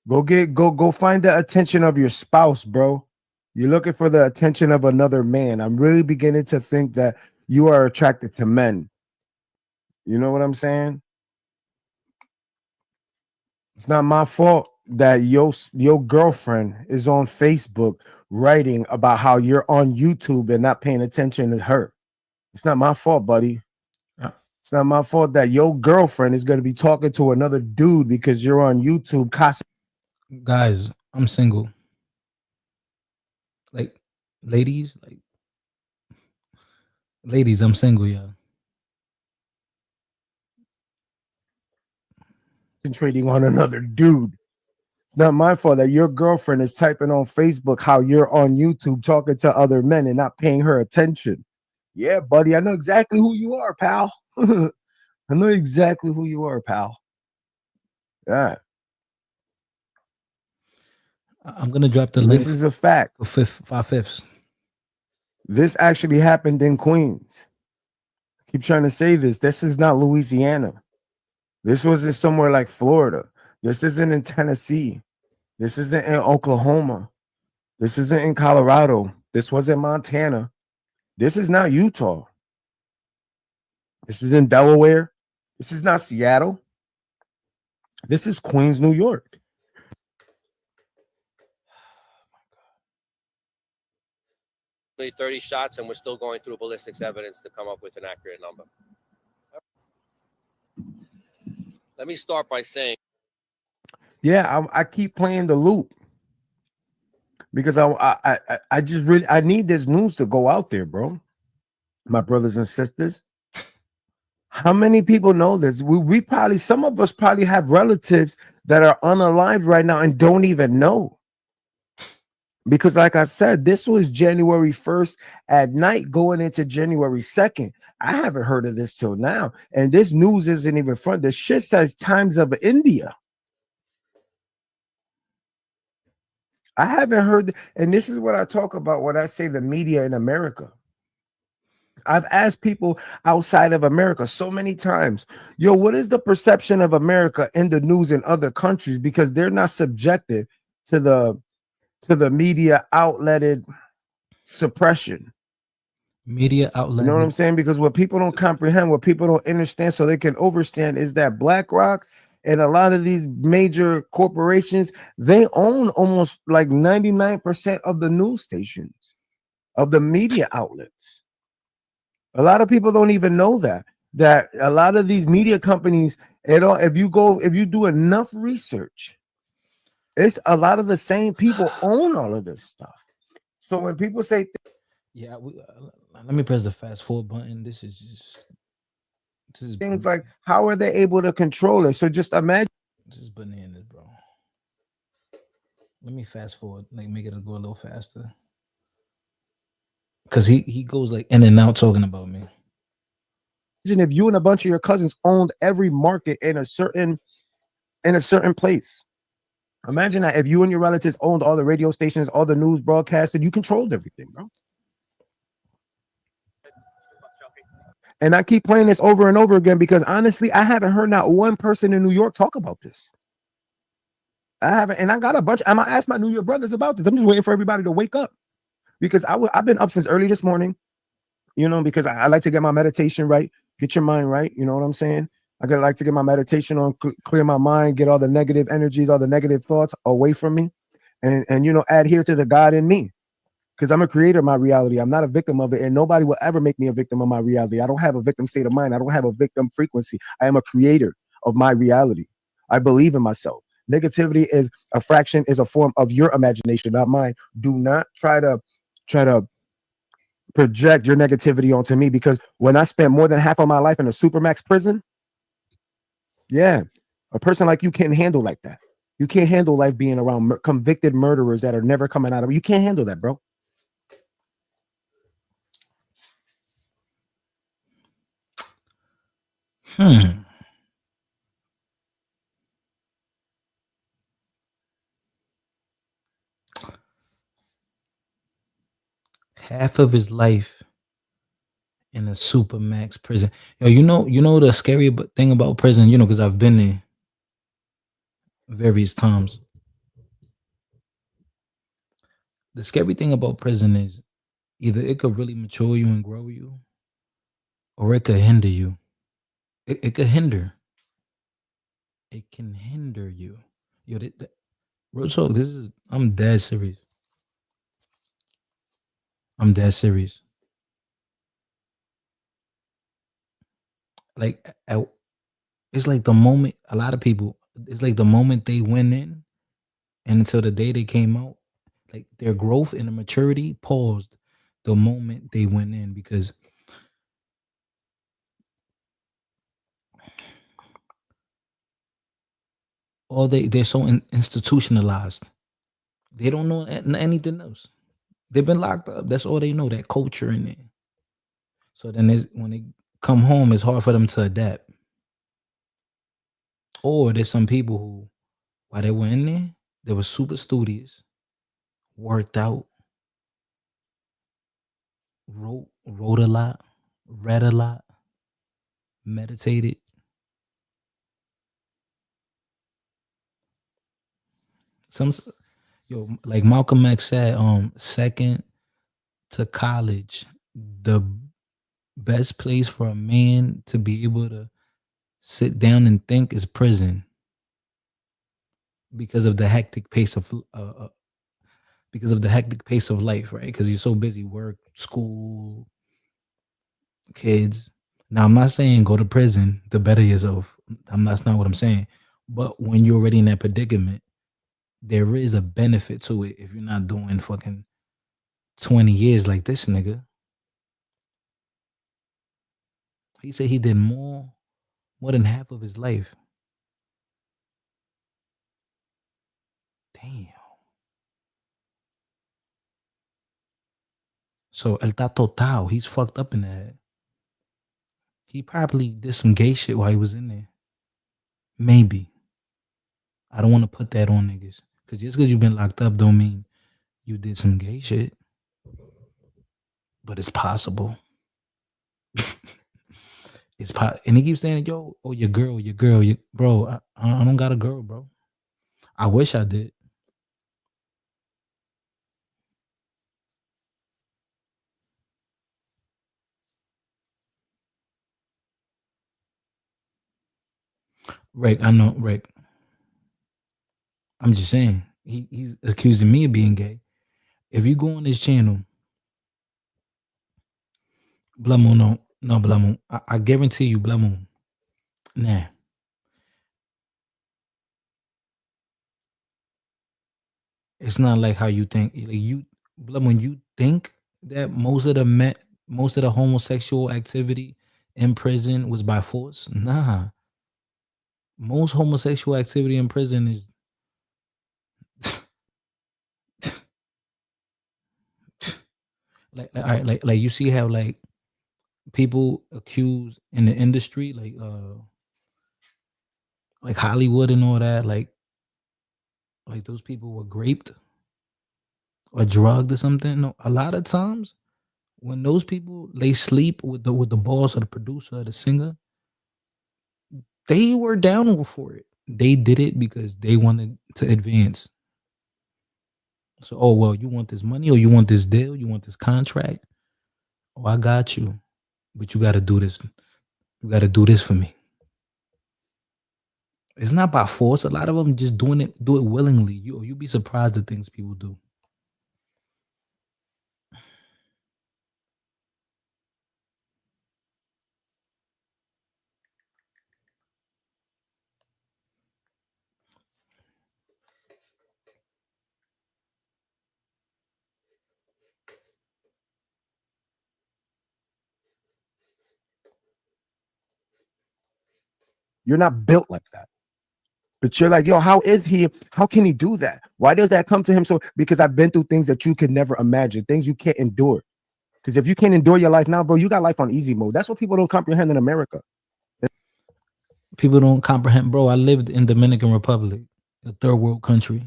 Go find the attention of your spouse, bro. You're looking for the attention of another man. I'm really beginning to think that you are attracted to men. You know what I'm saying? It's not my fault that your girlfriend is on Facebook writing about how you're on YouTube and not paying attention to her. It's not my fault, buddy. It's not my fault that your girlfriend is going to be talking to another dude because you're on YouTube. Guys, I'm single. Like, ladies, I'm single, yeah. Concentrating on another dude. It's not my fault that your girlfriend is typing on Facebook how you're on YouTube talking to other men and not paying her attention. Yeah, buddy, I know exactly who you are, pal. I know exactly who you are, pal. Yeah. I'm gonna drop the And link. this is a fact. For 5/5. This actually happened in Queens. I keep trying to say this. This is not Louisiana. This was in somewhere like Florida. This isn't in Tennessee. This isn't in Oklahoma. This isn't in Colorado. This wasn't Montana. This is not Utah. This is in Delaware. This is not Seattle. This is Queens, New York. Only 30 shots, and we're still going through ballistics evidence to come up with an accurate number. Let me start by saying, Yeah, I keep playing the loop because I just really I need this news to go out there, bro. My brothers and sisters. How many people know this? We probably, some of us probably have relatives that are unalive right now and don't even know. Because, like I said, this was January 1st at night going into January 2nd. I haven't heard of this till now. And this news isn't even front. The shit says Times of India. I haven't heard, and this is what I talk about when I say the media in America. I've asked people outside of America so many times, yo, what is the perception of America in the news in other countries? Because they're not subjected to the media outletted suppression. Media outlet. You know what I'm saying? Because what people don't comprehend, what people don't understand, so they can overstand, is that BlackRock and a lot of these major corporations, they own almost like 99% of the news stations, of the media outlets. A lot of people don't even know that a lot of these media companies, if you do enough research, it's a lot of the same people own all of this stuff. So when people say, yeah, let me press the fast forward button. This is things like, how are they able to control it? So just imagine. This is bananas, bro. Let me fast forward, like make it go a little faster. Because he goes like in and out talking about me. If you and a bunch of your cousins owned every market in a certain place. Imagine that if you and your relatives owned all the radio stations, all the news broadcasts, and you controlled everything, bro. And I keep playing this over and over again because honestly, I haven't heard not one person in New York talk about this. I haven't, and I got a bunch. I'm gonna ask my New York brothers about this. I'm just waiting for everybody to wake up because I've been up since early this morning, you know, because I like to get my meditation right, get your mind right. You know what I'm saying? Like to get my meditation on, clear my mind, get all the negative energies, all the negative thoughts away from me, and you know, adhere to the God in me. Because I'm a creator of my reality. I'm not a victim of it, and nobody will ever make me a victim of my reality. I don't have a victim state of mind. I don't have a victim frequency. I am a creator of my reality. I believe in myself. Negativity is a form of your imagination, not mine. Do not try to project your negativity onto me, because when I spent more than half of my life in a supermax prison, yeah, a person like you can't handle like that. You can't handle life being around convicted murderers that are never coming out of it. You can't handle that, bro. half of his life in a supermax prison. Yo, you know the scary thing about prison, because I've been there various times. The scary thing about prison is either it could really mature you and grow you, or it could hinder you. It could hinder. It can hinder you. Yo, real talk. I'm dead serious. I'm dead serious. Like, it's like the moment a lot of people. It's like the moment they went in, and until the day they came out, like their growth and the maturity paused the moment they went in because they're so institutionalized. They don't know anything else. They've been locked up. That's all they know. That culture in there. So then when they come home, it's hard for them to adapt. Or there's some people who, while they were in there, they were super studious, worked out, wrote a lot, read a lot, meditated. Like Malcolm X said, second to college, the best place for a man to be able to sit down and think is prison because of the hectic pace of life, right? Because you're so busy, work, school, kids. Now, I'm not saying go to prison to better yourself. That's not what I'm saying. But when you're already in that predicament, there is a benefit to it if you're not doing fucking 20 years like this nigga. He said he did more than half of his life. Damn. So El Tato Tao, he's fucked up in the head. He probably did some gay shit while he was in there. Maybe. I don't want to put that on niggas. Because just because you've been locked up don't mean you did some gay shit. But it's possible. And he keeps saying, yo, oh, your girl, bro, I don't got a girl, bro. I wish I did. Rick, I know, Rick. I'm just saying, he's accusing me of being gay. If you go on this channel, Blood Moon, no, Blood Moon. I guarantee you, Blood Moon. Nah. It's not like how you think. Like Blood Moon, you think that most of the homosexual activity in prison was by force? Nah. Most homosexual activity in prison is like you see how like people accuse in the industry like Hollywood and all that like those people were raped or drugged or something. No, a lot of times when those people they sleep with the boss or the producer or the singer, they were down for it. They did it because they wanted to advance. So, oh well, you want this money or you want this deal, you want this contract. Oh, I got you, but you got to do this. You got to do this for me. It's not by force. A lot of them just do it willingly. You'd be surprised the things people do. You're not built like that. But you're like, yo, how is he? How can he do that? Why does that come to him? So because I've been through things that you could never imagine, things you can't endure. Because if you can't endure your life now, bro, you got life on easy mode. That's what people don't comprehend in America. People don't comprehend, bro. I lived in Dominican Republic, a third world country,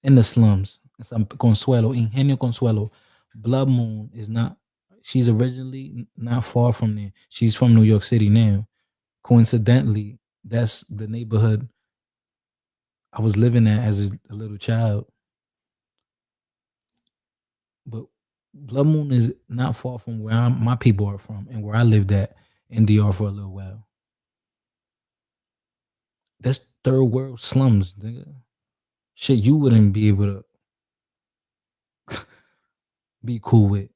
in the slums. San Consuelo, Ingenio Consuelo. Blood Moon is not. She's originally not far from there. She's from New York City now. Coincidentally, that's the neighborhood I was living at as a little child. But Blood Moon is not far from where my people are from and where I lived at in DR for a little while. That's third world slums, nigga. Shit, you wouldn't be able to be cool with.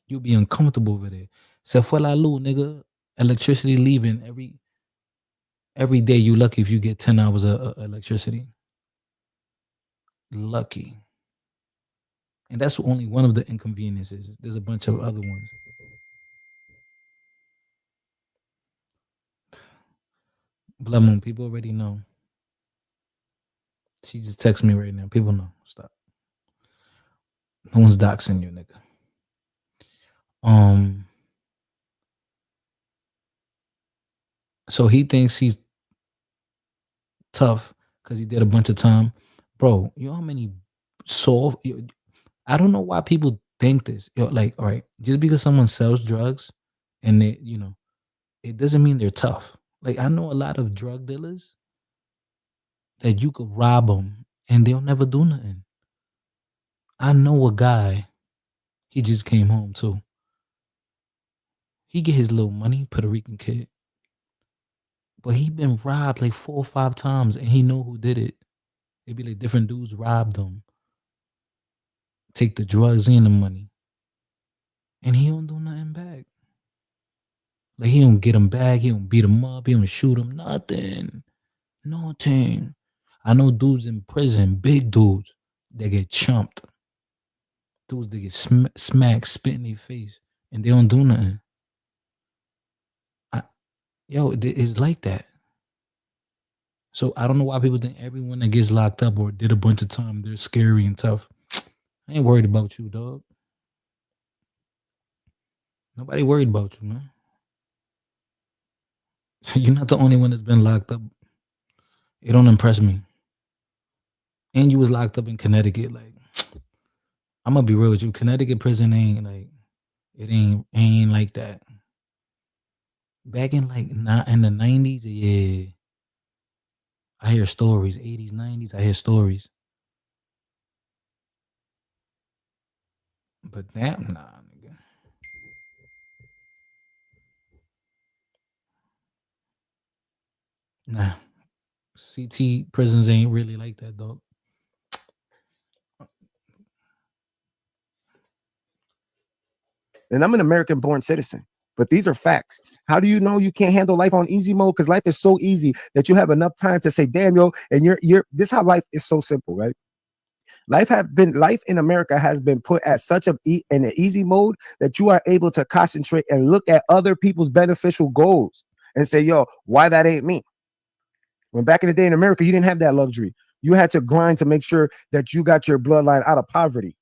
You'd be uncomfortable over there. Se fue la luz, nigga. Electricity leaving every day. You lucky if you get 10 hours of electricity. Lucky. And that's only one of the inconveniences. There's a bunch of other ones. Blood Moon, people already know. She just texts me right now. People know. Stop. No one's doxing you, nigga. So he thinks he's tough because he did a bunch of time. Bro, you know how many soft. I don't know why people think this. Like, all right, just because someone sells drugs and they, it doesn't mean they're tough. Like, I know a lot of drug dealers that you could rob them and they'll never do nothing. I know a guy, he just came home too. He get his little money, Puerto Rican kid. But he been robbed like 4 or 5 times and he know who did it. It'd be like different dudes robbed him. Take the drugs and the money. And he don't do nothing back. Like, he don't get him back. He don't beat him up. He don't shoot him. Nothing. Nothing. I know dudes in prison, big dudes, that get chumped. Dudes that get smacked, spit in their face, and they don't do nothing. It's like that. So I don't know why people think everyone that gets locked up or did a bunch of time, they're scary and tough. I ain't worried about you, dog. Nobody worried about you, man. You're not the only one that's been locked up. It don't impress me. And you was locked up in Connecticut. Like, I'm gonna be real with you. Connecticut prison ain't like, it ain't like that. Back in like not in the 90s, yeah. I hear stories. 80s, 90s, I hear stories. But damn, nah, nigga. Nah. CT prisons ain't really like that, dog. And I'm an American born citizen, but these are facts. How do you know you can't handle life on easy mode? Because life is so easy that you have enough time to say, damn, yo, and you're this is how life is so simple, right? Life in America has been put at such in an easy mode that you are able to concentrate and look at other people's beneficial goals and say, yo, why that ain't me? When back in the day in America, you didn't have that luxury. You had to grind to make sure that you got your bloodline out of poverty.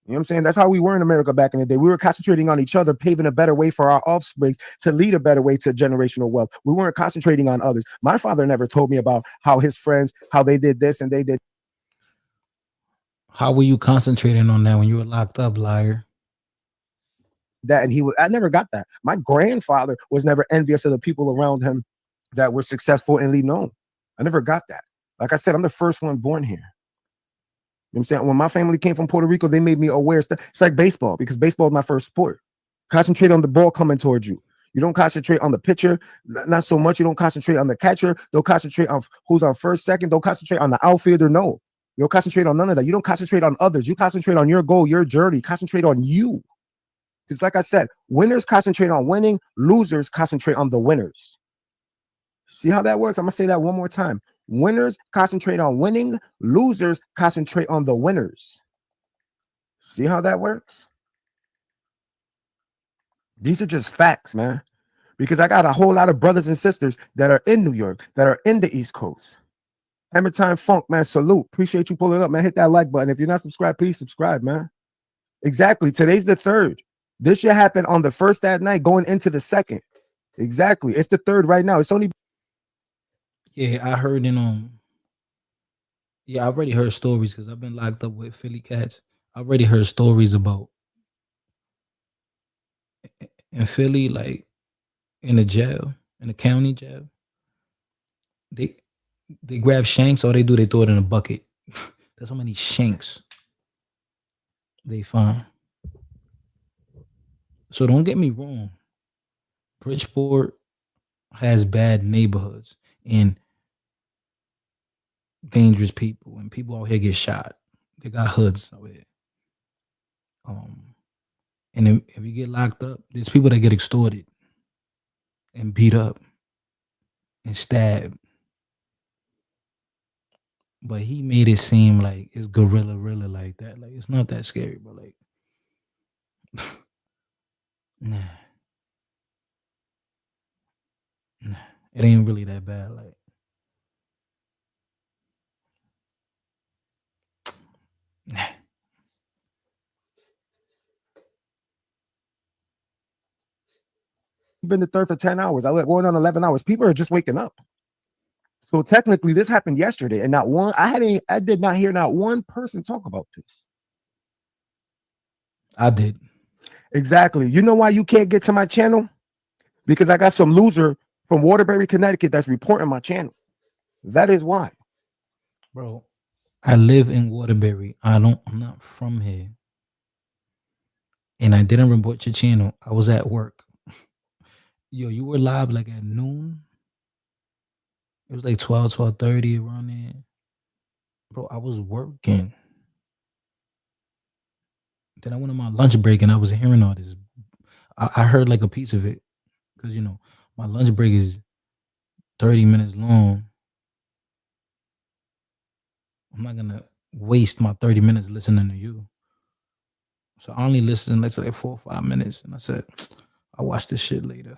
You know what I'm saying? That's how we were in America back in the day. We were concentrating on each other, paving a better way for our offspring to lead a better way to generational wealth. We weren't concentrating on others. My father never told me about how his friends, how they did this and they did. How were you concentrating on that when you were locked up, liar? That and I never got that. My grandfather was never envious of the people around him that were successful and lead known. I never got that. Like I said, I'm the first one born here. You know what I'm saying? When my family came from Puerto Rico, they made me aware. It's like baseball, because baseball is my first sport. Concentrate on the ball coming towards you. You don't concentrate on the pitcher, not so much. You don't concentrate on the catcher. Don't concentrate on who's on first, second. Don't concentrate on the outfielder. No, you don't concentrate on none of that. You don't concentrate on others. You concentrate on your goal, your journey. Concentrate on you. Because like I said, winners concentrate on winning. Losers concentrate on the winners. See how that works? I'm going to say that one more time. Winners concentrate on winning. Losers concentrate on the winners. See how that works? These are just facts, man. Because I got a whole lot of brothers and sisters that are in New York, that are in the East Coast. Hammer Time Funk, man, salute. Appreciate you pulling up, man. Hit that like button. If you're not subscribed, please subscribe, man. Exactly. Today's the 3rd. This should happen on the 1st that night, going into the 2nd. Exactly. It's the 3rd right now. It's only. Yeah, I heard I already heard stories because I've been locked up with Philly cats. I already heard stories about in Philly, like in the jail, in the county jail. They they grab shanks, all they do, they throw it in a bucket. That's how many shanks they find. So don't get me wrong. Bridgeport has bad neighborhoods and dangerous people, and people out here get shot. They got hoods out here. And if you get locked up, there's people that get extorted and beat up and stabbed. But he made it seem like it's gorilla really like that. Like it's not that scary, but like nah, nah. It ain't really that bad. Like nah. Been the third for 10 hours. I let going on 11 hours. People are just waking up. So technically, this happened yesterday, and not one. I did not hear not one person talk about this. I did. Exactly. You know why you can't get to my channel? Because I got some loser from Waterbury, Connecticut that's reporting my channel. That is why. Bro, I live in Waterbury. I'm not from here. And I didn't report your channel. I was at work. Yo, you were live like at noon. It was like 12:30 around there. Bro, I was working. Then I went on my lunch break and I was hearing all this. I heard like a piece of it. Because you know, my lunch break is 30 minutes long. I'm not gonna waste my 30 minutes listening to you. So I only listened, let's say 4 or 5 minutes. And I said, I'll watch this shit later.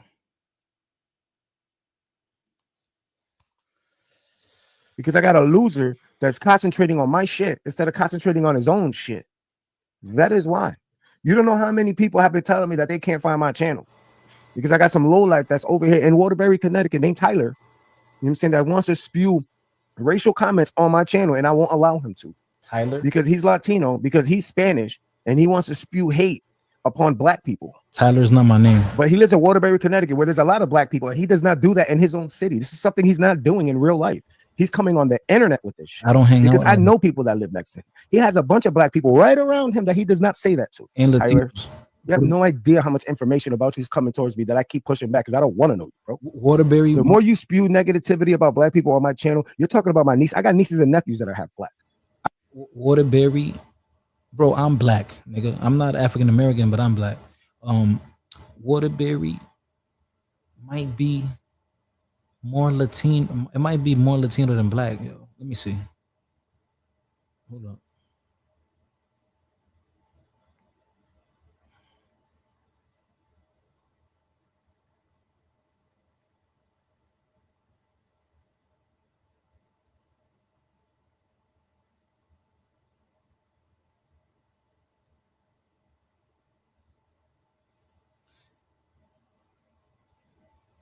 Because I got a loser that's concentrating on my shit instead of concentrating on his own shit. That is why. You don't know how many people have been telling me that they can't find my channel. Because I got some lowlife that's over here in Waterbury, Connecticut, named Tyler. You know what I'm saying? That wants to spew racial comments on my channel, and I won't allow him to. Tyler? Because he's Latino, because he's Spanish, and he wants to spew hate upon black people. Tyler's not my name. But he lives in Waterbury, Connecticut, where there's a lot of black people, and he does not do that in his own city. This is something he's not doing in real life. He's coming on the internet with this shit. I don't hang out because I with him. know people that live next to him. He has a bunch of black people right around him that he does not say that to. And Tyler, Latinos. you have no idea how much information about you is coming towards me that I keep pushing back because I don't want to know you, bro. Waterbury. The more you spew negativity about black people on my channel, you're talking about my niece. I got nieces and nephews that are half black. Waterbury, bro, I'm black, nigga. I'm not African American, but I'm black. Waterbury might be more Latino. It might be more Latino than black. Yo, let me see. Hold up.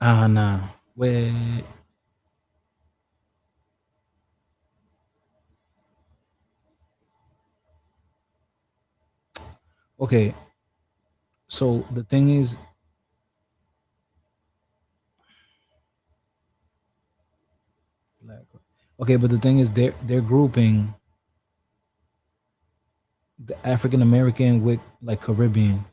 Nah. Wait. Okay. So the thing is, black. Okay, but the thing is, they're grouping the African American with like Caribbean.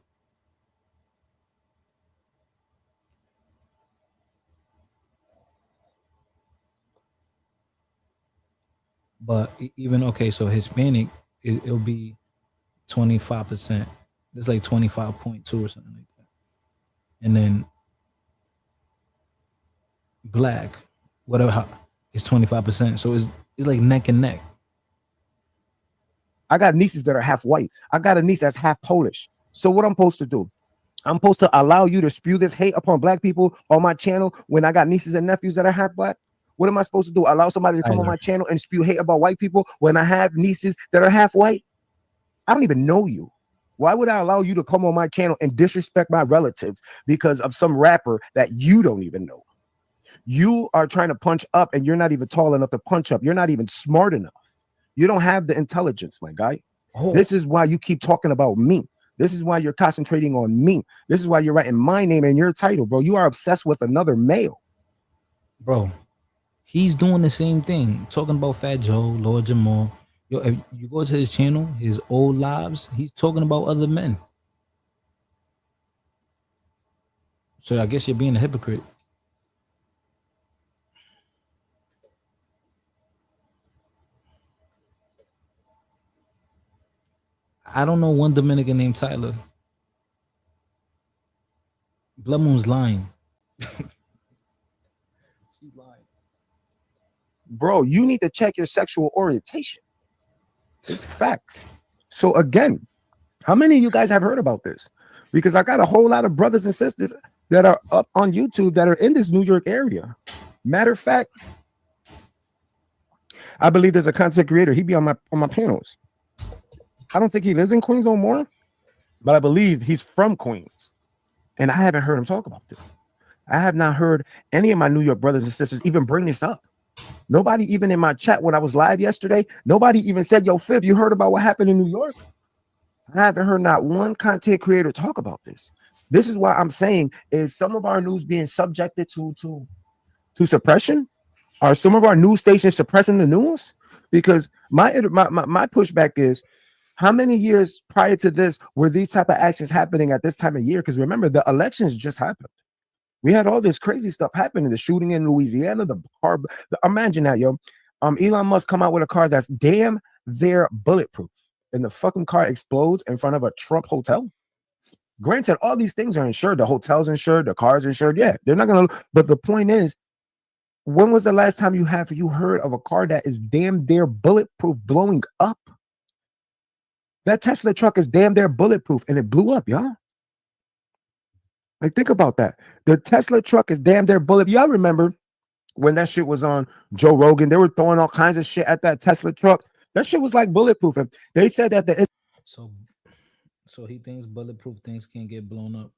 But even okay, so Hispanic, it'll be 25%. It's like 25.2 or something like that. And then black, whatever, is 25%. So it's like neck and neck. I got nieces that are half white. I got a niece that's half Polish. So what I'm supposed to do? I'm supposed to allow you to spew this hate upon black people on my channel when I got nieces and nephews that are half black? What am I supposed to do? Allow somebody to come on my channel and spew hate about white people when I have nieces that are half white? I don't even know you. Why would I allow you to come on my channel and disrespect my relatives because of some rapper that you don't even know? You are trying to punch up and you're not even tall enough to punch up. You're not even smart enough. You don't have the intelligence, my guy. This is why you keep talking about me. This is why you're concentrating on me. This is why you're writing my name in your title, bro. You are obsessed with another male. Bro, he's doing the same thing. Talking about Fat Joe, Lord Jamal. Yo, if you go to his channel, his old lives, he's talking about other men. So I guess you're being a hypocrite. I don't know one Dominican named Tyler. Blood Moon's lying. She's lying. Bro, you need to check your sexual orientation. It's facts. So again, how many of you guys have heard about this? Because I got a whole lot of brothers and sisters that are up on YouTube that are in this New York area. Matter of fact, I believe there's a content creator. He be on my panels. I don't think he lives in Queens no more, but I believe he's from Queens. And I haven't heard him talk about this. I have not heard any of my New York brothers and sisters even bring this up. Nobody even in my chat when I was live yesterday, nobody even said, yo, Fib, you heard about what happened in New York? I haven't heard not one content creator talk about this. This is why I'm saying, is some of our news being subjected to suppression? Are some of our news stations suppressing the news? Because my pushback is, how many years prior to this were these type of actions happening at this time of year? Because remember, the elections just happened. We had all this crazy stuff happening. The shooting in Louisiana, the car. Imagine that, yo. Elon Musk come out with a car that's damn near bulletproof, and the fucking car explodes in front of a Trump hotel. Granted, all these things are insured. The hotel's insured. The car's insured. Yeah, they're not gonna. But the point is, when was the last time you heard of a car that is damn near bulletproof blowing up? That Tesla truck is damn near bulletproof, and it blew up, y'all. Like, think about that. The Tesla truck is damn near bullet. Y'all remember when that shit was on Joe Rogan? They were throwing all kinds of shit at that Tesla truck. That shit was like bulletproof. And they said that So he thinks bulletproof things can't get blown up.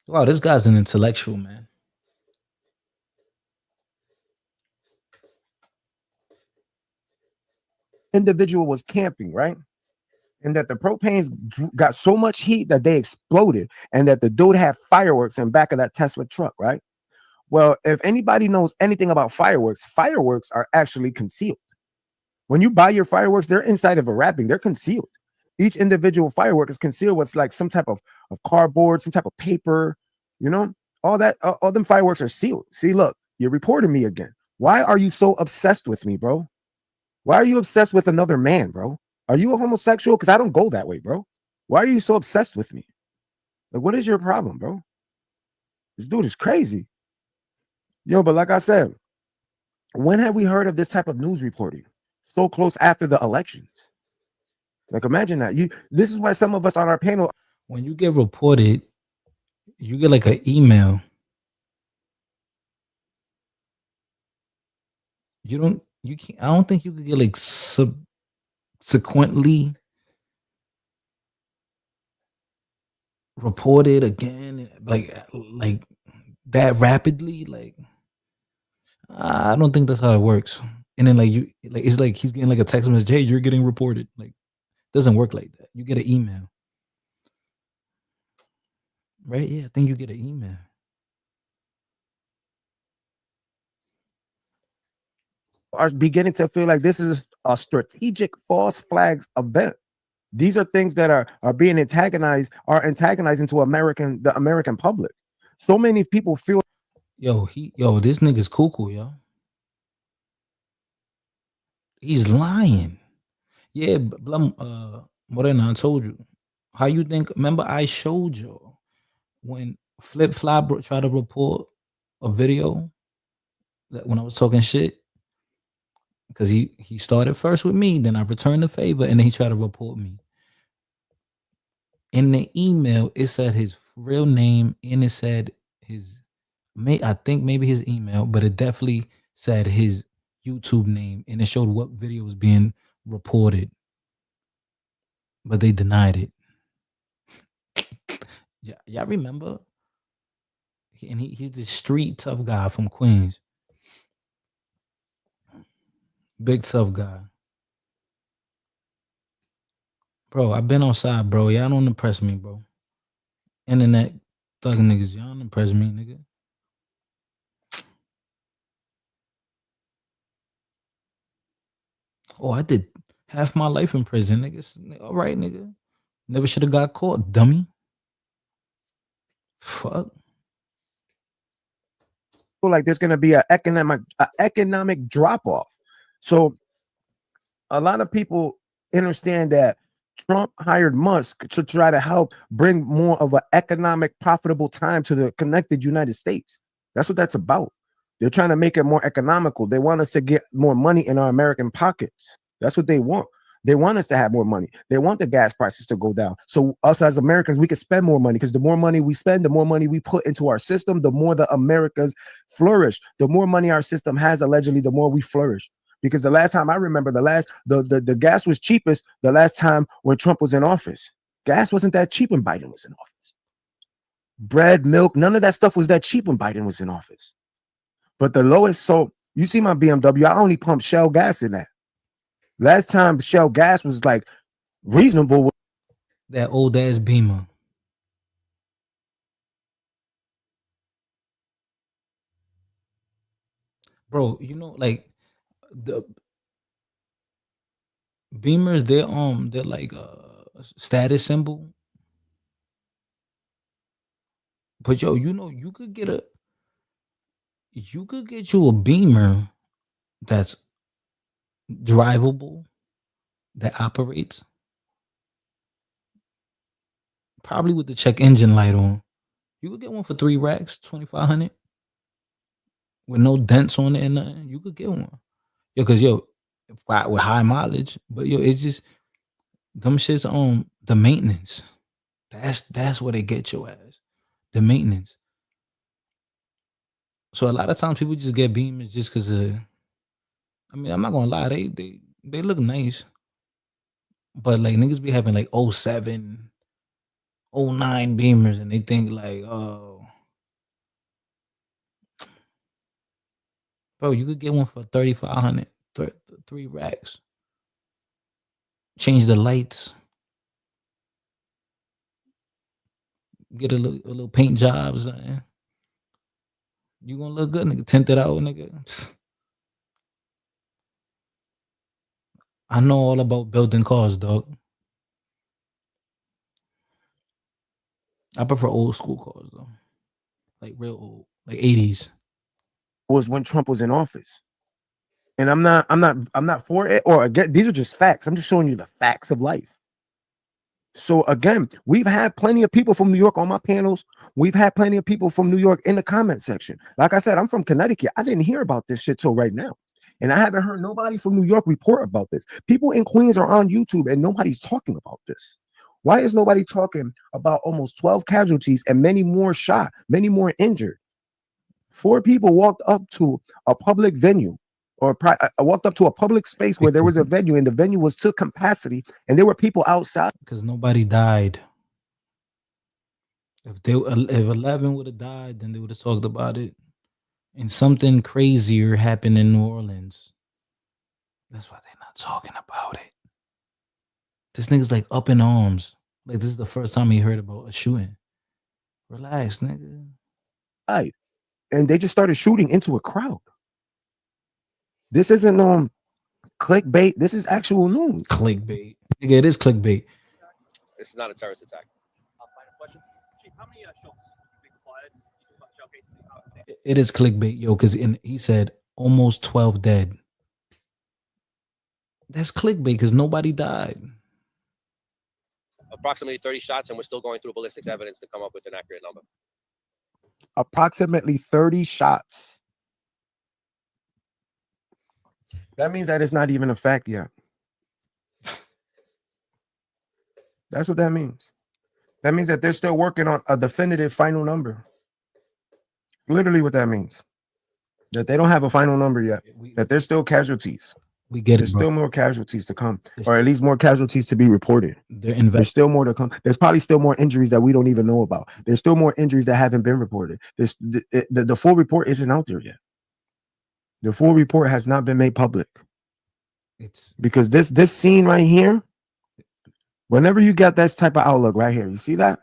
Wow, this guy's an intellectual, man. individual was camping, right? And that the propanes got so much heat that they exploded, and that the dude had fireworks in back of that Tesla truck, right? Well, if anybody knows anything about fireworks, fireworks are actually concealed. When you buy your fireworks, they're inside of a wrapping, they're concealed. Each individual firework is concealed with like some type of cardboard, some type of paper, you know, all that, all them fireworks are sealed. See, look, you're reporting me again. Why are you so obsessed with me, bro? Why are you obsessed with another man, bro? Are you a homosexual? Because I don't go that way, bro. Why are you so obsessed with me? Like, what is your problem, bro? This dude is crazy. Yo, but like I said, when have we heard of this type of news reporting so close after the elections? Like, imagine that. This is why some of us on our panel, when you get reported, you get like an email. You can't. I don't think you could get like subsequently reported again, like that rapidly. Like, I don't think that's how it works. And then it's like he's getting like a text message, hey, you're getting reported. Like, doesn't work like that. You get an email, right? Yeah, I think you get an email. are beginning to feel like this is a strategic false flags event. These are things that are being antagonizing to the American public. So many people feel, this nigga's cuckoo, yo. He's lying. Yeah, Morena, I told you. How you think? Remember, I showed you when Flip Flop tried to report a video that when I was talking shit, because he started first with me, then I returned the favor, and then he tried to report me. In the email, it said his real name, and it said I think maybe his email, but it definitely said his YouTube name, and it showed what video was being reported, but they denied it. Yeah, y'all remember? He's the street tough guy from Queens. Big tough guy. Bro, I've been outside, bro. Y'all don't impress me, bro. Internet thug niggas, y'all don't impress me, nigga. Oh, I did half my life in prison, niggas. All right, nigga. Never should have got caught, dummy. Fuck. Feel like there's going to be an economic drop off. So a lot of people understand that Trump hired Musk to try to help bring more of an economic profitable time to the connected United States. That's what that's about. They're trying to make it more economical. They want us to get more money in our American pockets. That's what they want. They want us to have more money. They want the gas prices to go down. So us as Americans, we can spend more money, because the more money we spend, the more money we put into our system, the more the Americas flourish. The more money our system has, allegedly, the more we flourish. Because the last time I remember, the gas was cheapest the last time when Trump was in office. Gas wasn't that cheap when Biden was in office. Bread, milk, none of that stuff was that cheap when Biden was in office. But the lowest, so you see my BMW, I only pump Shell gas in that. Last time Shell gas was like reasonable. That old ass Beamer. Bro, you know, like the Beamers, they're like a status symbol. But yo, you know, you could get you a Beamer that's drivable, that operates, probably with the check engine light on. You could get one for 3 racks, 2,500, with no dents on it and nothing. You could get one, yo, cause with high mileage. But yo, it's just them shits on the maintenance. That's where they get your ass, the maintenance. So a lot of times people just get Beamers just cause I mean, I'm not gonna lie, they look nice. But like niggas be having like 07, 09 Beamers, and they think like, oh, bro, you could get one for 3,500, 3 racks. Change the lights, get a little paint job, something. You gonna look good, nigga. Tint it out, nigga. I know all about building cars, dog. I prefer old school cars though, like real old, like 80s. Was when Trump was in office. And I'm not for it or again. These are just facts. I'm just showing you the facts of life. So again, we've had plenty of people from New York on my panels. We've had plenty of people from New York in the comment section. Like I said, I'm from Connecticut. I didn't hear about this shit till right now. And I haven't heard nobody from New York report about this. People in Queens are on YouTube and nobody's talking about this. Why is nobody talking about almost 12 casualties and many more shot, many more injured? 4 people walked up to a public venue or walked up to a public space where there was a venue, and the venue was to capacity, and there were people outside. Because nobody died. If 11 would have died, then they would have talked about it. And something crazier happened in New Orleans. That's why they're not talking about it. This nigga's like up in arms. Like this is the first time he heard about a shooting. Relax, nigga. Right. And they just started shooting into a crowd. This isn't clickbait. This is actual news. Clickbait. Nigga, it is clickbait. It's not a terrorist attack. It is clickbait, yo, because he said almost 12 dead. That's clickbait because nobody died. Approximately 30 shots, and we're still going through ballistics evidence to come up with an accurate number. Approximately 30 shots. That means that it's not even a fact yet. That's what that means. That means that they're still working on a definitive final number. Literally what that means. That they don't have a final number yet. That there's still casualties. We get There's it, bro. still more casualties to come, or at least more casualties to be reported. There's still more to come. There's probably still more injuries that we don't even know about. There's still more injuries that haven't been reported. The full report isn't out there yet. The full report has not been made public. It's because this scene right here, whenever you get this type of outlook right here, you see that?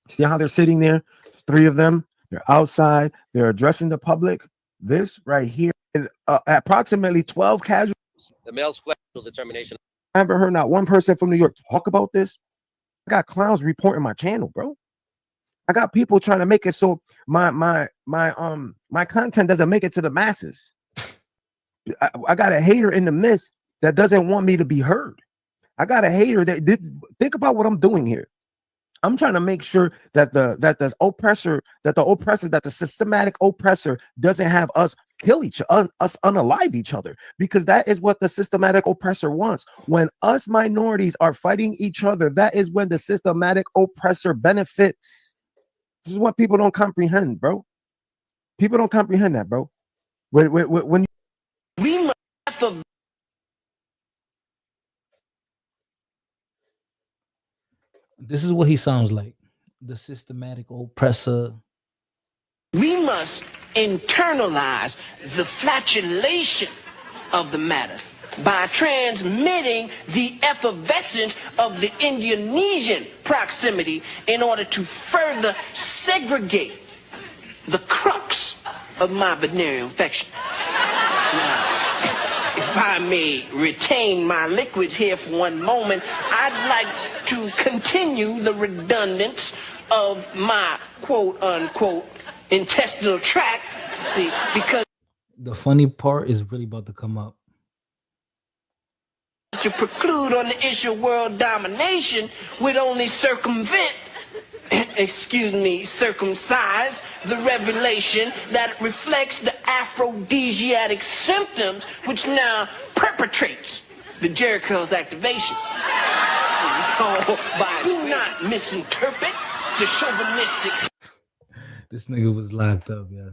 See how they're sitting there? There's 3 of them. They're outside. They're addressing the public. This right here, and, approximately 12 casual. The male's flexible determination. I haven't heard not one person from New York talk about this. I got clowns reporting my channel, bro. I got people trying to make it so my content doesn't make it to the masses. I got a hater in the midst that doesn't want me to be heard. I got a hater that think about what I'm doing here. I'm trying to make sure that the oppressor, that the systematic oppressor doesn't have us kill us unalive each other, because that is what the systematic oppressor wants. When us minorities are fighting each other, that is when the systematic oppressor benefits. This is what people don't comprehend, bro. People don't comprehend that, bro. When We must have This is what he sounds like. The systematic oppressor. We must internalize the flatulation of the matter by transmitting the effervescence of the Indonesian proximity in order to further segregate the crux of my venereal infection. Now, if I may retain my liquids here for one moment, I'd like to continue the redundance of my quote-unquote intestinal tract, see, because The funny part is really about to come up. to preclude on the issue of world domination would only circumvent, circumcise the revelation that reflects the aphrodisiac symptoms which now perpetrates the Jericho's activation. So, do not misinterpret the chauvinistic. This nigga was locked up, yeah.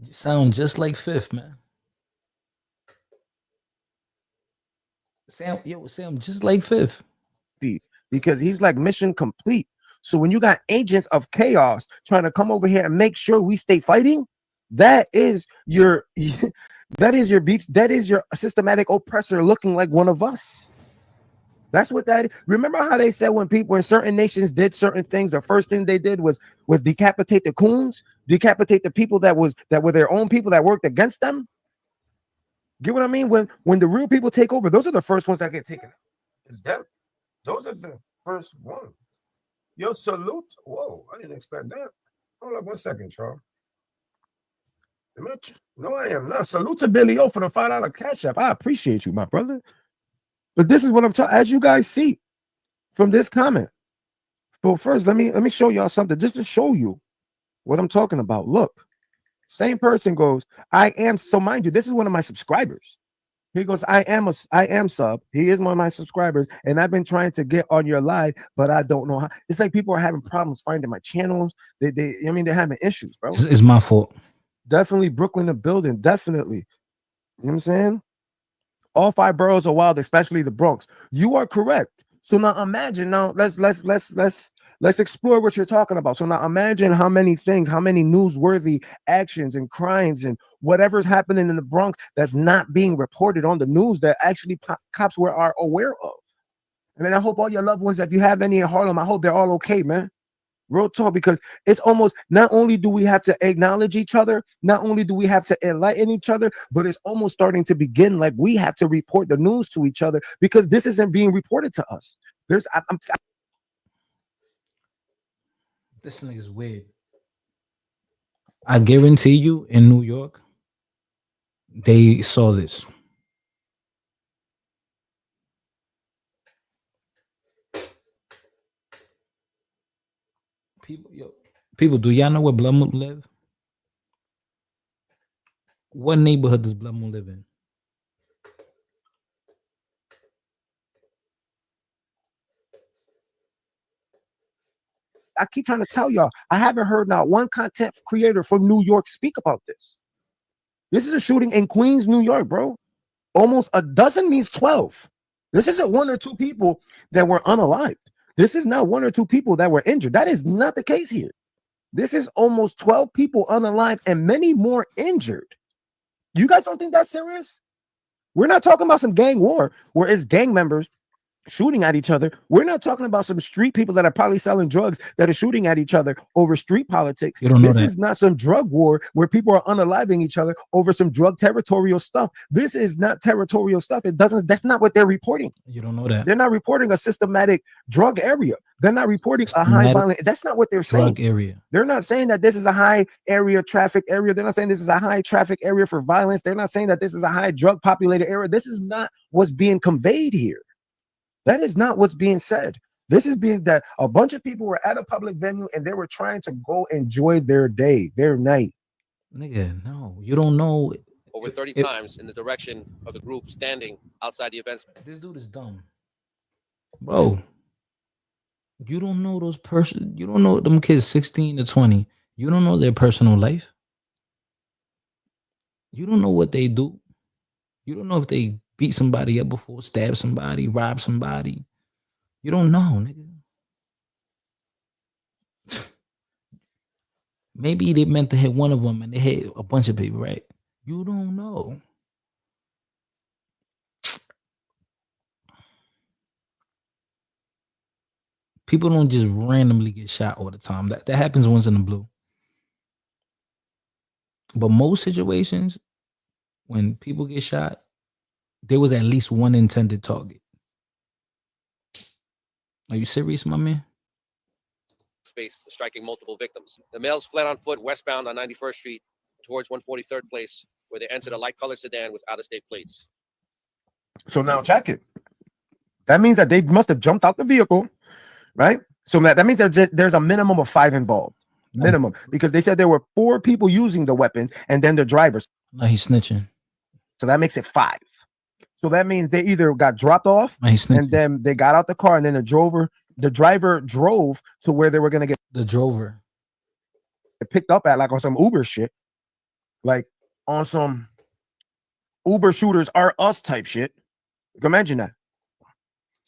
You sound just like Fifth, man. Sam, just like Fifth. Because he's like mission complete. So when you got agents of chaos trying to come over here and make sure we stay fighting, that is your beach, that is your systematic oppressor looking like one of us. That's what that is. Remember how they said when people in certain nations did certain things, the first thing they did was decapitate the coons, decapitate the people that were their own people that worked against them. Get what I mean? When the real people take over, those are the first ones that get taken out. It's them. Those are the first ones. Yo, salute. Whoa, I didn't expect that. Hold up 1 second, Charles. No, I am not. Salute to Billy O for the $5 cash app. I appreciate you, my brother. But this is what I'm talking. As you guys see from this comment. But first, let me show y'all something just to show you what I'm talking about. Look, same person goes, I am. So mind you, this is one of my subscribers. He goes, I am sub. He is one of my subscribers, and I've been trying to get on your live, but I don't know how. It's like people are having problems finding my channels. They're having issues, bro. It's my fault. Definitely Brooklyn the building. Definitely. You know what I'm saying? All 5 boroughs are wild, especially the Bronx. You are correct. So now imagine. Now let's explore what you're talking about. So now imagine how many things, how many newsworthy actions and crimes and whatever's happening in the Bronx that's not being reported on the news that actually cops are aware of. And then I hope all your loved ones, if you have any in Harlem, I hope they're all okay, man. Real talk, because it's almost, not only do we have to acknowledge each other, not only do we have to enlighten each other, but it's almost starting to begin like we have to report the news to each other because this isn't being reported to us. This nigga's weird. I guarantee you in New York, they saw this. People, do y'all know where Blood Moon live? What neighborhood does Blood Moon live in? I keep trying to tell y'all, I haven't heard not one content creator from New York speak about this. This is a shooting in Queens, New York, bro. Almost a dozen means 12. This isn't one or two people that were unalived. This is not one or two people that were injured. That is not the case here. This is almost 12 people unalived and many more injured. You guys don't think that's serious? We're not talking about some gang war where it's gang members shooting at each other. We're not talking about some street people that are probably selling drugs that are shooting at each other over street politics. You don't know This that. is not some drug war where people are unaliving each other over some drug territorial stuff. This is not territorial stuff. That's not what they're reporting. You don't know that. They're not reporting a systematic drug area. They're not reporting a high violent. That's not what they're saying. Drug area. They're not saying that this is a high area traffic area. They're not saying this is a high traffic area for violence. They're not saying that this is a high drug populated area. This is not what's being conveyed here. That is not what's being said. This is being that a bunch of people were at a public venue and they were trying to go enjoy their day, their night. Nigga, no, you don't know. Over 30 times in the direction of the group standing outside the event space. This dude is dumb. Bro, you don't know those person. You don't know them kids 16 to 20. You don't know their personal life. You don't know what they do. You don't know if they beat somebody up before, stab somebody, rob somebody. You don't know, nigga. Maybe they meant to hit one of them and they hit a bunch of people, right? You don't know. People don't just randomly get shot all the time. That happens once in the blue. But most situations, when people get shot, there was at least one intended target. Are you serious, my man? Space, striking multiple victims. The males fled on foot westbound on 91st Street towards 143rd Place, where they entered a light-colored sedan with out-of-state plates. So now check it. That means that they must have jumped out the vehicle, right? So that means that there's a minimum of 5 involved. Minimum. Because they said there were 4 people using the weapons and then the drivers. No, he's snitching. So that makes it 5. So that means they either got dropped off and then they got out the car and then the driver drove to where they were going to get the drover picked up at, like on some Uber shit, like on some Uber shooters are us type shit. You can imagine that.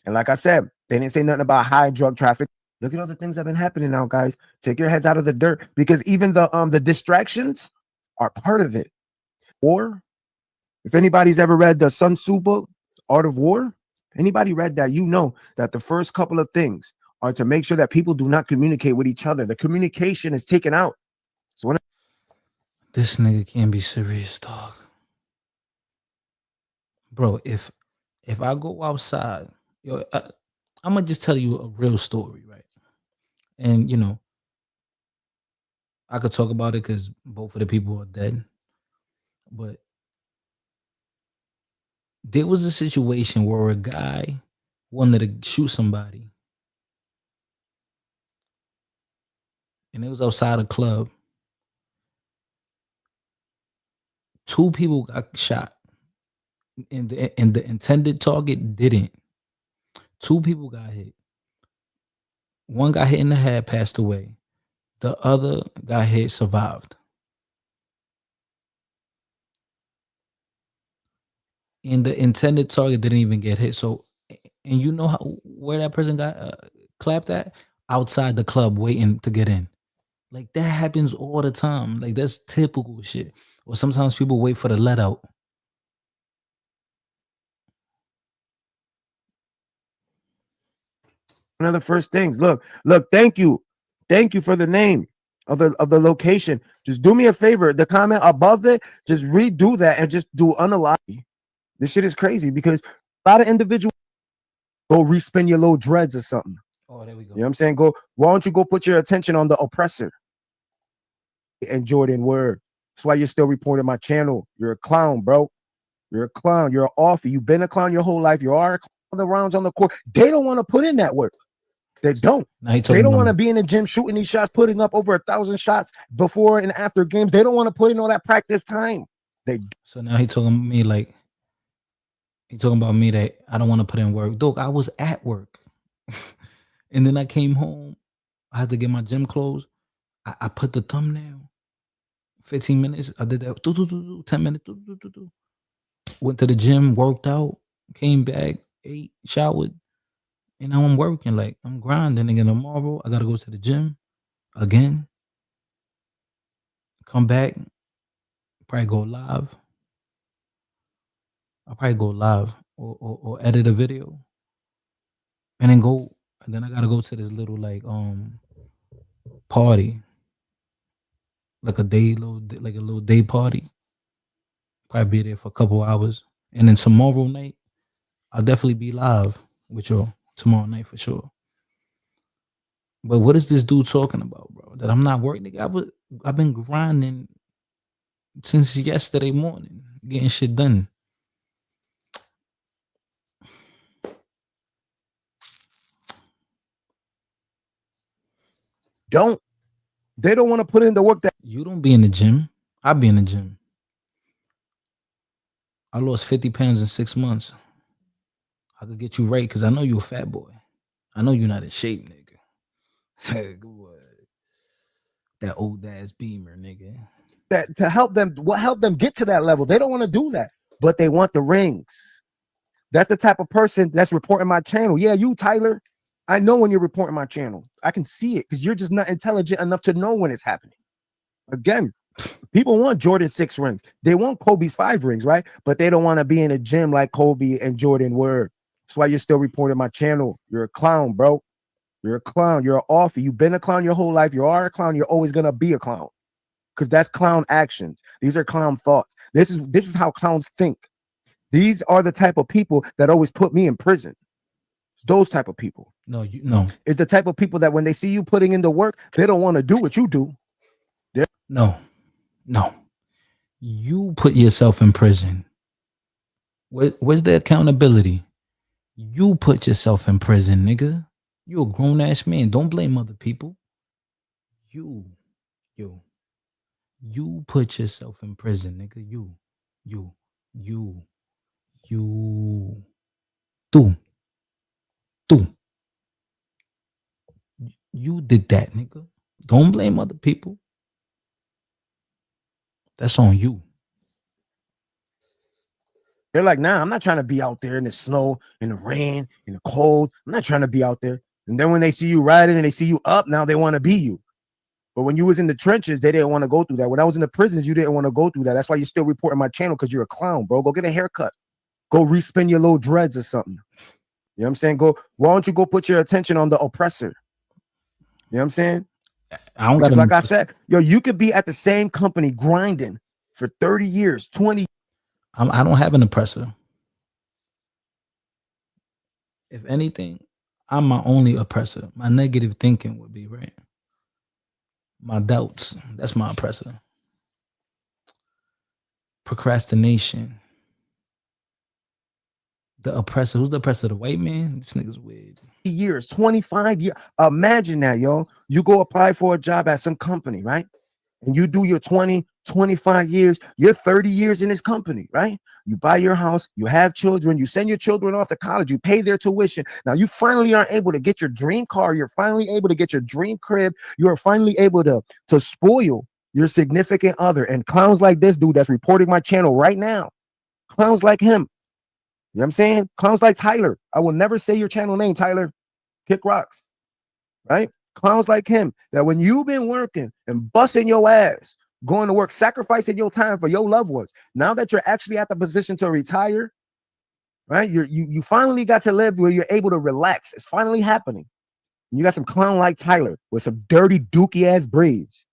And like I said, they didn't say nothing about high drug traffic. Look at all the things that have been happening now, guys. Take your heads out of the dirt, because even the distractions are part of it. Or if anybody's ever read the Sun Tzu book, Art of War, anybody read that, you know that the first couple of things are to make sure that people do not communicate with each other. The communication is taken out. So when this nigga can't be serious, dog. Bro, if I go outside, yo, I'm gonna just tell you a real story, right? And you know, I could talk about it because both of the people are dead. But there was a situation where a guy wanted to shoot somebody, and it was outside a club. 2 people got shot, and the intended target didn't. 2 people got hit. One got hit in the head, passed away. The other got hit, survived. And the intended target didn't even get hit. So, and you know where that person got clapped at? Outside the club, waiting to get in. Like that happens all the time. Like that's typical shit. Or sometimes people wait for the let out. one of the first things, look, thank you for the name of the location. Just do me a favor, the comment above it, just redo that and just do unalive. This shit is crazy because a lot of individuals go respin your little dreads or something. Oh, there we go. You know what I'm saying? Why don't you go put your attention on the oppressor? And Jordan Word. That's why you're still reporting my channel. You're a clown, bro. You're a clown. You're an offie. You've been a clown your whole life. You are a clown. The rounds on the court. They don't want to put in that work. They don't. They don't want to be in the gym shooting these shots, putting up over 1,000 shots before and after games. They don't want to put in all that practice time. So now he talking about me like, he talking about me that I don't want to put in work. Dog, I was at work. And then I came home. I had to get my gym clothes. I put the thumbnail. 15 minutes. I did that. 10 minutes. Went to the gym, worked out, came back, ate, showered, and now I'm working. Like I'm grinding. Again, tomorrow I gotta go to the gym again. Come back, probably go live. I'll probably go live or edit a video, and then go. And then I gotta go to this little like party, like a like a little day party. Probably be there for a couple hours, and then tomorrow night I'll definitely be live with y'all tomorrow night for sure. But what is this dude talking about, bro? That I'm not working. Nigga, I've been grinding since yesterday morning, getting shit done. They don't want to put in the work that you don't be in the gym. I be in the gym. I lost 50 pounds in 6 months. I could get you right because I know you a fat boy. I know you're not in shape, nigga. Good boy. That old ass Beamer, nigga. that to help them, what help them get to that level. They don't want to do that, but they want the rings. That's the type of person that's reporting my channel. Yeah, you, Tyler. I know when you're reporting my channel. I can see it because you're just not intelligent enough to know when it's happening. Again, people want Jordan 6 rings. They want Kobe's 5 rings, right? But they don't want to be in a gym like Kobe and Jordan were. That's why you're still reporting my channel. You're a clown, bro. You're a clown. You're an offie. You've been a clown your whole life. You are a clown. You're always gonna be a clown. Because that's clown actions. These are clown thoughts. This is how clowns think. These are the type of people that always put me in prison. It's those type of people. No, you no. It's the type of people that when they see you putting in the work, they don't want to do what you do. No. You put yourself in prison. Where's the accountability? You put yourself in prison, nigga. You a grown ass man. Don't blame other people. You put yourself in prison, nigga. You. Tú. You did that, nigga. Don't blame other people. That's on you. They're like, nah, I'm not trying to be out there in the snow, in the rain, in the cold. I'm not trying to be out there. And then when they see you riding and they see you up, now they want to be you. But when you was in the trenches, they didn't want to go through that. When I was in the prisons, you didn't want to go through that. That's why you're still reporting my channel, because you're a clown, bro. Go get a haircut. Go respin your little dreads or something. You know what I'm saying? Why don't you go put your attention on the oppressor? You know what I'm saying? I don't Because got like I said, you could be at the same company grinding for 30 years, 20. I don't have an oppressor. If anything, I'm my only oppressor. My negative thinking would be, right? My doubts, that's my oppressor. Procrastination. The oppressor, who's the oppressor? The white man? This nigga's weird. Years, 25 years. Imagine that, yo. You go apply for a job at some company, right? And you do your 20, 25 years, you're 30 years in this company, right? You buy your house, you have children, you send your children off to college, you pay their tuition. Now you finally are able to get your dream car, you're finally able to get your dream crib, you are finally able to spoil your significant other. And clowns like this dude that's reporting my channel right now, clowns like him, you know what I'm saying? Clowns like Tyler. I will never say your channel name, Tyler. Kick rocks, right? Clowns like him, that when you've been working and busting your ass, going to work, sacrificing your time for your loved ones, now that you're actually at the position to retire, right? You finally got to live where you're able to relax. It's finally happening. And you got some clown like Tyler with some dirty dookie ass braids,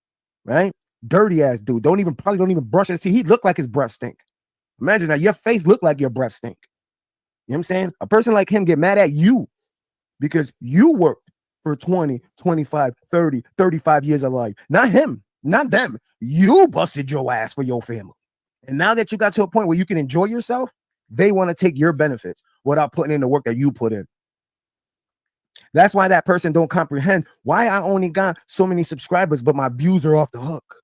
right? Dirty ass dude. Probably don't even brush his teeth. He look like his breath stink. Imagine that your face look like your breath stink. You know what I'm saying? A person like him get mad at you because you worked for 20, 25, 30, 35 years of life. Not him, not them. You busted your ass for your family. And now that you got to a point where you can enjoy yourself, they want to take your benefits without putting in the work that you put in. That's why that person don't comprehend why I only got so many subscribers, but my views are off the hook.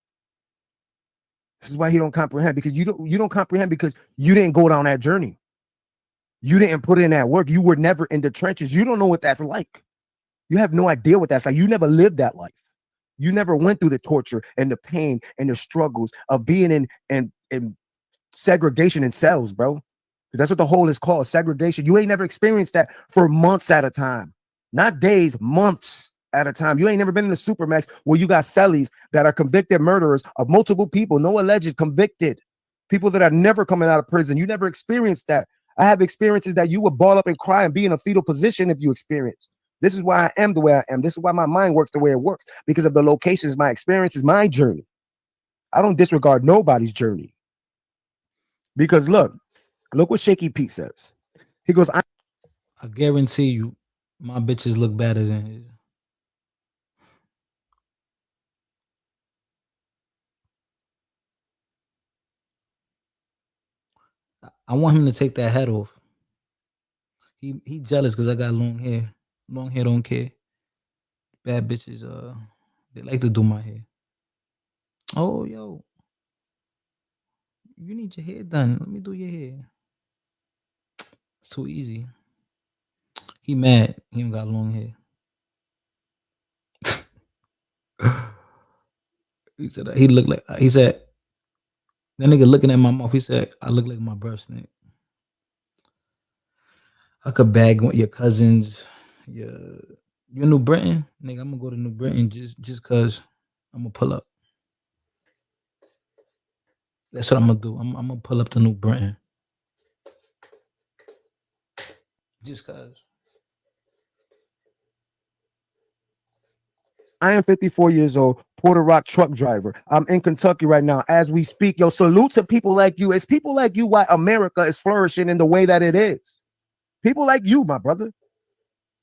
This is why he don't comprehend, because you don't comprehend because you didn't go down that journey. You didn't put in that work. You were never in the trenches. You don't know what that's like. You have no idea what that's like. You never lived that life. You never went through the torture and the pain and the struggles of being in segregation in cells, bro. That's what the hole is called, segregation. You ain't never experienced that for months at a time, not days, months at a time. You ain't never been in a supermax where you got cellies that are convicted murderers of multiple people, no alleged convicted people that are never coming out of prison. You never experienced that. I have experiences that you would ball up and cry and be in a fetal position if you experience. This is why I am the way I am. This is why my mind works the way it works, because of the locations, my experiences, my journey. I don't disregard nobody's journey. Because look what Shaky Pete says. He goes, I guarantee you, my bitches look better than his. I want him to take that head off. He jealous because I got long hair. Long hair don't care. Bad bitches, they like to do my hair. Oh, yo, you need your hair done. Let me do your hair. It's too easy. He mad. He don't got long hair. He said he looked like. He said that nigga looking at my mouth. He said I look like my birth snake. I could bag your cousins, your New Britain, nigga. I'm gonna go to New Britain just cause I'm gonna pull up. That's what I'm gonna do. I'm gonna pull up to New Britain. Just cause. I am 54 years old, Puerto Rock truck driver. I'm in Kentucky right now as we speak. Yo, salute to people like you. It's people like you why America is flourishing in the way that it is. People like you, my brother.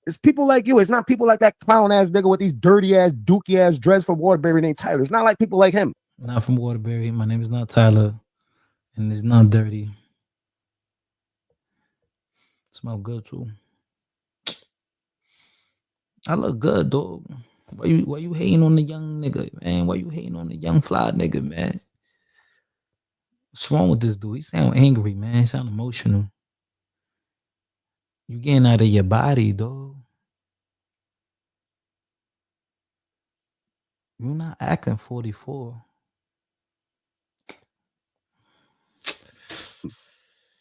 It's people like you. It's not people like that clown ass nigga with these dirty ass, dookie ass dreads from Waterbury named Tyler. It's not like people like him. Not from Waterbury. My name is not Tyler, and it's not dirty. Smell good too. I look good, dog. Why you hating on the young nigga, man? Why you hating on the young fly nigga, man? What's wrong with this dude? He sound angry, man. He sound emotional. You getting out of your body, dog. You're not acting 44.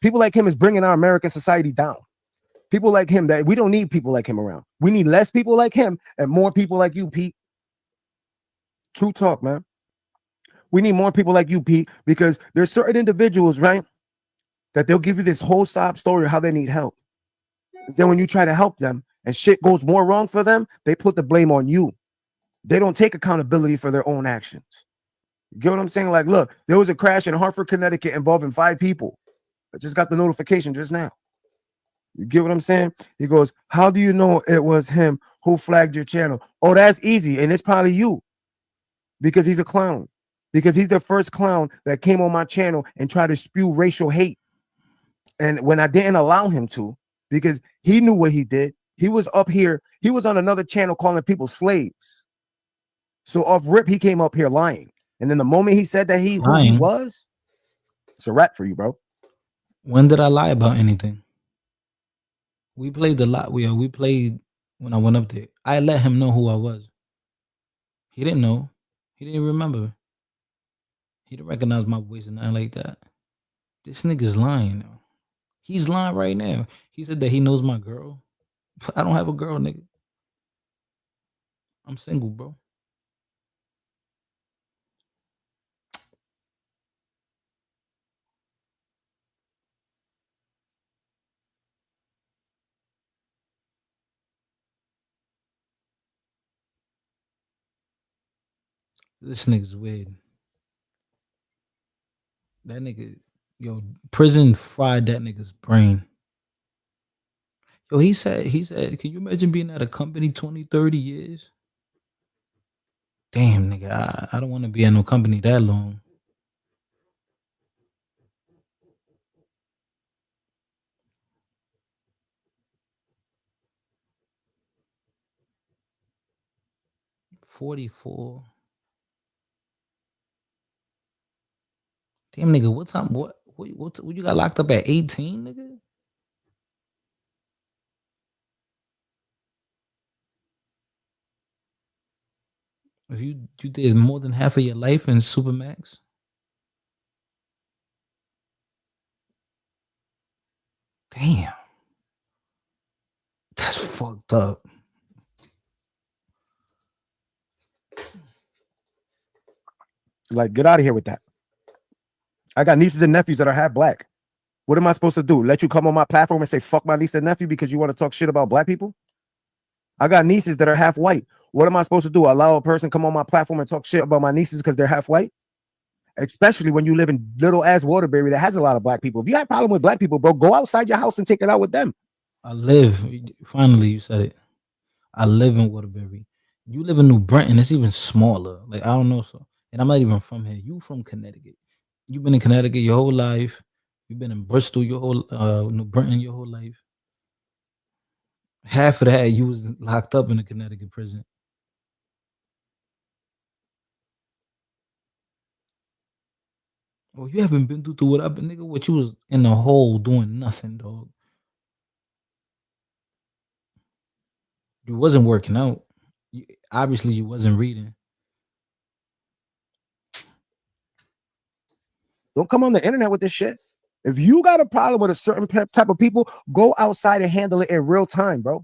People like him is bringing our American society down. People like him, that we don't need people like him around. We need less people like him and more people like you, Pete. True talk, man. We need more people like you, Pete, because there's certain individuals, right, that they'll give you this whole sob story of how they need help. Then when you try to help them and shit goes more wrong for them, they put the blame on you. They don't take accountability for their own actions. You get what I'm saying? Like, look, there was a crash in Hartford, Connecticut involving 5 people. I just got the notification just now. You get what I'm saying? He goes, how do you know it was him who flagged your channel? Oh, that's easy. And it's probably you, because he's a clown, because he's the first clown that came on my channel and tried to spew racial hate. And when I didn't allow him to, because he knew what he did, he was up here. He was on another channel calling people slaves. So off rip, he came up here lying. And then the moment he said that who he was, it's a wrap for you, bro. When did I lie about anything? We played a lot. We played when I went up there. I let him know who I was. He didn't know. He didn't remember. He didn't recognize my voice and nothing like that. This nigga's lying now. He's lying right now. He said that he knows my girl. I don't have a girl, nigga. I'm single, bro. This nigga's weird. That nigga, yo, prison fried that nigga's brain. Yo, he said, can you imagine being at a company 20, 30 years? Damn, nigga, I don't want to be at no company that long. $44. Damn, nigga, what time? What you got locked up at 18, nigga? If you did more than half of your life in Supermax, Damn. That's fucked up. Like, get out of here with that. I got nieces and nephews that are half black. What am I supposed to do? Let you come on my platform and say fuck my niece and nephew because you want to talk shit about black people? I got nieces that are half white. What am I supposed to do? Allow a person come on my platform and talk shit about my nieces because they're half white? Especially when you live in little ass Waterbury that has a lot of black people. If you have a problem with black people, bro, go outside your house and take it out with them. Finally, you said it. I live in Waterbury. You live in New Britain. It's even smaller. Like, I don't know. So, and I'm not even from here. You from Connecticut. You've been in Connecticut your whole life. You've been in Bristol your whole New Britain your whole life. Half of that you was locked up in a Connecticut prison. Oh, you haven't been through what I've been, nigga. What you was in the hole doing nothing, dog. You wasn't working out. Obviously, you wasn't reading. Don't come on the internet with this shit. If you got a problem with a certain type of people, go outside and handle it in real time, bro.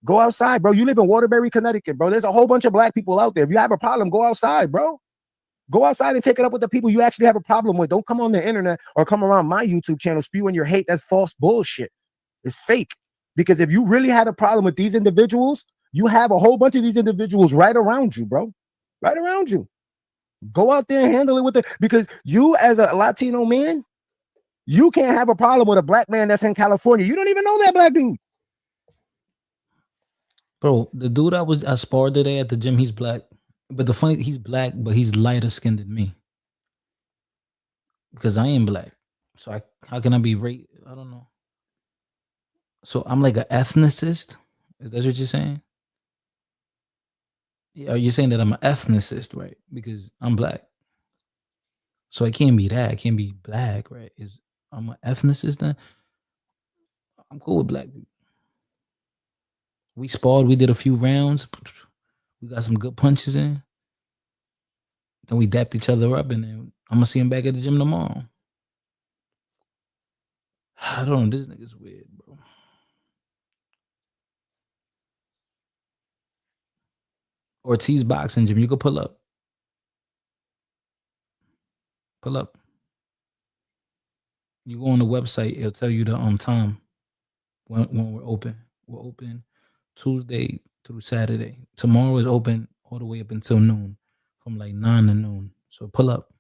Go outside, bro. You live in Waterbury, Connecticut, bro. There's a whole bunch of black people out there. If you have a problem, go outside, bro. Go outside and take it up with the people you actually have a problem with. Don't come on the internet or come around my YouTube channel spewing your hate. That's false bullshit. It's fake. Because if you really had a problem with these individuals, you have a whole bunch of these individuals right around you, bro. Right around you. Go out there and handle it with it. Because you, as a Latino man, you can't have a problem with a black man that's in California. You don't even know that black dude. Bro, the dude I sparred today at the gym, he's black. But the funny, he's black, but he's lighter skinned than me. Because I am black. So how can I be I don't know. So I'm like an ethnicist? Is that what you're saying? Yeah, you're saying that I'm an ethnicist, right? Because I'm black. So I can't be that. I can't be black, right? I'm an ethnicist then? I'm cool with black people. We sparred, we did a few rounds. We got some good punches in. Then we dapped each other up, and then I'm gonna see him back at the gym tomorrow. I don't know. This nigga's weird, bro. Ortiz boxing gym. You could pull up. Pull up. You go on the website. It'll tell you the time when we're open. We're open Tuesday through Saturday. Tomorrow is open all the way up until noon, from like 9 to noon. So pull up.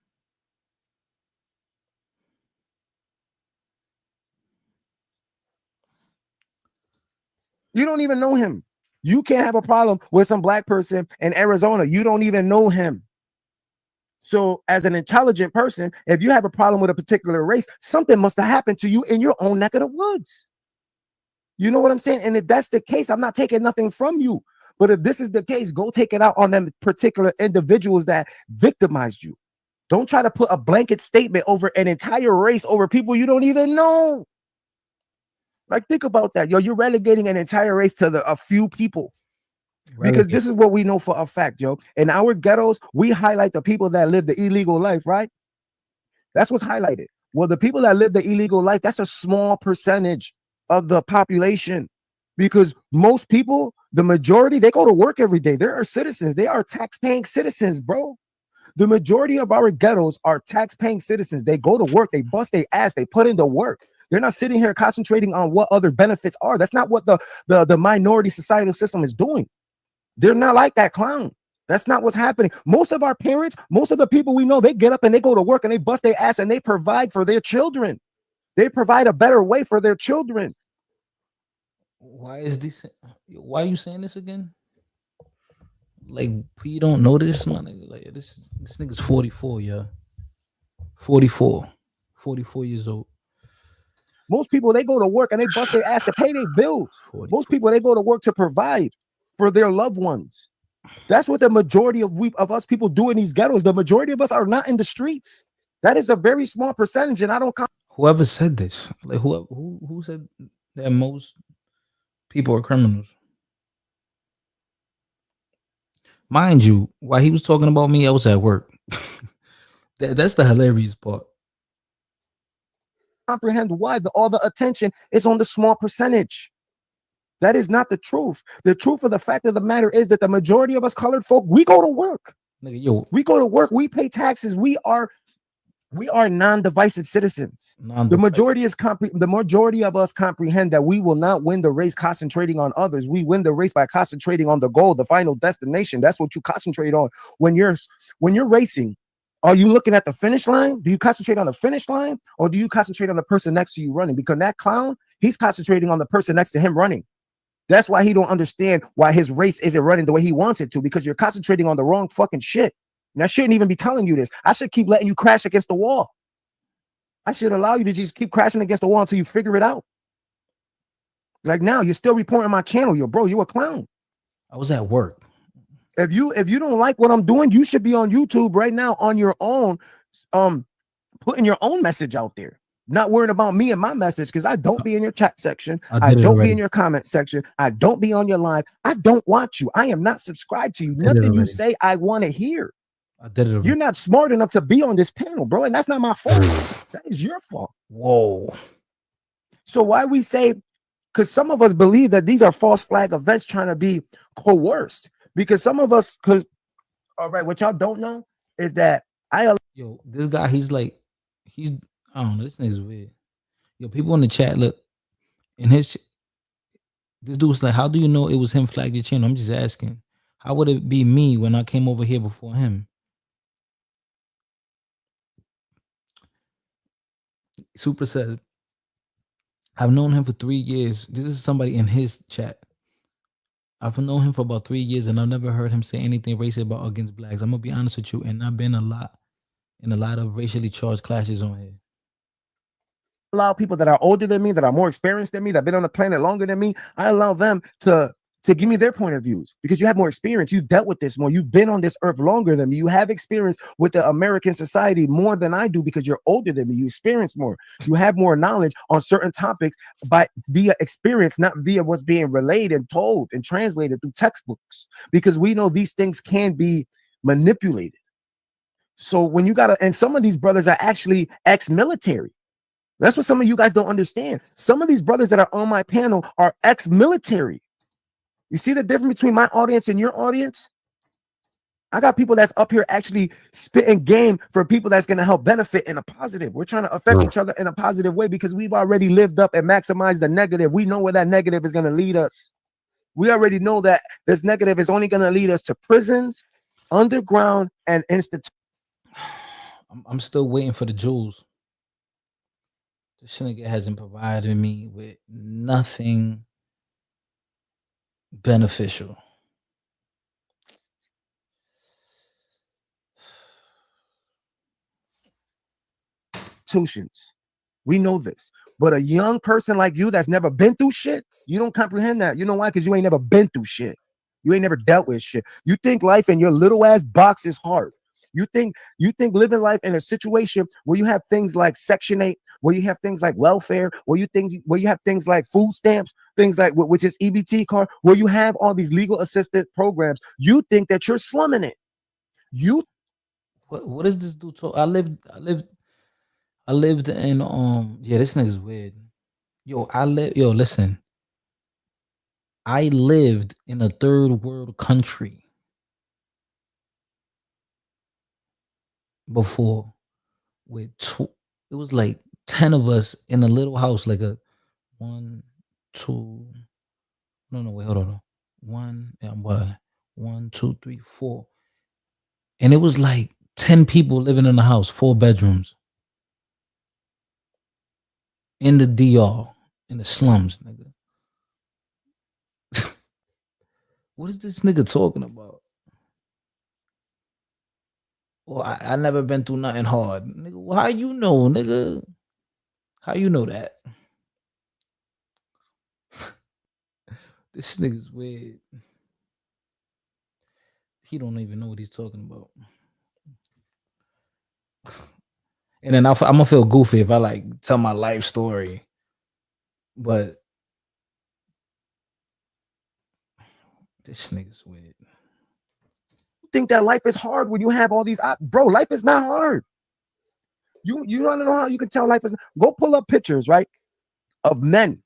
You don't even know him. You can't have a problem with some black person in Arizona. You don't even know him. So as an intelligent person, if you have a problem with a particular race, something must have happened to you in your own neck of the woods. You know what I'm saying? And if that's the case, I'm not taking nothing from you. But if this is the case, go take it out on them particular individuals that victimized you. Don't try to put a blanket statement over an entire race over people you don't even know. Like, think about that. Yo, you're relegating an entire race to a few people. Because this is what we know for a fact, yo. In our ghettos, we highlight the people that live the illegal life, right? That's what's highlighted. Well, the people that live the illegal life, that's a small percentage of the population. Because most people, the majority, they go to work every day. They are citizens. They are tax-paying citizens, bro. The majority of our ghettos are tax-paying citizens. They go to work. They bust their ass. They put in the work. They're not sitting here concentrating on what other benefits are. That's not what the minority societal system is doing. They're not like that clown. That's not what's happening. Most of our parents, most of the people we know, they get up and they go to work and they bust their ass and they provide for their children. They provide a better way for their children. Why are you saying this again? Like, you don't know this, man. Like, this nigga's 44, yeah. 44 years old. Most people, they go to work and they bust their ass to pay their bills. Most people, they go to work to provide for their loved ones. That's what the majority of us people do in these ghettos. The majority of us are not in the streets. That is a very small percentage, and I don't. Whoever said this, like who said that most people are criminals? Mind you, while he was talking about me, I was at work. That's the hilarious part. comprehend why all the attention is on the small percentage. That is not the truth. The truth of the fact of the matter is that the majority of us colored folk, we go to work. Nigga, yo, We go to work. We pay taxes. We are non-divisive citizens. The majority of us comprehend that we will not win the race concentrating on others. We win the race by concentrating on the goal, the final destination. That's what you concentrate on when you're racing. Are you looking at the finish line? Do you concentrate on the finish line, or do you concentrate on the person next to you running? Because that clown, he's concentrating on the person next to him running. That's why he don't understand why his race isn't running the way he wants it to, because you're concentrating on the wrong fucking shit. And I shouldn't even be telling you this. I should keep letting you crash against the wall. I should allow you to just keep crashing against the wall until you figure it out. Like now, you're still reporting my channel. You're a clown. I was at work. If you don't like what I'm doing, you should be on YouTube right now on your own, putting your own message out there. Not worrying about me and my message, because I don't be in your chat section. I don't be in your comment section. I don't be on your live. I don't watch you. I am not subscribed to you. Nothing you say I want to hear. I did it already. You're not smart enough to be on this panel, bro. And that's not my fault. That is your fault. Whoa. So why we say, because some of us believe that these are false flag events trying to be coerced. Because some of us, all right, what y'all don't know is that Yo, this guy, I don't know, this nigga's weird. Yo, people in the chat, look, this dude's like, how do you know it was him flagged your channel? I'm just asking. How would it be me when I came over here before him? Super says, I've known him for 3 years. This is somebody in his chat. I've known him for about 3 years, and I've never heard him say anything racist about against blacks. I'm gonna be honest with you, and I've been in a lot of racially charged clashes on here. allow people that are older than me, that are more experienced than me, that have been on the planet longer than me, I allow them to give me their point of views, because you have more experience. You dealt with this more. You've been on this earth longer than me. You have experience with the American society more than I do, because you're older than me. You experience more. You have more knowledge on certain topics via experience, not via what's being relayed and told and translated through textbooks, because we know these things can be manipulated. So when you and some of these brothers are actually ex-military. That's what some of you guys don't understand. Some of these brothers that are on my panel are ex-military. You see the difference between my audience and your audience? I got people that's up here actually spitting game for people that's going to help benefit in a positive. We're trying to affect each other in a positive way, because we've already lived up and maximized the negative. We know where that negative is going to lead us. We already know that this negative is only going to lead us to prisons, underground, and institutions. I'm still waiting for the jewels. This nigga hasn't provided me with nothing beneficial. We know this. But a young person like you that's never been through shit, you don't comprehend that. You know why? Because you ain't never been through shit. You ain't never dealt with shit. You think life in your little ass box is hard. You think living life in a situation where you have things like Section 8, where you have things like welfare, where you have things like food stamps, things like which is EBT card, where you have all these legal assistant programs, you think that you're slumming it. What is this dude talk? I lived in yeah, this nigga's weird. Yo, listen. I lived in a third world country before with it was like 10 of us in a little house, like a 1, 2, no, wait, hold on. 1, 2, 3, 4. And it was like 10 people living in the house, 4 bedrooms. In the DR, in the slums, nigga. What is this nigga talking about? Well, I never been through nothing hard. Nigga, well, how you know, nigga? How you know that? This nigga's weird. He don't even know what he's talking about. And then I'm gonna feel goofy if I like tell my life story. But this nigga's weird. Think that life is hard when you have all these bro, life is not hard. You want to know how you can tell life is? Go pull up pictures, right, of men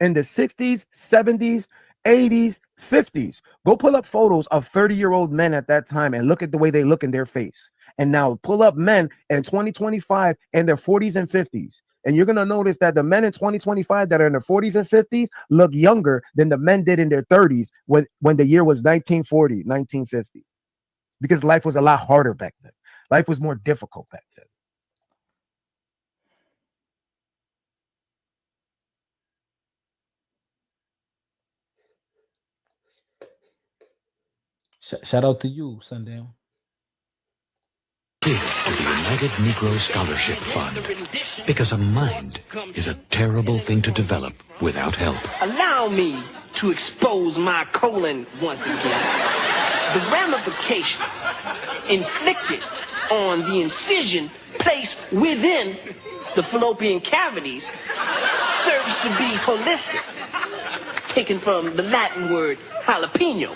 in the 60s, 70s, 80s, 50s. Go pull up photos of 30-year-old men at that time and look at the way they look in their face. And now pull up men in 2025 in their 40s and 50s. And you're going to notice that the men in 2025 that are in their 40s and 50s look younger than the men did in their 30s when the year was 1940, 1950. Because life was a lot harder back then. Life was more difficult back then. Shout out to you, Sundown. Give to the United Negro Scholarship Fund, because a mind is a terrible thing to develop without help. Allow me to expose my colon once again. The ramification inflicted on the incision placed within the fallopian cavities serves to be holistic, taken from the Latin word jalapeno.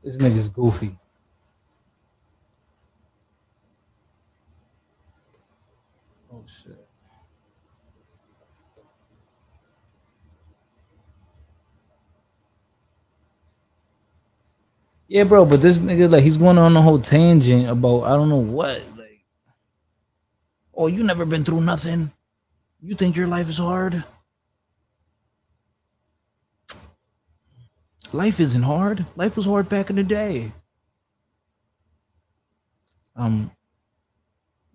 This nigga's goofy. Oh shit. Yeah, bro, but this nigga, like, he's going on a whole tangent about I don't know what. Like, oh, you never been through nothing? You think your life is hard? Life isn't hard. Life was hard back in the day.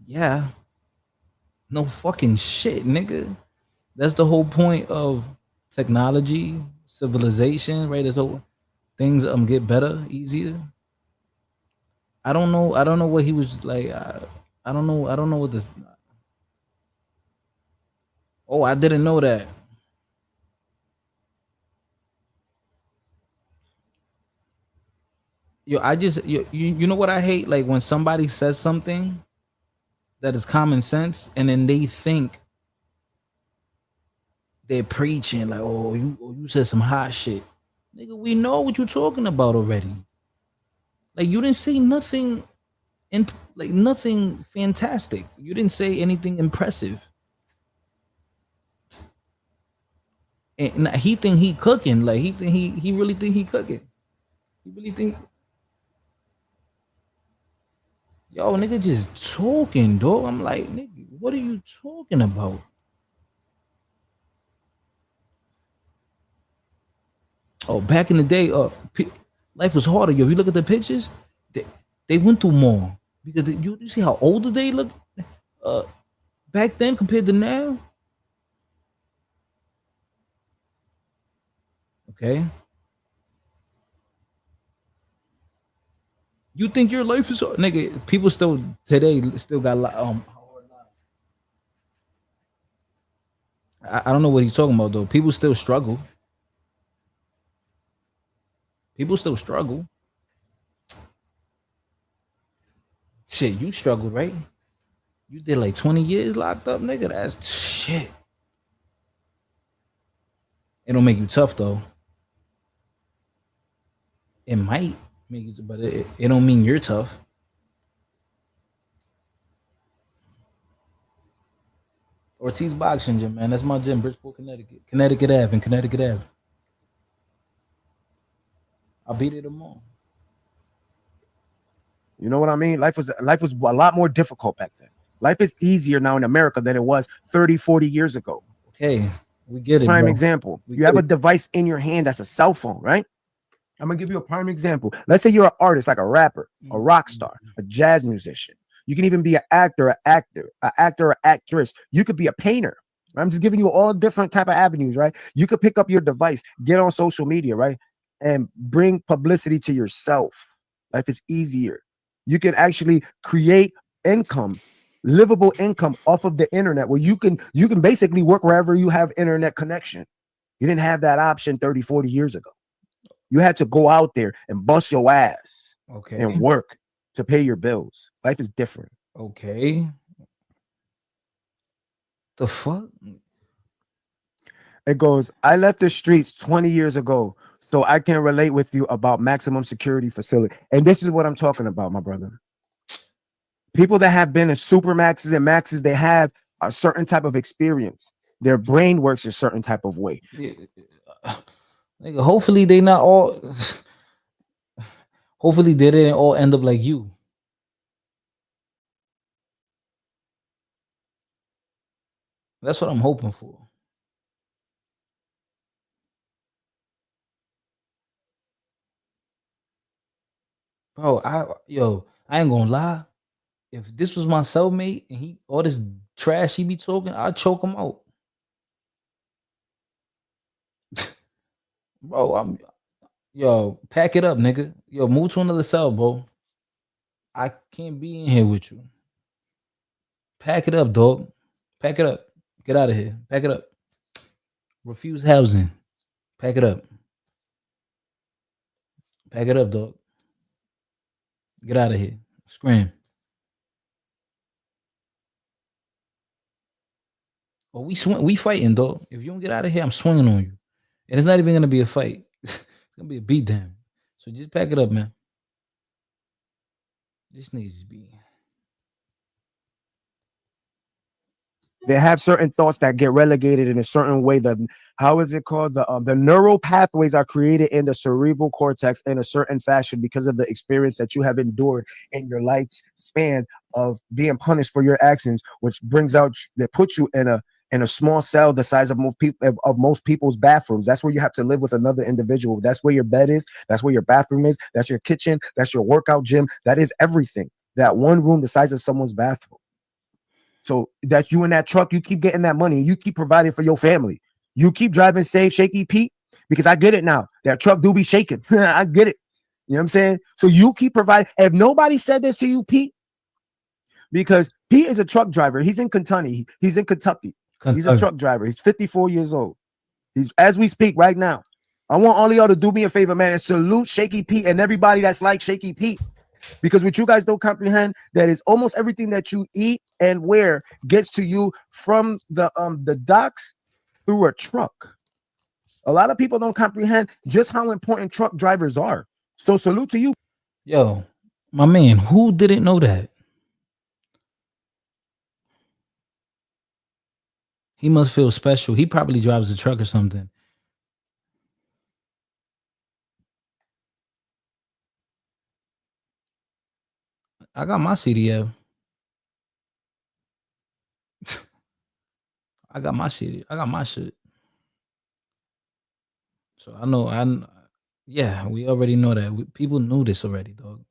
Yeah. No fucking shit, nigga. That's the whole point of technology, civilization, right? There's whole things get better, easier. I don't know what he was like. I don't know what this. Oh, I didn't know that. Yo, you know what I hate? Like when somebody says something that is common sense and then they think they're preaching like, oh, you said some hot shit. Nigga, we know what you're talking about already. Like you didn't say nothing nothing fantastic. You didn't say anything impressive. And he think he cooking. Like he really think he cooking. He really think, yo, nigga just talking, dog. I'm like, nigga, what are you talking about? Oh, back in the day, life was harder. Yo, if you look at the pictures, they went through more because you see how older they look back then compared to now. Okay. You think your life is hard? Nigga, people still today still got I don't know what he's talking about though. People still struggle. People still struggle. Shit, you struggled, right? You did like 20 years locked up, nigga. That's shit. It don't make you tough though. It might make you, but it don't mean you're tough. Ortiz Boxing Gym, man. That's my gym, Bridgeport, Connecticut. Connecticut Ave and Connecticut Ave. I'll beat it tomorrow. You know what I mean? Life was a lot more difficult back then. Life is easier now in America than it was 30, 40 years ago. Okay, we get it. Prime bro. example. You have a device in your hand that's a cell phone, right? I'm gonna give you a prime example. Let's say you're an artist, like a rapper, a rock star, a jazz musician. You can even be an actor, or actress. You could be a painter. I'm just giving you all different type of avenues, right? You could pick up your device, get on social media, right, and bring publicity to yourself. Life is easier. You can actually create income, livable income off of the internet, where you can basically work wherever you have internet connection. You didn't have that option 30, 40 years ago. You had to go out there and bust your ass and work to pay your bills. Life is different. Okay. The fuck? It goes, I left the streets 20 years ago So I can relate with you about maximum security facility. And this is what I'm talking about, my brother. People that have been in super maxes and maxes, they have a certain type of experience. Their brain works a certain type of way. Yeah. Nigga, hopefully they not all. Hopefully they didn't all end up like you. That's what I'm hoping for. Bro, I ain't gonna lie. If this was my cellmate and he all this trash he be talking, I'd choke him out. Bro, pack it up, nigga. Yo, move to another cell, bro. I can't be in here with you. Pack it up, dog. Pack it up. Get out of here. Pack it up. Refuse housing. Pack it up. Pack it up, dog. Get out of here. Scream. Oh, we fighting, dog. If you don't get out of here, I'm swinging on you. And it's not even gonna be a fight. It's gonna be a beatdown. So just pack it up, man. This niggas just be. They have certain thoughts that get relegated in a certain way. That how is it called? The neural pathways are created in the cerebral cortex in a certain fashion because of the experience that you have endured in your lifespan of being punished for your actions, which brings out that puts you in a small cell the size of most people's bathrooms. That's where you have to live with another individual. That's where your bed is. That's where your bathroom is. That's your kitchen. That's your workout gym. That is everything. That one room the size of someone's bathroom. So that's you in that truck. You keep getting that money. You keep providing for your family. You keep driving safe, Shaky Pete, because I get it now. That truck do be shaking. I get it. You know what I'm saying? So you keep providing. If nobody said this to you, Pete, because Pete is a truck driver. He's in Kentucky. He's in Kentucky. He's a truck driver. He's 54 years old. He's as we speak right now. I want all of y'all to do me a favor, man, and salute Shaky Pete and everybody that's like Shaky Pete. Because what you guys don't comprehend, that is almost everything that you eat and wear gets to you from the docks through a truck. A lot of people don't comprehend just how important truck drivers are. So salute to you. Yo, my man, who didn't know that? He must feel special. He probably drives a truck or something. I got my CDL. I got my CD. I got my shit. So I know. Yeah, we already know that. People knew this already, dog.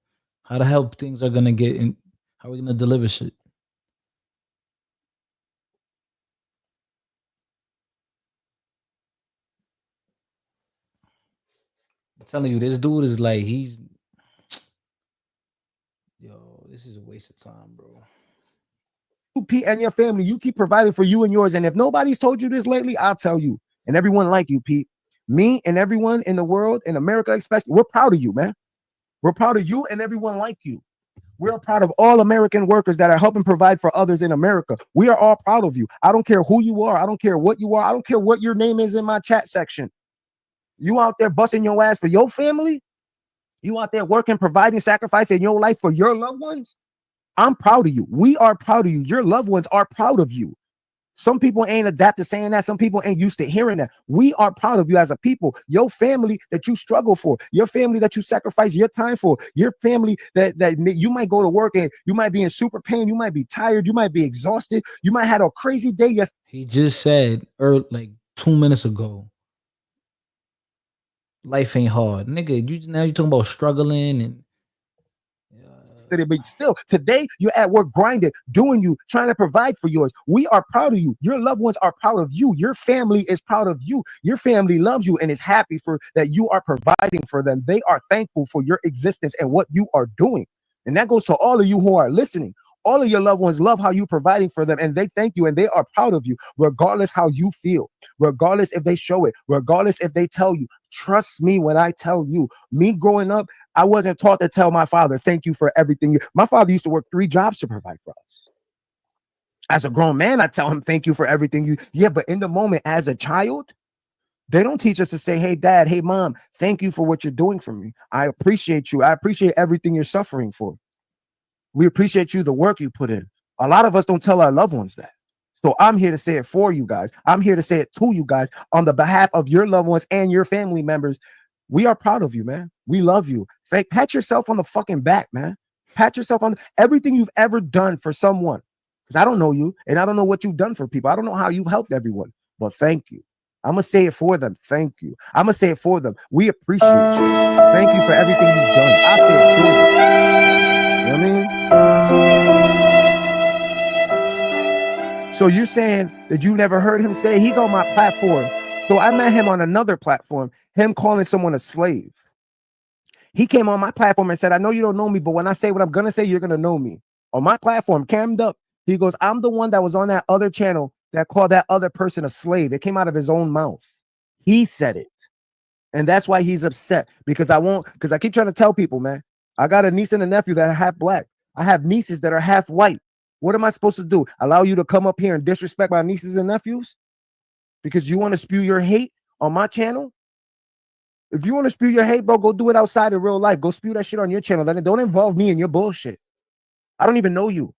How the hell things are gonna get in? How are we gonna deliver shit? I'm telling you, this dude is like this is a waste of time, bro. Pete and your family, you keep providing for you and yours. And if nobody's told you this lately, I'll tell you. And everyone like you, Pete. Me and everyone in the world, in America especially, we're proud of you, man. We're proud of you and everyone like you. We're proud of all American workers that are helping provide for others in America. We are all proud of you. I don't care who you are. I don't care what you are. I don't care what your name is in my chat section. You out there busting your ass for your family? You out there working, providing, sacrificing your life for your loved ones? I'm proud of you. We are proud of you. Your loved ones are proud of you. Some people ain't adapted to saying that. Some people ain't used to hearing that. We are proud of you as a people. Your family that you struggle for, your family that you sacrifice your time for, your family that you might go to work and you might be in super pain. You might be tired. You might be exhausted. You might have a crazy day. Yes. He just said like 2 minutes ago, life ain't hard, nigga. You talking about struggling and. But still, today you're at work grinding, doing you, trying to provide for yours. We are proud of you. Your loved ones are proud of you. Your family is proud of you. Your family loves you and is happy for that you are providing for them. They are thankful for your existence and what you are doing. And that goes to all of you who are listening. All of your loved ones love how you're providing for them, and they thank you, and they are proud of you, regardless how you feel, regardless if they show it, regardless if they tell you. Trust me when I tell you, me growing up, I wasn't taught to tell my father, thank you for everything. My father used to work 3 jobs to provide for us. As a grown man, I tell him, thank you for everything you. Yeah, but in the moment, as a child, They don't teach us to say, hey, dad, hey, mom, thank you for what you're doing for me. I appreciate you. I appreciate everything you're suffering for. We appreciate you, the work you put in. A lot of us don't tell our loved ones that. So I'm here to say it for you guys. I'm here to say it to you guys on the behalf of your loved ones and your family members. We are proud of you, man. We love you. Pat yourself on the fucking back, man. Pat yourself on everything you've ever done for someone. Because I don't know you, and I don't know what you've done for people. I don't know how you've helped everyone, but thank you. I'm going to say it for them. Thank you. I'm going to say it for them. We appreciate you. Thank you for everything you've done. I say it for you. You know what I mean? So you're saying that you never heard him say he's on my platform. So I met him on another platform, him calling someone a slave. He came on my platform and said, I know you don't know me, but when I say what I'm going to say, you're going to know me. On my platform, cammed up, he goes, I'm the one that was on that other channel that called that other person a slave. It came out of his own mouth. He said it. And that's why he's upset, because I keep trying to tell people, man, I got a niece and a nephew that are half black. I have nieces that are half white. What am I supposed to do? Allow you to come up here and disrespect my nieces and nephews? Because you want to spew your hate on my channel? If you want to spew your hate, bro, go do it outside in real life. Go spew that shit on your channel. Then don't involve me in your bullshit. I don't even know you.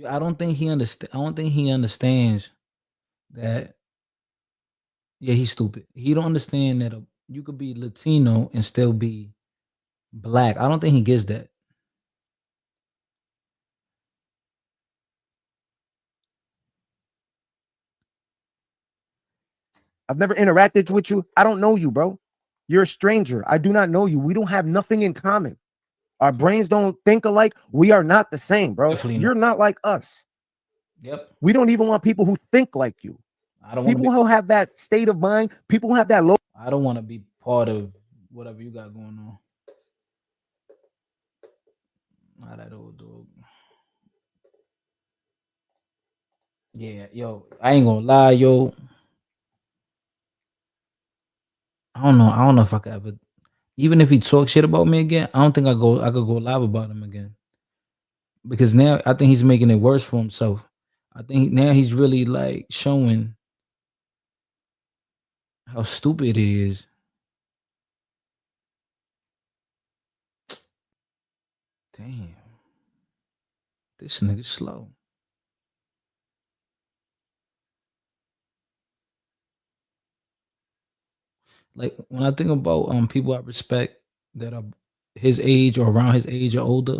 I don't think he understands that. Yeah, he's stupid. He don't understand that you could be Latino and still be black. I don't think he gets that. I've never interacted with you. I don't know you, bro. You're a stranger. I do not know you. We don't have nothing in common. Our brains don't think alike. We are not the same, bro. You're not like us. Yep. We don't even want people who think like you. I don't want people who have that state of mind. People who have that low. I don't want to be part of whatever you got going on. Not that old dog. Yeah, yo, I ain't gonna lie, yo. I don't know if I could ever, even if he talks shit about me again, I don't think I could go live about him again. Because now I think he's making it worse for himself. I think now he's really like showing how stupid it is. Damn. This nigga slow. Like when I think about people I respect that are his age or around his age or older,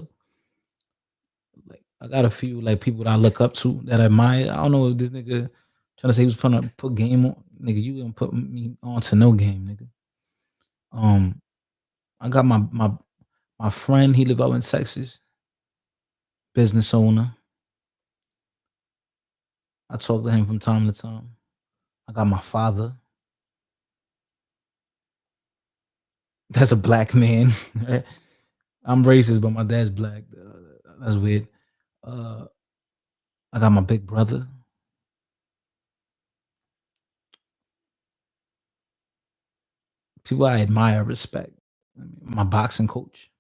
like I got a few like people that I look up to that I admire. I don't know if this nigga trying to say he was trying to put game on. Nigga, you gonna put me on to no game, nigga. I got my friend, he live out in Texas, business owner. I talk to him from time to time. I got my father. That's a black man. Right? I'm racist, but my dad's black. That's weird. I got my big brother. People I admire, respect. My boxing coach.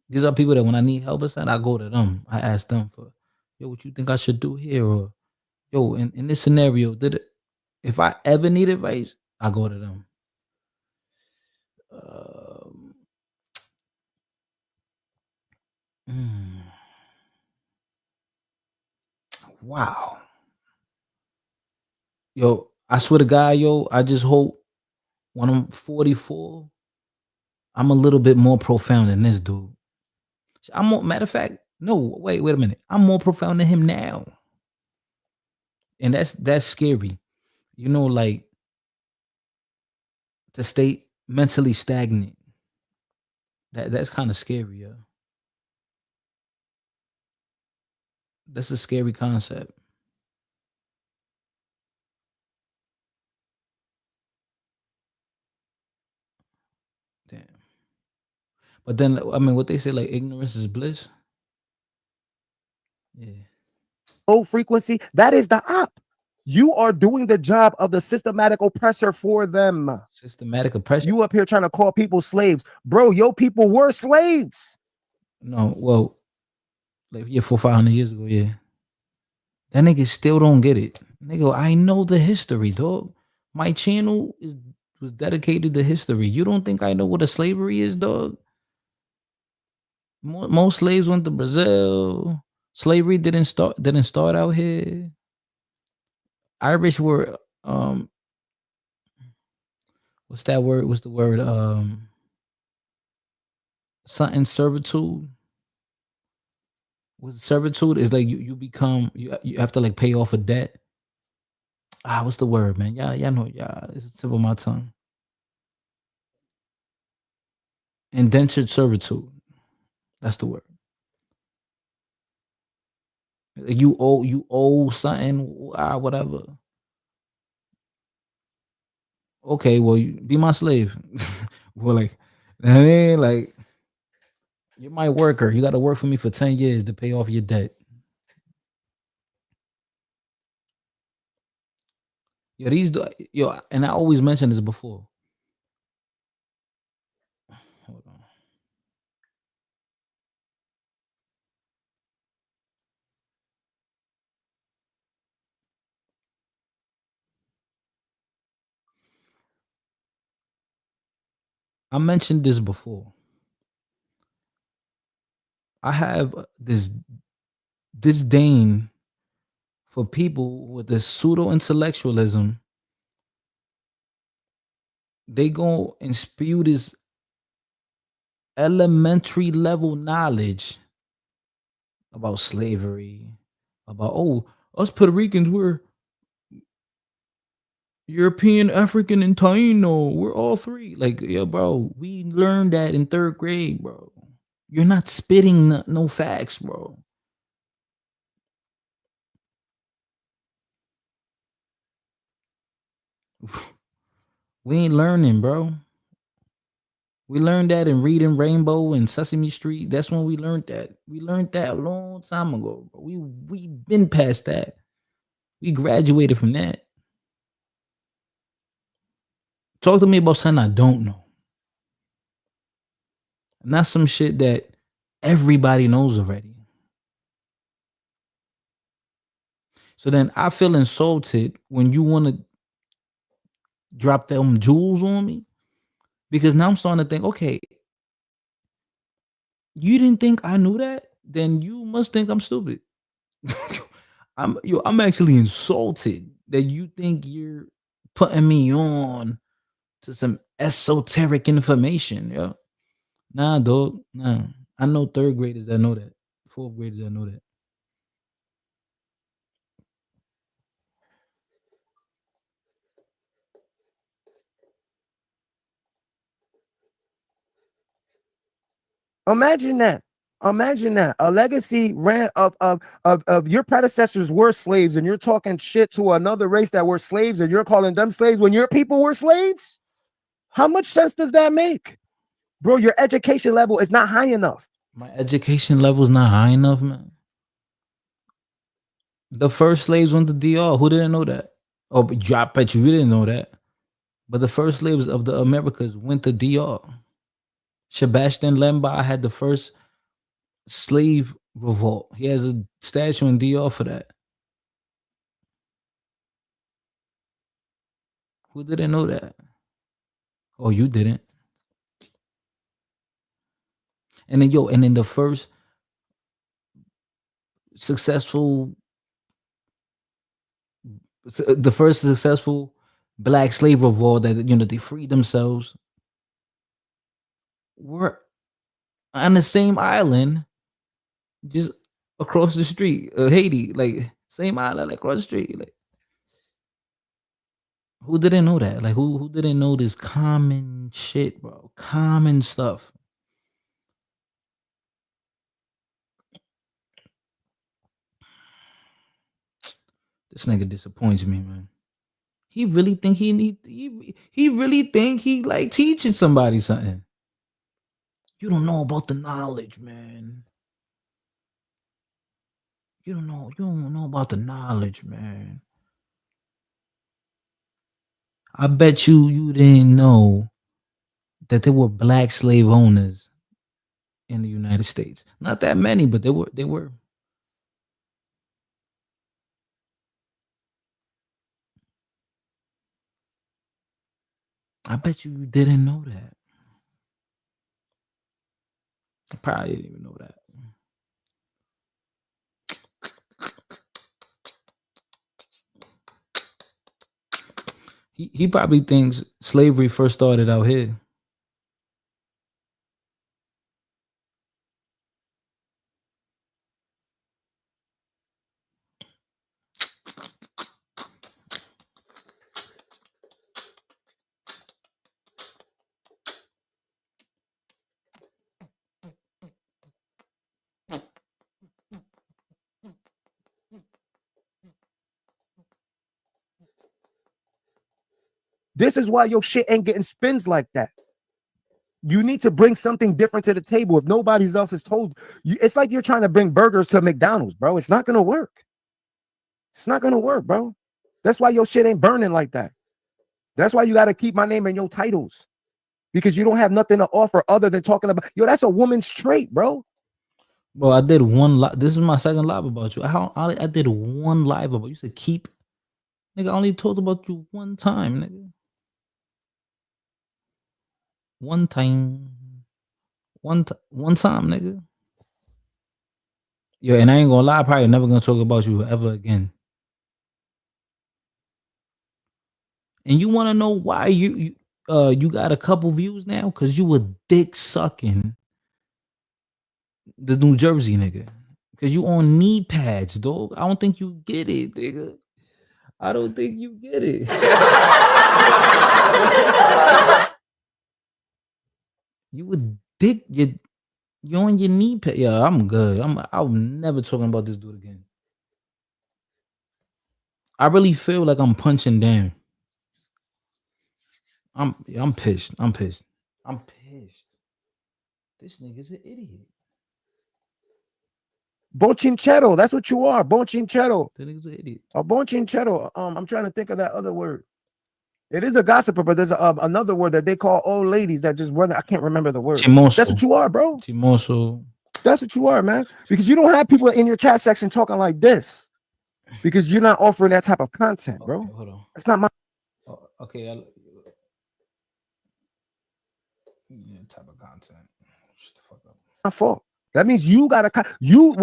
These are people that when I need help or something, I go to them. I ask them for, yo, what you think I should do here? Or, yo, in this scenario, if I ever need advice, I go to them. Wow. Yo, I swear to God, yo, I just hope when I'm 44, I'm a little bit more profound than this dude. Matter of fact, no, wait a minute. I'm more profound than him now. And that's scary. You know, like to stay mentally stagnant. That's kind of scary, yeah. That's a scary concept. Damn. But then, I mean, what they say, like ignorance is bliss. Yeah. Low frequency. That is the op. You are doing the job of the systematic oppressor for them. Systematic oppression. You up here trying to call people slaves, bro. Your people were slaves. No, well, like 400-500 years ago, yeah. That nigga still don't get it. Nigga, I know the history, dog. My channel was dedicated to history. You don't think I know what a slavery is, dog? Most slaves went to Brazil. Slavery didn't start out here. Irish were what's that word? What's the word? Something servitude. With servitude is like you become you have to like pay off a debt. What's the word, man? Yeah, know, yeah, it's the tip of my tongue. Indentured servitude. That's the word. Like, you owe something, whatever. Okay, well, you be my slave. Well, like, I mean, like, you're my worker. You got to work for me for 10 years to pay off your debt. And I always mention this before. Hold on. I mentioned this before. I have this disdain for people with this pseudo intellectualism. They go and spew this elementary level knowledge about slavery, about us Puerto Ricans, we're European, African, and Taino. We're all three. Like, yeah, bro, we learned that in 3rd grade, bro. You're not spitting no facts, bro. We ain't learning, bro. We learned that in Reading Rainbow and Sesame Street. That's when we learned that. We learned that a long time ago, bro. We been past that. We graduated from that. Talk to me about something I don't know. Not some shit that everybody knows already. So then I feel insulted when you want to drop them jewels on me, because now I'm starting to think, okay, you didn't think I knew that? Then you must think I'm stupid. I'm actually insulted that you think you're putting me on to some esoteric information, yo. Nah, dog. Nah. I know 3rd graders that know that. 4th graders that know that. Imagine that. Imagine that. A legacy ran of your predecessors were slaves, and you're talking shit to another race that were slaves, and you're calling them slaves when your people were slaves. How much sense does that make? Bro, your education level is not high enough. My education level is not high enough, man. The first slaves went to DR. Who didn't know that? Oh, but I bet you didn't know that. But the first slaves of the Americas went to DR. Sebastian Lemba had the first slave revolt. He has a statue in DR for that. Who didn't know that? Oh, you didn't. And then the first successful black slave revolt that they freed themselves were on the same island, just across the street, Haiti, like same island, like across the street. Like, who didn't know that? Like, who didn't know this common shit, bro? Common stuff. This nigga disappoints me, man. He really think he really think he like teaching somebody something. You don't know about the knowledge, man. You don't know about the knowledge, man. I bet you didn't know that there were black slave owners in the United States. Not that many, but they were. I bet you didn't know that. I probably didn't even know that. He probably thinks slavery first started out here. This is why your shit ain't getting spins like that. You need to bring something different to the table. If nobody's else has told you, it's like you're trying to bring burgers to McDonald's, bro. It's not gonna work. It's not gonna work, bro. That's why your shit ain't burning like that. That's why you got to keep my name in your titles, because you don't have nothing to offer other than talking about. Yo, that's a woman's trait, bro. Bro, I did one live. This is my second live about you. I did one live about you. Said keep. Nigga, I only talked about you one time, nigga. One time. One time, nigga. Yo, and I ain't gonna lie, I probably never gonna talk about you ever again. And you wanna know why you got a couple views now? Cause you were dick sucking the New Jersey nigga. Cause you on knee pads, dog. I don't think you get it, nigga. I don't think you get it. You would dick you on your knee pad. Yeah, I'm good. I'm never talking about this dude again. I really feel like I'm punching down. I'm pissed. I'm pissed. I'm pissed. This nigga's an idiot. Bonchinchero, that's what you are. Bonchinchero. That nigga's an idiot. A bonchinchero. I'm trying to think of that other word. It is a gossiper, but there's another word that they call old ladies that just run. I can't remember the word. Chimoso. That's what you are, bro. Chimoso. That's what you are, man. Because you don't have people in your chat section talking like this. Because you're not offering that type of content, bro. Okay, hold on. That's not my Okay. Yeah, type of content. Shut the fuck up. my fault. That means you gotta you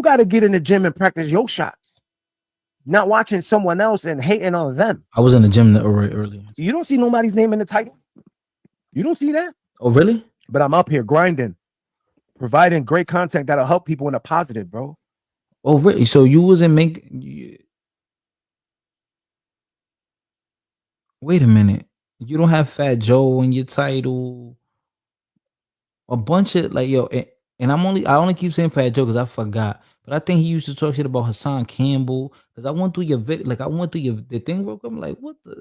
gotta get in the gym and practice your shots. Not watching someone else and hating on them. I was in the gym earlier. You don't see nobody's name in the title. You don't see that? Oh, really? But I'm up here grinding, providing great content that'll help people in a positive, bro. Oh, really? So you wasn't making. Wait a minute. You don't have Fat Joe in your title. A bunch of like and I only keep saying Fat Joe because I forgot. But I think he used to talk shit about Hassan Campbell. Because I went through your video, like I went through the thing real quick. I'm like, what the?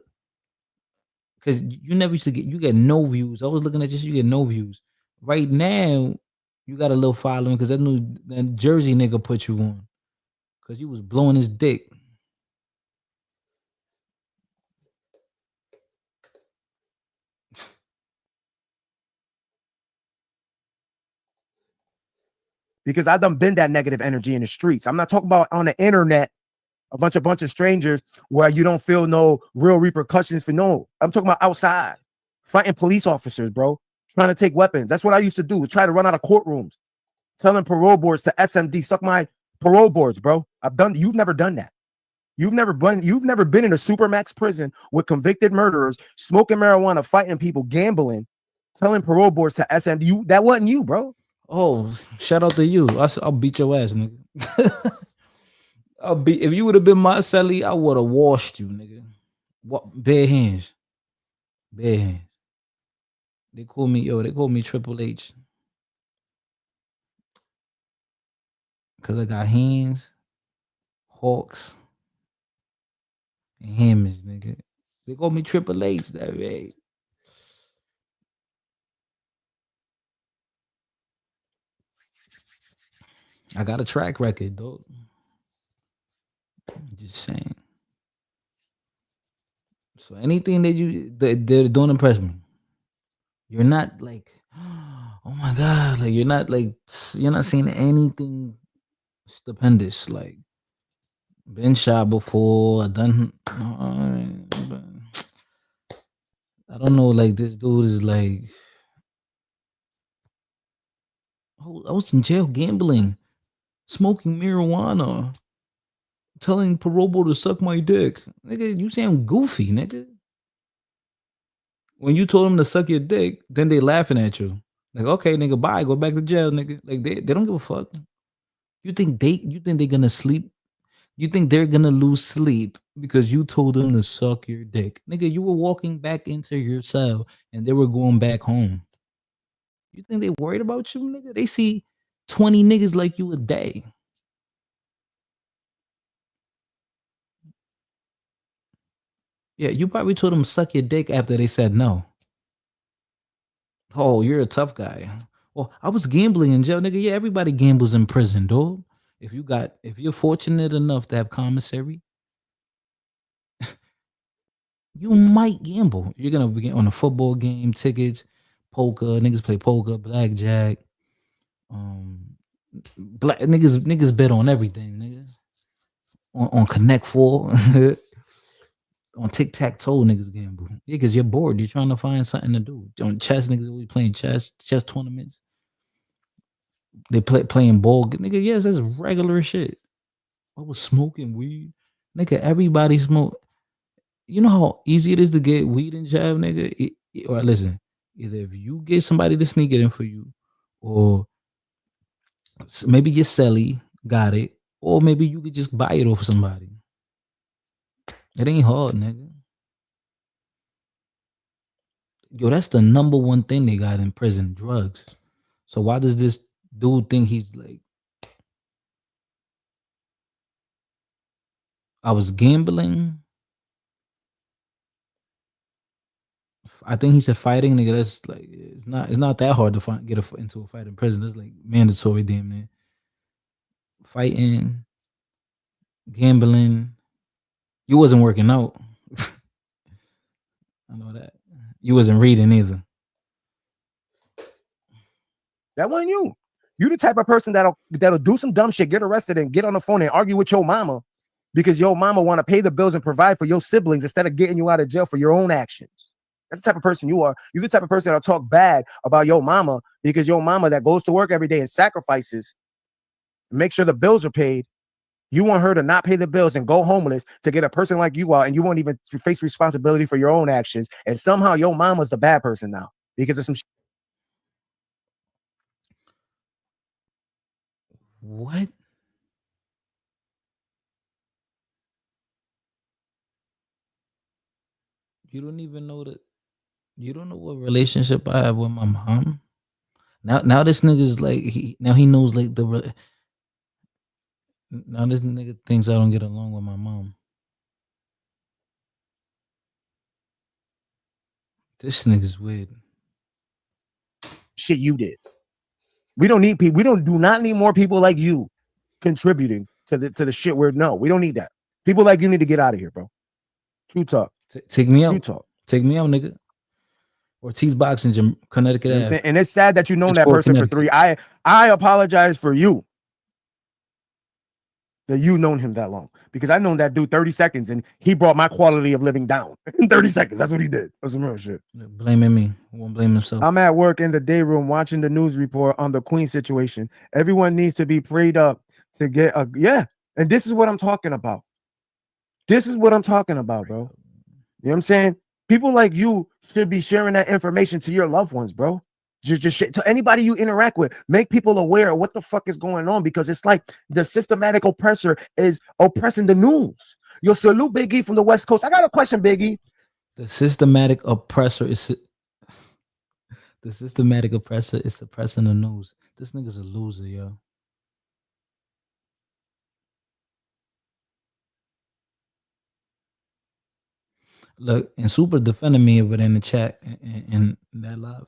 Because you never used to you get no views. I was looking at you get no views. Right now, you got a little following because that Jersey nigga put you on. Because you was blowing his dick. Because I done been that negative energy in the streets. I'm not talking about on the internet, a bunch of strangers where you don't feel no real repercussions for no. I'm talking about outside, fighting police officers, bro, trying to take weapons. That's what I used to do. Try to run out of courtrooms, telling parole boards to SMD, suck my parole boards, bro. You've never done that. You've never been in a supermax prison with convicted murderers, smoking marijuana, fighting people, gambling, telling parole boards to SMD. That wasn't you, bro. Oh, shout out to you. I'll beat your ass, nigga. If you would have been my celly, I would have washed you, nigga. What bare hands. Bare hands. They call me Triple H. Cause I got hands, hawks, and hammers, nigga. They call me Triple H that way. I got a track record, dog. Just saying. So anything that don't impress me. You're not like, oh my god, like you're not seeing anything stupendous. Like been shot before, done. I don't know. Like this dude is like, oh, I was in jail gambling, smoking marijuana, telling Parobo to suck my dick. Nigga, you sound goofy, nigga. When you told them to suck your dick, then they laughing at you. Like, okay, nigga, bye, go back to jail, nigga. Like they don't give a fuck. You think they're gonna sleep? You think they're gonna lose sleep because you told them to suck your dick? Nigga, you were walking back into your cell and they were going back home. You think they worried about you, nigga? They see 20 niggas like you a day. Yeah, you probably told them suck your dick after they said no. Oh, you're a tough guy. Well, I was gambling in jail, nigga. Yeah, everybody gambles in prison, dog. If you're fortunate enough to have commissary, you might gamble. You're gonna be on a football game, tickets, poker. Niggas play poker, blackjack. Black niggas bet on everything, nigga. On Connect Four, on tic tac toe, niggas gamble. Yeah, because you're bored. You're trying to find something to do. On chess, niggas always playing chess tournaments. They playing ball, nigga. Yes, that's regular shit. I was smoking weed, nigga. Everybody smoke. You know how easy it is to get weed in jail, nigga. Or listen, either if you get somebody to sneak it in for you, or maybe your celly got it, or maybe you could just buy it off of somebody. It ain't hard, nigga. Yo, that's the number one thing they got in prison, drugs. So why does this dude think he's like, I was gambling? I think he said fighting, nigga. That's like it's not that hard to get into a fight in prison. That's like mandatory, damn near. Fighting, gambling. You wasn't working out. I know that. You wasn't reading either. That wasn't you. You the type of person that'll do some dumb shit, get arrested, and get on the phone and argue with your mama because your mama want to pay the bills and provide for your siblings instead of getting you out of jail for your own actions. That's the type of person you are. You're the type of person that'll talk bad about your mama because your mama that goes to work every day and sacrifices, make sure the bills are paid. You want her to not pay the bills and go homeless to get a person like you out, and you won't even face responsibility for your own actions. And somehow your mama's the bad person now because of some What? You don't even know that. You don't know what relationship I have with my mom. Now this nigga's like he knows like now this nigga thinks I don't get along with my mom. This nigga's weird. shit you did. We don't need people. We do not need more people like you contributing to the shit we don't need that. People like you need to get out of here, bro. True talk. Take me out. True talk. Take me out, nigga. Ortiz Boxing Gym, Connecticut You know what I'm Ave. saying? And it's sad that you known that Export person for Connecticut. 3. I apologize for you that you known him that long because I known that dude 30 seconds and he brought my quality of living down in 30 seconds. That's what he did. That's some real shit. Blaming me. Won't blame himself. I'm at work in the day room watching the news report on the Queen situation. Everyone needs to be prayed up to get a And this is what I'm talking about. This is what I'm talking about, bro. You know what I'm saying? People like you should be sharing that information to your loved ones, bro. Just to anybody you interact with, make people aware of what the fuck is going on because it's like the systematic oppressor is oppressing the news. Yo, salute Big E from the West Coast. I got a question, Big E. The systematic oppressor is suppressing the news. This nigga's a loser, yo. Look, and Super defended me over there in the chat in that live.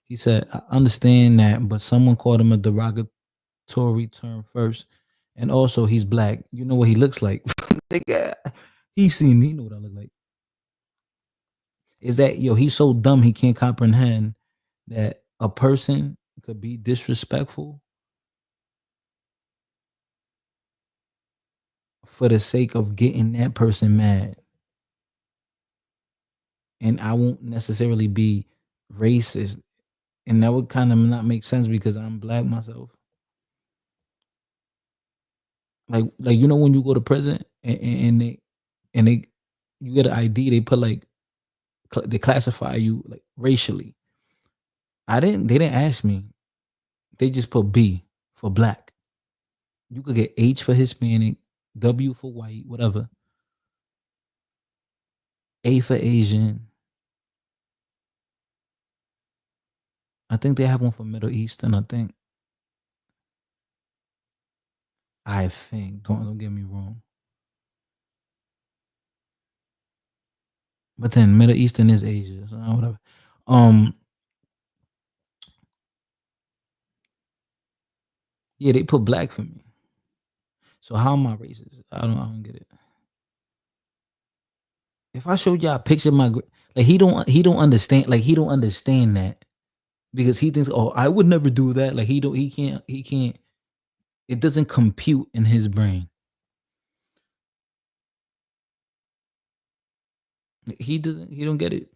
He said, I understand that, but someone called him a derogatory term first. And also, he's black. You know what he looks like. Nigga, he know what I look like. Is that, he's so dumb he can't comprehend that a person could be disrespectful for the sake of getting that person mad. and I won't necessarily be racist, and that would kind of not make sense because I'm black myself. Like you know when you go to prison and they you get an ID, they put like they classify you like racially. They didn't ask me. They just put B for black. You could get H for Hispanic, W for white, whatever. A for Asian. I think they have one for Middle Eastern, I think. Don't get me wrong. But then Middle Eastern is Asia, so whatever. Yeah, they put black for me. So how am I racist? I don't get it. If I showed y'all a picture of my like he don't understand, like he don't understand that because he thinks, oh, I would never do that. Like he can't it doesn't compute in his brain. He don't get it.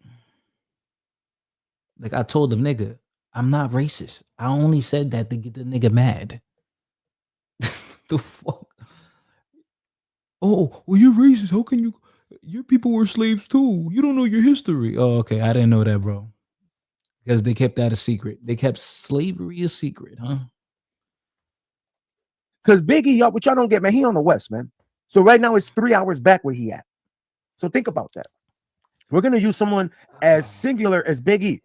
Like I told him, nigga, I'm not racist. I only said that to get the nigga mad. The fuck? Oh, well, you're racist. How can you? Your people were slaves too. You don't know your history. Oh, okay. I didn't know that, bro. Because they kept that a secret. They kept slavery a secret, huh? Because Biggie, y'all, what y'all don't get, man, he on the West, man. So right now it's 3 hours back where he at. So think about that. We're gonna use someone as singular as Biggie.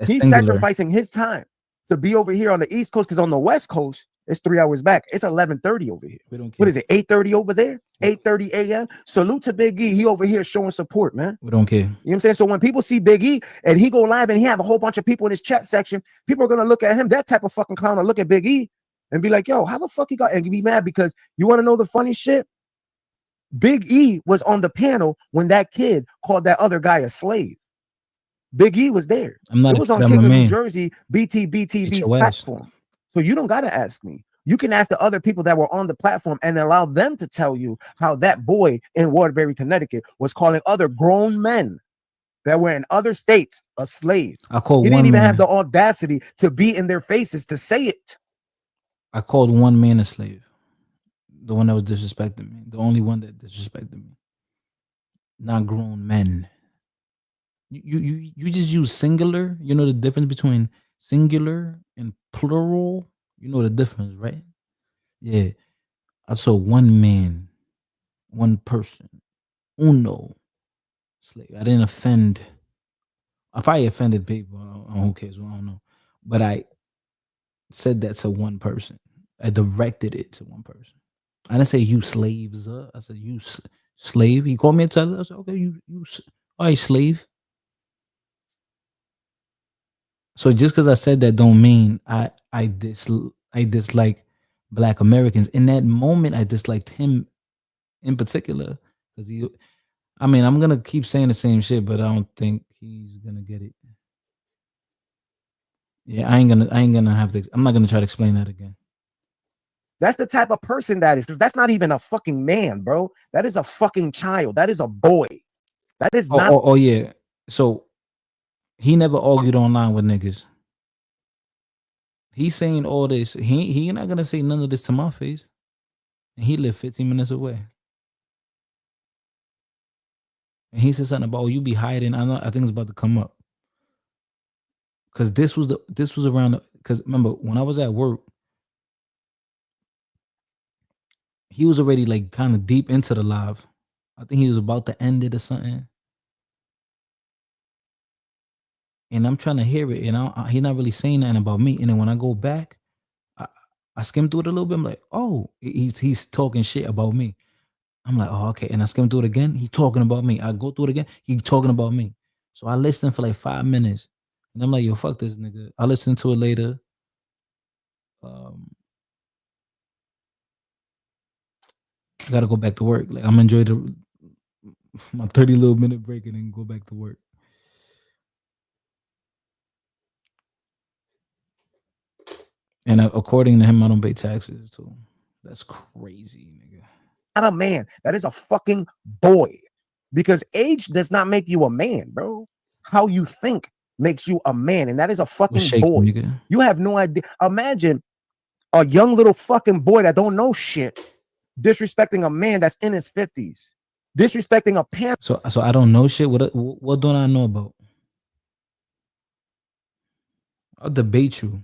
He's singular. sacrificing his time to be over here on the East Coast because on the West Coast it's 3 hours back. It's 11:30 over here. We don't care. What is it? 8:30 over there? 8:30 a.m. Salute to Big E. He over here showing support, man. We don't care. You know what I'm saying? So when people see Big E and he go live and he have a whole bunch of people in his chat section, people are gonna look at him. That type of fucking clown will look at Big E and be like, "Yo, how the fuck he got?" And be mad because you want to know the funny shit? Big E was on the panel when that kid called that other guy a slave. Big E was there. I'm not It was a on kid, I'm King a of New man. Jersey, BTV's your ass. platform. So you don't gotta ask me. You can ask the other people that were on the platform and allow them to tell you how that boy in Waterbury, Connecticut, was calling other grown men that were in other states a slave. I called He one didn't even man. have the audacity to be in their faces to say it. I called one man a slave. The one that was disrespecting me. The only one that disrespected me. Not grown men. You just use singular. You know the difference between singular and plural? You know the difference, right? Yeah. I saw one man, one person. Uno slave. I didn't offend. I probably offended people. Who cares? Well, I don't know. But I said that to one person. I directed it to one person. I didn't say you slaves. I said you slave. He called me a Tether. I said, okay, all right, slave. So just because I said that don't mean I dislike Black Americans. In that moment, I disliked him in particular because he. I mean, I'm gonna keep saying the same shit, but I don't think he's gonna get it. Yeah, I ain't gonna have to. I'm not gonna try to explain that again. That's the type of person that is, because that's not even a fucking man, bro. That is a fucking child. That is a boy. That is not. Oh yeah. So he never argued online with niggas. He's saying all this. He not gonna say none of this to my face. And he lived 15 minutes away. And he said something about, oh, you be hiding. I think it's about to come up. Cause this was around because remember when I was at work, he was already like kind of deep into the live. I think he was about to end it or something. And I'm trying to hear it, and he's not really saying nothing about me. And then when I go back, I skim through it a little bit. I'm like, oh, he's talking shit about me. I'm like, oh, okay. And I skim through it again. He talking about me. I go through it again. He talking about me. So I listened for like 5 minutes, and I'm like, yo, fuck this nigga. I listened to it later. I gotta go back to work. Like I'm enjoying my 30 little minute break and then go back to work. And according to him, I don't pay taxes too. That's crazy, nigga. Not a man. That is a fucking boy. Because age does not make you a man, bro. how you think makes you a man, and that is a fucking shaking, boy. nigga. You have no idea. Imagine a young little fucking boy that don't know shit disrespecting a man that's in his 50s, disrespecting a parent. So I don't know shit. What don't I know about? I'll debate you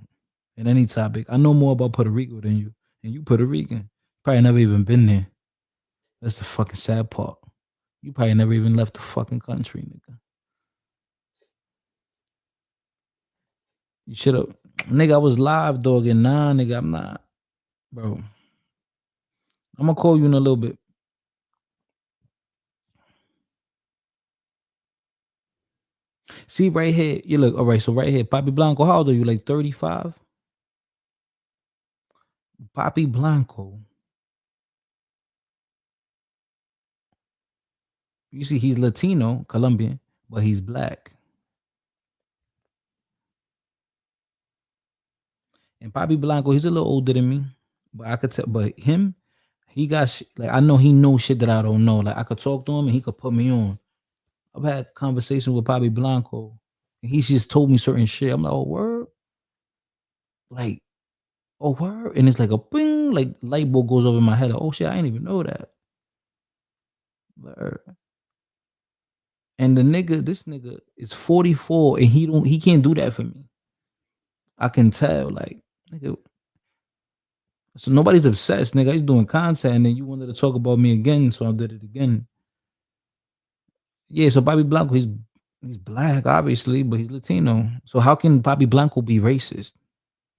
in any topic. I know more about Puerto Rico than you, and you Puerto Rican. Probably never even been there. That's the fucking sad part. You probably never even left the fucking country, nigga. You should have, nigga. I was live, dog, and nah, nigga, I'm not, bro. I'm gonna call you in a little bit. See right here, you look all right. So right here, Papi Blanco, how old are you? Like 35? Papi Blanco. You see, he's Latino, Colombian, but he's black. And Papi Blanco, he's a little older than me, but I could tell. But him, he got like I know he knows shit that I don't know. Like I could talk to him and he could put me on. I've had conversations with Papi Blanco, and he's just told me certain shit. I'm like, oh word, like, oh word, and it's like a bing, like light bulb goes over my head. Like, oh shit, I didn't even know that. Word. And this nigga is 44, and he can't do that for me. I can tell, like, nigga. So nobody's obsessed, nigga. He's doing content, and then you wanted to talk about me again, so I did it again. Yeah, so Papi Blanco, he's black, obviously, but he's Latino. So how can Papi Blanco be racist?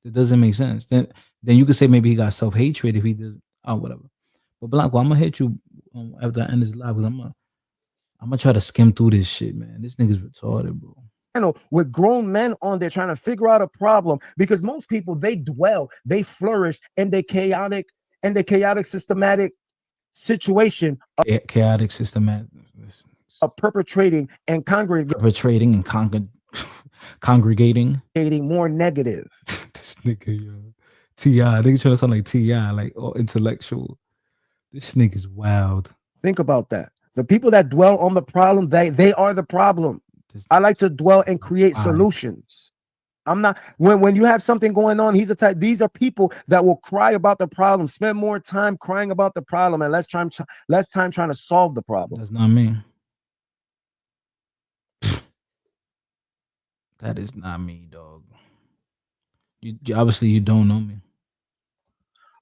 It doesn't make sense. Then you could say maybe he got self-hatred if he does, or whatever. But Blanco, I'm gonna hit you after I end this live because I'm gonna try to skim through this shit, man. This nigga's retarded, bro. With grown men on there trying to figure out a problem, because most people, they dwell, they flourish in the chaotic systematic situation chaotic systematic of perpetrating and congregating more negative. This nigga, yo, T.I. Nigga trying to sound like T.I., like all intellectual. This nigga's wild. Think about that. The people that dwell on the problem, they are the problem. I like to dwell and create solutions. I'm not when you have something going on. He's a type. These are people that will cry about the problem, spend more time crying about the problem, and less time trying to solve the problem. That's not me. That is not me, dog. You obviously you don't know me.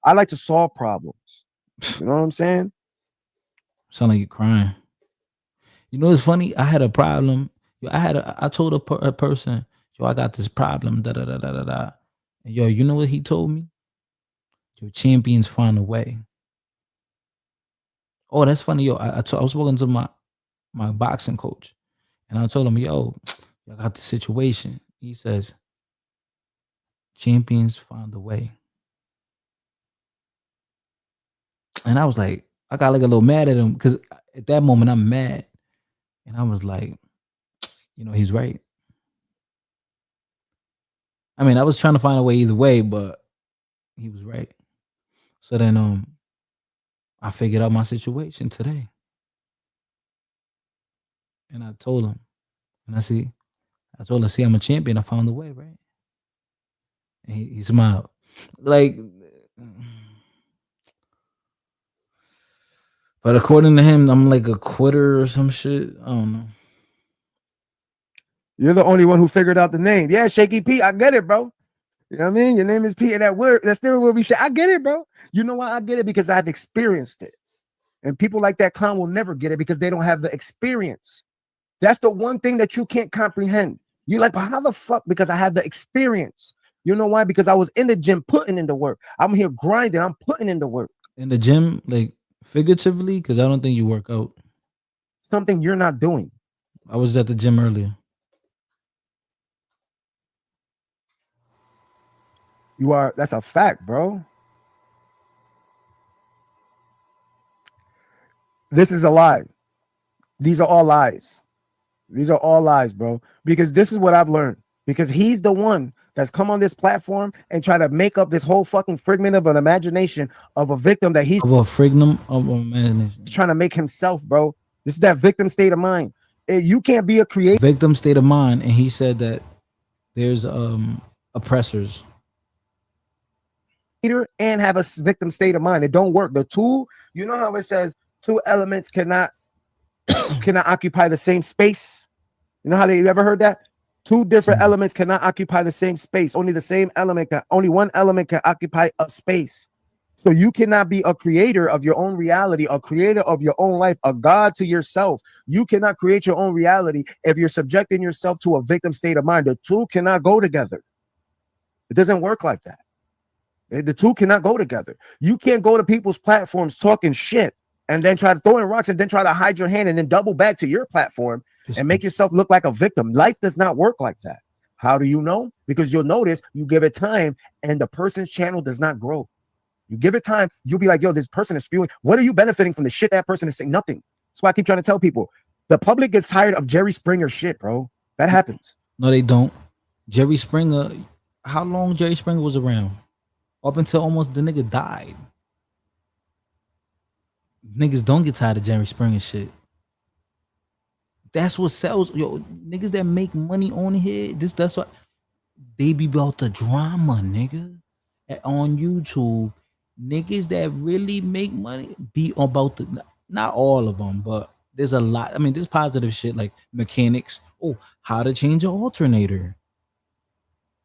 I like to solve problems. You know what I'm saying? Sound like you're crying. You know what's funny? I had a problem. Yo, I told a person, yo, I got this problem. Da da da da da da. And yo, you know what he told me? Your champions find a way. Oh, that's funny, yo. I was talking to my boxing coach, and I told him, yo, I got the situation. He says, champions find a way. And I was like, I got like a little mad at him because at that moment I'm mad. And I was like, you know, he's right. I mean, I was trying to find a way either way, but he was right. So then I figured out my situation today. And I told him, and I told him, see, I'm a champion. I found a way, right? And he smiled. Like, but according to him, I'm like a quitter or some shit. I don't know. You're the only one who figured out the name. Yeah, Shaky P, I get it, bro. You know what I mean? Your name is P, and that word, that still will be shit. I get it, bro. You know why I get it? Because I've experienced it. And people like that clown will never get it because they don't have the experience. That's the one thing that you can't comprehend. You're like, but how the fuck? Because I have the experience. You know why? Because I was in the gym putting in the work. I'm here grinding. I'm putting in the work. In the gym, like figuratively, because I don't think you work out. Something you're not doing. I was at the gym earlier. You are. That's a fact, bro. This is a lie. These are all lies. These are all lies, bro. Because this is what I've learned. Because he's the one that's come on this platform and try to make up this whole fucking figment of an imagination of a victim that he's of a figment of imagination. Trying to make himself, bro. This is that victim state of mind. You can't be a creator Victim state of mind, and he said that there's oppressors. and have a victim state of mind. It don't work. The two, you know how it says two elements cannot occupy the same space. You know how you ever heard that? Two different elements cannot occupy the same space. Only one element can occupy a space. So you cannot be a creator of your own reality, a creator of your own life, a god to yourself. You cannot create your own reality if you're subjecting yourself to a victim state of mind. The two cannot go together. It doesn't work like that. The two cannot go together. You can't go to people's platforms talking shit and then try to throw in rocks and then try to hide your hand and then double back to your platform and make yourself look like a victim. Life does not work like that. How do you know? Because you'll notice you give it time and the person's channel does not grow. You give it time, you'll be like, yo, this person is spewing. What are you benefiting from the shit that person is saying? Nothing. That's why I keep trying to tell people. The public gets tired of Jerry Springer shit, bro. That happens. No, they don't. Jerry Springer, how long Jerry Springer was around? Up until almost the nigga died. Niggas don't get tired of Jerry Springer shit. That's what sells. Yo, niggas that make money on here, that's what they be about the drama, nigga. On YouTube, niggas that really make money be about the, not all of them, but there's a lot. I mean, there's positive shit like mechanics. Oh, how to change an alternator.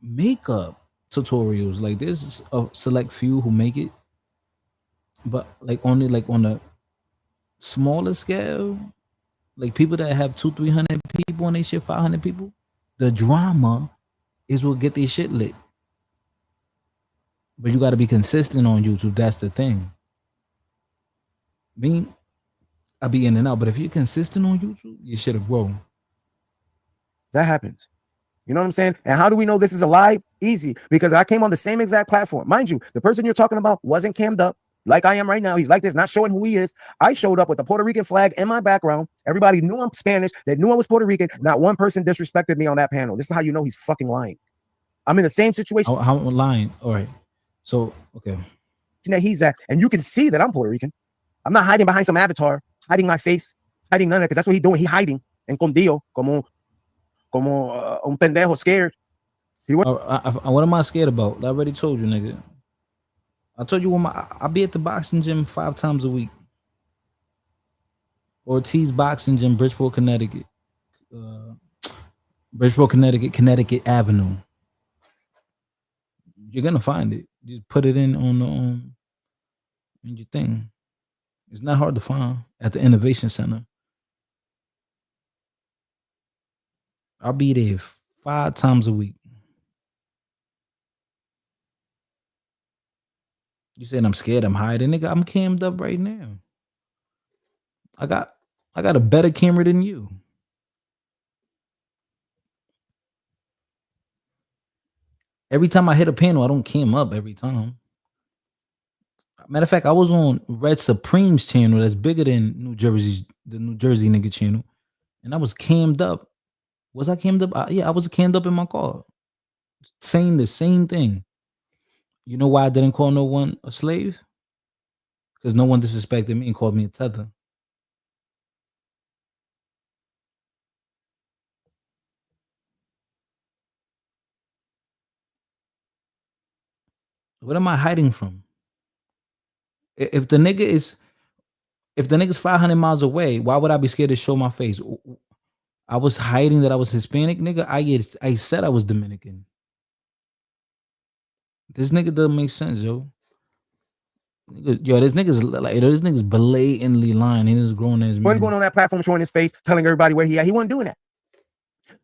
Makeup tutorials. Like there's a select few who make it, but like only like on a smaller scale, like people that have 200-300 people on their shit, 500 people, the drama is what get their shit lit. But you got to be consistent on YouTube. That's the thing. Me, I'll be in and out, but if you're consistent on YouTube, you should have grown. That happens. You know what I'm saying? And how do we know this is a lie? Easy. Because I came on the same exact platform. Mind you, the person you're talking about wasn't cammed up like I am right now. He's like this, not showing who he is. I showed up with the Puerto Rican flag in my background. Everybody knew I'm Spanish. They knew I was Puerto Rican. Not one person disrespected me on that panel. This is how you know he's fucking lying. I'm in the same situation. How lying? All right. So, okay. That he's at, and you can see that I'm Puerto Rican. I'm not hiding behind some avatar, hiding my face, hiding none of it, because that's what he's doing. He's hiding. Escondido, como un pendejo scared. What am I scared about? I already told you, nigga. I told you I'll be at the boxing gym 5 times a week. Ortiz Boxing Gym, Bridgeport, Connecticut. Connecticut Avenue. You're gonna find it. Just put it in on the in your thing. It's not hard to find at the Innovation Center. I'll be there 5 times a week. You saying I'm scared? I'm hiding, nigga. I'm cammed up right now. I got a better camera than you. Every time I hit a panel, I don't cam up every time. Matter of fact, I was on Red Supreme's channel that's bigger than the New Jersey nigga channel, and I was cammed up. Was I cammed up? Yeah, I was cammed up in my car, saying the same thing. You know why I didn't call no one a slave? Because no one disrespected me and called me a tether. What am I hiding from? If the nigga's 500 miles away, why would I be scared to show my face? I was hiding that I was Hispanic, nigga. I said I was Dominican. This nigga doesn't make sense, yo. Yo, this nigga's blatantly lying. He is grown as He wasn't man. going on that platform showing his face, telling everybody where he at. He wasn't doing that.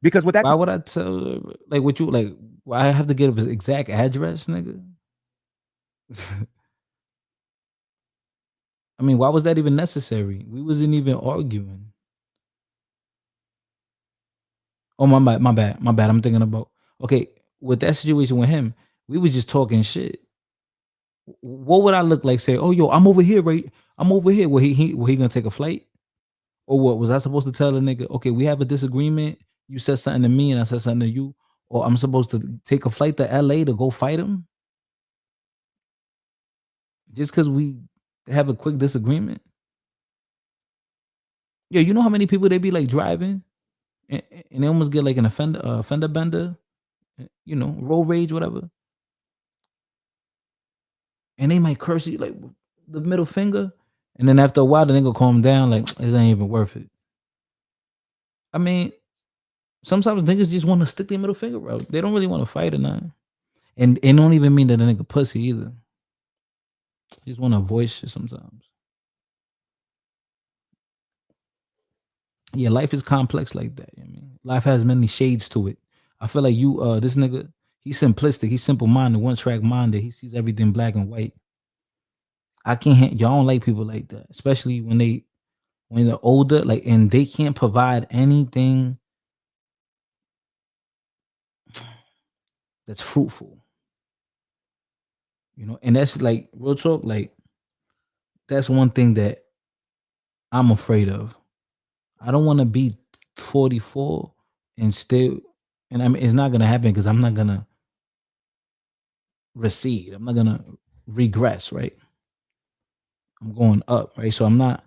Because with that, Why would I tell like what you like? Why I have to give his exact address, nigga? I mean, why was that even necessary? We wasn't even arguing. Oh, my bad. I'm thinking about, okay, with that situation with him, we was just talking shit. What would I look like? Say, oh, yo, I'm over here, right? I'm over here. Will he gonna take a flight? Or what? Was I supposed to tell the nigga, okay, we have a disagreement. You said something to me and I said something to you. Or I'm supposed to take a flight to LA to go fight him? Just because we have a quick disagreement? Yeah, you know how many people they be like driving, and they almost get like an fender bender, you know, road rage, whatever, and they might curse you like the middle finger, and then after a while, the nigga calm down, like it ain't even worth it. I mean, sometimes niggas just want to stick their middle finger out. They don't really want to fight or nothing, and it don't even mean that the nigga pussy either. Just want to avoid shit sometimes. Yeah, life is complex like that. You know what I mean, life has many shades to it. I feel like this nigga, he's simplistic. He's simple minded, one track minded. He sees everything black and white. I can't. Y'all don't like people like that, especially when they're older, like, and they can't provide anything that's fruitful. You know, and that's like real talk. Like, that's one thing that I'm afraid of. I don't want to be 44 and still, and I mean, it's not gonna happen because I'm not gonna recede. I'm not gonna regress, right? I'm going up, right? So I'm not.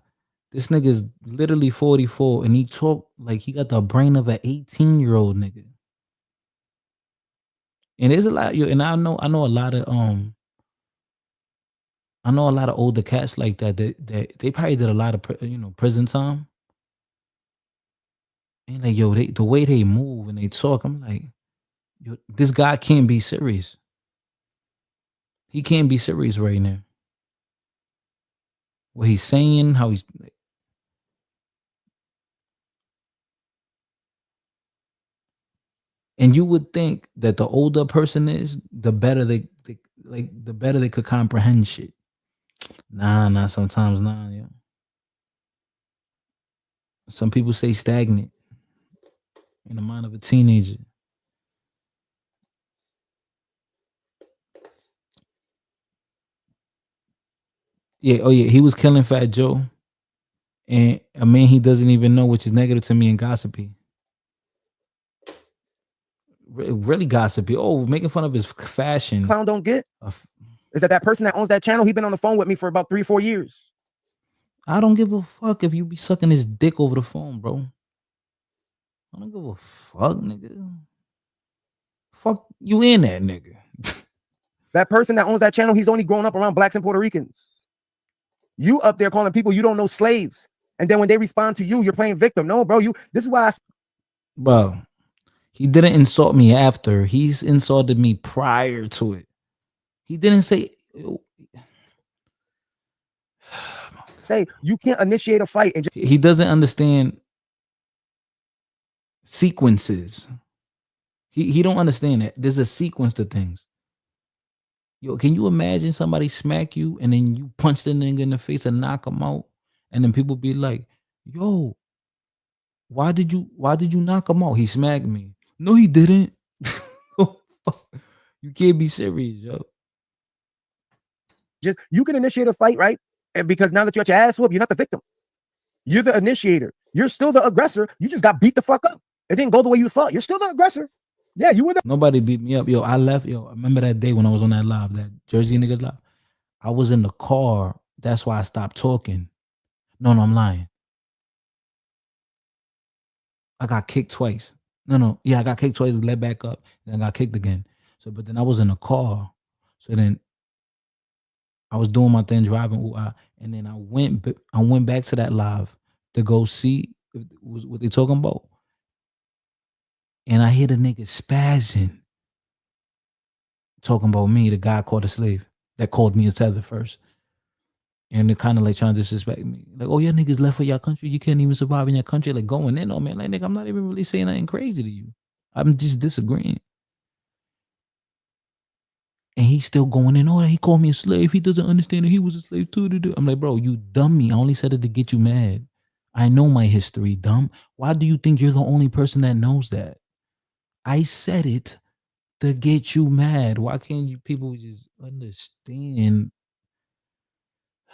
This nigga's literally 44, and he talk like he got the brain of an 18-year-old nigga. And there's a lot, and I know a lot of older cats like that. They probably did a lot of prison time. And like, yo, the way they move and they talk, I'm like, yo, this guy can't be serious. He can't be serious right now. What he's saying, how he's. And you would think that the older a person is, the better they could comprehend shit. Nah, sometimes nah, yeah. Some people say stagnant in the mind of a teenager. Yeah, oh yeah, he was killing Fat Joe, and a man he doesn't even know, which is negative to me and gossipy. Really gossipy. Oh, making fun of his fashion. Clown don't get is that person that owns that channel. He been on the phone with me for about 3-4 years. I don't give a fuck if you be sucking his dick over the phone, bro. I don't give a fuck, nigga. Fuck you in that, nigga. That person that owns that channel, he's only grown up around blacks and Puerto Ricans. You up there calling people you don't know slaves, and then when they respond to you, you're playing victim. No, bro, this is why Bro, he didn't insult me after. He's insulted me prior to it. He didn't say you can't initiate a fight and he doesn't understand sequences. He don't understand that there's a sequence to things. Yo, can you imagine somebody smack you and then you punch the nigga in the face and knock him out, and then people be like, "Yo, why did you knock him out? He smacked me." No, he didn't. You can't be serious, yo. just you can initiate a fight, right? And because now that you're at your ass whoop, you're not the victim. You're the initiator. You're still the aggressor. You just got beat the fuck up. It didn't go the way you thought. You're still the aggressor. Yeah, you were the. Nobody beat me up. Yo, I left. Yo, I remember that day when I was on that live, that Jersey nigga live. I was in the car. That's why I stopped talking. No, I'm lying. I got kicked twice. No. Yeah, I got kicked twice, let back up, and I got kicked again. So, but then I was in the car. So then I was doing my thing, driving, and then I went back to that live to go see what they talking about. And I hear the nigga spazzing, talking about me, the guy called a slave, that called me a tether first. And they're kind of like trying to disrespect me. Like, oh, your niggas left for your country. You can't even survive in your country. Like, going in on me. Like, nigga, I'm not even really saying nothing crazy to you. I'm just disagreeing. And he's still going in. Oh, he called me a slave. He doesn't understand that he was a slave too. I'm like, bro, you dummy. I only said it to get you mad. I know my history, dumb. Why do you think you're the only person that knows that? I said it to get you mad. Why can't you people just understand?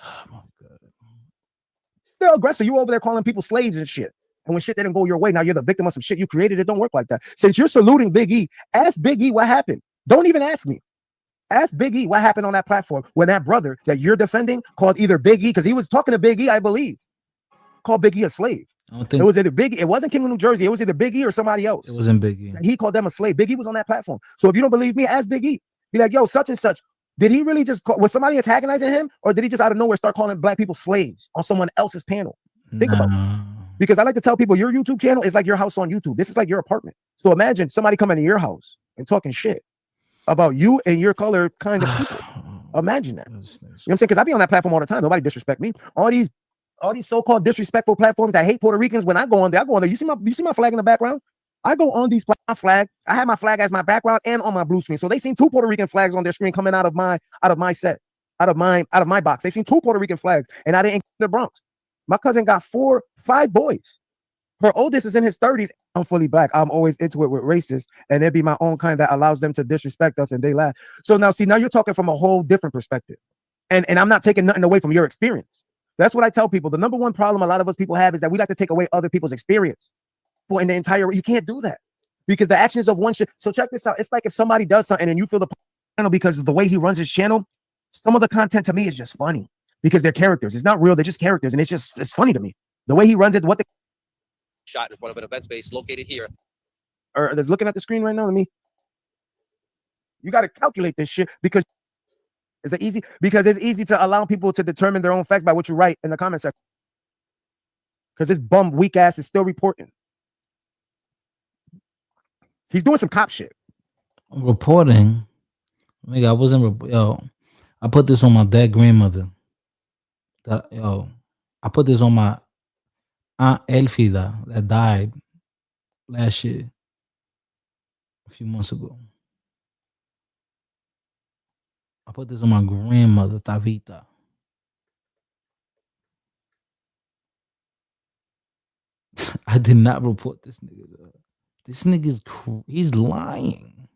Oh my God. The aggressor, you over there calling people slaves and shit. And when shit didn't go your way, now you're the victim of some shit you created. It don't work like that. Since you're saluting Big E, ask Big E what happened. Don't even ask me. Ask Big E what happened on that platform when that brother that you're defending called either Big E, because he was talking to Big E, I believe, called Big E a slave. I don't think It was either Biggie. It wasn't King of New Jersey. It was either Biggie or somebody else. it wasn't Biggie. He called them a slave. Biggie was on that platform. So if you don't believe me, ask Biggie. Be like, yo, such and such. Did he really just was somebody antagonizing him, or did he just out of nowhere start calling black people slaves on someone else's panel? Think about it. Because I like to tell people your YouTube channel is like your house on YouTube. This is like your apartment. So imagine somebody coming to your house and talking shit about you and your color kind of people. Imagine that. You know what I'm saying? Because I be on that platform all the time. Nobody disrespect me. All these so-called disrespectful platforms that hate Puerto Ricans. When I go on there, You see my flag in the background? I go on these my flag. I have my flag as my background and on my blue screen. So they seen 2 Puerto Rican flags on their screen coming out of my set, out of my box. They seen 2 Puerto Rican flags, and I didn't include the Bronx. My cousin got 5 boys. Her oldest is in his 30s. I'm fully black. I'm always into it with racists, and there be my own kind that allows them to disrespect us, and they laugh. So now you're talking from a whole different perspective, and I'm not taking nothing away from your experience. That's what I tell people. The number one problem a lot of us people have is that we like to take away other people's experience. Well, in the entire, you can't do that because the actions of one shit. So check this out. It's like if somebody does something and you feel the channel because of the way he runs his channel, some of the content to me is just funny because they're characters. It's not real. They're just characters, and it's funny to me. The way he runs it, Shot in front of an event space located here. Or there's looking at the screen right now. You got to calculate this shit because it's easy to allow people to determine their own facts by what you write in the comment section. Because this bum weak ass is still reporting. He's doing some cop shit. Reporting. Nigga, I wasn't. I put this on my dead grandmother. I put this on my Aunt Elfida that died last year, a few months ago. I put this on my grandmother, Tavita. I did not report this nigga. This nigga's he's lying.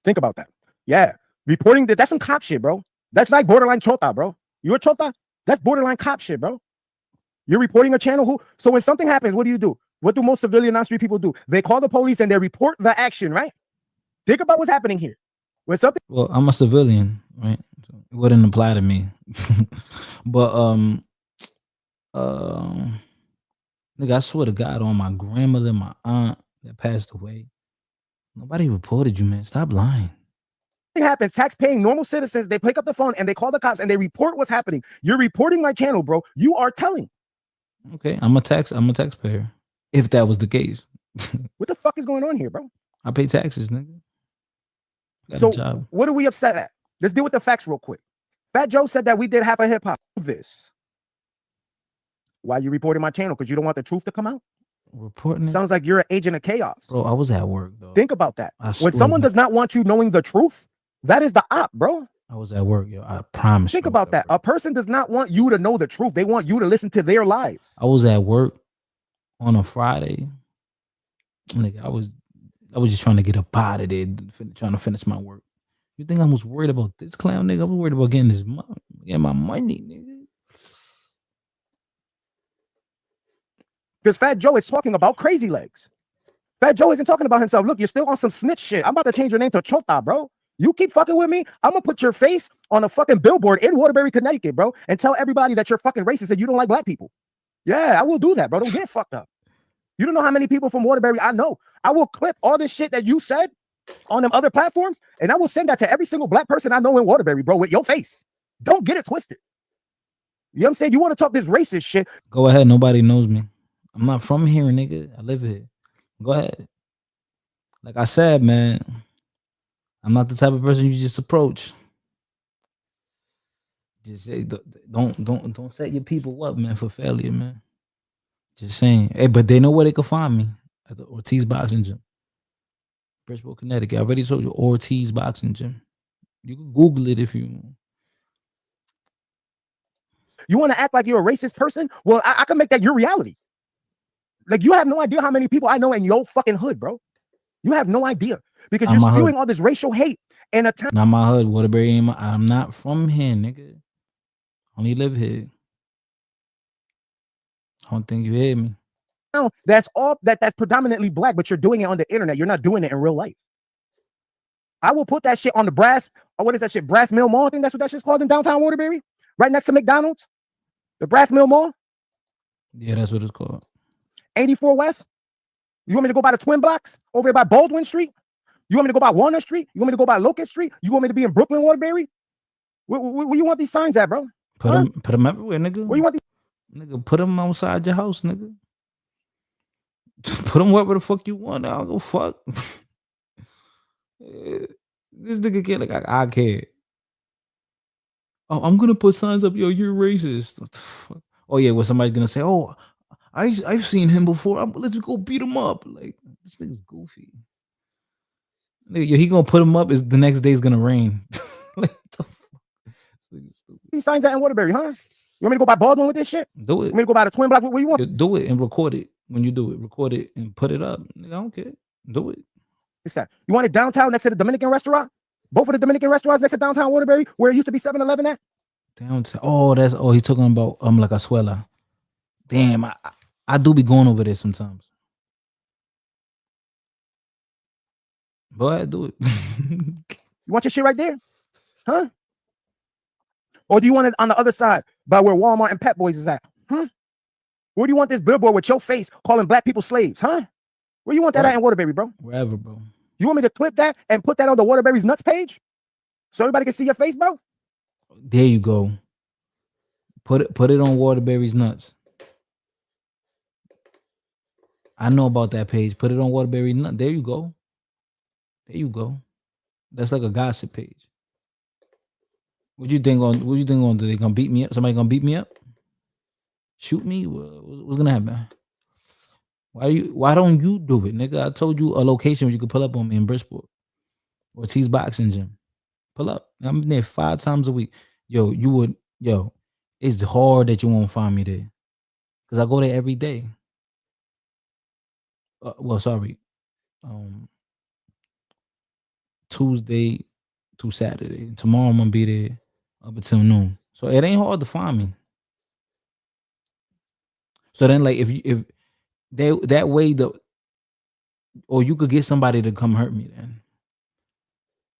Think about that. Yeah. Reporting that's some cop shit, bro. That's like borderline chota, bro. You a chota? That's borderline cop shit, bro. You're reporting a channel so when something happens, what do? What do most civilian non-street people do? They call the police and they report the action, right? Think about what's happening here. When something I'm a civilian, right? So it wouldn't apply to me. But nigga, I swear to God, on my grandmother, my aunt that passed away, nobody reported you, man. Stop lying. Happens, tax-paying normal citizens, they pick up the phone and they call the cops and they report what's happening. You're reporting my channel, bro. You are telling. Okay, I'm a taxpayer. If that was the case. What the fuck is going on here, bro? I pay taxes, nigga. So what are we upset at? Let's deal with the facts real quick. Fat Joe said that we did half a hip hop. This. Why you reporting my channel? Because you don't want the truth to come out? Reporting sounds like you're an agent of chaos. Bro, I was at work though. Think about that. When someone does not want you knowing the truth, that is the op, bro. I was at work, yo. I promise. Think about that. A person does not want you to know the truth. They want you to listen to their lies. I was at work on a Friday. Nigga, I was just trying to get up out of there, trying to finish my work. You think I was worried about this clown, nigga? I was worried about getting my money, nigga. Because Fat Joe is talking about Crazy Legs. Fat Joe isn't talking about himself. Look, you're still on some snitch shit. I'm about to change your name to Chota, bro. You keep fucking with me, I'm gonna put your face on a fucking billboard in Waterbury, Connecticut, bro, and tell everybody that you're fucking racist and you don't like black people. Yeah, I will do that, bro. Don't get fucked up. You don't know how many people from Waterbury I know. I will clip all this shit that you said on them other platforms, and I will send that to every single black person I know in Waterbury, bro, with your face. Don't get it twisted. You know what I'm saying? You want to talk this racist shit? Go ahead. Nobody knows me. I'm not from here, nigga. I live here. Go ahead. Like I said, man, I'm not the type of person you just approach. Just say, don't set your people up, man, for failure, man. Just saying. Hey, but they know where they can find me at the Ortiz Boxing Gym, Bridgeport, Connecticut. I already told you, Ortiz Boxing Gym. You can Google it if you want. You want to act like you're a racist person? Well, I can make that your reality. Like, you have no idea how many people I know in your fucking hood, bro. You have no idea because you're spewing all this racial hate and a time. Not my hood, Waterbury ain't I'm not from here, nigga. I only live here. I don't think you hear me. No, that's predominantly black, but you're doing it on the internet. You're not doing it in real life. I will put that shit on the Brass Mill Mall. I think that's what that shit's called in downtown Waterbury, right next to McDonald's. The Brass Mill Mall. Yeah, that's what it's called. 84 West? You want me to go by the Twin Blocks over here by Baldwin Street? You want me to go by Walnut Street? You want me to go by Locust Street? You want me to be in Brooklyn, Waterbury? Where you want these signs at, bro? Put them everywhere, nigga. Where you want these? Nigga, put them outside your house, nigga. Put them wherever the fuck you want. I don't go fuck. This nigga can't like I care. Oh, I'm gonna put signs up. Yo, you're racist. What the fuck? Oh yeah, was somebody gonna say? Oh, I've seen him before. Let's go beat him up. Like this nigga's goofy. Nigga, he gonna put him up. Is the next day's gonna rain. Like, these signs at in Waterbury, huh? You want me to go by Baldwin with this shit? Do it. You want me to go by the Twin Block? Where you want? Do it and record it. When you do it, record it and put it up. Nigga, I don't care. Do it. What's that? You want it downtown next to the Dominican restaurant? Both of the Dominican restaurants next to downtown Waterbury, where it used to be 7-Eleven at? Downtown. Oh, he's talking about like a swella. Damn, I do be going over there sometimes. Boy, do it. You want your shit right there? Huh? Or do you want it on the other side by where Walmart and Pep Boys is at? Huh? Where do you want this billboard with your face calling black people slaves? Huh? Where you want that at in Waterbury, bro? Wherever, bro. You want me to clip that and put that on the Waterbury's Nuts page? So everybody can see your face, bro? There you go. Put it on Waterbury's Nuts. I know about that page. Put it on Waterbury Nuts. There you go. There you go. That's like a gossip page. What you think on? Do they gonna beat me up? Somebody gonna beat me up? Shoot me? What's gonna happen? Why don't you do it, nigga? I told you a location where you could pull up on me in Bridgeport or T's Boxing Gym. Pull up. I'm there 5 times a week. Yo, it's hard that you won't find me there because I go there every day. Tuesday through Saturday. Tomorrow I'm gonna be there up until noon. So it ain't hard to find me. So then, like, if that way or you could get somebody to come hurt me then.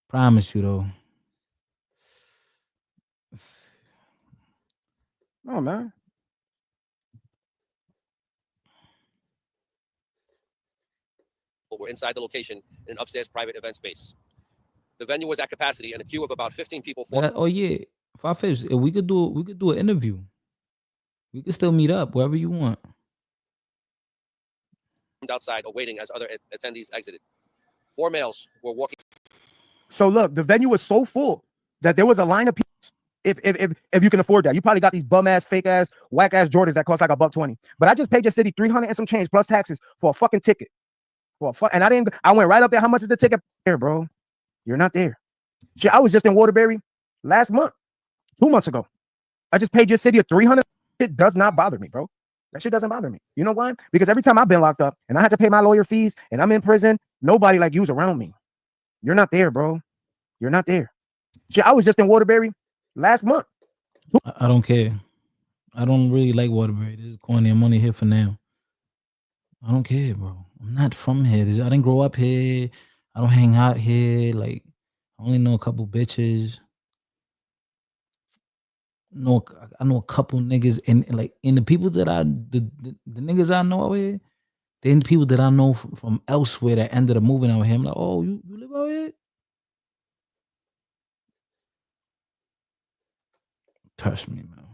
Promise you though. Oh man. Were inside the location in an upstairs private event space. The venue was at capacity and a queue of about 15 people formed. Oh yeah. 5/5. If we could do an interview. We could still meet up wherever you want. Outside awaiting as other attendees exited. 4 males were walking. So look, the venue was so full that there was a line of people. If you can afford that, you probably got these bum ass, fake ass, whack ass Jordans that cost like $120. But I just paid your city 300 and some change plus taxes for a fucking ticket. And I went right up there. How much is the ticket? There, bro. You're not there. Shit, I was just in Waterbury last month, 2 months ago. I just paid your city a 300. It does not bother me, bro. That shit doesn't bother me. You know why? Because every time I've been locked up and I had to pay my lawyer fees and I'm in prison, nobody like you's around me. You're not there, bro. You're not there. Shit, I was just in Waterbury last month. I don't care. I don't really like Waterbury. This is corny. I'm only here for now. I don't care, bro. I'm not from here. I didn't grow up here. I don't hang out here. Like, I only know a couple bitches. I know a couple niggas, and the people that the niggas I know out here, they're the people that I know from elsewhere that ended up moving out here. I'm like, oh, you live out here? Touch me, man.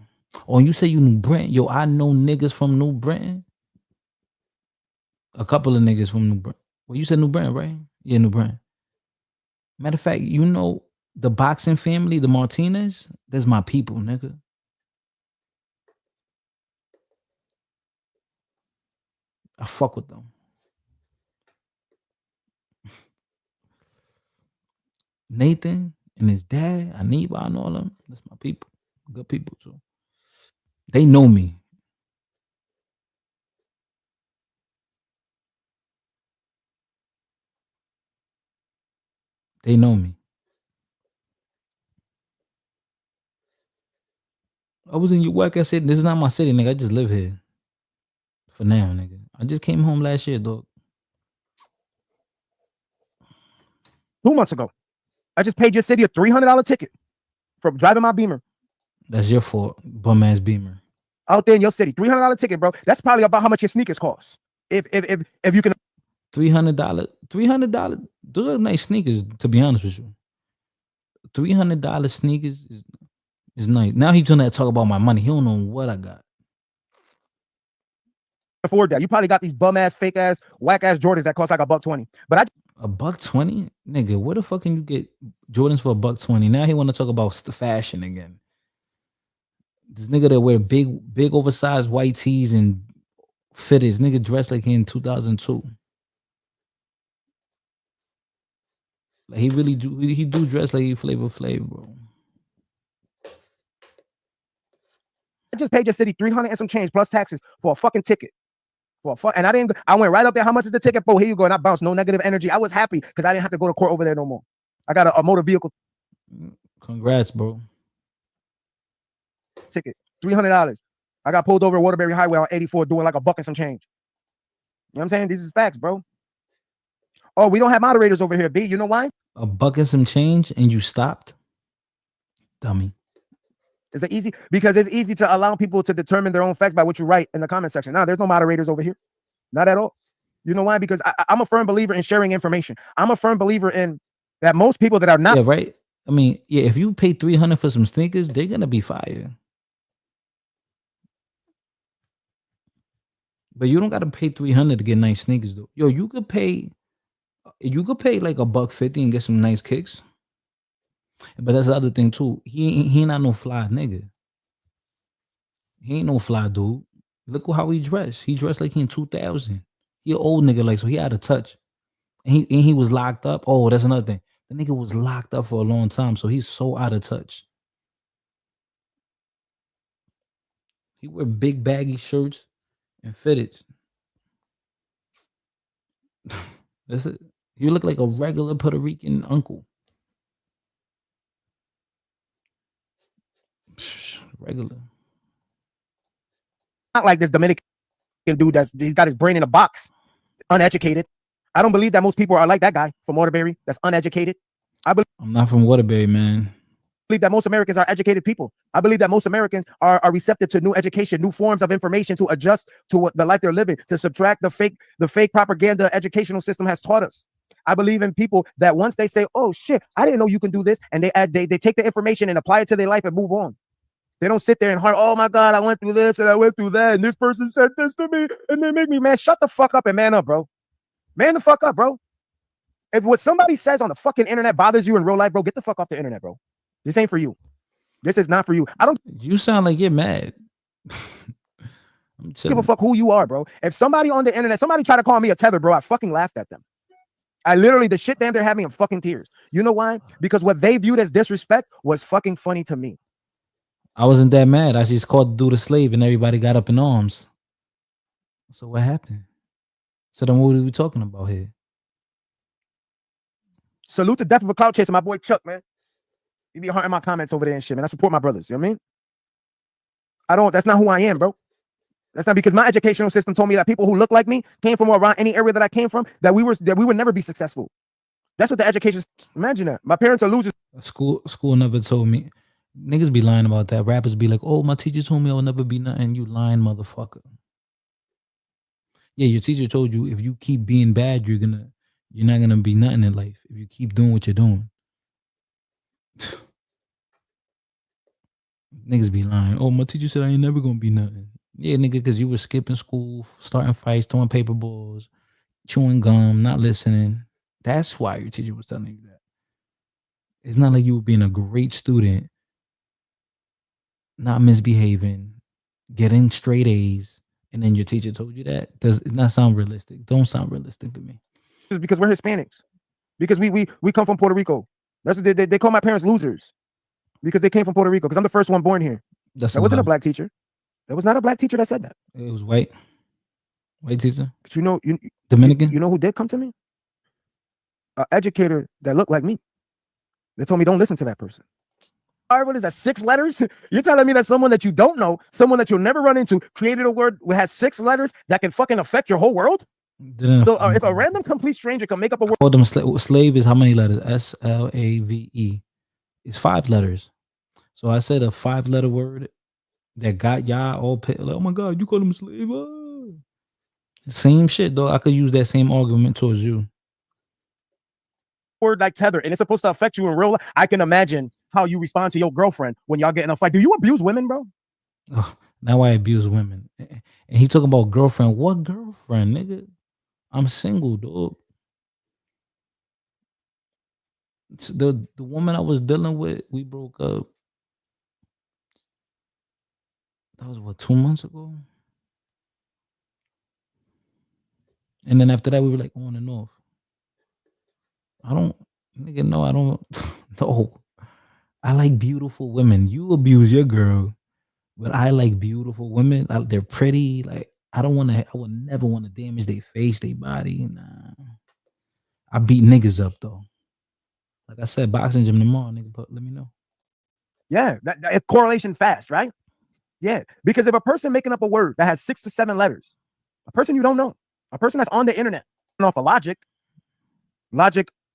Oh, you say you New Britain? Yo, I know niggas from New Britain. A couple of niggas from New Britain. Well, you said New Britain, right? Yeah, New Britain. Matter of fact, you know the boxing family, the Martinez? That's my people, nigga. I fuck with them. Nathan and his dad, Aniba and all them. That's my people. Good people too. They know me. They know me. I was in your whack ass city. This is not my city, nigga. I just live here. For now, nigga. I just came home last year, dog. 2 months ago. I just paid your city a $300 ticket for driving my Beamer. That's your fault, bum ass Beamer. Out there in your city, $300 ticket, bro. That's probably about how much your sneakers cost. If you can $300, those are nice sneakers, to be honest with you. $300 sneakers is nice. Now he's trying to talk about my money. He don't know what I got. afford that, you probably got these bum ass, fake ass, whack ass Jordans that cost like $120. But $120, nigga. Where the fuck can you get Jordans for $120? Now he want to talk about the fashion again. This nigga that wear big oversized white tees and fitteds. Nigga dressed like he in 2002. Like he really do. He do dress like he Flavor Flav, bro. I just paid your city 300 and some change plus taxes for a fucking ticket. And I went right up there. How much is the ticket? Oh, here you go. And I bounced. No negative energy. I was happy because I didn't have to go to court over there no more. I got a motor vehicle Congrats, bro. ticket. $300. I got pulled over Waterbury Highway on 84 doing like $1 and some change. You know what I'm saying? These is facts, bro. Oh, we don't have moderators over here, B. You know why? $1 and some change and you stopped? Dummy. Is it easy? Because it's easy to allow people to determine their own facts by what you write in the comment section. No, there's no moderators over here. Not at all. You know why? Because I'm a firm believer in sharing information. I'm a firm believer in that most people that are not. Yeah, right. I mean, yeah, if you pay $300 for some sneakers, they're gonna be fire. But you don't gotta pay $300 to get nice sneakers, though. Yo, you could pay like $150 and get some nice kicks. But that's the other thing too. He not no fly nigga. He ain't no fly dude. Look how he dressed. He dressed like he in 2000. He an old nigga, like, so he out of touch. And he was locked up. Oh, that's another thing. The nigga was locked up for a long time, so he's so out of touch. He wear big baggy shirts and fitteds. That's it. You look like a regular Puerto Rican uncle. Regular. Not like this Dominican dude he's got his brain in a box, uneducated. I don't believe that most people are like that guy from Waterbury that's uneducated. I'm not from Waterbury, man. Believe that most Americans are educated people. I believe that most Americans are receptive to new education, new forms of information to adjust to what the life they're living, to subtract the fake propaganda educational system has taught us. I believe in people that once they say, "Oh shit, I didn't know you can do this," and they take the information and apply it to their life and move on. They don't sit there and heart, "Oh my God, I went through this and I went through that, and this person said this to me, and they make me mad." Shut the fuck up and man up, bro. Man the fuck up, bro. If what somebody says on the fucking internet bothers you in real life, bro, get the fuck off the internet, bro. This ain't for you. This is not for you. I don't. You sound like you're mad. Give a fuck who you are, bro. If somebody on the internet, somebody try to call me a tether, bro, I fucking laughed at them. I literally, the shit damn they're having in fucking tears. You know why? Because what they viewed as disrespect was fucking funny to me. I wasn't that mad. I just called the dude a slave and everybody got up in arms. So what happened? So then what are we talking about here? Salute to Death of a Cloud Chaser, my boy Chuck, man. You be hearting my comments over there and shit, man. I support my brothers. You know what I mean? That's not who I am, bro. That's not because my educational system told me that people who look like me came from around any area that I came from, that we would never be successful. That's what the education. Imagine that. My parents are losers. School never told me. Niggas be lying about that. Rappers be like, "Oh, my teacher told me I will never be nothing." You lying motherfucker. Yeah, your teacher told you if you keep being bad, you're not gonna be nothing in life. If you keep doing what you're doing. Niggas be lying. "Oh, my teacher said I ain't never gonna be nothing." Yeah, nigga, because you were skipping school, starting fights, throwing paper balls, chewing gum, not listening. That's why your teacher was telling you that. It's not like you were being a great student, not misbehaving, getting straight A's, and then your teacher told you that. Does it not sound realistic? Don't sound realistic to me. It's because we're Hispanics. Because we come from Puerto Rico. That's what they call my parents losers. Because they came from Puerto Rico. Because I'm the first one born here. That wasn't a black teacher. That was not a black teacher that said that. It was white. White teacher. But you know, Dominican. You know who did come to me? An educator that looked like me. They told me don't listen to that person. All right, what is that? 6 letters? You're telling me that someone that you don't know, someone that you'll never run into, created a word that has 6 letters that can fucking affect your whole world? So if a random complete stranger can make up a word. Call them slave is how many letters? SLAVE. It's 5 letters. So I said a 5-letter word that got y'all all pissed. Like, "Oh my God, you call him a slave?" Same shit, though. I could use that same argument towards you. Word like Tether, and it's supposed to affect you in real life. I can imagine how you respond to your girlfriend when y'all get in a fight. Do you abuse women, bro? Ugh, now I abuse women. And he talking about girlfriend. What girlfriend, nigga? I'm single, dog. The woman I was dealing with, we broke up. That was what, 2 months ago? And then after that, we were like on and off. I don't, nigga, no, I don't, no. I like beautiful women. You abuse your girl, but I like beautiful women. They're pretty. Like, I would never want to damage their face, their body. Nah. I beat niggas up, though. Like I said, boxing gym tomorrow, nigga, but let me know. Yeah, that correlation fast, right? Yeah, because if a person making up a word that has 6 to 7 letters, a person you don't know, a person that's on the internet, off of logic,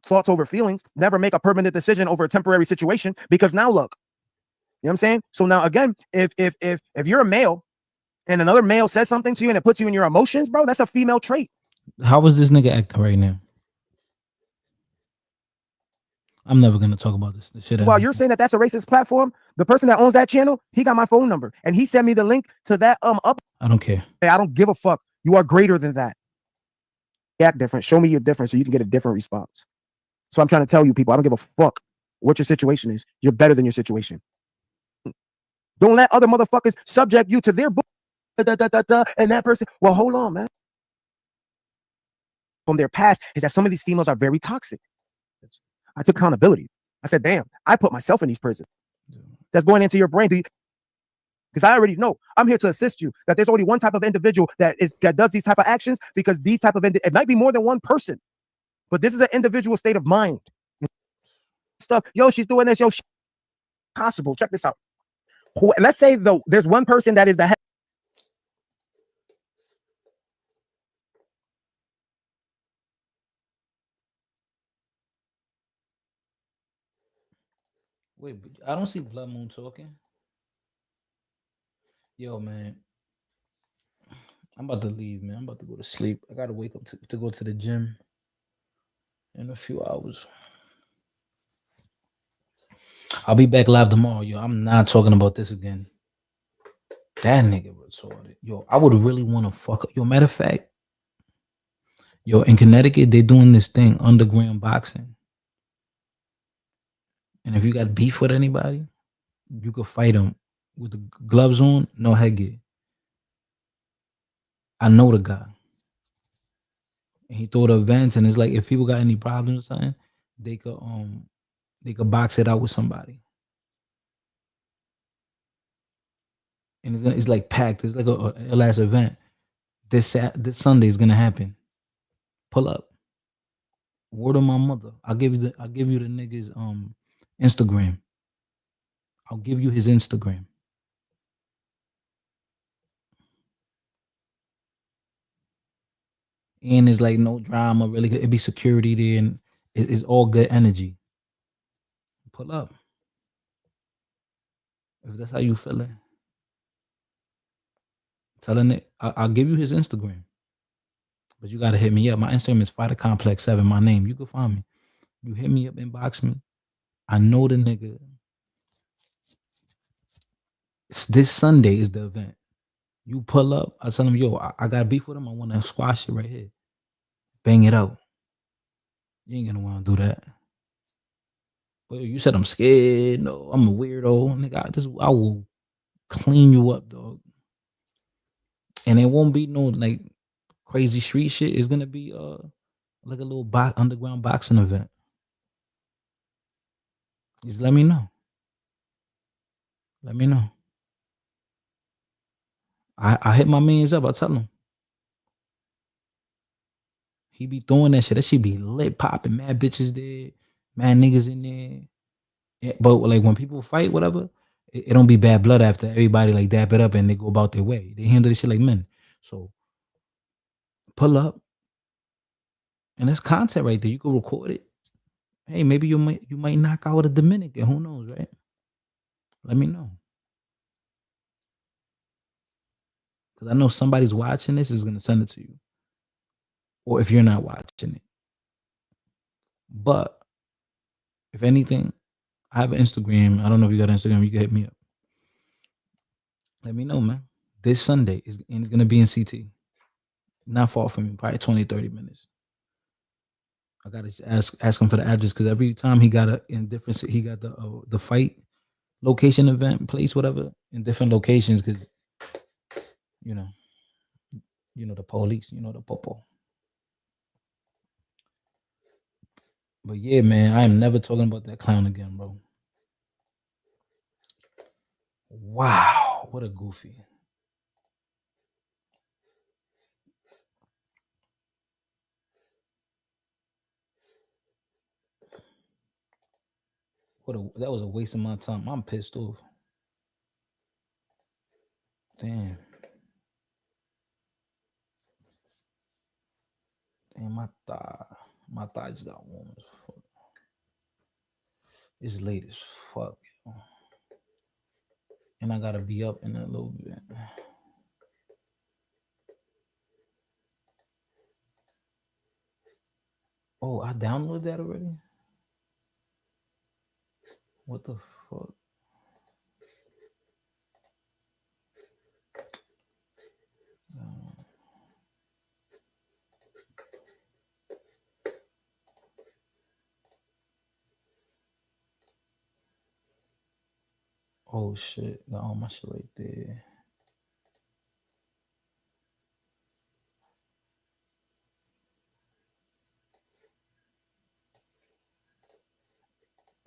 thoughts over feelings, never make a permanent decision over a temporary situation. Because now look, you know what I'm saying? So now again, if you're a male and another male says something to you and it puts you in your emotions, bro, that's a female trait. How is this nigga acting right now? I'm never gonna talk about this shit. While you're saying that that's a racist platform, the person that owns that channel, he got my phone number and he sent me the link to that up. I don't care. Hey, I don't give a fuck. You are greater than that. Act different. Show me your difference so you can get a different response. So I'm trying to tell you people, I don't give a fuck what your situation is. You're better than your situation. Don't let other motherfuckers subject you to their book. And that person, well, hold on, man. From their past is that some of these females are very toxic. I took accountability. I said, damn, I put myself in these prisons. That's going into your brain. Because I already know I'm here to assist you. That there's only one type of individual that does these type of actions, because these type of it might be more than one person, but this is an individual state of mind. Stuff. Yo, she's doing this. Yo, possible. Check this out. Let's say though, there's one person that is the head. Wait, but I don't see Blood Moon talking. Yo, man. I'm about to leave, man. I'm about to go to sleep. I gotta wake up to go to the gym in a few hours. I'll be back live tomorrow, yo. I'm not talking about this again. That nigga retarded. Yo, I would really want to fuck up. Yo, matter of fact, yo, in Connecticut, they doing this thing, underground boxing. And if you got beef with anybody, you could fight them with the gloves on, no headgear. I know the guy. And he throw the events, and it's like if people got any problems or something, they could box it out with somebody. And it's like packed. It's like a last event. This Sunday is gonna happen. Pull up. Word of my mother. I'll give you the nigga's Instagram. I'll give you his Instagram. And it's like no drama, really. It'd be security there, and it's all good energy. Pull up. If that's how you feeling. Telling it, I'll give you his Instagram. But you gotta hit me up. My Instagram is Fighter Complex 7. My name. You can find me. You hit me up, inbox me. I know the nigga. This Sunday is the event. You pull up. I tell him, yo, I got beef with him. I want to squash it right here. Bang it out. You ain't gonna want to do that. But you said I'm scared. No, I'm a weirdo. Nigga, I will clean you up, dog. And it won't be no like crazy street shit. It's gonna be like a little underground boxing event. Just let me know. Let me know. I hit my mans up. I tell him. He be throwing that shit. That shit be lit, popping. Mad bitches there. Mad niggas in there. Yeah, but like when people fight, whatever, it don't be bad blood after everybody like dap it up and they go about their way. They handle this shit like men. So pull up. And there's content right there. You can record it. Hey, maybe you might knock out a Dominican. Who knows, right? Let me know. Because I know somebody's watching this is gonna send it to you. or if you're not watching it. But if anything, I have an Instagram. I don't know if you got Instagram. You can hit me up. Let me know, man. This Sunday is and it's gonna be in CT. Not far from me, probably 20, 30 minutes. I gotta ask him for the address because every time he got he got the fight location, event, place, whatever, in different locations because you know the police, the popo. But yeah, man, I am never talking about that clown again, bro. Wow, what a goofy. That was a waste of my time. I'm pissed off. Damn. Damn, my thigh just got warm as fuck. It's late as fuck. And I gotta be up in a little bit. Oh, I downloaded that already? What the fuck? Oh shit, got all my shit right there.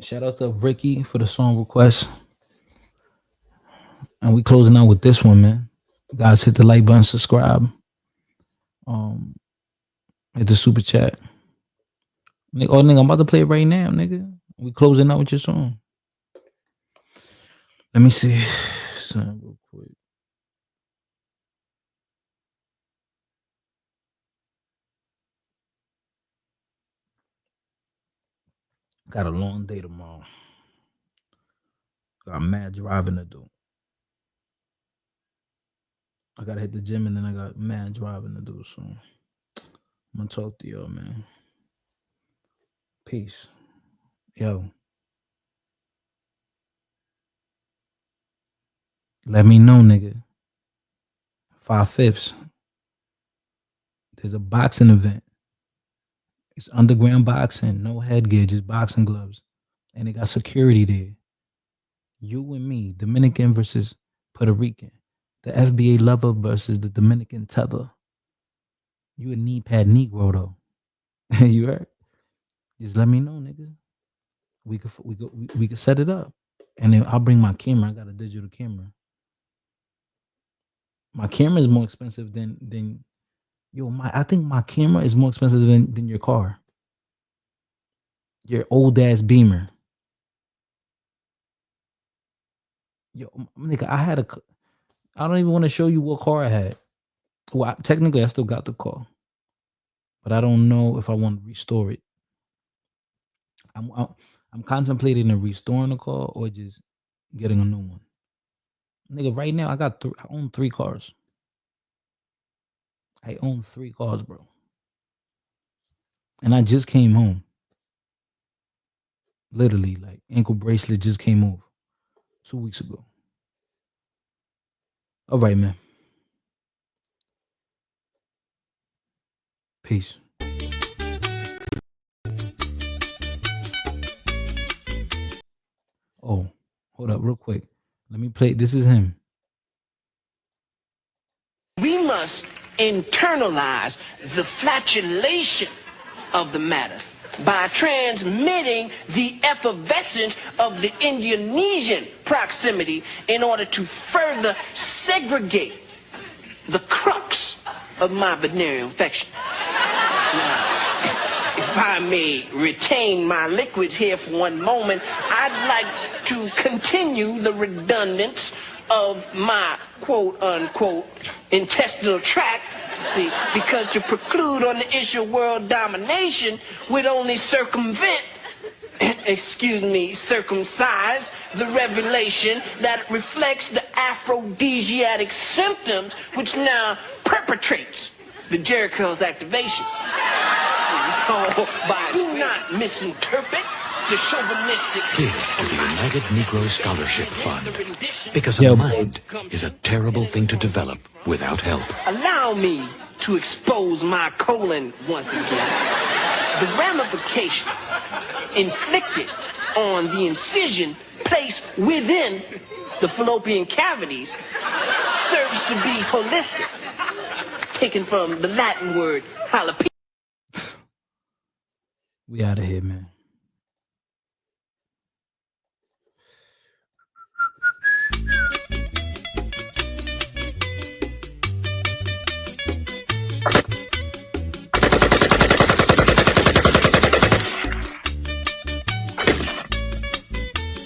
Shout out to Ricky for the song request. And we closing out with this one, man. Guys, hit the like button, subscribe. Hit the super chat. Nigga, I'm about to play it right now, nigga. We closing out with your song. Let me see something real quick. Got a long day tomorrow. Got mad driving to do. I gotta hit the gym and then I got mad driving to do. So I'm gonna talk to y'all, man. Peace. Yo. Let me know, nigga. 5/5. There's a boxing event. It's underground boxing, no headgear, just boxing gloves. And they got security there. You and me, Dominican versus Puerto Rican. The FBA lover versus the Dominican Tether. You a knee pad Negro though. You heard? Just let me know, nigga. We could set it up. And then I'll bring my camera. I got a digital camera. My camera is more expensive than I think my camera is more expensive than your car. Your old ass Beamer. Yo, nigga, I don't even want to show you what car I had. Well, technically, I still got the car, but I don't know if I want to restore it. I'm contemplating on restoring the car or just getting a new one. Nigga, right now I own 3 cars. I own 3 cars, bro. And I just came home. Literally, like ankle bracelet just came off 2 weeks ago. All right, man. Peace. Oh, hold up real quick. Let me play. This is him. We must internalize the flatulation of the matter by transmitting the effervescence of the Indonesian proximity in order to further segregate the crux of my venereal infection. Now, if I may retain my liquids here for one moment, I'd like to continue the redundance of my quote-unquote intestinal tract. See, because to preclude on the issue of world domination would only circumvent, circumcise the revelation that reflects the aphrodisiac symptoms which now perpetrates the Jericho's activation. So, do not misinterpret the chauvinistic. Give to the United Negro Scholarship Fund, because a mind is a terrible thing to develop without help. Allow me to expose my colon once again. The ramification inflicted on the incision placed within the fallopian cavities serves to be holistic, taken from the Latin word jalapeno. We out of here, man.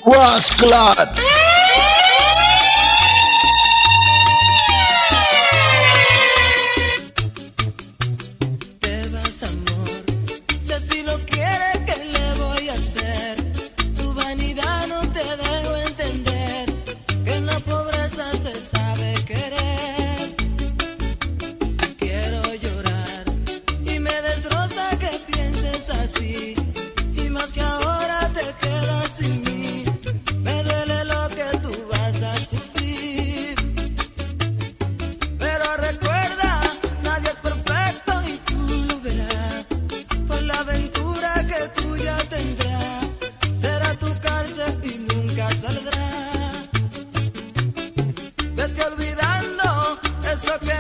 Rascalot. Te vas, amor. Si así lo quieres, ¿qué le voy a hacer? Tu vanidad no te dejo entender que en la pobreza se sabe querer. Quiero llorar y me destroza que pienses así. Y más que ahora te quedas sin mí. Me duele lo que tú vas a sufrir. Pero recuerda, nadie es perfecto y tú lo verás. Por la aventura que tú ya tendrás, será tu cárcel y nunca saldrás. Vete olvidando eso que